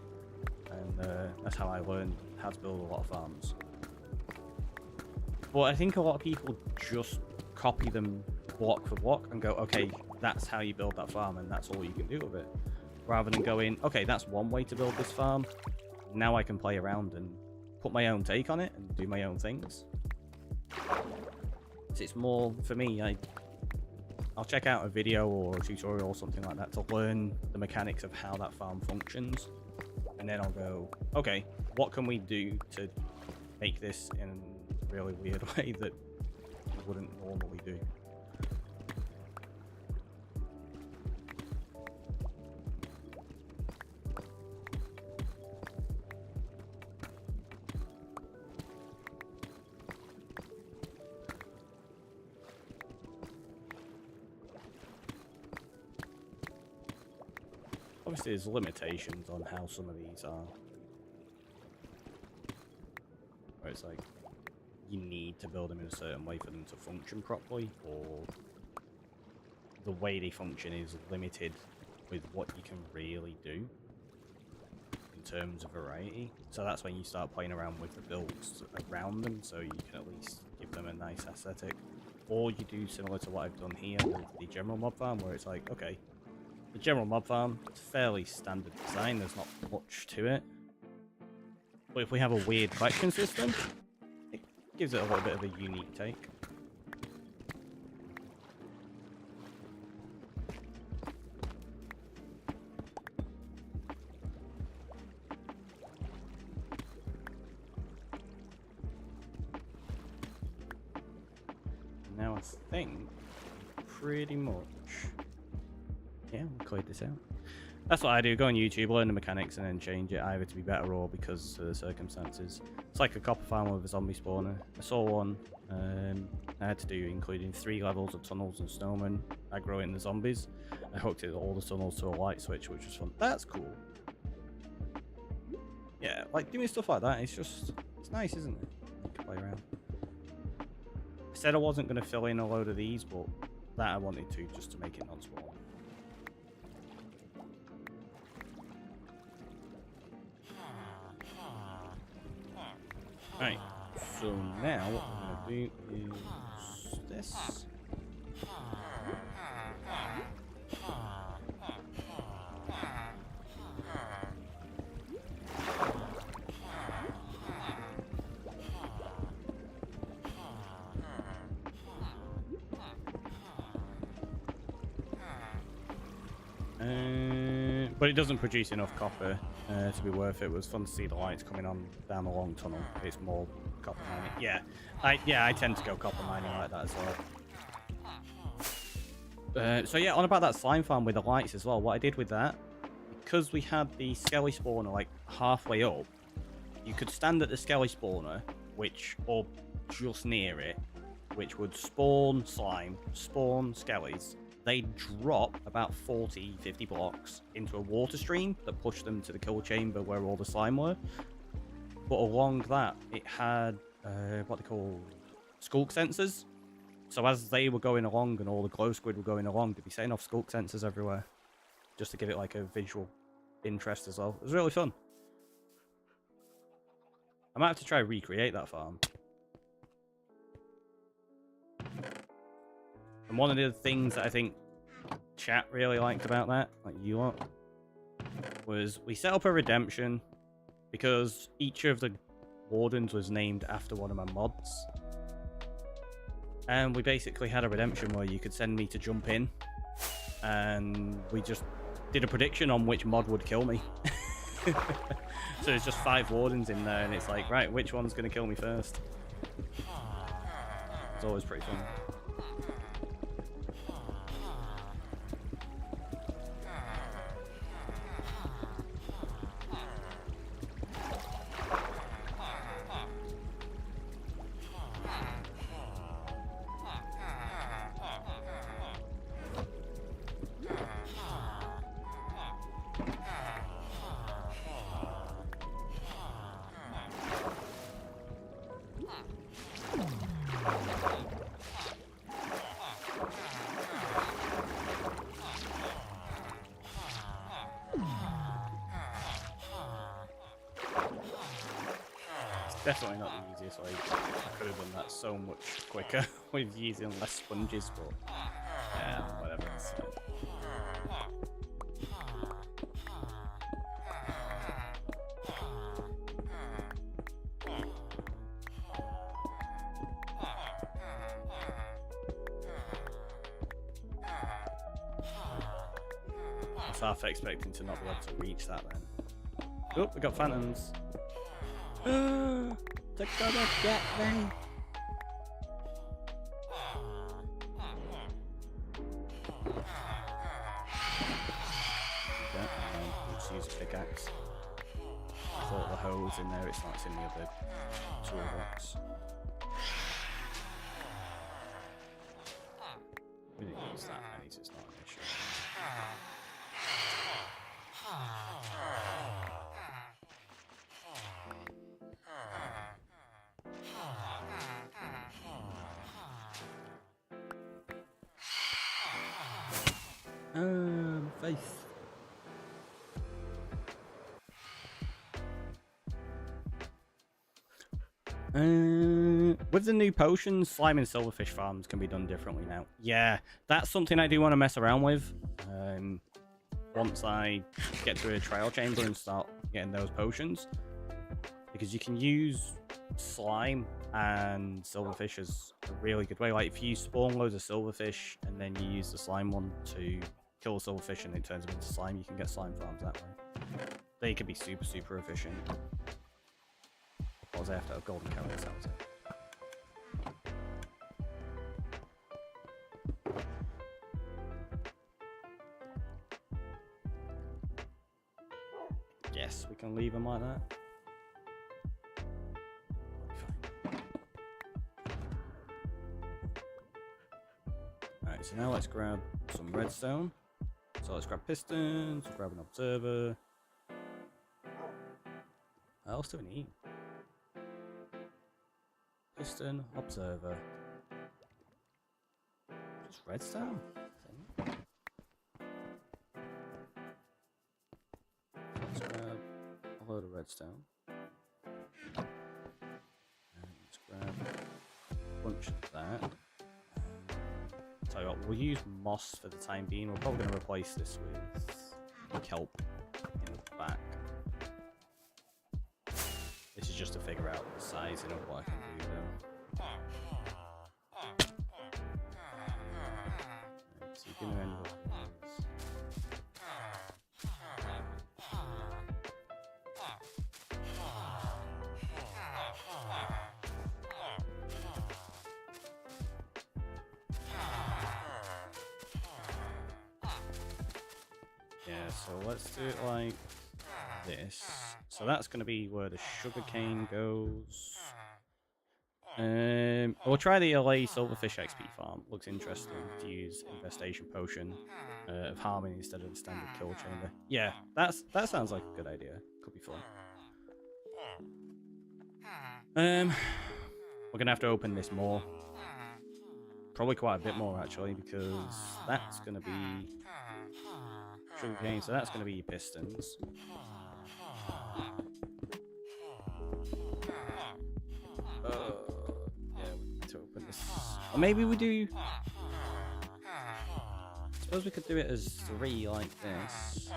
and that's how I learned how to build a lot of farms. But I think a lot of people just copy them block for block and go, okay, that's how you build that farm and that's all you can do with it, rather than going, okay, that's one way to build this farm, now I can play around and put my own take on it and do my own things. So it's more, for me, I'll check out a video or a tutorial or something like that to learn the mechanics of how that farm functions, and then I'll go, okay, what can we do to make this in a really weird way that you wouldn't normally do. Obviously, there's limitations on how some of these are. Where it's like, you need to build them in a certain way for them to function properly, or the way they function is limited with what you can really do in terms of variety. So that's when you start playing around with the builds around them, so you can at least give them a nice aesthetic. Or you do similar to what I've done here with the general mob farm, where it's like, okay, the general mob farm, it's fairly standard design, there's not much to it. But if we have a weird collection system, it gives it a little bit of a unique take. Now I think pretty much, yeah, we'll clear this out. That's what I do, go on YouTube, learn the mechanics, and then change it either to be better or because of the circumstances. It's like a copper farm with a zombie spawner. I saw one I had to do, including 3 levels of tunnels and snowmen, aggro in the zombies. I hooked it all the tunnels to a light switch, which was fun. That's cool. Yeah, like doing stuff like that, it's nice, isn't it? You can play around. I said I wasn't going to fill in a load of these, but that I wanted to, just to make it non-spawn. Right, so now what I'm going to do is this. But it doesn't produce enough copper to be worth it. It was fun to see the lights coming on down the long tunnel. It's more copper mining. Yeah, I tend to go copper mining like that as well. So yeah, on about that slime farm with the lights as well. What I did with that, because we had the skelly spawner like halfway up, you could stand at the skelly spawner, or just near it, which would spawn slime, spawn skellies. They drop about 40, 50 blocks into a water stream that pushed them to the kill chamber where all the slime were. But along that, it had what they call skulk sensors. So as they were going along and all the glow squid were going along, they'd be setting off skulk sensors everywhere, just to give it like a visual interest as well. It was really fun. I might have to try to recreate that farm. And one of the things that I think chat really liked about that, like you lot, was we set up a redemption because each of the wardens was named after one of my mods. And we basically had a redemption where you could send me to jump in, and we just did a prediction on which mod would kill me. So it's just 5 wardens in there, and it's like, right, which one's going to kill me first? It's always pretty fun. Definitely not the easiest way. I could have done that so much quicker with using less sponges, but yeah, whatever. I was half expecting to not be able to reach that then. Oh, we got phantoms. They're gonna get me. Okay, let's use a pickaxe. I thought the hole was in there, it's not, it's in the other toolbox. We didn't use that many, so it's not an issue. Face. With the new potions, slime and silverfish farms can be done differently now. Yeah, that's something I do want to mess around with. Once I get to a trial chamber and start getting those potions, because you can use slime and silverfish as a really good way. Like if you spawn loads of silverfish and then you use the slime one to kill the silverfish and it turns them into slime, you can get slime farms that way. They can be super efficient. What was after? Golden carrots, that was it. Yes, we can leave them like that. Alright, so now let's grab some redstone. So let's grab pistons, grab an observer. What else do we need? Piston, observer. Just redstone? Let's grab a load of redstone. And let's grab a bunch of that. Tell you what, we'll use moss for the time being. We're probably going to replace this with kelp in the back. This is just to figure out the sizing of what I can do though. Right, so you're going to end up with this. Yeah, so let's do it like this. So that's going to be where the sugarcane goes. We'll try the LA Silverfish XP farm. Looks interesting to use infestation potion of harmony instead of the standard kill chamber. Yeah, that sounds like a good idea. Could be fun. We're gonna have to open this more. Probably quite a bit more actually, because that's gonna be sugarcane. So that's gonna be your pistons. Yeah, we need to open this. Or maybe we do. I suppose we could do it as 3 like this.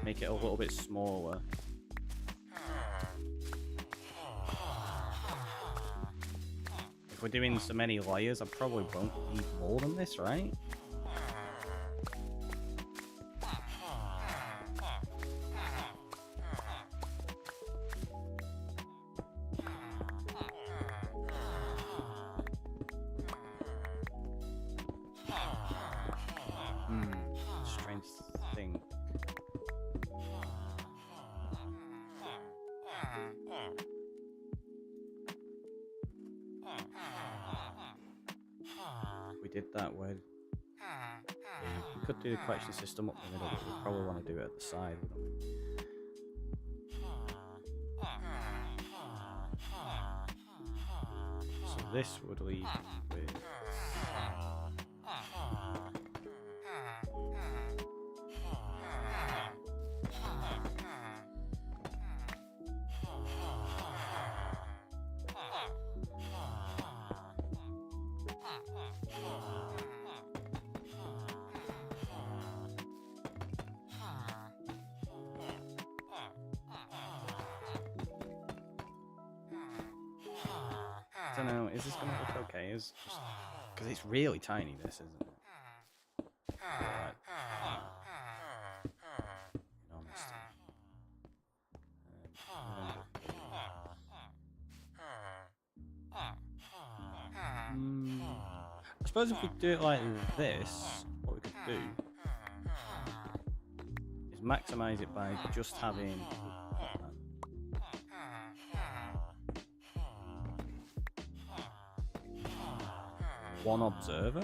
Make it a little bit smaller. If we're doing so many layers, I probably won't need more than this, right? Strange thing. We did that way. Yeah, we could do the collection system up the middle, but we probably want to do it at the side, wouldn't we? So this would leave with. I don't know, is this gonna look okay? Because it's really tiny, this, isn't it? Right. In honesty. I suppose if we do it like this, what we could do is maximize it by just having one observer. I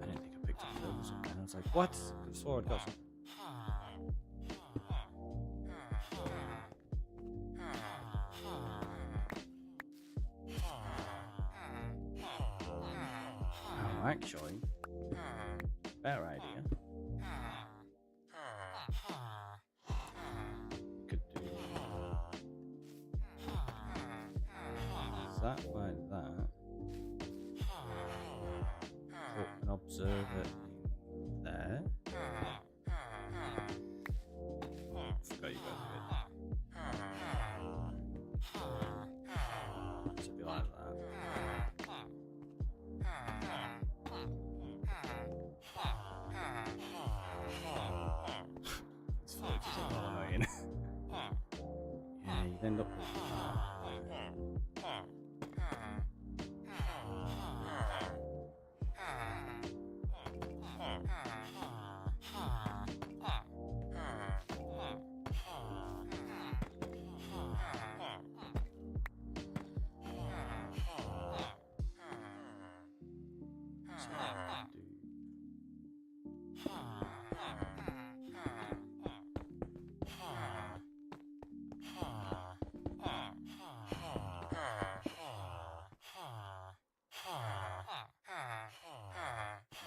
didn't think I picked up those. And I was like, what? I swore I'd got some. actually, better idea. Could do that like that. Put an observer in there. Forgot you guys did. Should be like that. This footage is a little annoying. Yeah, you'd end up with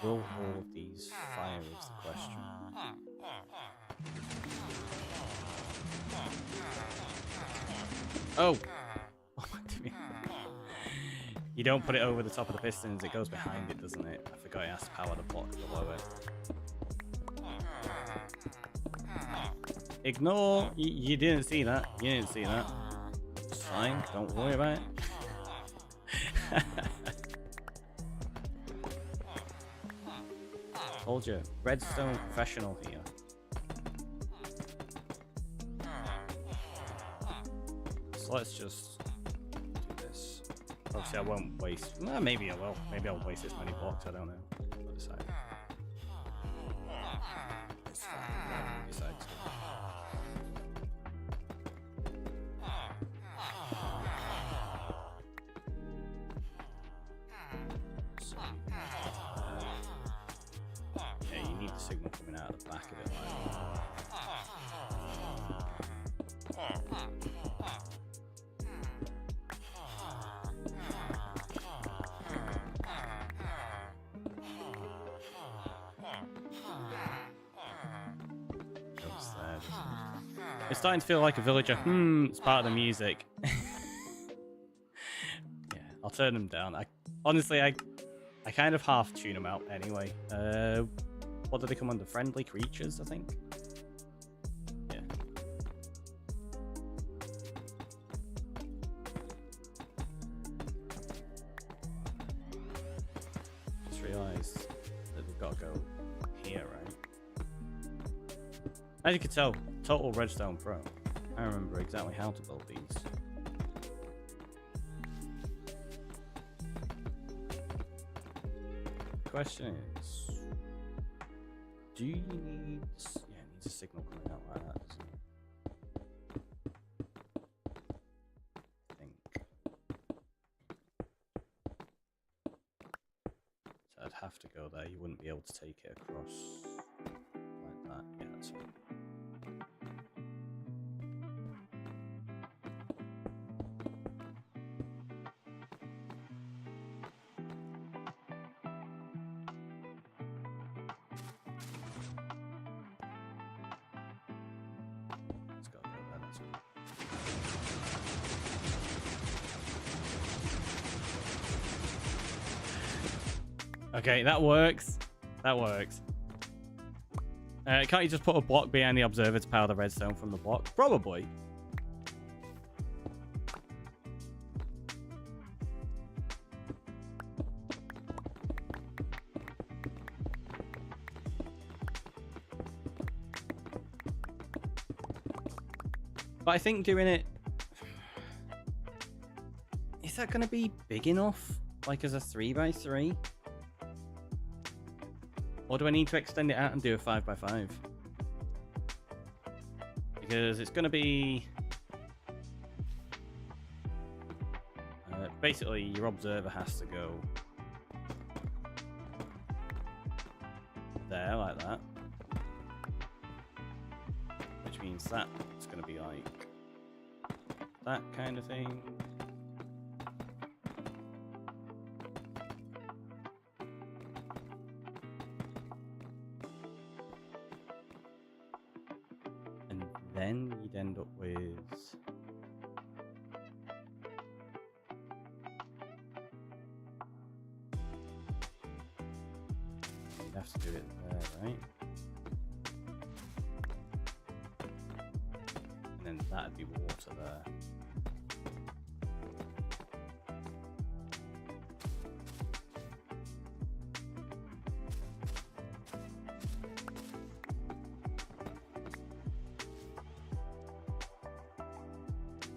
will all of these fire is the question. Oh! What am I doing? You don't put it over the top of the pistons, it goes behind it, doesn't it? I forgot it has to power the block below it. Ignore! You didn't see that. You didn't see that. It's fine, don't worry about it. Told you, redstone professional here. So let's just do this. Obviously, I won't waste. Well, maybe I will. Maybe I'll waste this many blocks. I don't know. I'll decide. It's fine. Decide to. Yeah, you need the signal coming out of the back of it. It's starting to feel like a villager. It's part of the music. Yeah, I'll turn them down. Honestly, I kind of half tune them out anyway. What do they come under? Friendly creatures, I think. Yeah. Just realised that we've got to go here, right? As you can tell, total redstone pro. I remember exactly how to build these. Question is, do you need? Yeah, it needs a signal coming out like that, doesn't it? I think. So I'd have to go there. You wouldn't be able to take it across like that. Yeah, that's fine. Okay, that works. That works. Can't you just put a block behind the observer to power the redstone from the block? Probably. But I think doing it... Is that going to be big enough? Like as a 3x3? Or do I need to extend it out and do a 5x5? Because it's going to be... basically, your observer has to go there, like that. Which means that it's going to be like that kind of thing. is... You have to do it there, right? And then that'd be water there.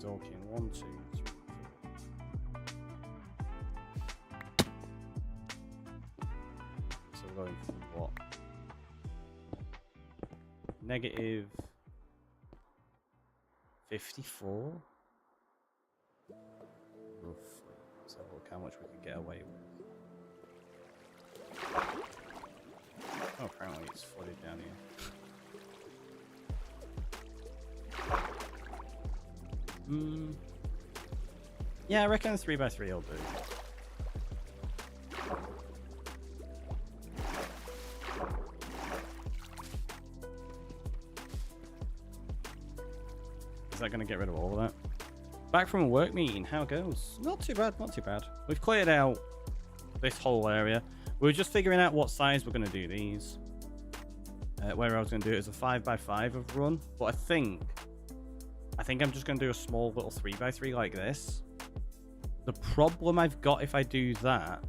Talking 1, 2, 3, 4. So we're going from what? Negative 54? Roughly. So look how much we can get away with. Oh, apparently it's flooded down here. Yeah, I reckon 3x3 will do. Is that going to get rid of all of that? Back from a work meeting, how it goes? Not too bad, not too bad. We've cleared out this whole area. We were just figuring out what size we're going to do these. Where I was going to do it as a 5x5 of run, but I think I'm just going to do a small little 3x3 like this. The problem I've got if I do that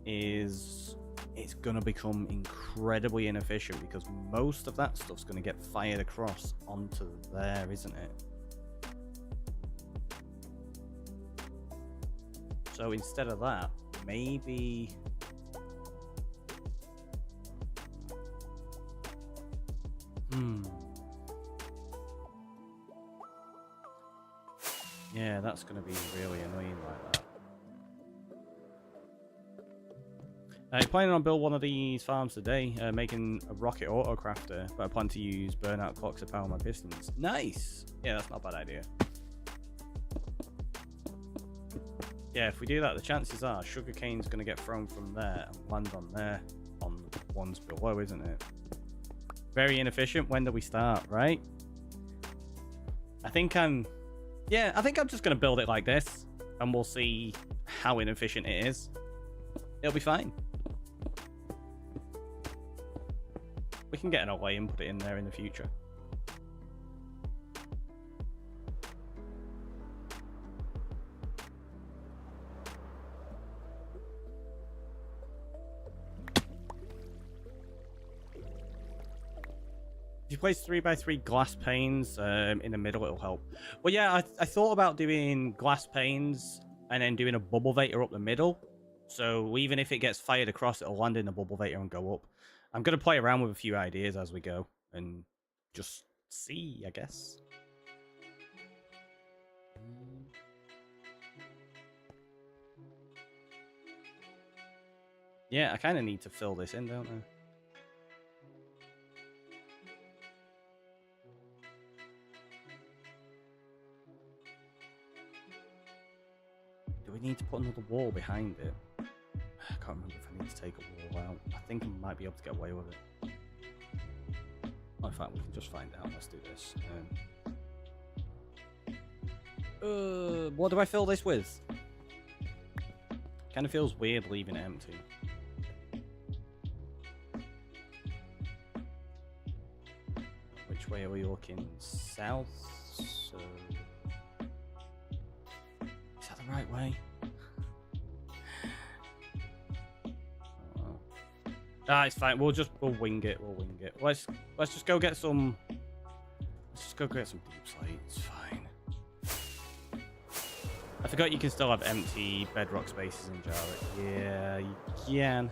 is it's going to become incredibly inefficient because most of that stuff's going to get fired across onto there, isn't it? So instead of that, maybe... Yeah, that's going to be really annoying like that. I'm planning on building one of these farms today, making a rocket autocrafter, but I plan to use burnout clocks to power my pistons. Nice! Yeah, that's not a bad idea. Yeah, if we do that, the chances are sugarcane's going to get thrown from there and land on there, on the ones below, isn't it? Very inefficient. When do we start, right? I think I'm just going to build it like this, and we'll see how inefficient it is. It'll be fine. We can get an away and put it in there in the future. If you place 3x3 glass panes in the middle, it'll help. Well, yeah, I thought about doing glass panes and then doing a bubble vator up the middle. So even if it gets fired across, it'll land in the bubble vator and go up. I'm going to play around with a few ideas as we go and just see, I guess. Yeah, I kind of need to fill this in, don't I? Do we need to put another wall behind it? I can't remember if I need to take a wall out. I think I might be able to get away with it. Oh, in fact, we can just find out. Let's do this. What do I fill this with? Kind of feels weird leaving it empty. Which way are we looking? South? So... Is that the right way? Ah, it's fine. We'll wing it. We'll wing it. Let's just go get some. Let's just go get some deep slate. It's fine. I forgot you can still have empty bedrock spaces in Java. Yeah, you can.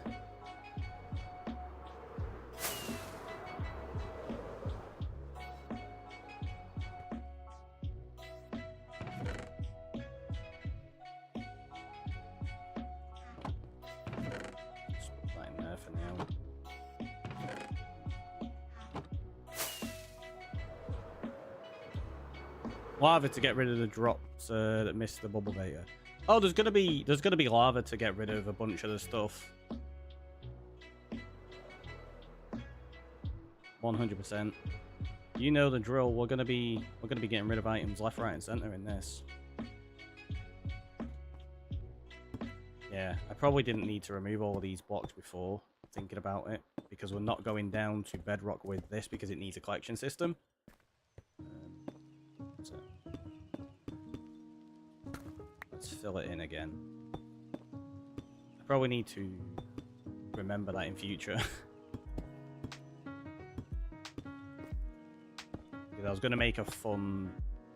Lava to get rid of the drops that missed the bubble vator. Oh, there's gonna be lava to get rid of a bunch of the stuff. 100%. You know the drill. We're gonna be getting rid of items left, right, and center in this. Yeah, I probably didn't need to remove all of these blocks before thinking about it, because we're not going down to bedrock with this because it needs a collection system. So let's fill it in again. I probably need to remember that in future. Because I was going to make a fun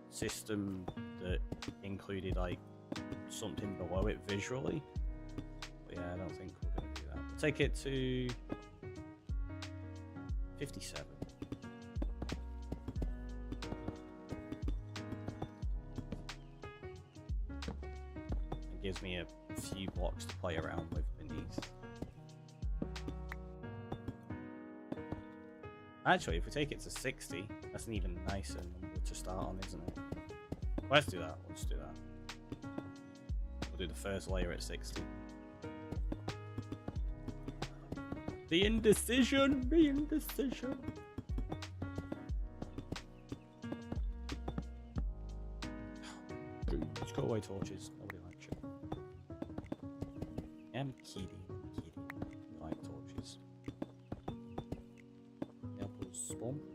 system that included like something below it visually. But yeah, I don't think we're going to do that. We'll take it to 57. It gives me a few blocks to play around with beneath. Actually, if we take it to 60, that's an even nicer number to start on, isn't it? Let's do that. Let's do that. We'll do the first layer at 60. The indecision! The indecision! Let's go away, torches. Nobody likes it. I'm kidding. I like torches. The apple's spawn proof.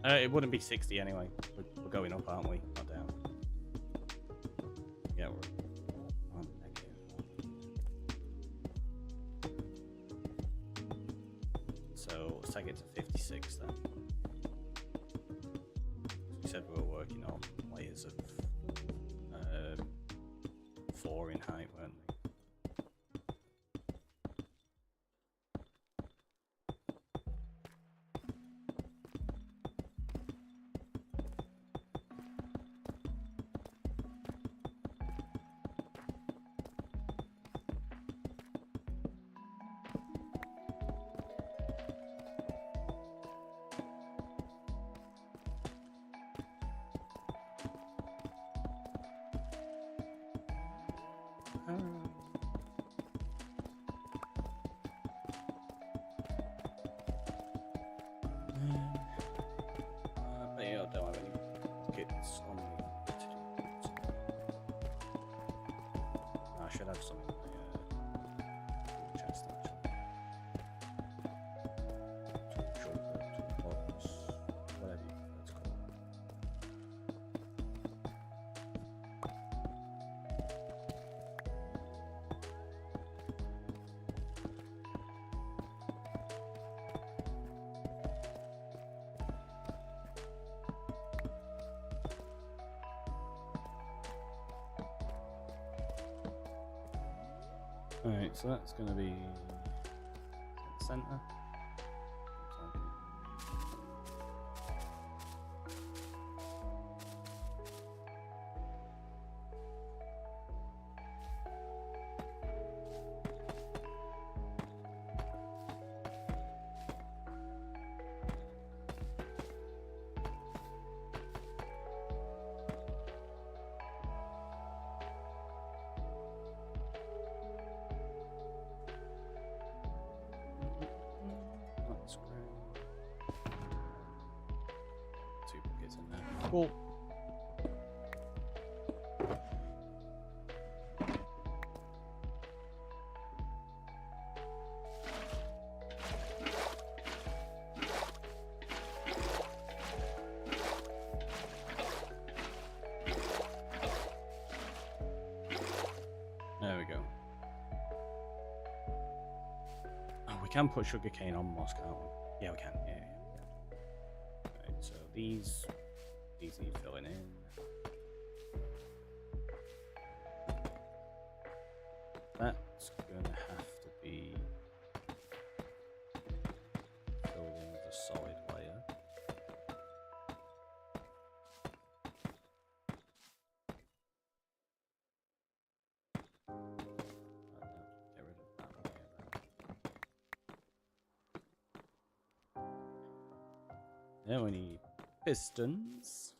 It wouldn't be 60 anyway. We're going up, aren't we? Not down. Yeah, we're on negative. So let's take it to 56 then. We said we were working on layers of 4 in height, weren't we? But yeah, I don't have any kits on me to do that. I should have some in my chest actually. Toolbox, whatever you prefer to call it. Alright, so that's going to be center. That's great. 2 buckets in there. Cool. There we go. Oh, we can put sugarcane on moss, can't we? Yeah, we can. Yeah. Right, so these need filling in. That's going to have to be filled in the Then we need pistons.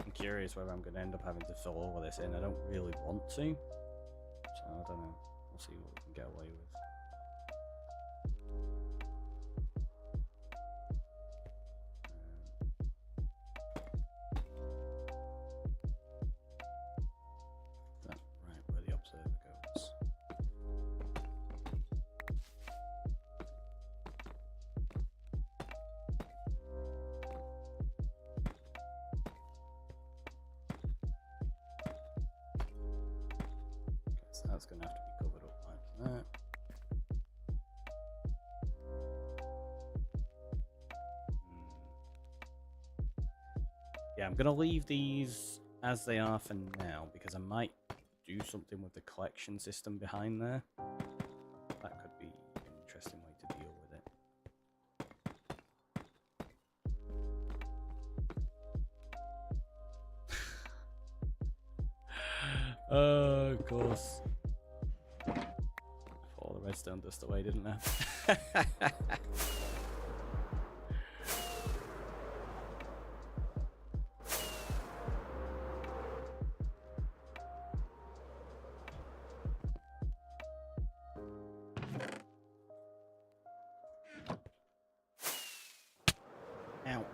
I'm curious whether I'm going to end up having to fill all of this in. I don't really want to, so I don't know. We'll see what we can get away with. Right, where the observer goes. So that's going to have to be covered up like that. Yeah, I'm going to leave these as they are for now because I might do something with the collection system behind there. That could be an interesting way to deal with it. Of course. I put all the redstone dust away, didn't I? Ow.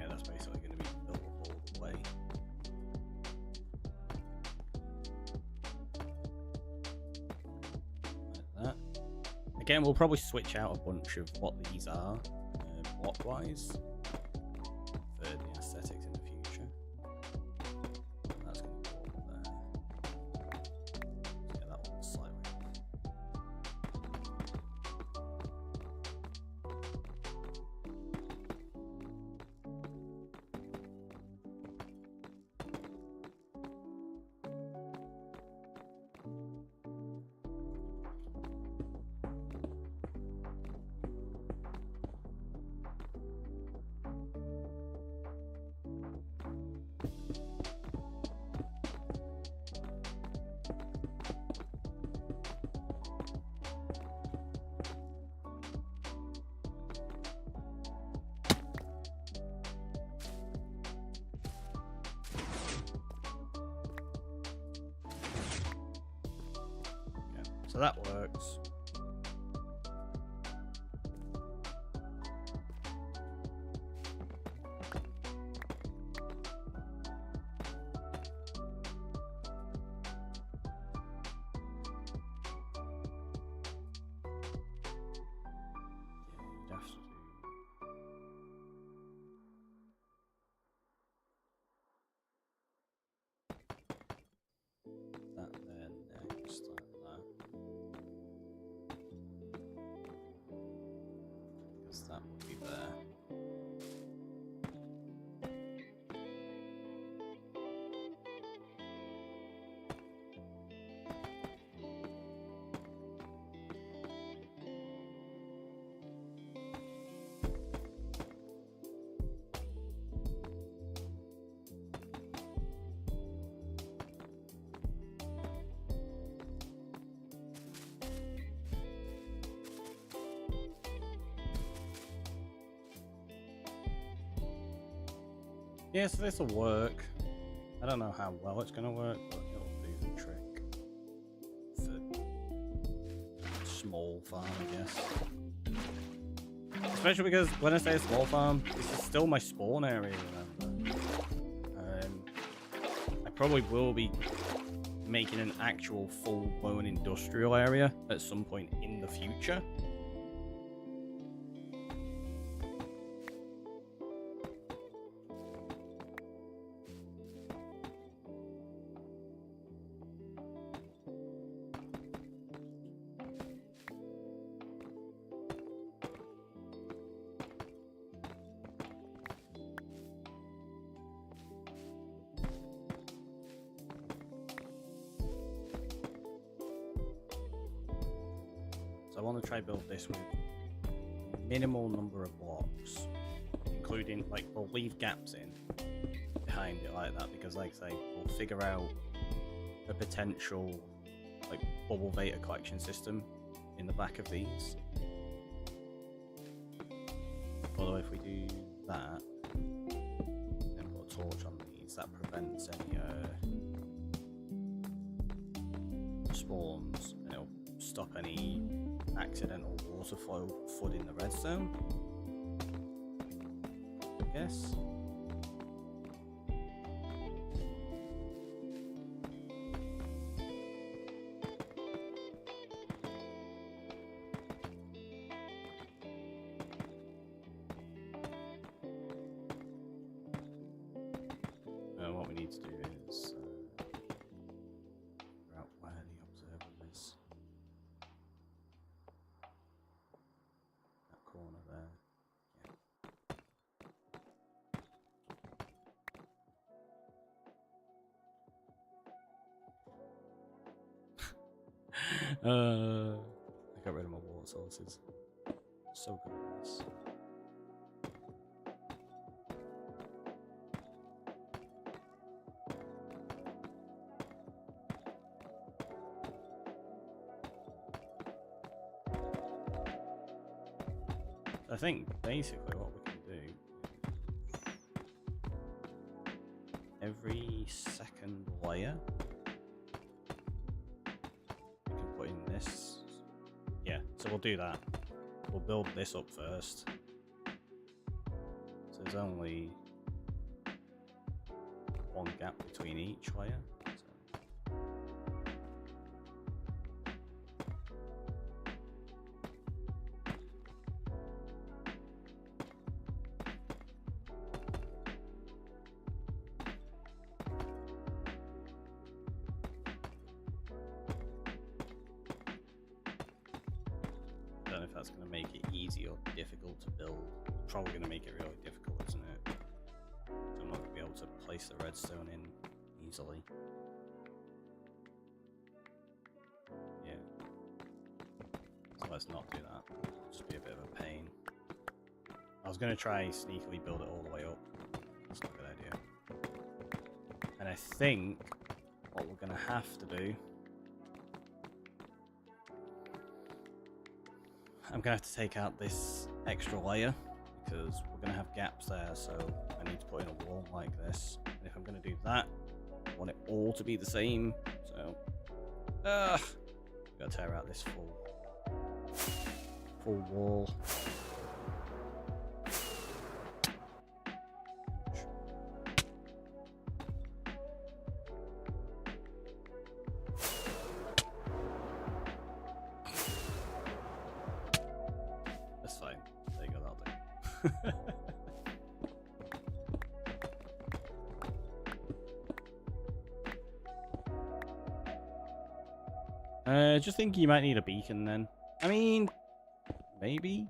That's basically going to be built up all the way. Like that. Again, we'll probably switch out a bunch of what these are, block-wise, for the aesthetics in the future. That's going to go up there. Yeah, that one's slightly off. So that works. Yeah, you'd have to do that there next, like that. Because that would be there. Yeah, so this will work. I don't know how well it's going to work, but it'll do the trick for a small farm, I guess. Especially because when I say a small farm, this is still my spawn area, remember? I probably will be making an actual full-blown industrial area at some point in the future. So I want to try build this with minimal number of blocks, including, like, we'll leave gaps in behind it like that, because, like I say, we'll figure out a potential, like, bubble vapor collection system in the back of these. Although if we do that, then put a torch on these, that prevents any spawns, and it'll stop any accidental water flow flooding the redstone, I guess. What we need to do is figure out where the observer is. That corner there. Yeah. I got rid of my water sources. So good at this. I think basically what we can do, every second layer we can put in this. Yeah, so we'll do that. We'll build this up first. So there's only one gap between each layer. I don't know if that's going to make it easy or difficult to build. It's probably going to make it really difficult, isn't it? So I'm not going to be able to place the redstone in easily. Yeah. So let's not do that. It'll just be a bit of a pain. I was going to try sneakily build it all the way up. That's not a good idea. And I think what we're going to have to do, I'm going to have to take out this extra layer because we're going to have gaps there, so I need to put in a wall like this. And if I'm going to do that, I want it all to be the same, so I've got to tear out this full wall. That's fine. There you go, that'll do. Just think you might need a beacon then. I mean, maybe.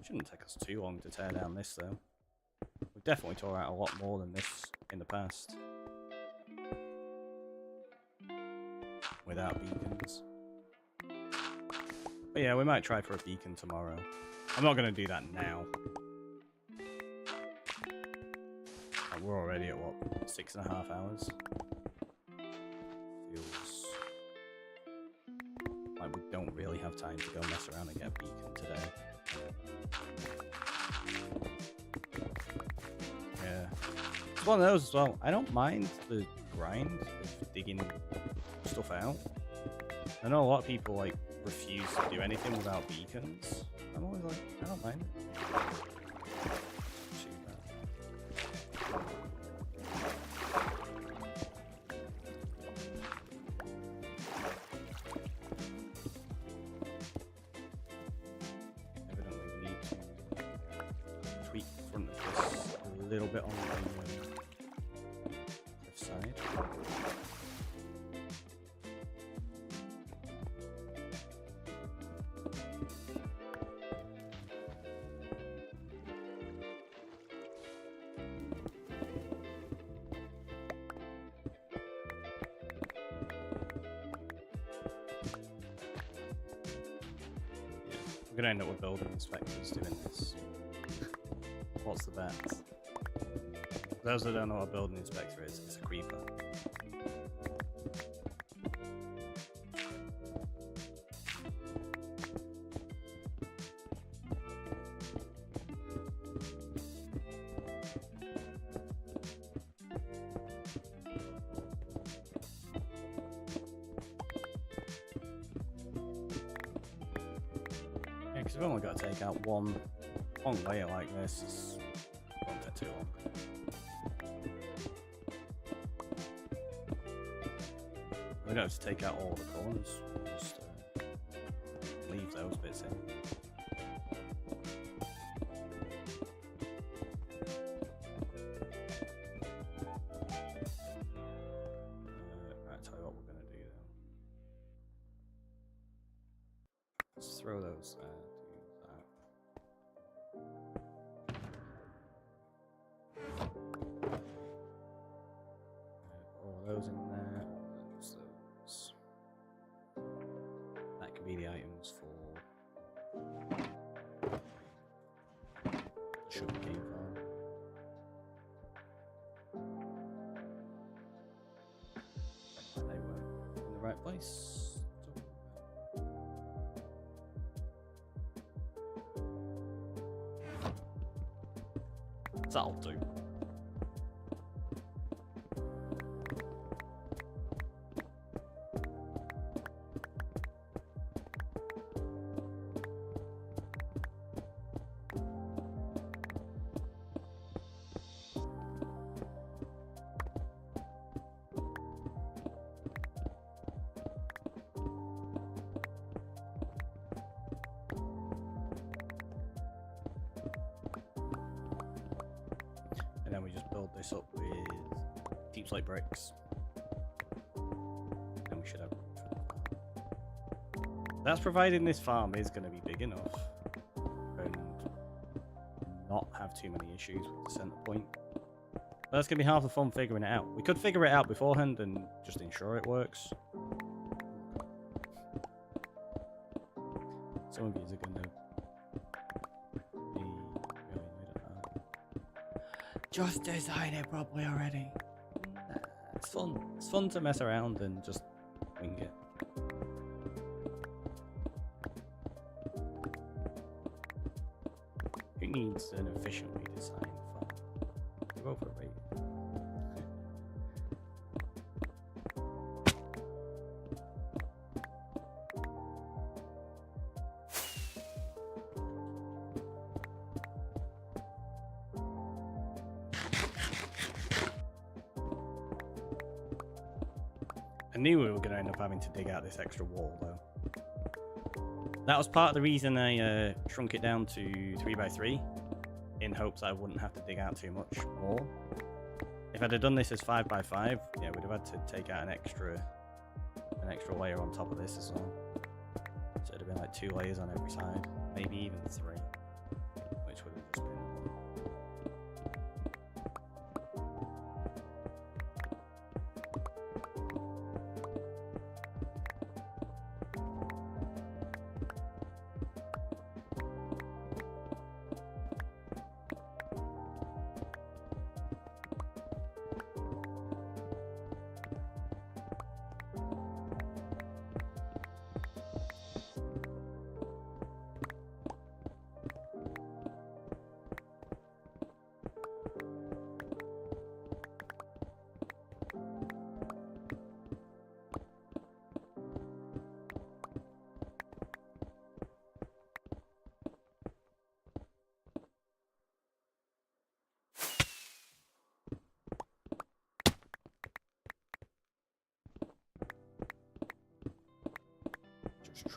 Shouldn't take us too long to tear down this though. We've definitely tore out a lot more than this in the past. Without beacons. But yeah, we might try for a beacon tomorrow. I'm not going to do that now. We're already at what, 6.5 hours? Feels like we don't really have time to go mess around and get a beacon today. Yeah. It's one of those as well. I don't mind the grind of digging stuff out. I know a lot of people like refuse to do anything without beacons. I'm always like, I don't mind. little bit on the left side. We're gonna end up with building inspectors doing this. What's the bet? For those that don't know what a building inspector is, it's a creeper. Yeah, because we've only got to take out one layer like this. It won't take too long. We don't have to take out all the corners. Just leave those bits in. Right, tell you what we're going to do then. Let's throw those there. Those in there. Those. That could be the items for the sugarcane farm. They weren't in the right place. That'll do. And then we just build this up with deep slate bricks. And we should have room for the farm. That's providing this farm is going to be big enough and not have too many issues with the center point. But that's going to be half the fun figuring it out. We could figure it out beforehand and just ensure it works. Some of these are going to be really annoyed at that. Just design it properly already. Nah, it's fun. It's fun to mess around and just wing it. Who needs an efficiently designed farm? We're overrated. I knew we were going to end up having to dig out this extra wall, though. That was part of the reason I shrunk it down to 3x3, in hopes I wouldn't have to dig out too much more. If I'd have done this as 5x5, yeah, we'd have had to take out an extra layer on top of this as well. So it'd have been like 2 layers on every side, maybe even 3, which would have just been.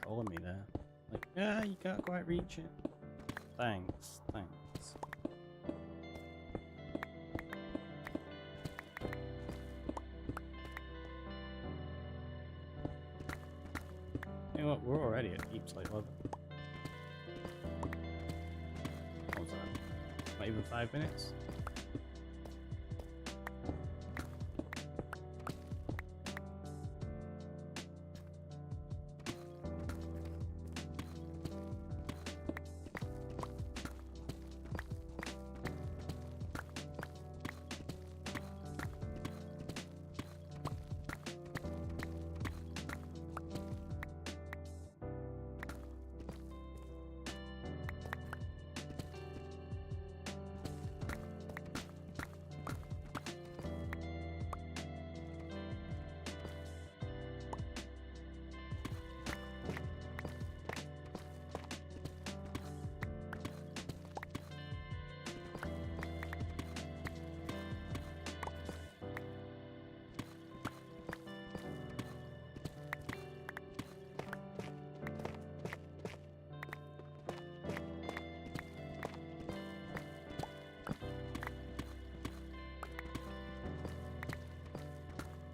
Trolling me there. Like, yeah, you can't quite reach it. Thanks. You know what? We're already at deep slate level. What was that? Not even 5 minutes?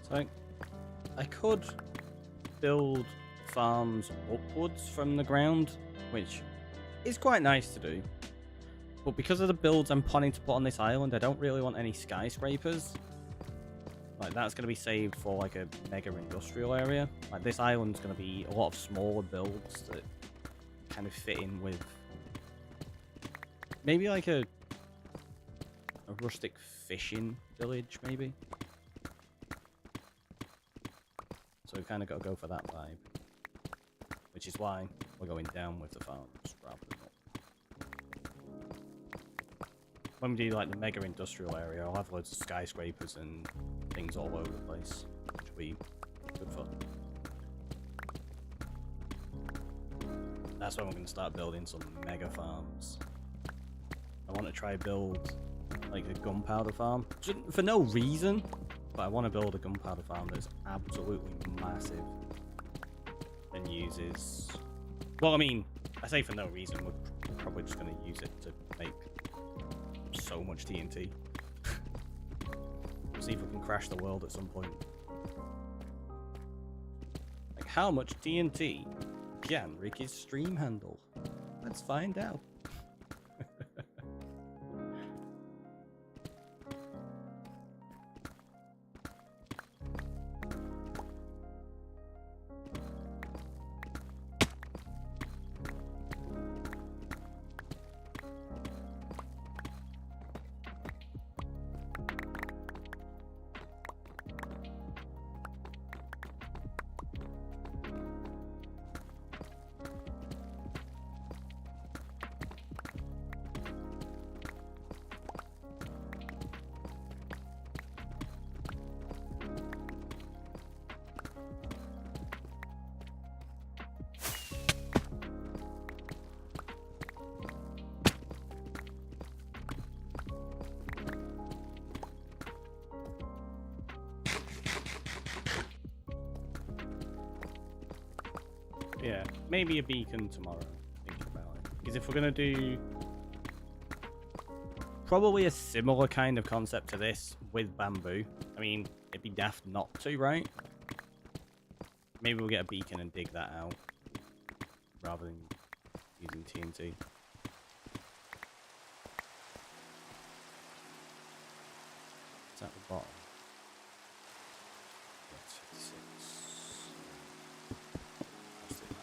So I could build farms upwards from the ground, which is quite nice to do. But because of the builds I'm planning to put on this island, I don't really want any skyscrapers. Like, that's going to be saved for like a mega industrial area. Like, this island's going to be a lot of smaller builds that kind of fit in with maybe like a rustic fishing village, maybe. So we've kind of got to go for that vibe, which is why we're going down with the farms rather than up. When we do like the mega industrial area, I'll have loads of skyscrapers and things all over the place, which will be good fun. That's when we're going to start building some mega farms. I want to try build like a gunpowder farm, for no reason. But I want to build a gunpowder farm that's absolutely massive and uses... Well, I mean, I say for no reason. We're probably just going to use it to make so much TNT. See if we can crash the world at some point. Like, how much TNT can Ricky's stream handle? Let's find out. Yeah, maybe a beacon tomorrow, thinking about it. Because if we're going to do probably a similar kind of concept to this with bamboo, I mean, it'd be daft not to, right? Maybe we'll get a beacon and dig that out rather than using TNT. It's at the bottom. That's 56. Let's do that.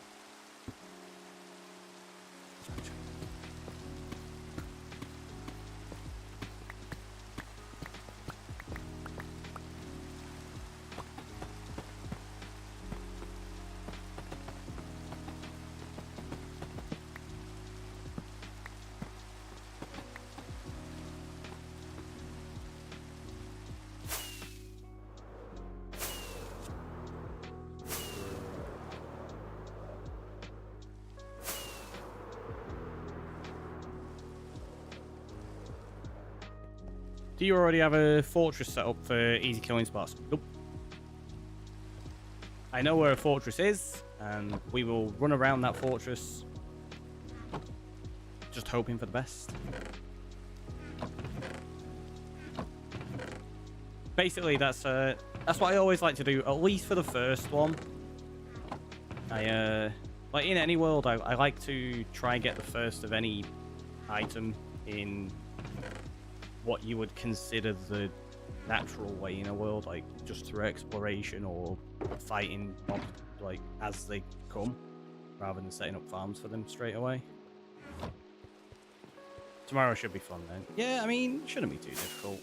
Do you already have a fortress set up for easy killing spots? Nope. I know where a fortress is, and we will run around that fortress just hoping for the best. Basically, that's what I always like to do, at least for the first one. Like in any world, I like to try and get the first of any item in what you would consider the natural way in a world, like just through exploration or fighting mobs like as they come, rather than setting up farms for them straight away. Tomorrow should be fun then. Yeah, I mean, shouldn't be too difficult.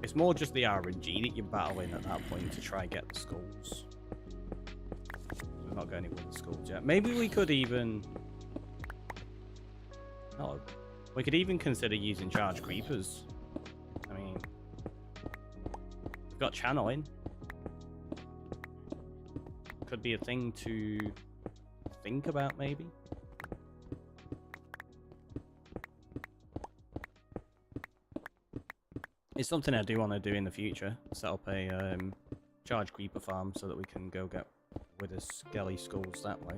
It's more just the RNG that you're battling at that point to try and get the skulls. We're not going anywhere with the skulls yet. Maybe we could even... Oh, we could even consider using charge creepers. I mean... We've got channeling. Could be a thing to think about, maybe. It's something I do want to do in the future. Set up a charge creeper farm so that we can go get with the skelly skulls that way.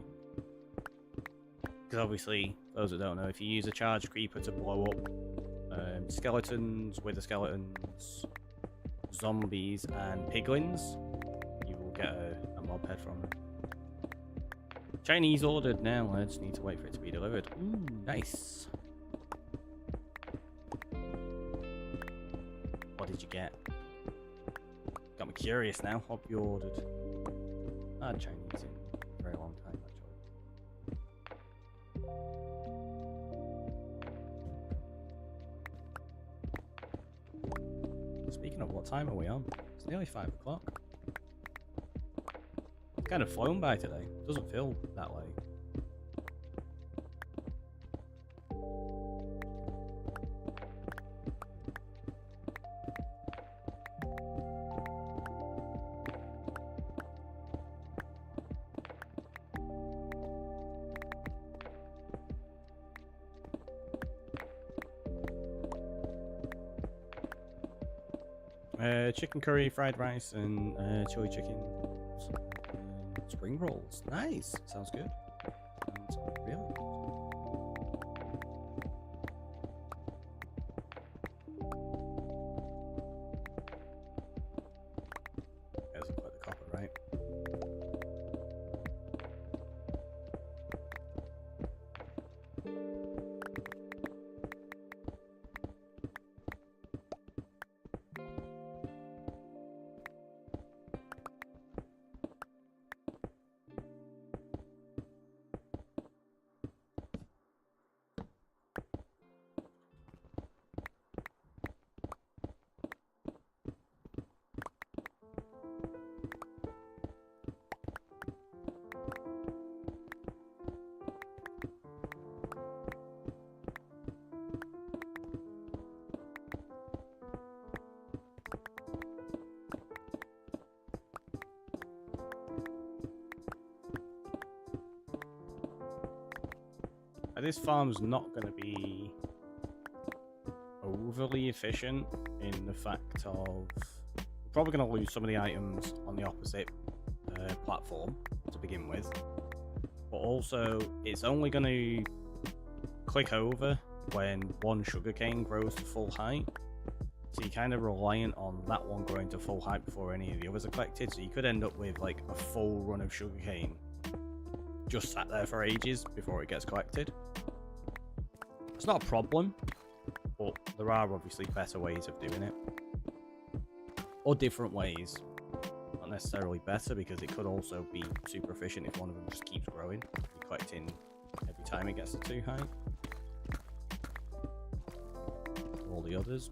Because obviously, those that don't know, if you use a charge creeper to blow up skeletons, wither skeletons, zombies, and piglins, you will get a mob head from them. Chinese ordered now. I just need to wait for it to be delivered. Ooh, nice. What did you get? Got me curious now. What have you ordered? I had Chinese in a very long time, actually. Speaking of, what time are we on? It's nearly 5 o'clock. Kind of flown by today. Doesn't feel that way. Chicken curry, fried rice, and chili chicken. Spring rolls. Nice. Sounds good. Sounds really good. There's quite the copper, right? This farm's not going to be overly efficient in the fact of we're probably going to lose some of the items on the opposite platform to begin with, but also it's only going to click over when one sugarcane grows to full height, so you're kind of reliant on that one growing to full height before any of the others are collected, so you could end up with like a full run of sugarcane just sat there for ages before it gets collected. It's not a problem, but there are obviously better ways of doing it. Or different ways. Not necessarily better, because it could also be super efficient if one of them just keeps growing. You're collecting every time it gets to 2 height. All the others.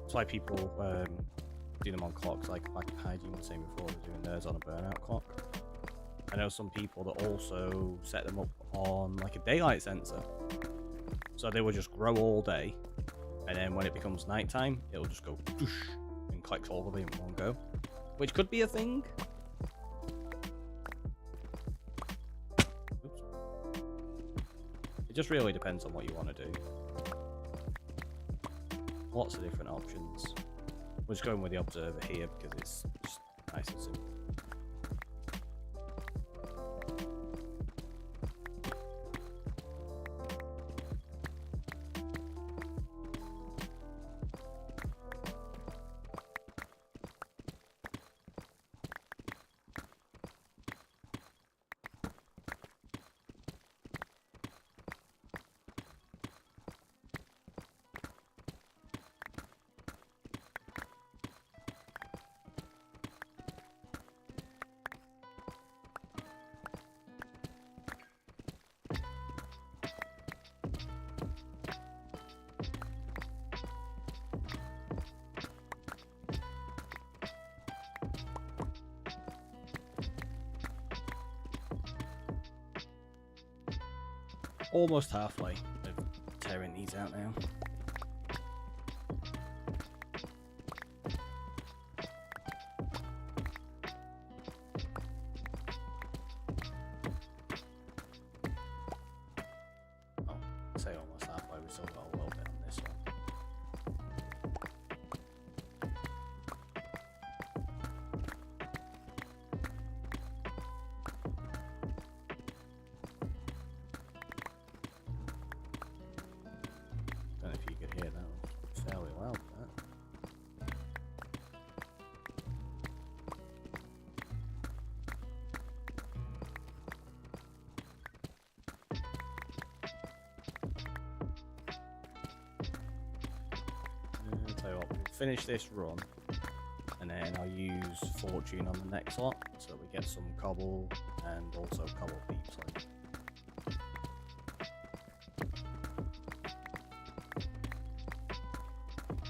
That's why people do them on clocks, like Hygiene was saying before, they're doing theirs on a burnout clock. I know some people that also set them up on like a daylight sensor. So they will just grow all day, and then when it becomes nighttime, it'll just go whoosh and collect all of it in one go. Which could be a thing. Oops. It just really depends on what you want to do. Lots of different options. We're just going with the observer here because it's just nice and simple. almost halfway of tearing these out now. Oh, I say almost halfway, we've still got a little bit on this one. Don't know if you could hear that, it was fairly loud, that. I'll tell you what, we'll finish this run, and then I'll use fortune on the next lot, so we get some cobble and also cobble deep slate.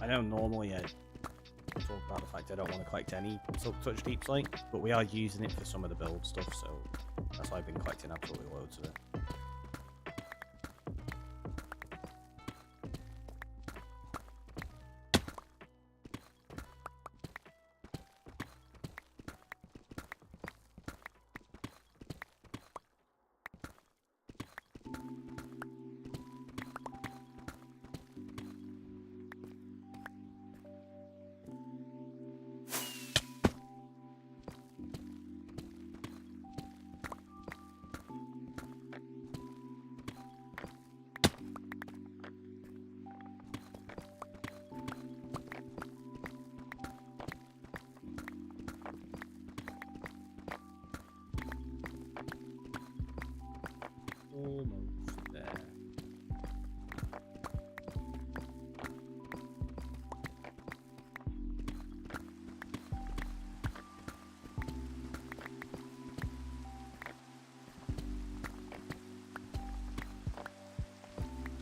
I know normally I talk about the fact I don't want to collect any silk touch deep slate, but we are using it for some of the build stuff, so that's why I've been collecting absolutely loads of it. Almost there.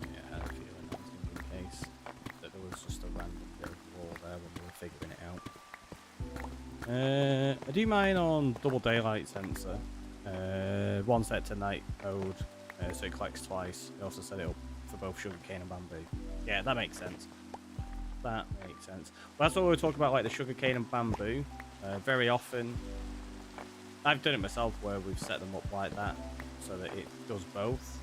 Yeah, I had a feeling that was going to be the case. That there was just a random bit of wall there when we were figuring it out. I do mine on double daylight sensor. One set to night mode, so it collects twice. I also set it up for both sugarcane and bamboo. Yeah, that makes sense. That makes sense. Well, that's what we were talking about, like the sugarcane and bamboo. Very often, I've done it myself where we've set them up like that so that it does both.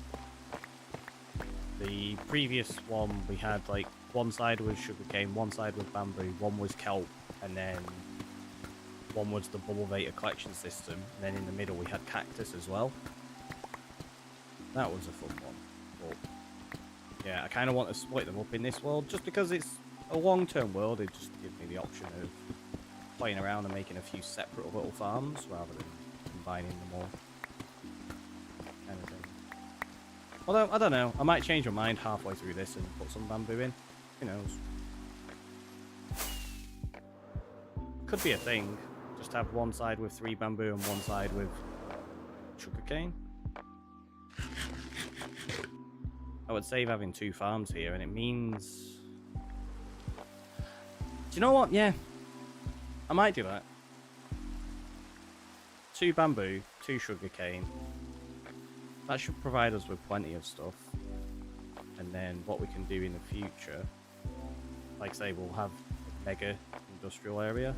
The previous one we had like one side was sugarcane, one side was bamboo, one was kelp, and then one was the bubble vapor collection system, and then in the middle we had cactus as well. That was a fun one. But yeah, I kind of want to split them up in this world, just because it's a long-term world. It just gives me the option of playing around and making a few separate little farms rather than combining them all. Kind of thing. Although, I don't know, I might change my mind halfway through this and put some bamboo in. Who knows? Could be a thing. Just have one side with 3 bamboo and one side with sugarcane. I would save having 2 farms here, and it means... Do you know what? Yeah. I might do that. 2 bamboo, 2 sugarcane. That should provide us with plenty of stuff. And then what we can do in the future, like say we'll have a mega industrial area.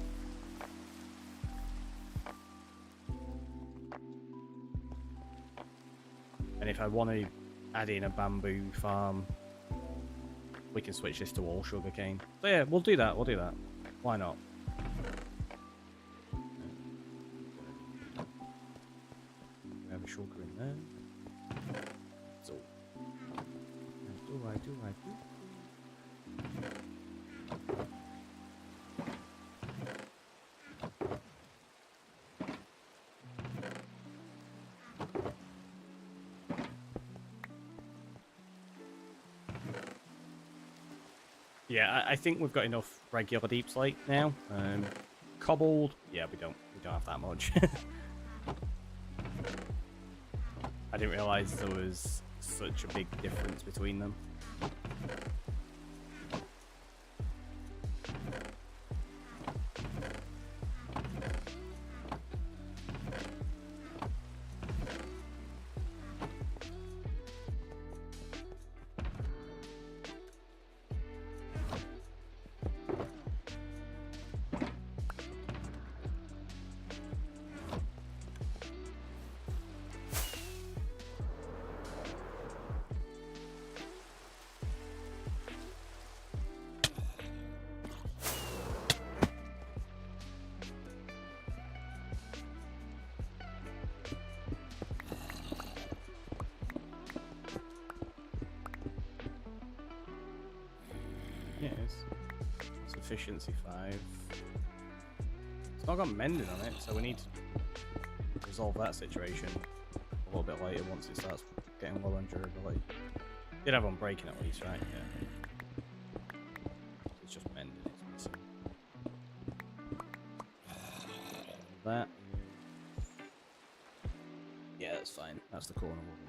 And if I want to add in a bamboo farm, we can switch this to all sugarcane. So yeah, we'll do that. We'll do that. Why not? We have a sugar in there. So, I do. Yeah, I think we've got enough regular deep slate now. Cobbled, yeah, we don't have that much. I didn't realize there was such a big difference between them. Yes. It's efficiency 5. It's not got mending on it, so we need to resolve that situation a little bit later once it starts getting low on durability. Did have on breaking at least, right? Yeah. It's just mending, it's missing. That. Yeah, that's fine. That's the corner we'll leave.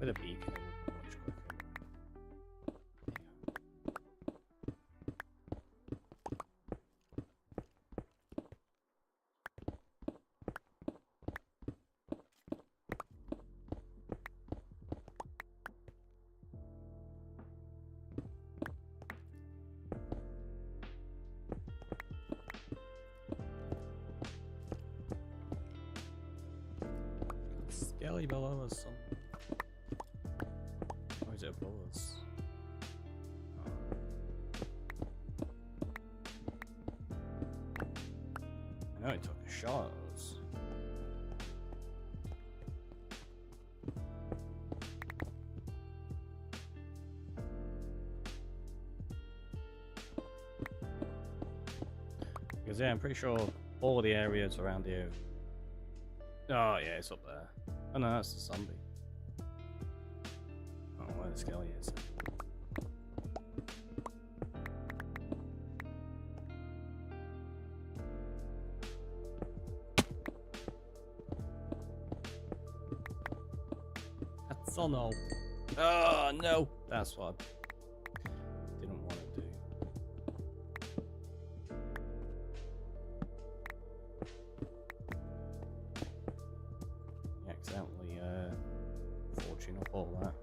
With a beacon, it would be much quicker. Skelly below us somewhere. Or is it above us? I know it took a shot at us. Because yeah, I'm pretty sure all of the areas around here. Oh yeah, it's up there. Oh no, that's the zombie. Oh, where the skelly is. That's oh no. Oh no! That's what I didn't want to do. Accidentally forging up all that.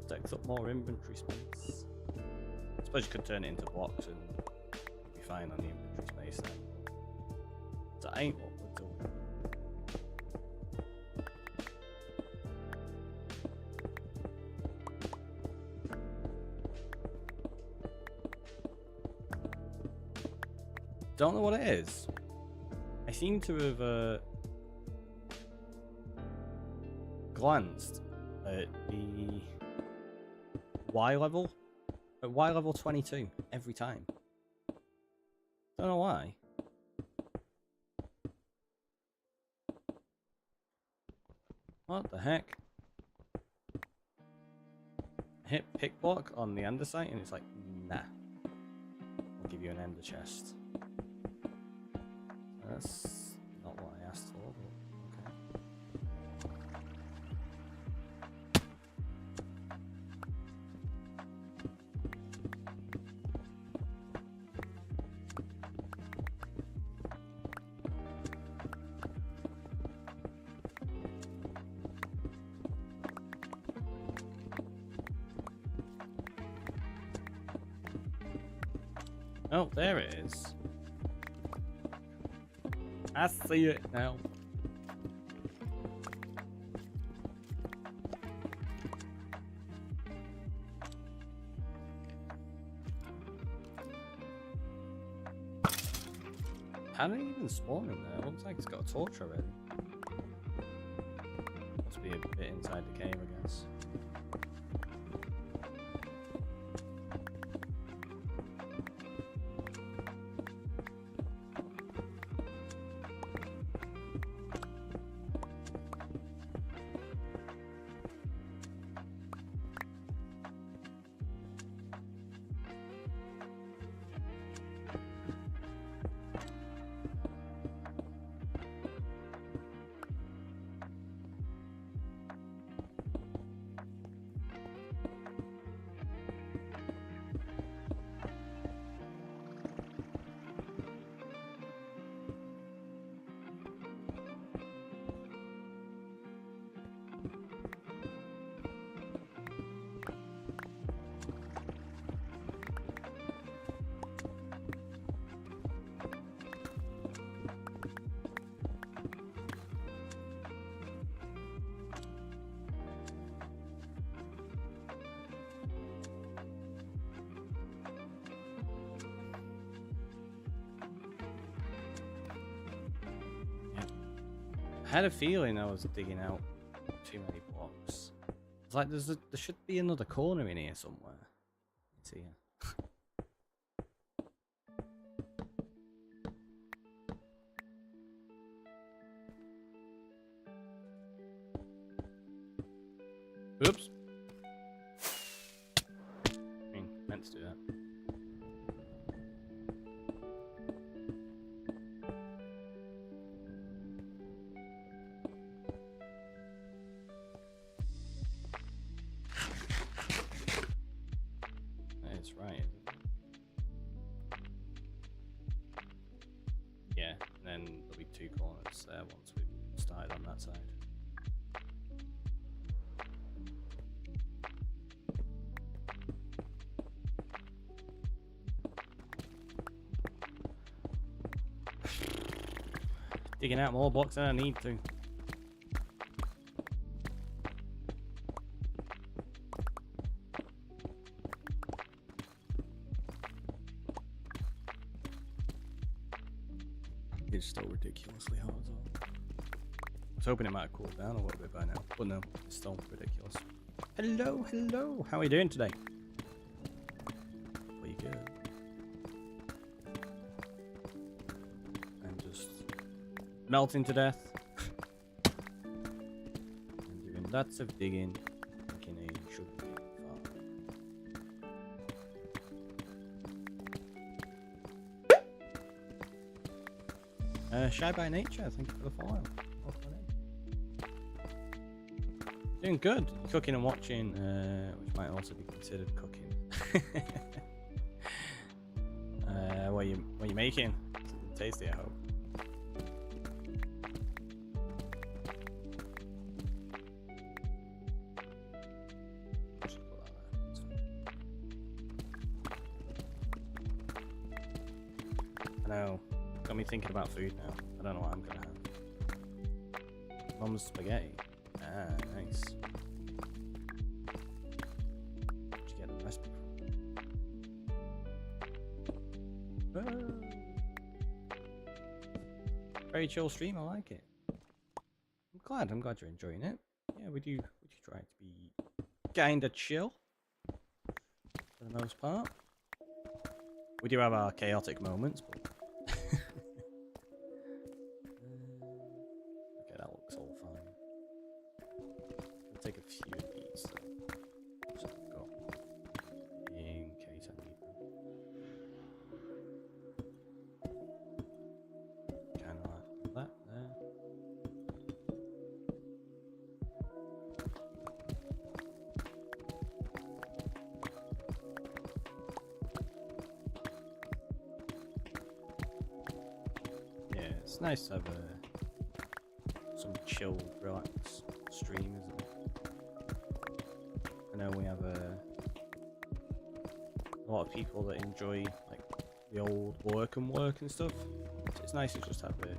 Takes up more inventory space. I suppose you could turn it into blocks and you'd be fine on the inventory space then. That ain't what we're doing. Don't know what it is. I seem to have glanced at the Y level at Y level 22 every time. Don't know why. What the heck? I hit pick block on the andesite and it's like, nah. I'll give you an ender chest. That's not what I asked for, but okay. Oh, there it is. I see it now. How did it even spawn in there? Looks like it's got a torch already. Must be a bit inside the cave, I guess. had a feeling I was digging out too many blocks. It's like there should be another corner in here somewhere. It's here. Oops. I mean, meant to do that. That's right. Yeah, and then there'll be two corners there once we've started on that side. Digging out more blocks than I need to. It's still ridiculously hot as well. I was hoping it might have cooled down a little bit by now, but no, it's still ridiculous. Hello, hello. How are you doing today? Pretty good. I'm just melting to death. I'm doing lots of digging, making a sugar farm. Shy by Nature, thank you for the follow. Doing good. Cooking and watching, which might also be considered cooking. What are you making? Something tasty, I hope. I know. Got me thinking about food now. I don't know what I'm gonna have. Mum's spaghetti. Ah, nice. Where'd you get the recipe from? Very chill stream. I like it. I'm glad you're enjoying it. Yeah, we do try to be kinda chill for the most part. We do have our chaotic moments, but. Okay, that looks all fine. I'll take a few of these, so I've got in case I need them. Kind of like that there. Yeah, it's nice to have some chill, relax stream, isn't it? I know we have a lot of people that enjoy like the old work and stuff. So it's nice to just have a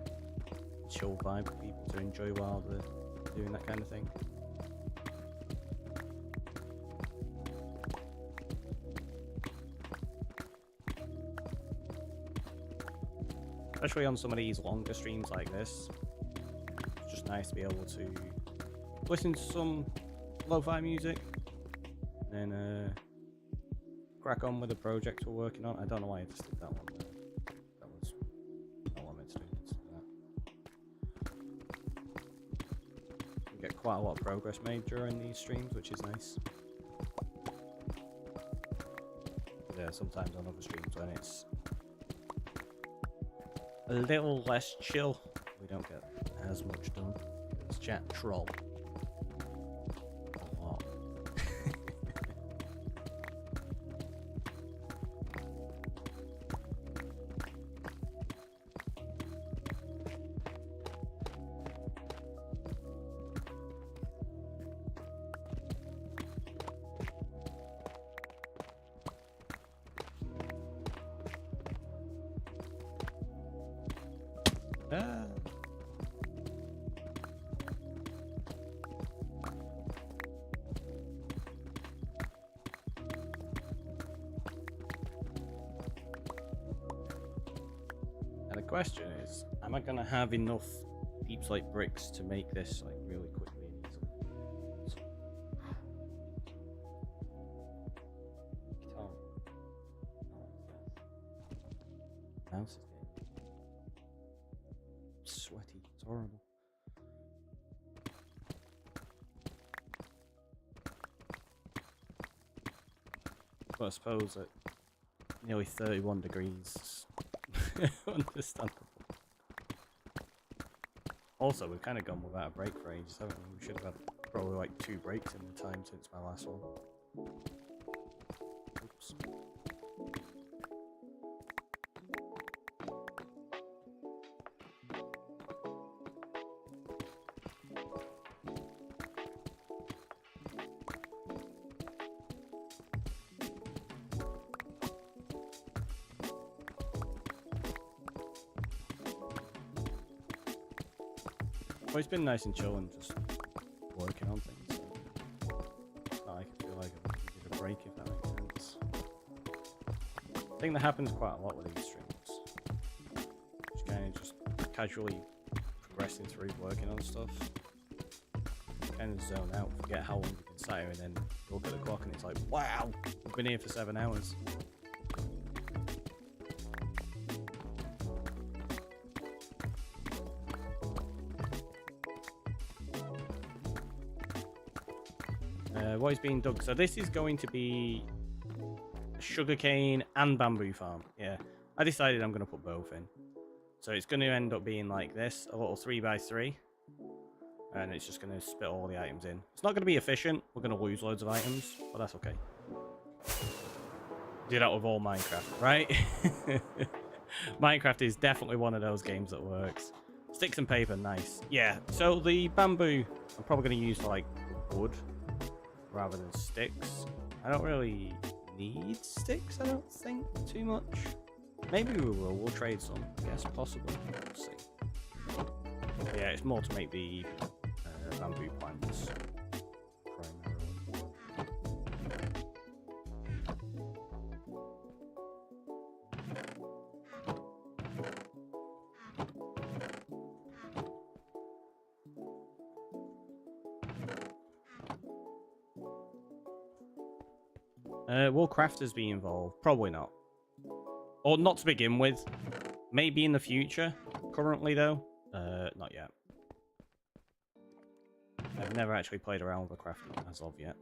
chill vibe for people to enjoy while they're doing that kind of thing. Especially on some of these longer streams like this. It's just nice to be able to listen to some lo-fi music and then crack on with the project we're working on. I don't know why I just did that one there. That was not what I meant to do. We get quite a lot of progress made during these streams, which is nice. Yeah, sometimes on other streams when it's a little less chill, we don't get as much done. It's chat troll. A lot. Ah. And the question is, am I going to have enough deep heaps like bricks to make this like really quickly and easily. Mouse is getting sweaty. It's horrible. But I suppose at nearly 31 degrees, understandable. Also, we've kind of gone without a break for ages, haven't we? We should have had probably like 2 breaks in the time since my last one. Oops. Well, it's been nice and chill and just working on things. So it's not like I feel like I need a break, if that makes sense. I think that happens quite a lot with these streams. Just kind of just casually progressing through working on stuff. Kind of zone out, forget how long you've been sat here, and then look at the clock and it's like, wow, I've been here for 7 hours. What is being dug? So this is going to be a sugarcane and bamboo farm. Yeah, I decided I'm going to put both in. So it's going to end up being like this, a little 3x3. And it's just going to spit all the items in. It's not going to be efficient. We're going to lose loads of items, but that's okay. Do that with all Minecraft, right? Minecraft is definitely one of those games that works. Sticks and paper, nice. Yeah, so the bamboo, I'm probably going to use for like wood rather than sticks. I don't really need sticks, I don't think, too much. Maybe we will. We'll trade some, I guess, possibly. We'll see. But yeah, it's more to make the bamboo plants primarily. Will crafters be involved? Probably not. Or not to begin with. Maybe in the future. Currently, though, not yet. I've never actually played around with a crafting as of yet.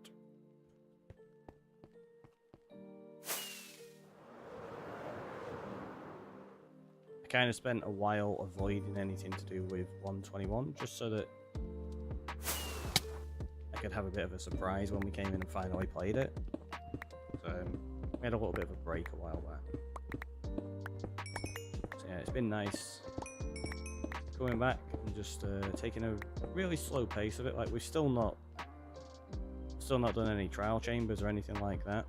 I kind of spent a while avoiding anything to do with 121, just so that I could have a bit of a surprise when we came in and finally played it. So we had a little bit of a break a while back. So yeah, it's been nice going back and just taking a really slow pace of it. Like we've still not done any trial chambers or anything like that.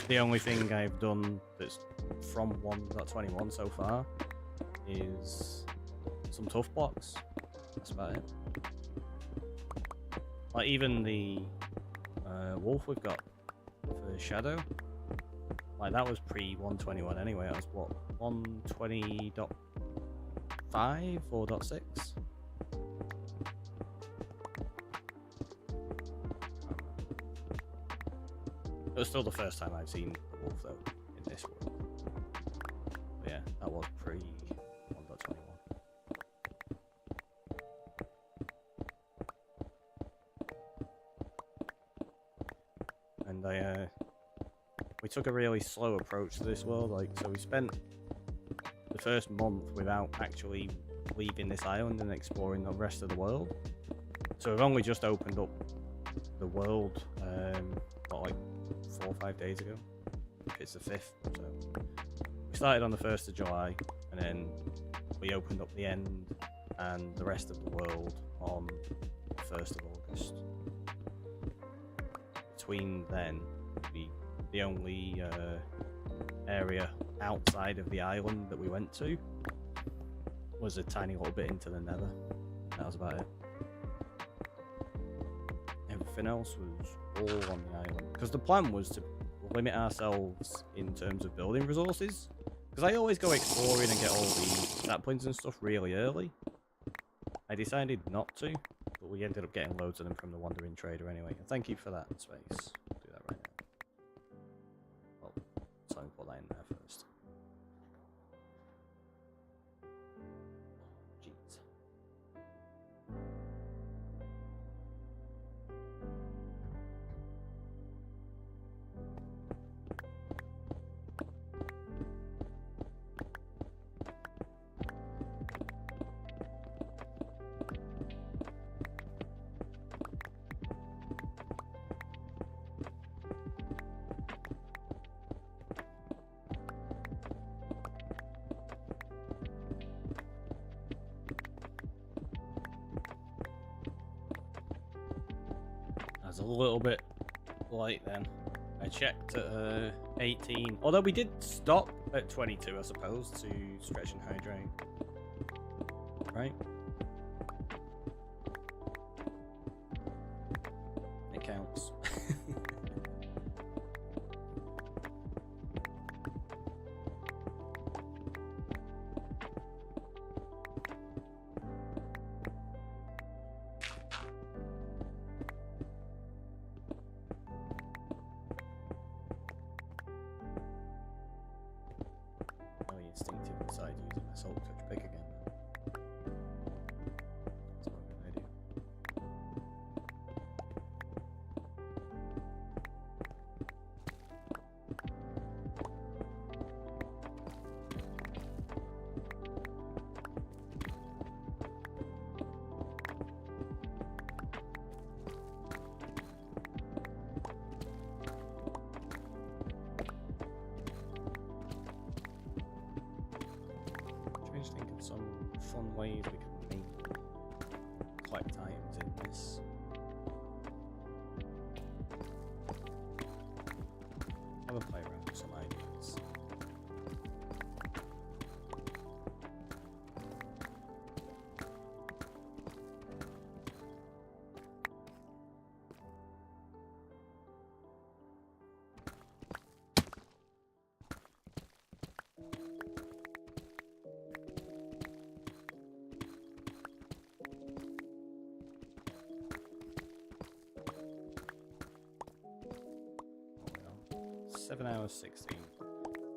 The only thing I've done that's from 1.21 so far is some tough blocks. That's about it. Like even the wolf we've got for Shadow, like that was pre 121 anyway. That was what, 120.5 or 0.6. It was still the first time I've seen the wolf though in this world. But yeah, that was pre 1.21. And we took a really slow approach to this world. Like, so we spent the first month without actually leaving this island and exploring the rest of the world. So we've only just opened up the world, what, like 4 or 5 days ago. If it's the 5th. So we started on the 1st of July, and then we opened up the end and the rest of the world on the 1st of August. Between then, the only area outside of the island that we went to was a tiny little bit into the nether. That was about it. Everything else was all on the island. Because the plan was to limit ourselves in terms of building resources. Because I always go exploring and get all the stat points and stuff really early. I decided not to, but we ended up getting loads of them from the Wandering Trader anyway. And thank you for that, Space. I'll do that right now. Well, so I'll put that in there first. Jeez. That's a little bit light then. I checked at 18. Although we did stop at 22, I suppose, to stretch and hydrate. Right? It counts. Instinctive inside using my Soul Touch pick again. That's not a good idea. Just think of some fun ways we can make collect items in this. Have a play around with some ideas. Oh, 7 hours 16.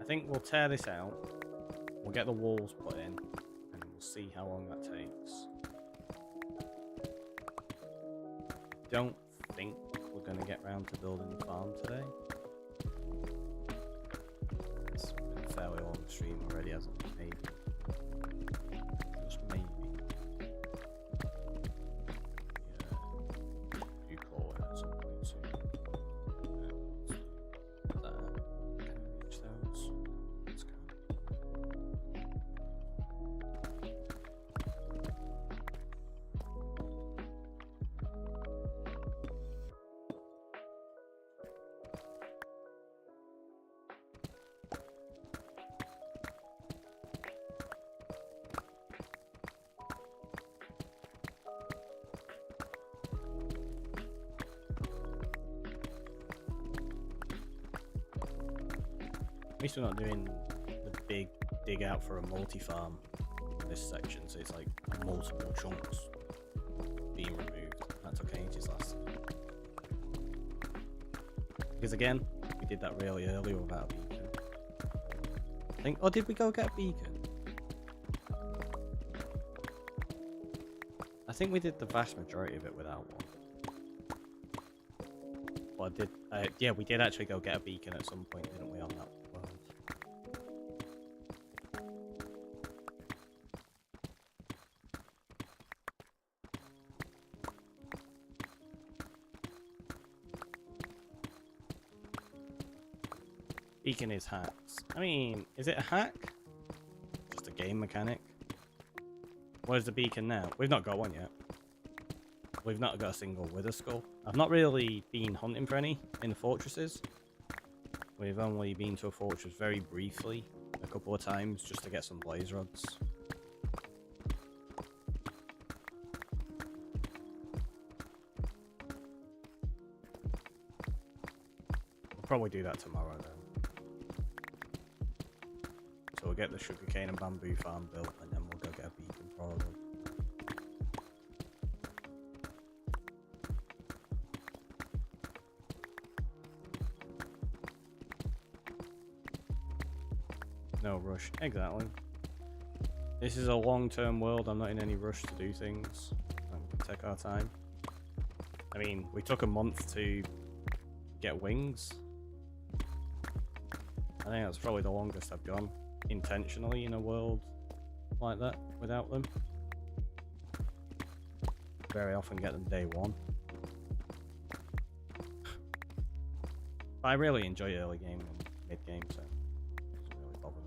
I think we'll tear this out. We'll get the walls put in, and we'll see how long that takes. Don't think we're going to get round to building the farm today. It's been fairly long stream already, hasn't it? Maybe. Just maybe. Yeah. You call it at some point soon. Can we reach those? Let's go. At least we're not doing the big dig out for a multi-farm in this section, so it's like multiple chunks being removed. That took ages last time. Because again, we did that really early without a beacon. I think, or did we go get a beacon? I think we did the vast majority of it without one. Well, yeah, we did actually go get a beacon at some point, didn't we, on that world? Beacon is hacks. I mean, is it a hack? Just a game mechanic? Where's the beacon now? We've not got one yet. We've not got a single Wither Skull. I've not really been hunting for any in the fortresses. We've only been to a fortress very briefly, a couple of times, just to get some blaze rods. We'll probably do that tomorrow then. So we'll get the sugarcane and bamboo farm built, and then we'll go get a beacon probably. No rush. Exactly. This is a long-term world. I'm not in any rush to do things. We can take our time. I mean, we took a month to get wings. I think that's probably the longest I've gone intentionally in a world like that without them. Very often get them day one. I really enjoy early game and mid game, so it doesn't really bother me.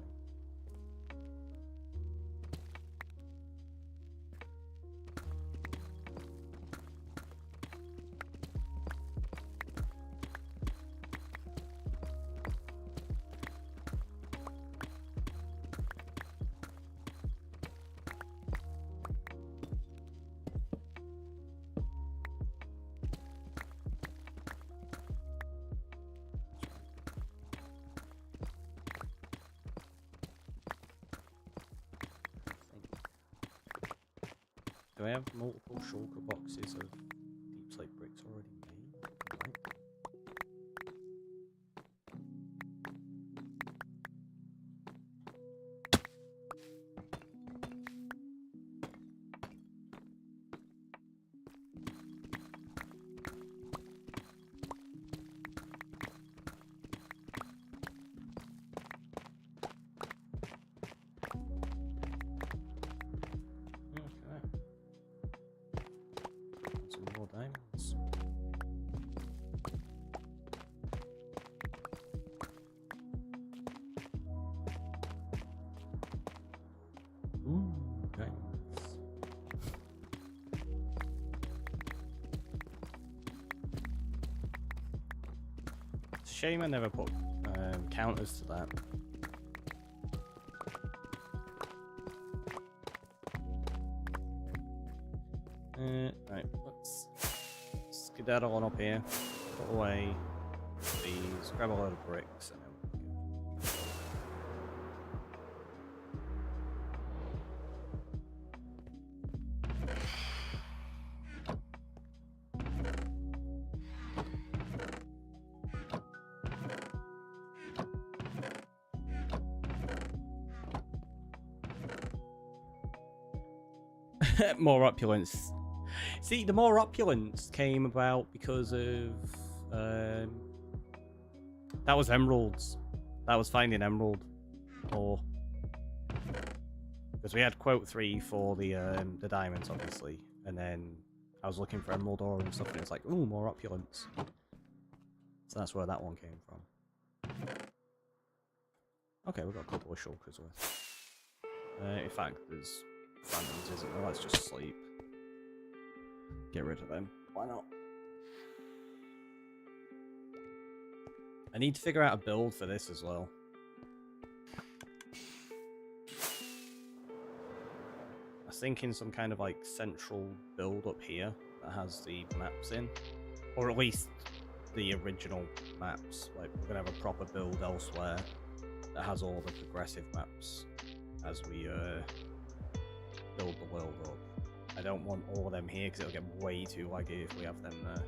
Do I have multiple shulker boxes of deep slate bricks already made? Right. Some more diamonds. Ooh, diamonds. It's a shame I never put counters to that. Right, let's skedaddle on up here, put away these, grab a load of bricks, and then we'll go. More opulence. See, the more opulence came about because of that was emeralds. That was finding emerald ore. Because we had quote 3 for the diamonds, obviously, and then I was looking for emerald ore and stuff, and it's like, ooh, more opulence. So that's where that one came from. Okay, we've got a couple of shulkers worth. In fact, there's phantoms, isn't there? Let's just sleep. Get rid of them. Why not? I need to figure out a build for this as well. I was thinking some kind of like central build up here that has the maps in. Or at least the original maps. Like, we're gonna have a proper build elsewhere that has all the progressive maps as we build the world up. I don't want all of them here because it'll get way too laggy if we have them there.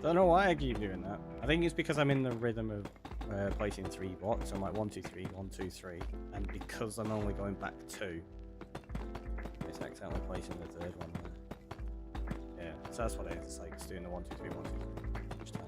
Don't know why I keep doing that. I think it's because I'm in the rhythm of placing 3 blocks. I'm like 1, 2, 3, 1, 2, 3, and because I'm only going back 2, it's accidentally placing the 3rd one there. Yeah, so that's what it is. It's like it's doing the 1, 2, 3, 1, 2, 3 each time.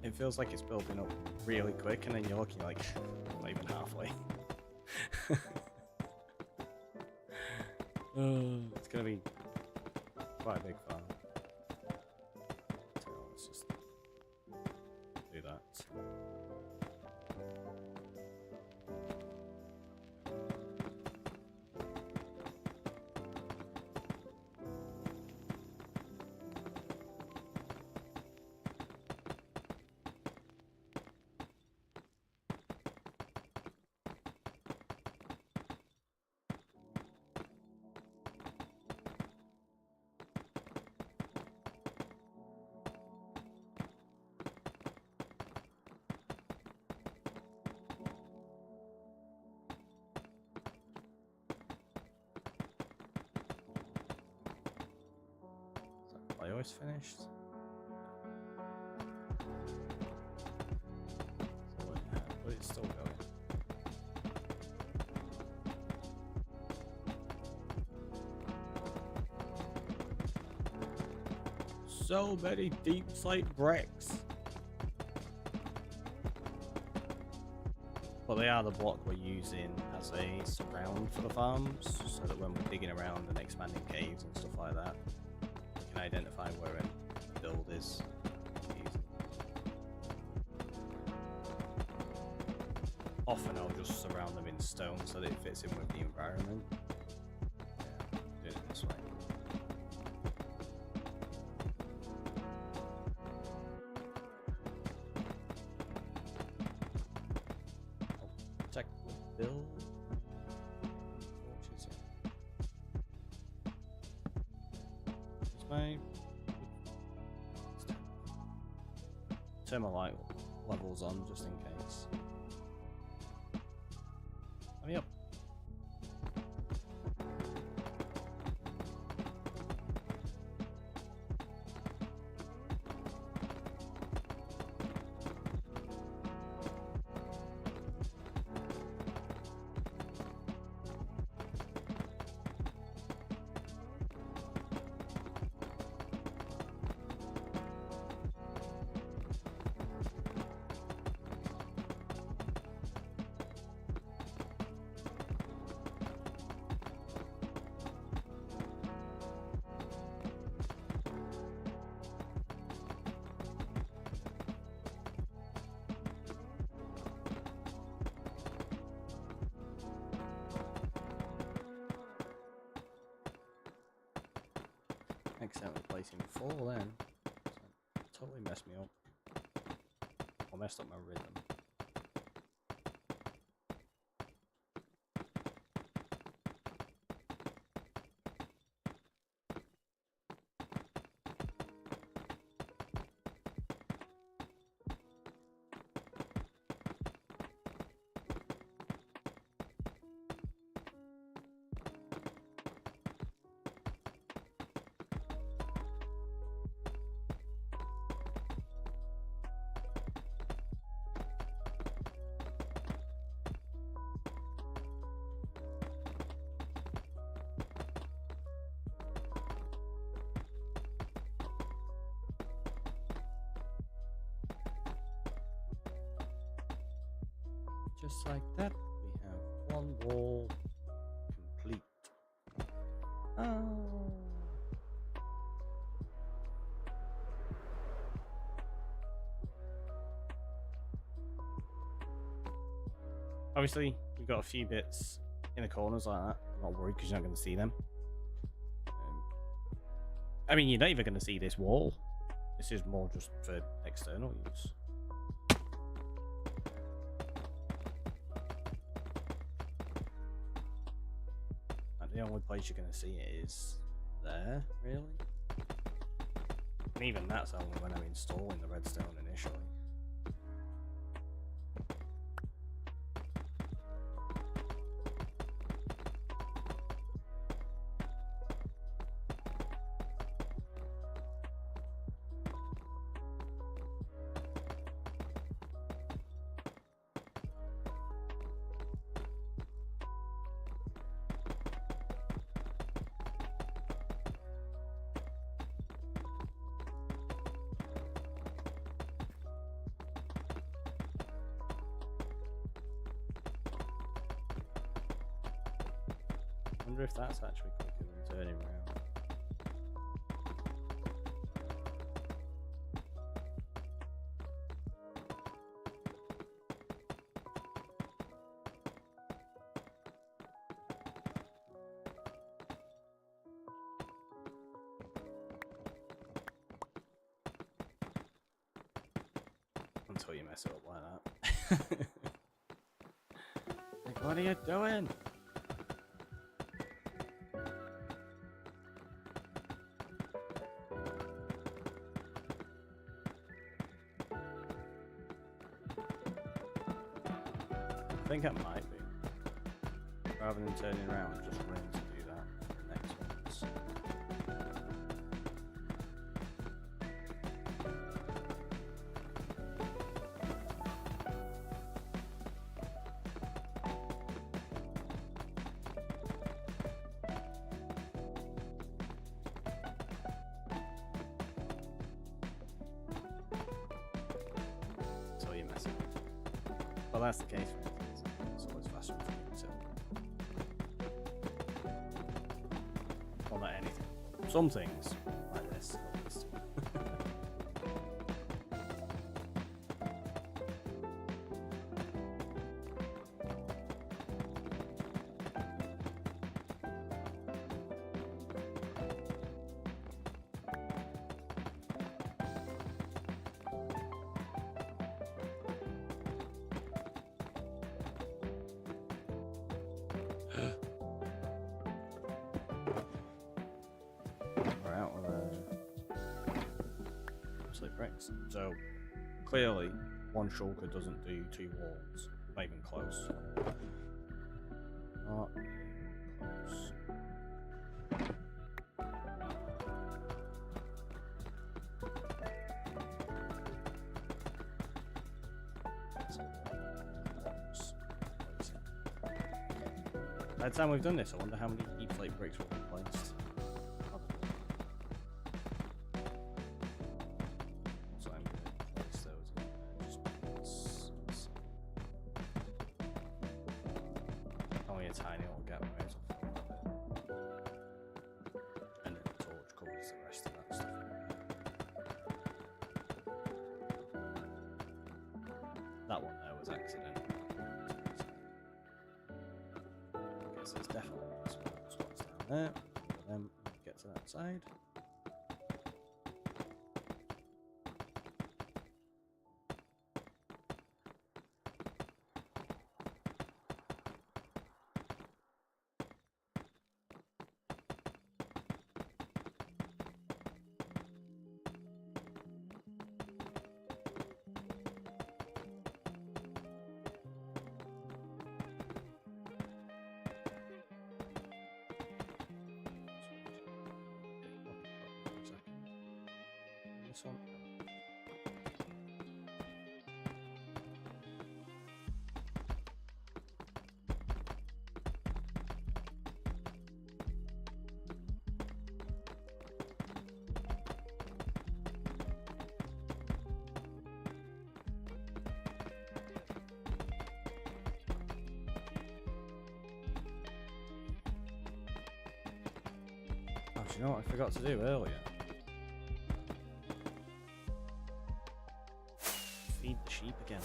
It feels like it's building up really quick, and then you're looking like not even halfway. It's gonna be quite a big farm. So let's just do that. I always finished. But it's still going. So many deep slate bricks. But they are the block we're using as a surround for the farms, so that when we're digging around and expanding caves and stuff like that, we can identify where a build is. Often I'll just surround them in stone so that it fits in with the environment. Yeah, do it this way. Check the build. Which is it? Is my turn my light levels on just in case. Yep. Accidentally placing 4 then. So totally messed me up. Or messed up my rhythm. Just like that, we have 1 wall complete. Oh. Obviously, we've got a few bits in the corners like that. I'm not worried because you're not going to see them. I mean, you're not even going to see this wall. This is more just for external use. The only place you're going to see it is there, really. And even that's only when I'm installing the redstone initially. I wonder if that's actually quicker than turning around. Until you mess it up like that. Like, what are you doing? I think it might be. Rather than turning around, just running to do that for the next ones. Until you mess it up. Well, that's the case for anything. It's always faster for me to. Well, not anything. Some things, like this, at least. We're out with absolute bricks. So clearly, one shulker doesn't do two walls. Not even close. Not even close. By the time we've done this, I wonder how many deep slate bricks will be placed. So I'm going to place those in there just because. Only a tiny little gap, may as well fill that bit. And then the torch covers the rest of that stuff. That one there was accidental. So it's definitely small spots down there. Then get to that side. This one. Oh, do you know what I forgot to do earlier? Feed the sheep again.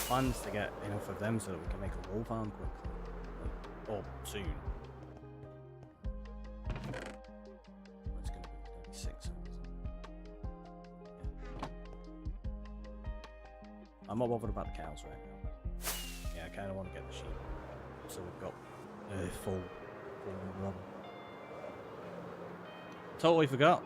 plans to get enough of them so that we can make a wool farm quickly. Or soon. It's gonna be 6 hours. Yeah. I'm not bothered about the cows right now. Yeah, I kind of want to get the sheep. So we've got full run. Totally forgot.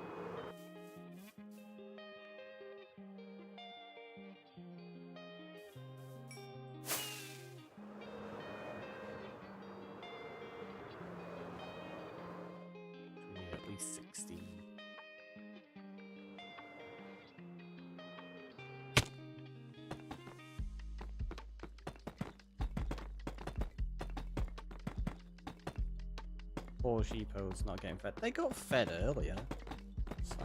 We need at least 16. Poor sheepos not getting fed. They got fed earlier. So,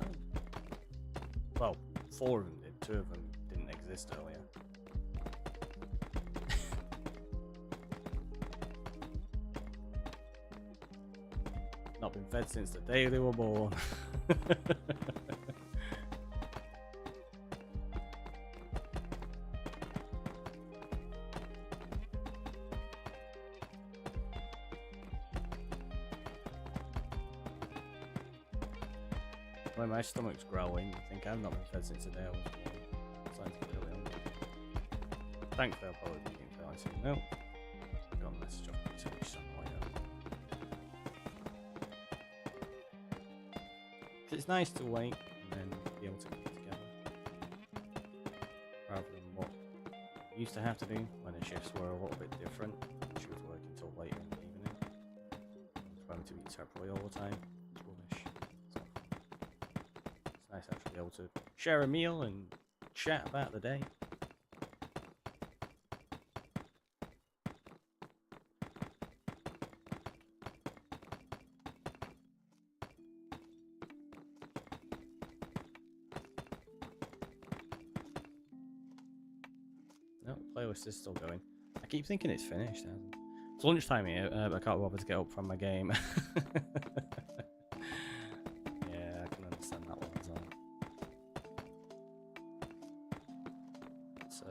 well, 4 of them did. 2 of them didn't exist earlier. Not been fed since the day they were born. When my stomach's growling, I think I've not been fed since the day I was born. Sounds really hungry. Thankfully, I'll probably be eating till I see milk. I've got a message off me to which something like that. It's nice to wait and then be able to get together. Rather than what I used to have to do when the shifts were a little bit different. She was working till late in the evening. I was having to eat separately all the time. It's rubbish. So, it's nice actually be able to share a meal and chat about the day. No, playlist is still going. I keep thinking it's finished. It's lunchtime here, but I can't bother to get up from my game. Yeah, I can understand that one as well. It's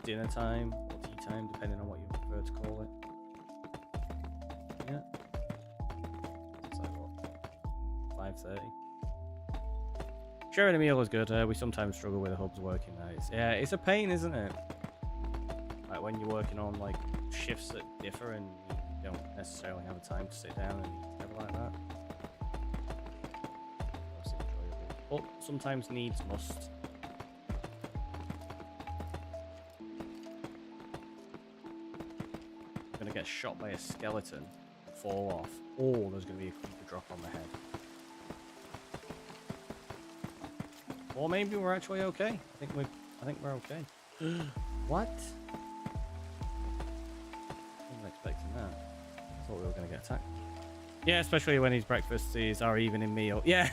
dinner time or tea time, depending on what you prefer to call it. Yeah. It's like what? 5:30. Sharing a meal is good. We sometimes struggle with the hubs working nights. Yeah, it's a pain, isn't it? Like when you're working on like shifts that differ and you don't necessarily have the time to sit down and eat together like that. That's enjoyable. But sometimes needs must. I'm gonna get shot by a skeleton, fall off, or there's gonna be a creeper drop on my head. Or maybe we're actually okay. I think we're okay. What? I wasn't expecting that. I thought we were gonna get attacked. Yeah, especially when his breakfast is our evening meal. Yeah.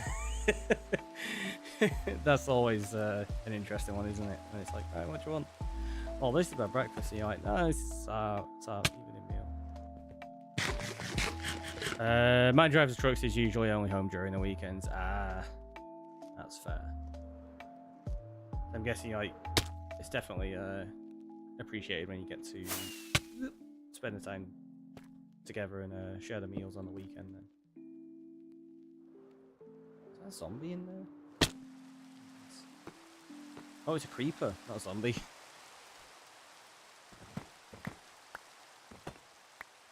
That's always an interesting one, isn't it? And it's like, right, what do you want? Oh, this is my breakfast. And you're like, no, it's our evening meal. My driver's trucks is usually only home during the weekends. That's fair. I'm guessing like it's definitely appreciated when you get to spend the time together and share the meals on the weekend. Then is that a zombie in there? Oh, it's a creeper, not a zombie.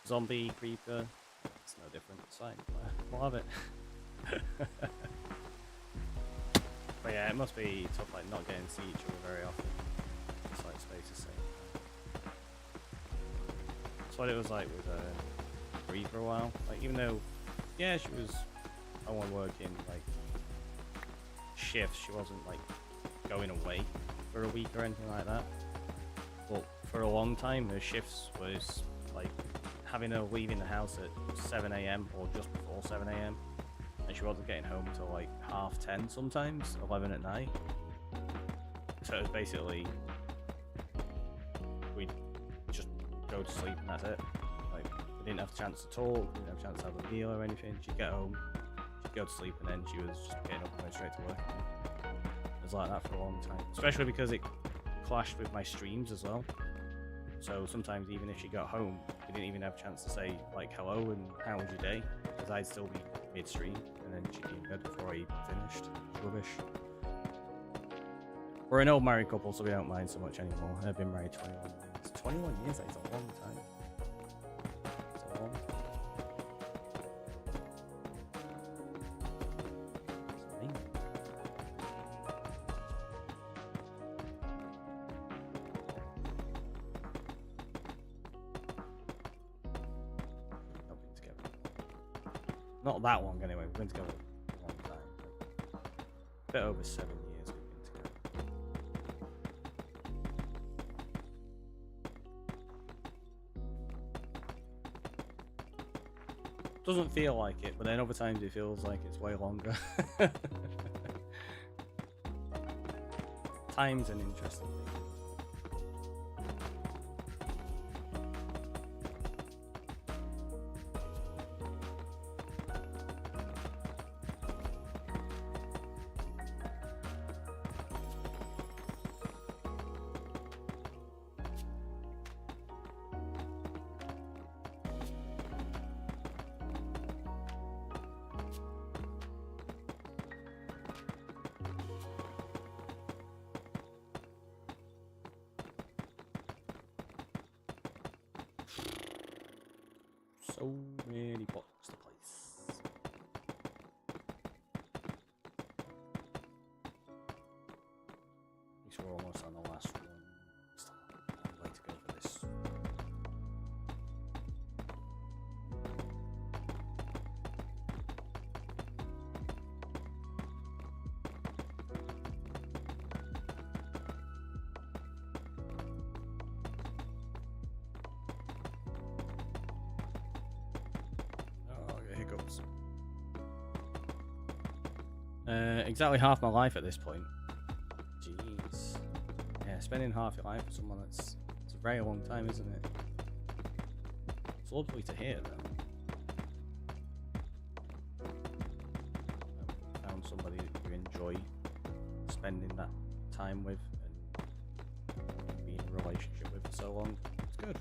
Zombie, creeper, it's no different. It's fine. We'll have it. But yeah, it must be tough, like not getting to see each other very often. It's like space to say. That's what it was like with Bree for a while. Like even though, yeah, she was only working like shifts, she wasn't like going away for a week or anything like that. But for a long time, her shifts was like having her leaving the house at 7 AM or just before 7 AM. And she wasn't getting home until like 10:30 sometimes, 11 at night. So it was basically we'd just go to sleep and that's it. Like we didn't have a chance to talk, we didn't have a chance to have a meal or anything. She'd get home, she'd go to sleep, and then she was just getting up and going straight to work. It was like that for a long time, especially because it clashed with my streams as well. So sometimes even if she got home, we didn't even have a chance to say like hello and how was your day, because I'd still be midstream and then she'd be in bed before I finished. Rubbish. We're an old married couple, so we don't mind so much anymore. I've been married 21 years. 21 years, that's a long time. It's a long time. It's amazing. Not been together. Not that long anyway, we've been together a long time. A bit over 7 years. Doesn't feel like it, but then other times it feels like it's way longer. Time's an interesting thing. So many pots to place. At least we're almost on the last one. Still a long way to go for this. Hiccups. Exactly half my life at this point. Jeez. Yeah, spending half your life with someone it's a very long time, isn't it? It's lovely to hear though. Found somebody that you enjoy spending that time with and being in a relationship with for so long. It's good.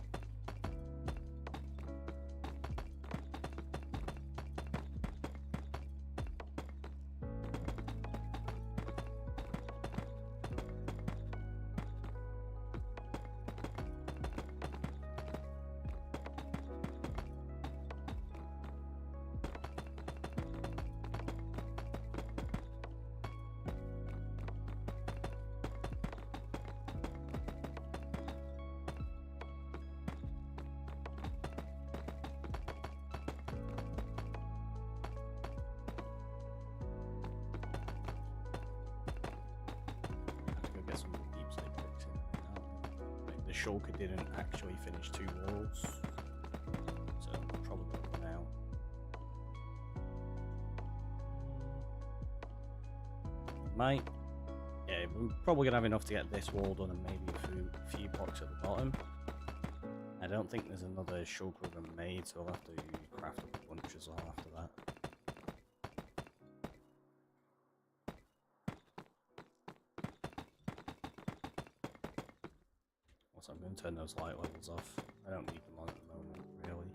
The shulker didn't actually finish 2 walls, so probably now. Might, yeah, we're probably gonna have enough to get this wall done and maybe a few blocks at the bottom. I don't think there's another shulker of a made, so I'll have to craft up a bunch as well after that. So I'm going to turn those light levels off. I don't need them on at the moment, really.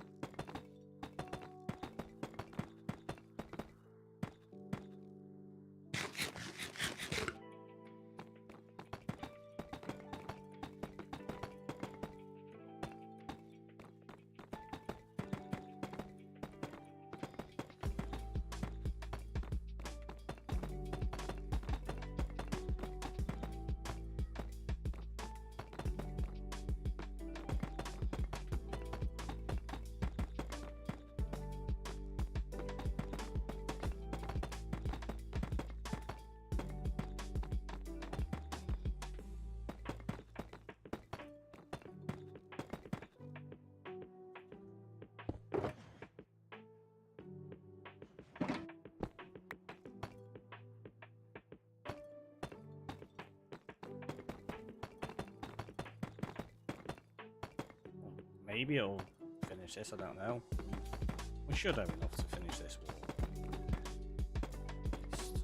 Maybe it'll finish this, I don't know. We should have enough to finish this wall. At least.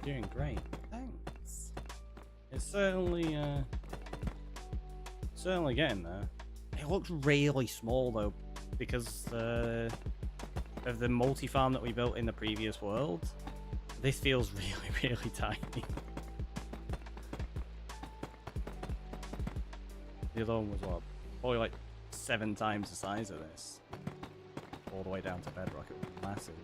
doing great. Thanks. It's certainly getting there. It looks really small though, because of the multi-farm that we built in the previous world. This feels really, really tiny. The other one was what? Probably like 7 times the size of this. All the way down to bedrock. It was massive.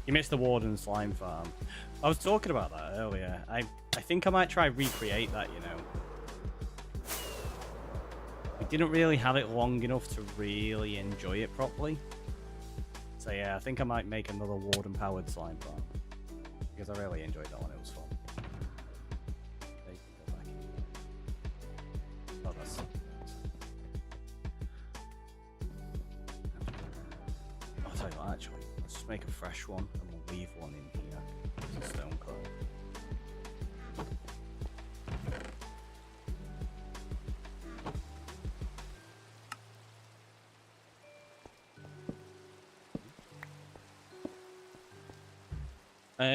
You missed the Warden Slime Farm. I was talking about that earlier. I think I might try recreate that, you know. We didn't really have it long enough to really enjoy it properly. So yeah, I think I might make another Warden powered slime farm. Because I really enjoyed that one, it was fun. There you can go back in. Oh, that's... I'll tell you what, actually. Let's just make a fresh one and we'll leave one in here. It's a stone cut.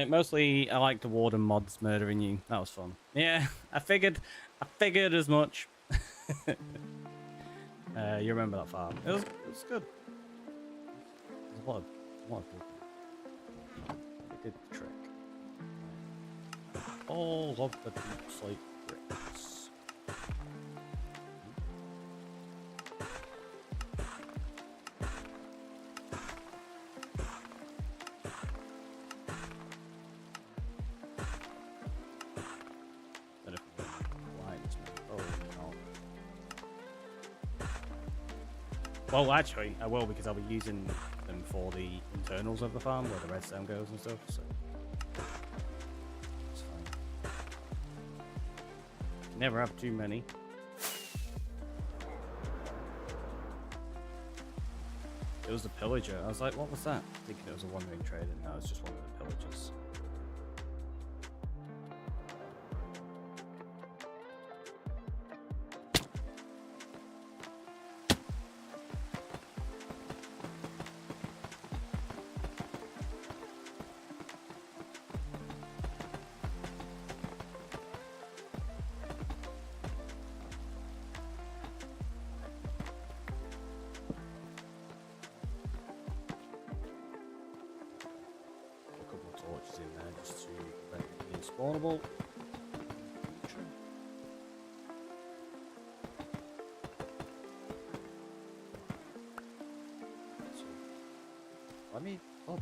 Mostly, I like the Warden mods murdering you. That was fun. Yeah, I figured as much. You remember that farm? It was good. There's a lot of people. It did the trick. All of the deep slate bricks. Well, actually, I will because I'll be using them for the internals of the farm where the redstone goes and stuff. So it's fine. Never have too many. It was the pillager. I was like, what was that? Thinking it was a wandering trader. No, it's just one of the pillagers. Torches in there just to prevent it being spawnable. So, let me jeez.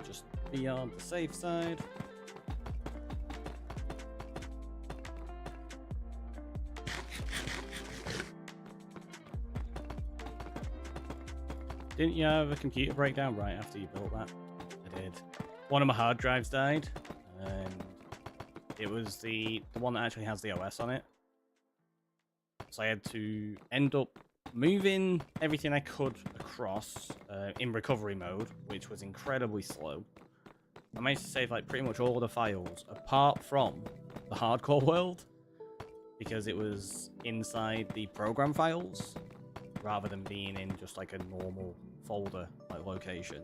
Just be on the safe side. Didn't you have a computer breakdown right after you built that? I did. One of my hard drives died, and it was the one that actually has the OS on it. So I had to end up moving everything I could across in recovery mode, which was incredibly slow. I managed to save like pretty much all of the files, apart from the hardcore world, because it was inside the program files, rather than being in just like a normal folder like location.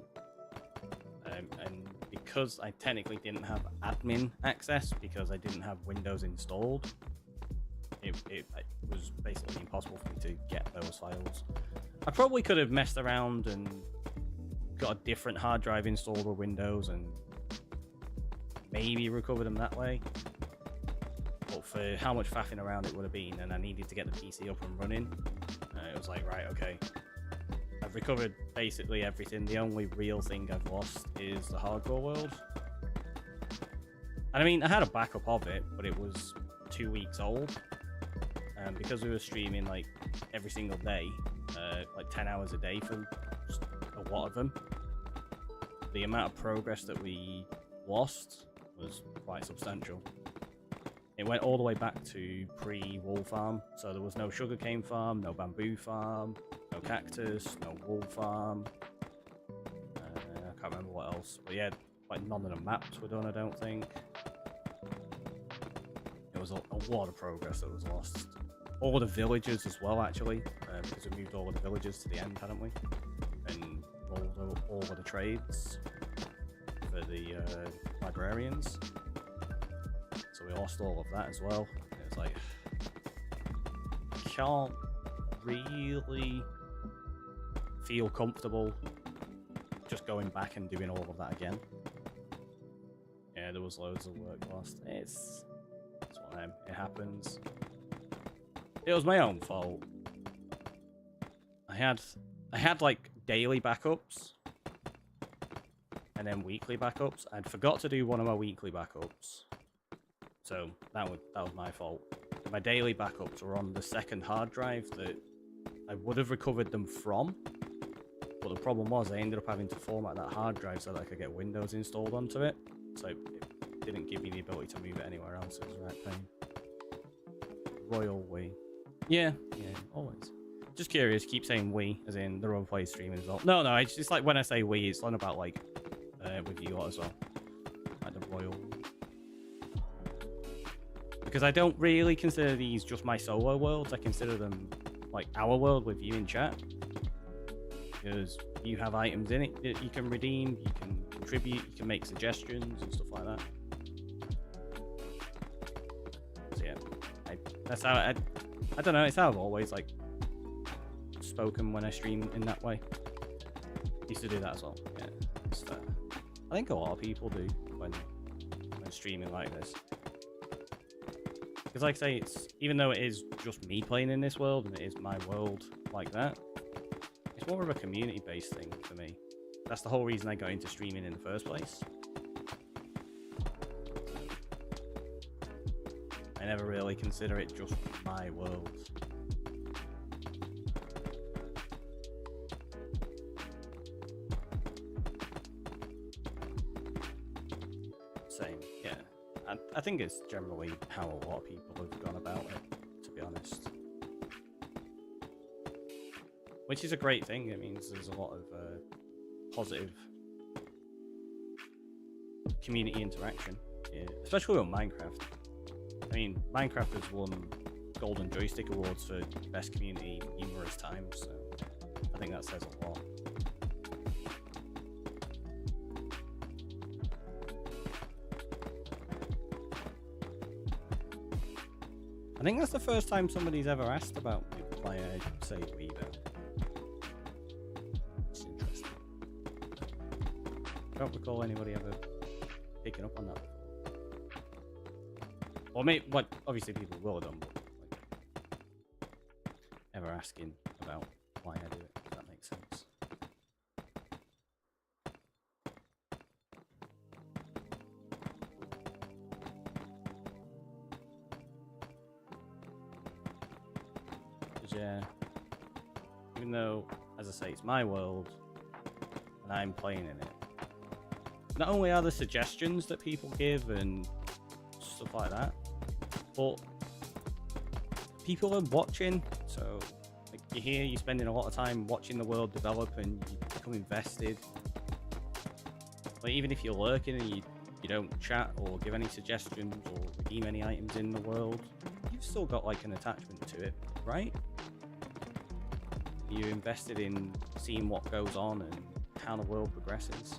And because I technically didn't have admin access because I didn't have Windows installed, it was basically impossible for me to get those files. I probably could have messed around and got a different hard drive installed with Windows and maybe recovered them that way. But for how much faffing around it would have been, and I needed to get the PC up and running, it was like, right, okay. I've recovered basically everything. The only real thing I've lost is the hardcore world. And I mean, I had a backup of it, but it was 2 weeks old. And because we were streaming like every single day, like 10 hours a day for just a lot of them, the amount of progress that we lost was quite substantial. It went all the way back to pre-wool farm, so there was no sugarcane farm, no bamboo farm, no cactus, no wool farm. I can't remember what else, but yeah, like none of the maps were done, I don't think. It was a lot of progress that was lost. All the villages as well, actually, because we moved all of the villages to the end, hadn't we? And rolled all of the trades for the librarians. So we lost all of that as well. It was like, I can't really feel comfortable just going back and doing all of that again. Yeah, there was loads of work lost. It's one of them. It happens. It was my own fault. I had like daily backups and then weekly backups. I'd forgot to do one of my weekly backups, so that was my fault. My daily backups were on the second hard drive that I would have recovered them from, but the problem was I ended up having to format that hard drive so that I could get Windows installed onto it. So it didn't give me the ability to move it anywhere else. It was a right pain. Royal we. Yeah, always. Just curious, keep saying we, as in the roleplay streaming as well. No, it's just like when I say we, it's not about like with you lot as well. Like the royal. Because I don't really consider these just my solo worlds, I consider them like our world with you in chat. Because you have items in it that you can redeem, you can contribute, you can make suggestions and stuff like that. So yeah, that's how I don't know, it's how I've always like spoken when I stream in that way. Used to do that as well. Yeah, it's fair. I think a lot of people do when streaming like this. Because like I say, it's even though it is just me playing in this world and it is my world like that, it's more of a community-based thing for me. That's the whole reason I got into streaming in the first place. I never really consider it just my world. Same, yeah. I think it's generally how a lot of people have gone about it, to be honest. Which is a great thing. It means there's a lot of positive community interaction, yeah. Especially on Minecraft. I mean, Minecraft has won Golden Joystick Awards for best community numerous times, so I think that says a lot. I think that's the first time somebody's ever asked about why I say we though. It's interesting. I don't recall anybody ever picking up on that before. Or maybe, what, obviously people will have done, but like, ever asking about why I do it, if that makes sense. Yeah, even though, as I say, it's my world and I'm playing in it, not only are there suggestions that people give and stuff like that, but people are watching. So like, you're here, you're spending a lot of time watching the world develop and you become invested. Like, even if you're lurking and you don't chat or give any suggestions or redeem any items in the world, you've still got like an attachment to it, right? You're invested in seeing what goes on and how the world progresses.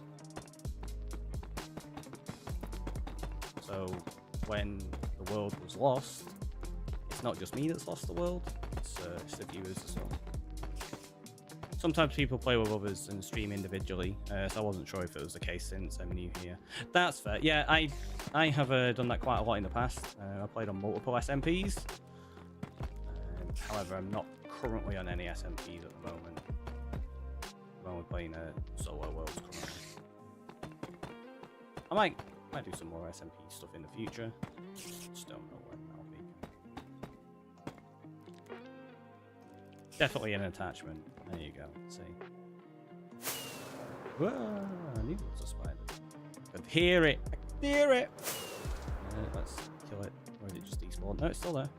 So when the world was lost, it's not just me that's lost the world, it's the viewers as well. Sometimes people play with others and stream individually, so I wasn't sure if it was the case since I'm new here. That's fair. Yeah, I have done that quite a lot in the past. I played on multiple SMPs. However, I'm not currently on any SMPs at the moment. I'm only playing solo worlds currently. I might do some more SMP stuff in the future. Just don't know when that'll be. Definitely an attachment. There you go. See. Whoa, knew there was a spider. I could hear it. I could hear it. Let's kill it. Or did it just despawn? No, it's still there.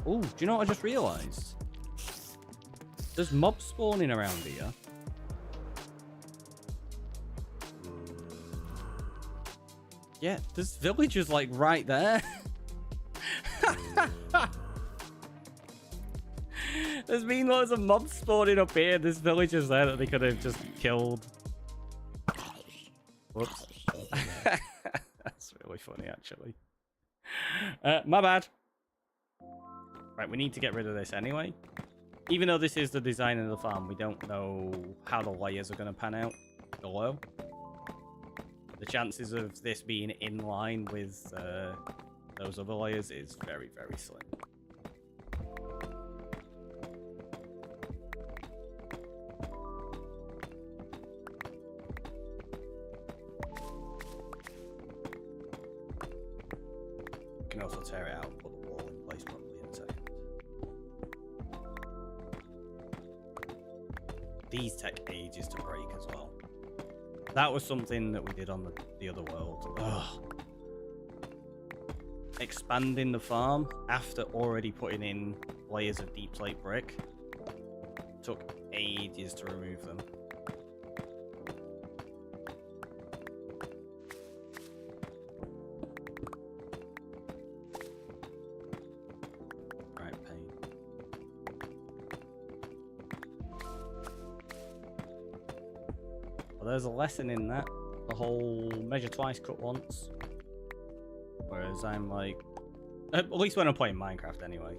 Oh, do you know what I just realised? There's mobs spawning around here. Yeah, there's villagers like right there. There's been loads of mobs spawning up here. There's villagers there that they could have just killed. Whoops. That's really funny, actually. My bad. Right, we need to get rid of this anyway. Even though this is the design of the farm, we don't know how the layers are going to pan out below. The chances of this being in line with those other layers is very, very slim. We can also tear it out and put the wall in place properly in a second. These take ages to break as well. That was something that we did on the other world. Ugh. Expanding the farm after already putting in layers of deep slate brick took ages to remove them. Right, pain. Well, there's a lesson in that. The whole measure twice, cut once. Whereas I'm like, at least when I'm playing Minecraft anyway,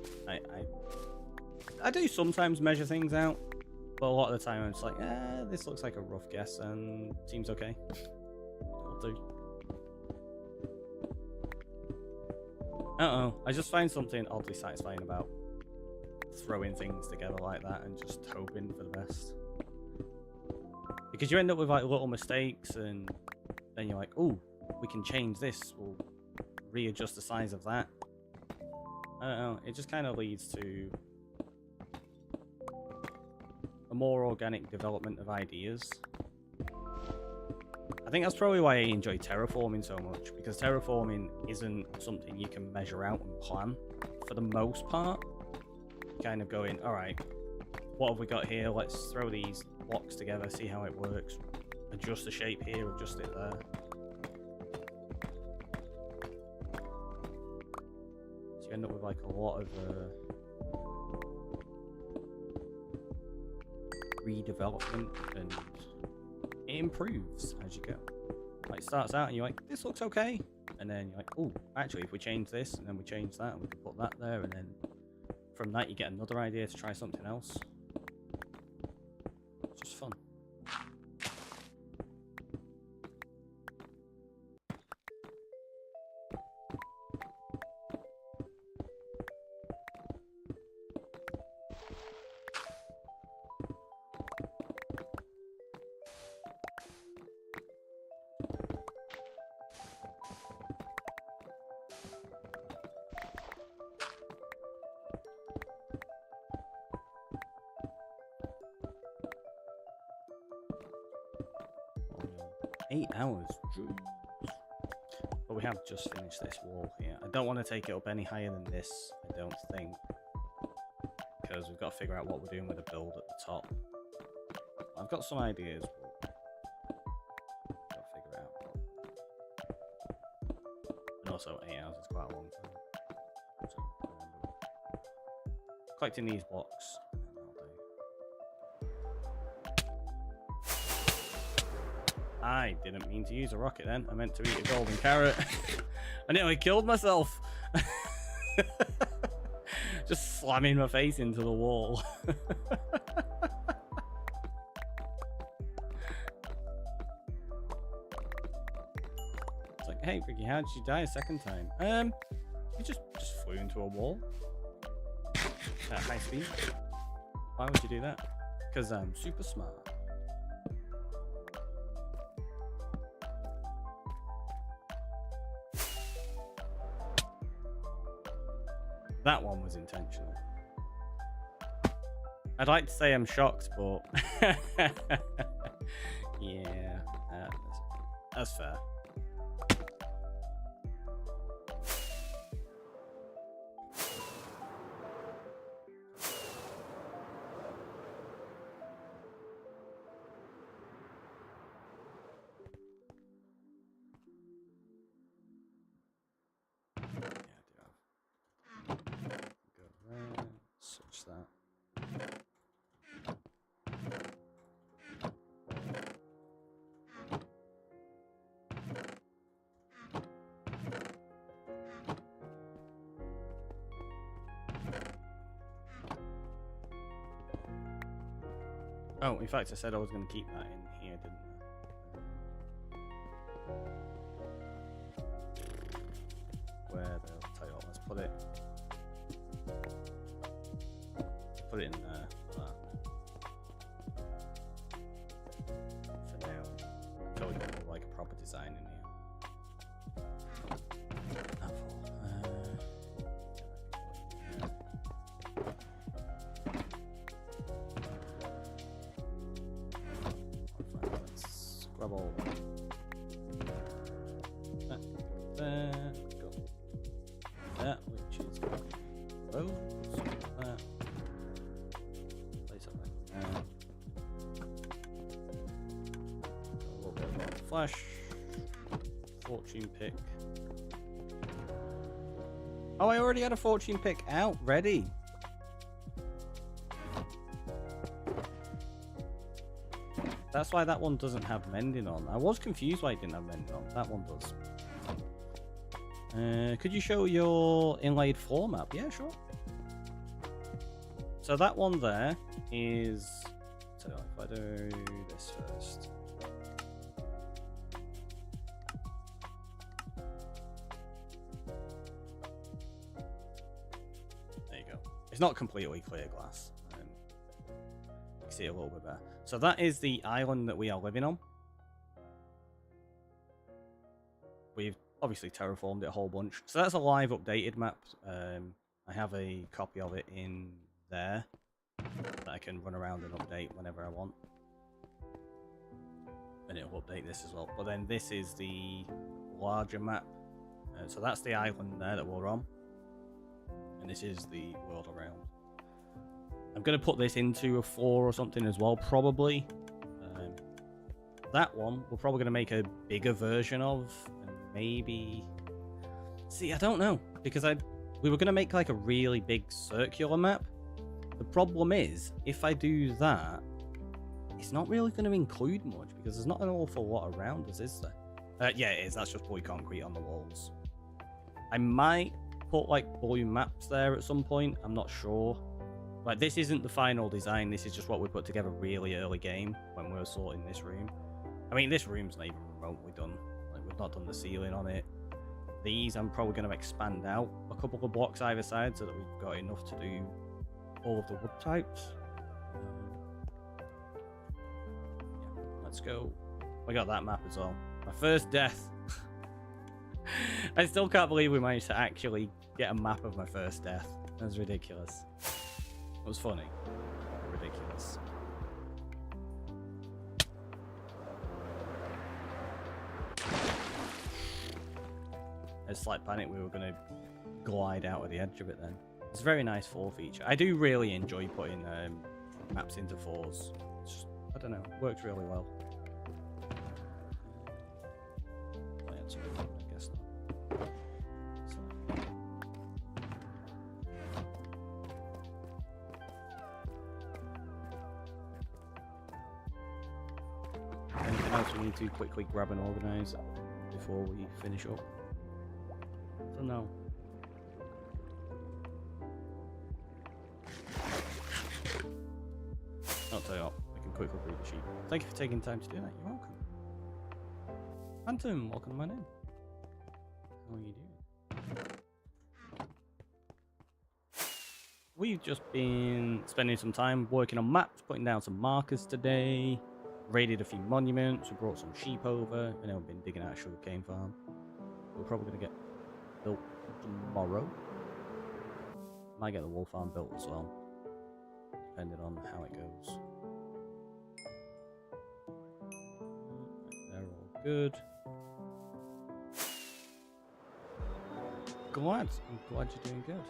I do sometimes measure things out, but a lot of the time I'm just like, this looks like a rough guess and seems okay. I'll do. Uh-oh, I just find something oddly satisfying about throwing things together like that and just hoping for the best. Because you end up with like little mistakes and then you're like, oh, we can change this, we'll readjust the size of that. I don't know, it just kind of leads to a more organic development of ideas. I think that's probably why I enjoy terraforming so much, because terraforming isn't something you can measure out and plan for the most part. Kind of going, alright, what have we got here? Let's throw these blocks together, see how it works. Adjust the shape here, adjust it there. So you end up with like a lot of redevelopment, and it improves as you go. Like, it starts out and you're like, this looks okay, and then you're like, oh, actually if we change this and then we change that and we can put that there, and then from that you get another idea to try something else. It's just fun. Hours. But we have just finished this wall here. I don't want to take it up any higher than this, I don't think, because we've got to figure out what we're doing with the build at the top. I've got some ideas, but got to figure it out. And also 8 hours is quite a long time, so collecting these blocks. I didn't mean to use a rocket then. I meant to eat a golden carrot. I nearly killed myself. Just slamming my face into the wall. It's like, hey, Ricky, how did you die a second time? You just flew into a wall at high speed. Why would you do that? Because I'm super smart. That one was intentional. I'd like to say I'm shocked, but Yeah, that's fair. Switch that. Oh, in fact, I said I was going to keep that in here, didn't I? Where the hell? Tell you what, let's put it. Put it in there. Like that. For now, until we can put like a proper design in here. Grab all that. There. Go. That, which is close. That. Place it right there. A little bit more flash. Fortune pick. Oh, I already had a fortune pick out, ready. That's why that one doesn't have mending on. I was confused why it didn't have mending on. That one does. Could you show your inlaid floor map? Yeah, sure. So that one there is... So if I do this first. There you go. It's not completely clear glass. You can see it a little bit better. So that is the island that we are living on. We've obviously terraformed it a whole bunch. So that's a live updated map. I have a copy of it in there that I can run around and update whenever I want. And it'll update this as well. But then this is the larger map. So that's the island there that we're on. And this is the world around. I'm going to put this into a 4 or something as well, probably. That one we're probably going to make a bigger version of. And maybe... See, I don't know. Because we were going to make like a really big circular map. The problem is, if I do that, it's not really going to include much. Because there's not an awful lot around us, is there? Yeah, it is. That's just blue concrete on the walls. I might put like blue maps there at some point. I'm not sure. Like, this isn't the final design, this is just what we put together really early game when we were sorting this room. I mean, this room's not even remotely done. Like, we've not done the ceiling on it. These I'm probably going to expand out a couple of blocks either side so that we've got enough to do all of the wood types. Yeah, let's go. We got that map as well. My first death. I still can't believe we managed to actually get a map of my first death. That's ridiculous. It was funny. Ridiculous. A slight panic we were going to glide out of the edge of it then. It's a very nice 4 feature. I do really enjoy putting maps into 4s. It's just, I don't know, works really well. I guess not. Anything else we need to quickly grab and organise before we finish up? So no. I'll tell you what, I can quickly read the sheet. Thank you for taking time to do that, you're welcome. Phantom, welcome to my name. How are you doing? We've just been spending some time working on maps, putting down some markers today. Raided a few monuments, we brought some sheep over, and then we've been digging out a sugarcane farm. We're probably going to get built tomorrow. Might get the wool farm built as well, depending on how it goes. good. Glad. I'm glad you're doing good.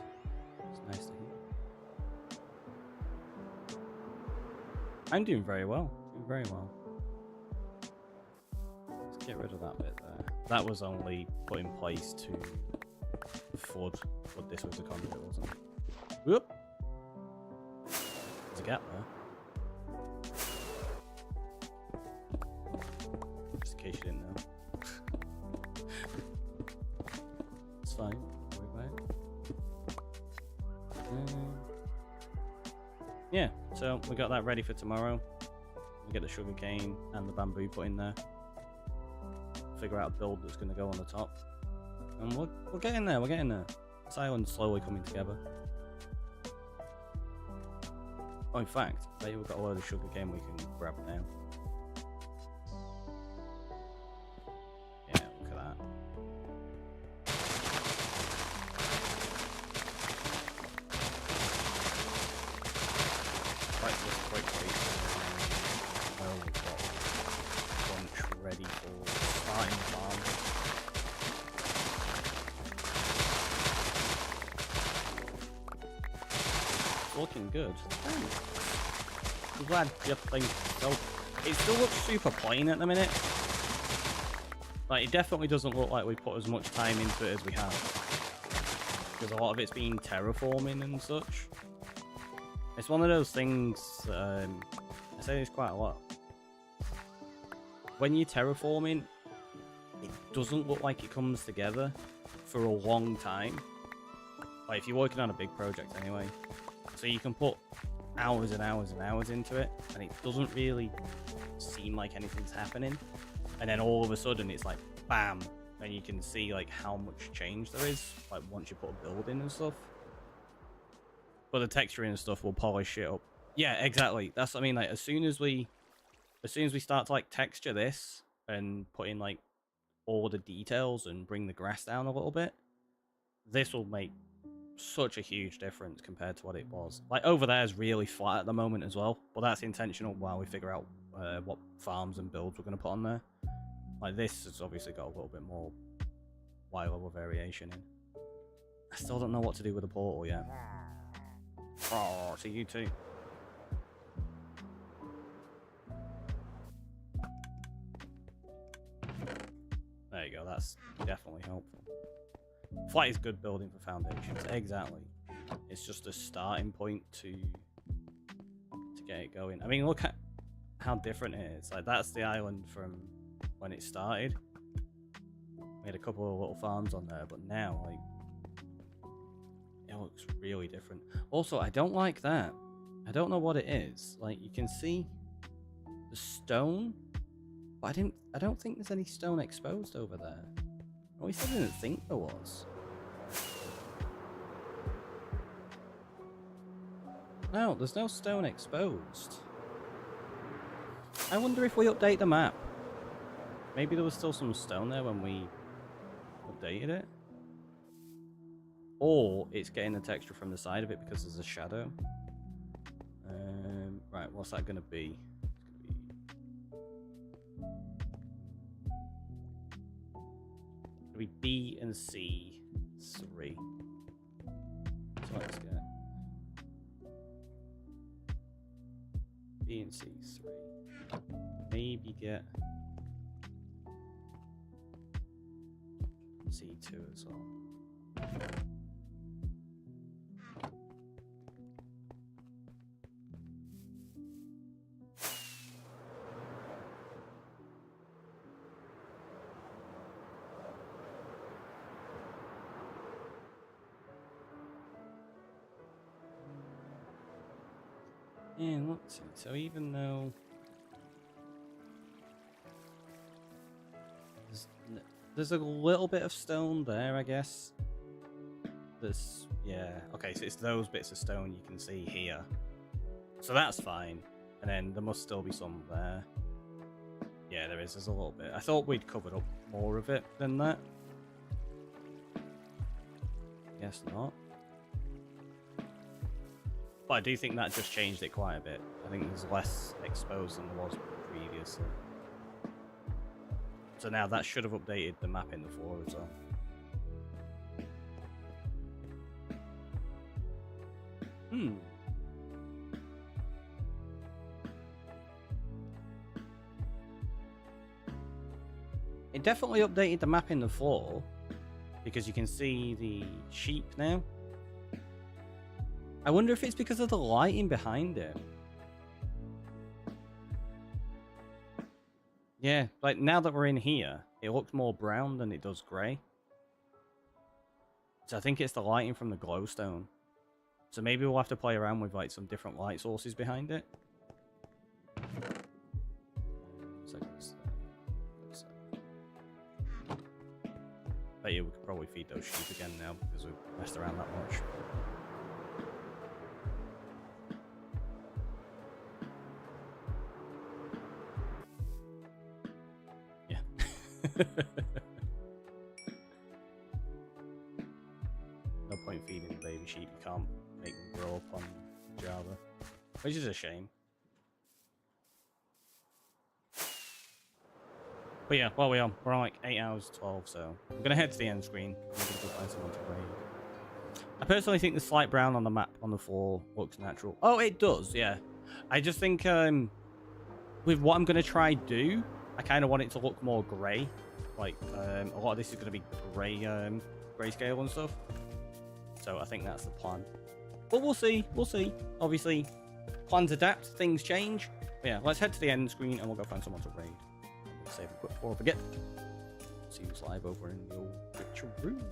It's nice to hear. I'm doing very well. Doing very well. Let's get rid of that bit there. That was only put in place to flood, but this was the conduit, wasn't it? Whoop! There's a gap there. Just in case you didn't know. It's fine. Yeah, so we got that ready for tomorrow. We get the sugar cane and the bamboo put in there. Figure out a build that's going to go on the top. And we'll get in there, we're getting there. This island's slowly coming together. Oh, in fact, I bet we've got a load of sugar cane we can grab now. Yeah, look at that. Quite this quickly. Oh, we've got lunch ready for starting the farm. Looking good. I'm glad the other thing. So it still looks super plain at the minute. Like, it definitely doesn't look like we put as much time into it as we have, because a lot of it's been terraforming and such. It's one of those things. I say this quite a lot. When you're terraforming, it doesn't look like it comes together for a long time. Like, if you're working on a big project anyway. So you can put hours and hours and hours into it, and it doesn't really seem like anything's happening. And then all of a sudden, it's like, bam! And you can see like how much change there is, like once you put a build in and stuff. But the texturing and stuff will polish it up. Yeah, exactly. That's what I mean. Like, as soon as we start to like texture this and put in like all the details and bring the grass down a little bit, this will make such a huge difference compared to what it was. Like, over there is really flat at the moment as well, but that's intentional while we figure out what farms and builds we're going to put on there. Like, this has obviously got a little bit more high level variation in. I still don't know what to do with the portal yet. Oh, see you too. There you go, that's definitely helpful. Flight is good building for foundations, exactly. It's just a starting point to get it going. I mean, look at how different it is. Like, that's the island from when it started. We had a couple of little farms on there, but now, like, it looks really different. Also, I don't like that. I don't know what it is. Like, you can see the stone, but I don't think there's any stone exposed over there. At least I didn't think there was. No, there's no stone exposed. I wonder if we update the map. Maybe there was still some stone there when we updated it. Or it's getting the texture from the side of it because there's a shadow. Right, what's that going to be? Be B and C 3. So let's get B and C 3. Maybe get C2 as well. And let's see, so even though there's a little bit of stone there, I guess. There's, yeah, okay, so it's those bits of stone you can see here. So that's fine. And then there must still be some there. Yeah, there is, there's a little bit. I thought we'd covered up more of it than that. Guess not. But I do think that just changed it quite a bit. I think there's less exposed than there was previously. So now that should have updated the map in the floor as well. It definitely updated the map in the floor because you can see the sheep now. I wonder if it's because of the lighting behind it. Yeah, like now that we're in here, it looks more brown than it does grey. So I think it's the lighting from the glowstone. So maybe we'll have to play around with like some different light sources behind it. Bet you we could probably feed those sheep again now because we've messed around that much. Yeah. No point feeding the baby sheep. You can't make them grow up on Java, which is a shame. But yeah, well, we're on like 8 hours 12, so I'm gonna head to the end screen. I'm gonna go find someone to raid. I personally think the slight brown on the map on the floor looks natural. Oh, it does, yeah. I just think with what I'm gonna try do, I kind of want it to look more grey. Like a lot of this is gonna be grey, grayscale and stuff. So I think that's the plan. But we'll see. We'll see. Obviously, plans adapt, things change. But yeah, let's head to the end screen and we'll go find someone to raid. Save a quick before I forget. See who's live over in the old picture room.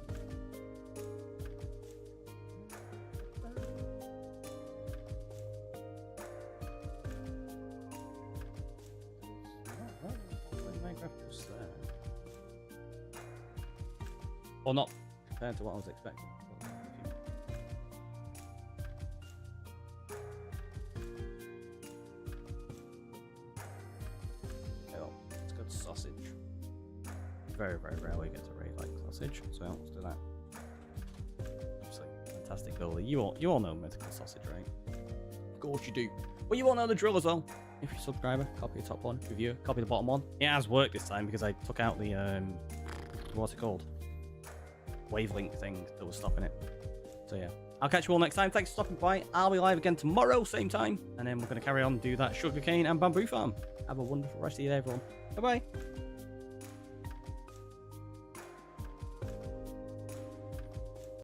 Minecraft is there. Well, not compared to what I was expecting. Sausage. Very, very rarely get to raid like sausage, so let's do that. Obviously, fantastic builder. You all know mythical sausage, right? Of course you do. Well, you all know the drill as well. If you're a subscriber, copy the top one. Reviewer, copy the bottom one. It has worked this time because I took out the what's it called? Wavelength thing that was stopping it. So yeah. I'll catch you all next time. Thanks for stopping by. I'll be live again tomorrow, same time. And then we're going to carry on and do that sugarcane and bamboo farm. Have a wonderful rest of your day, everyone. Bye-bye.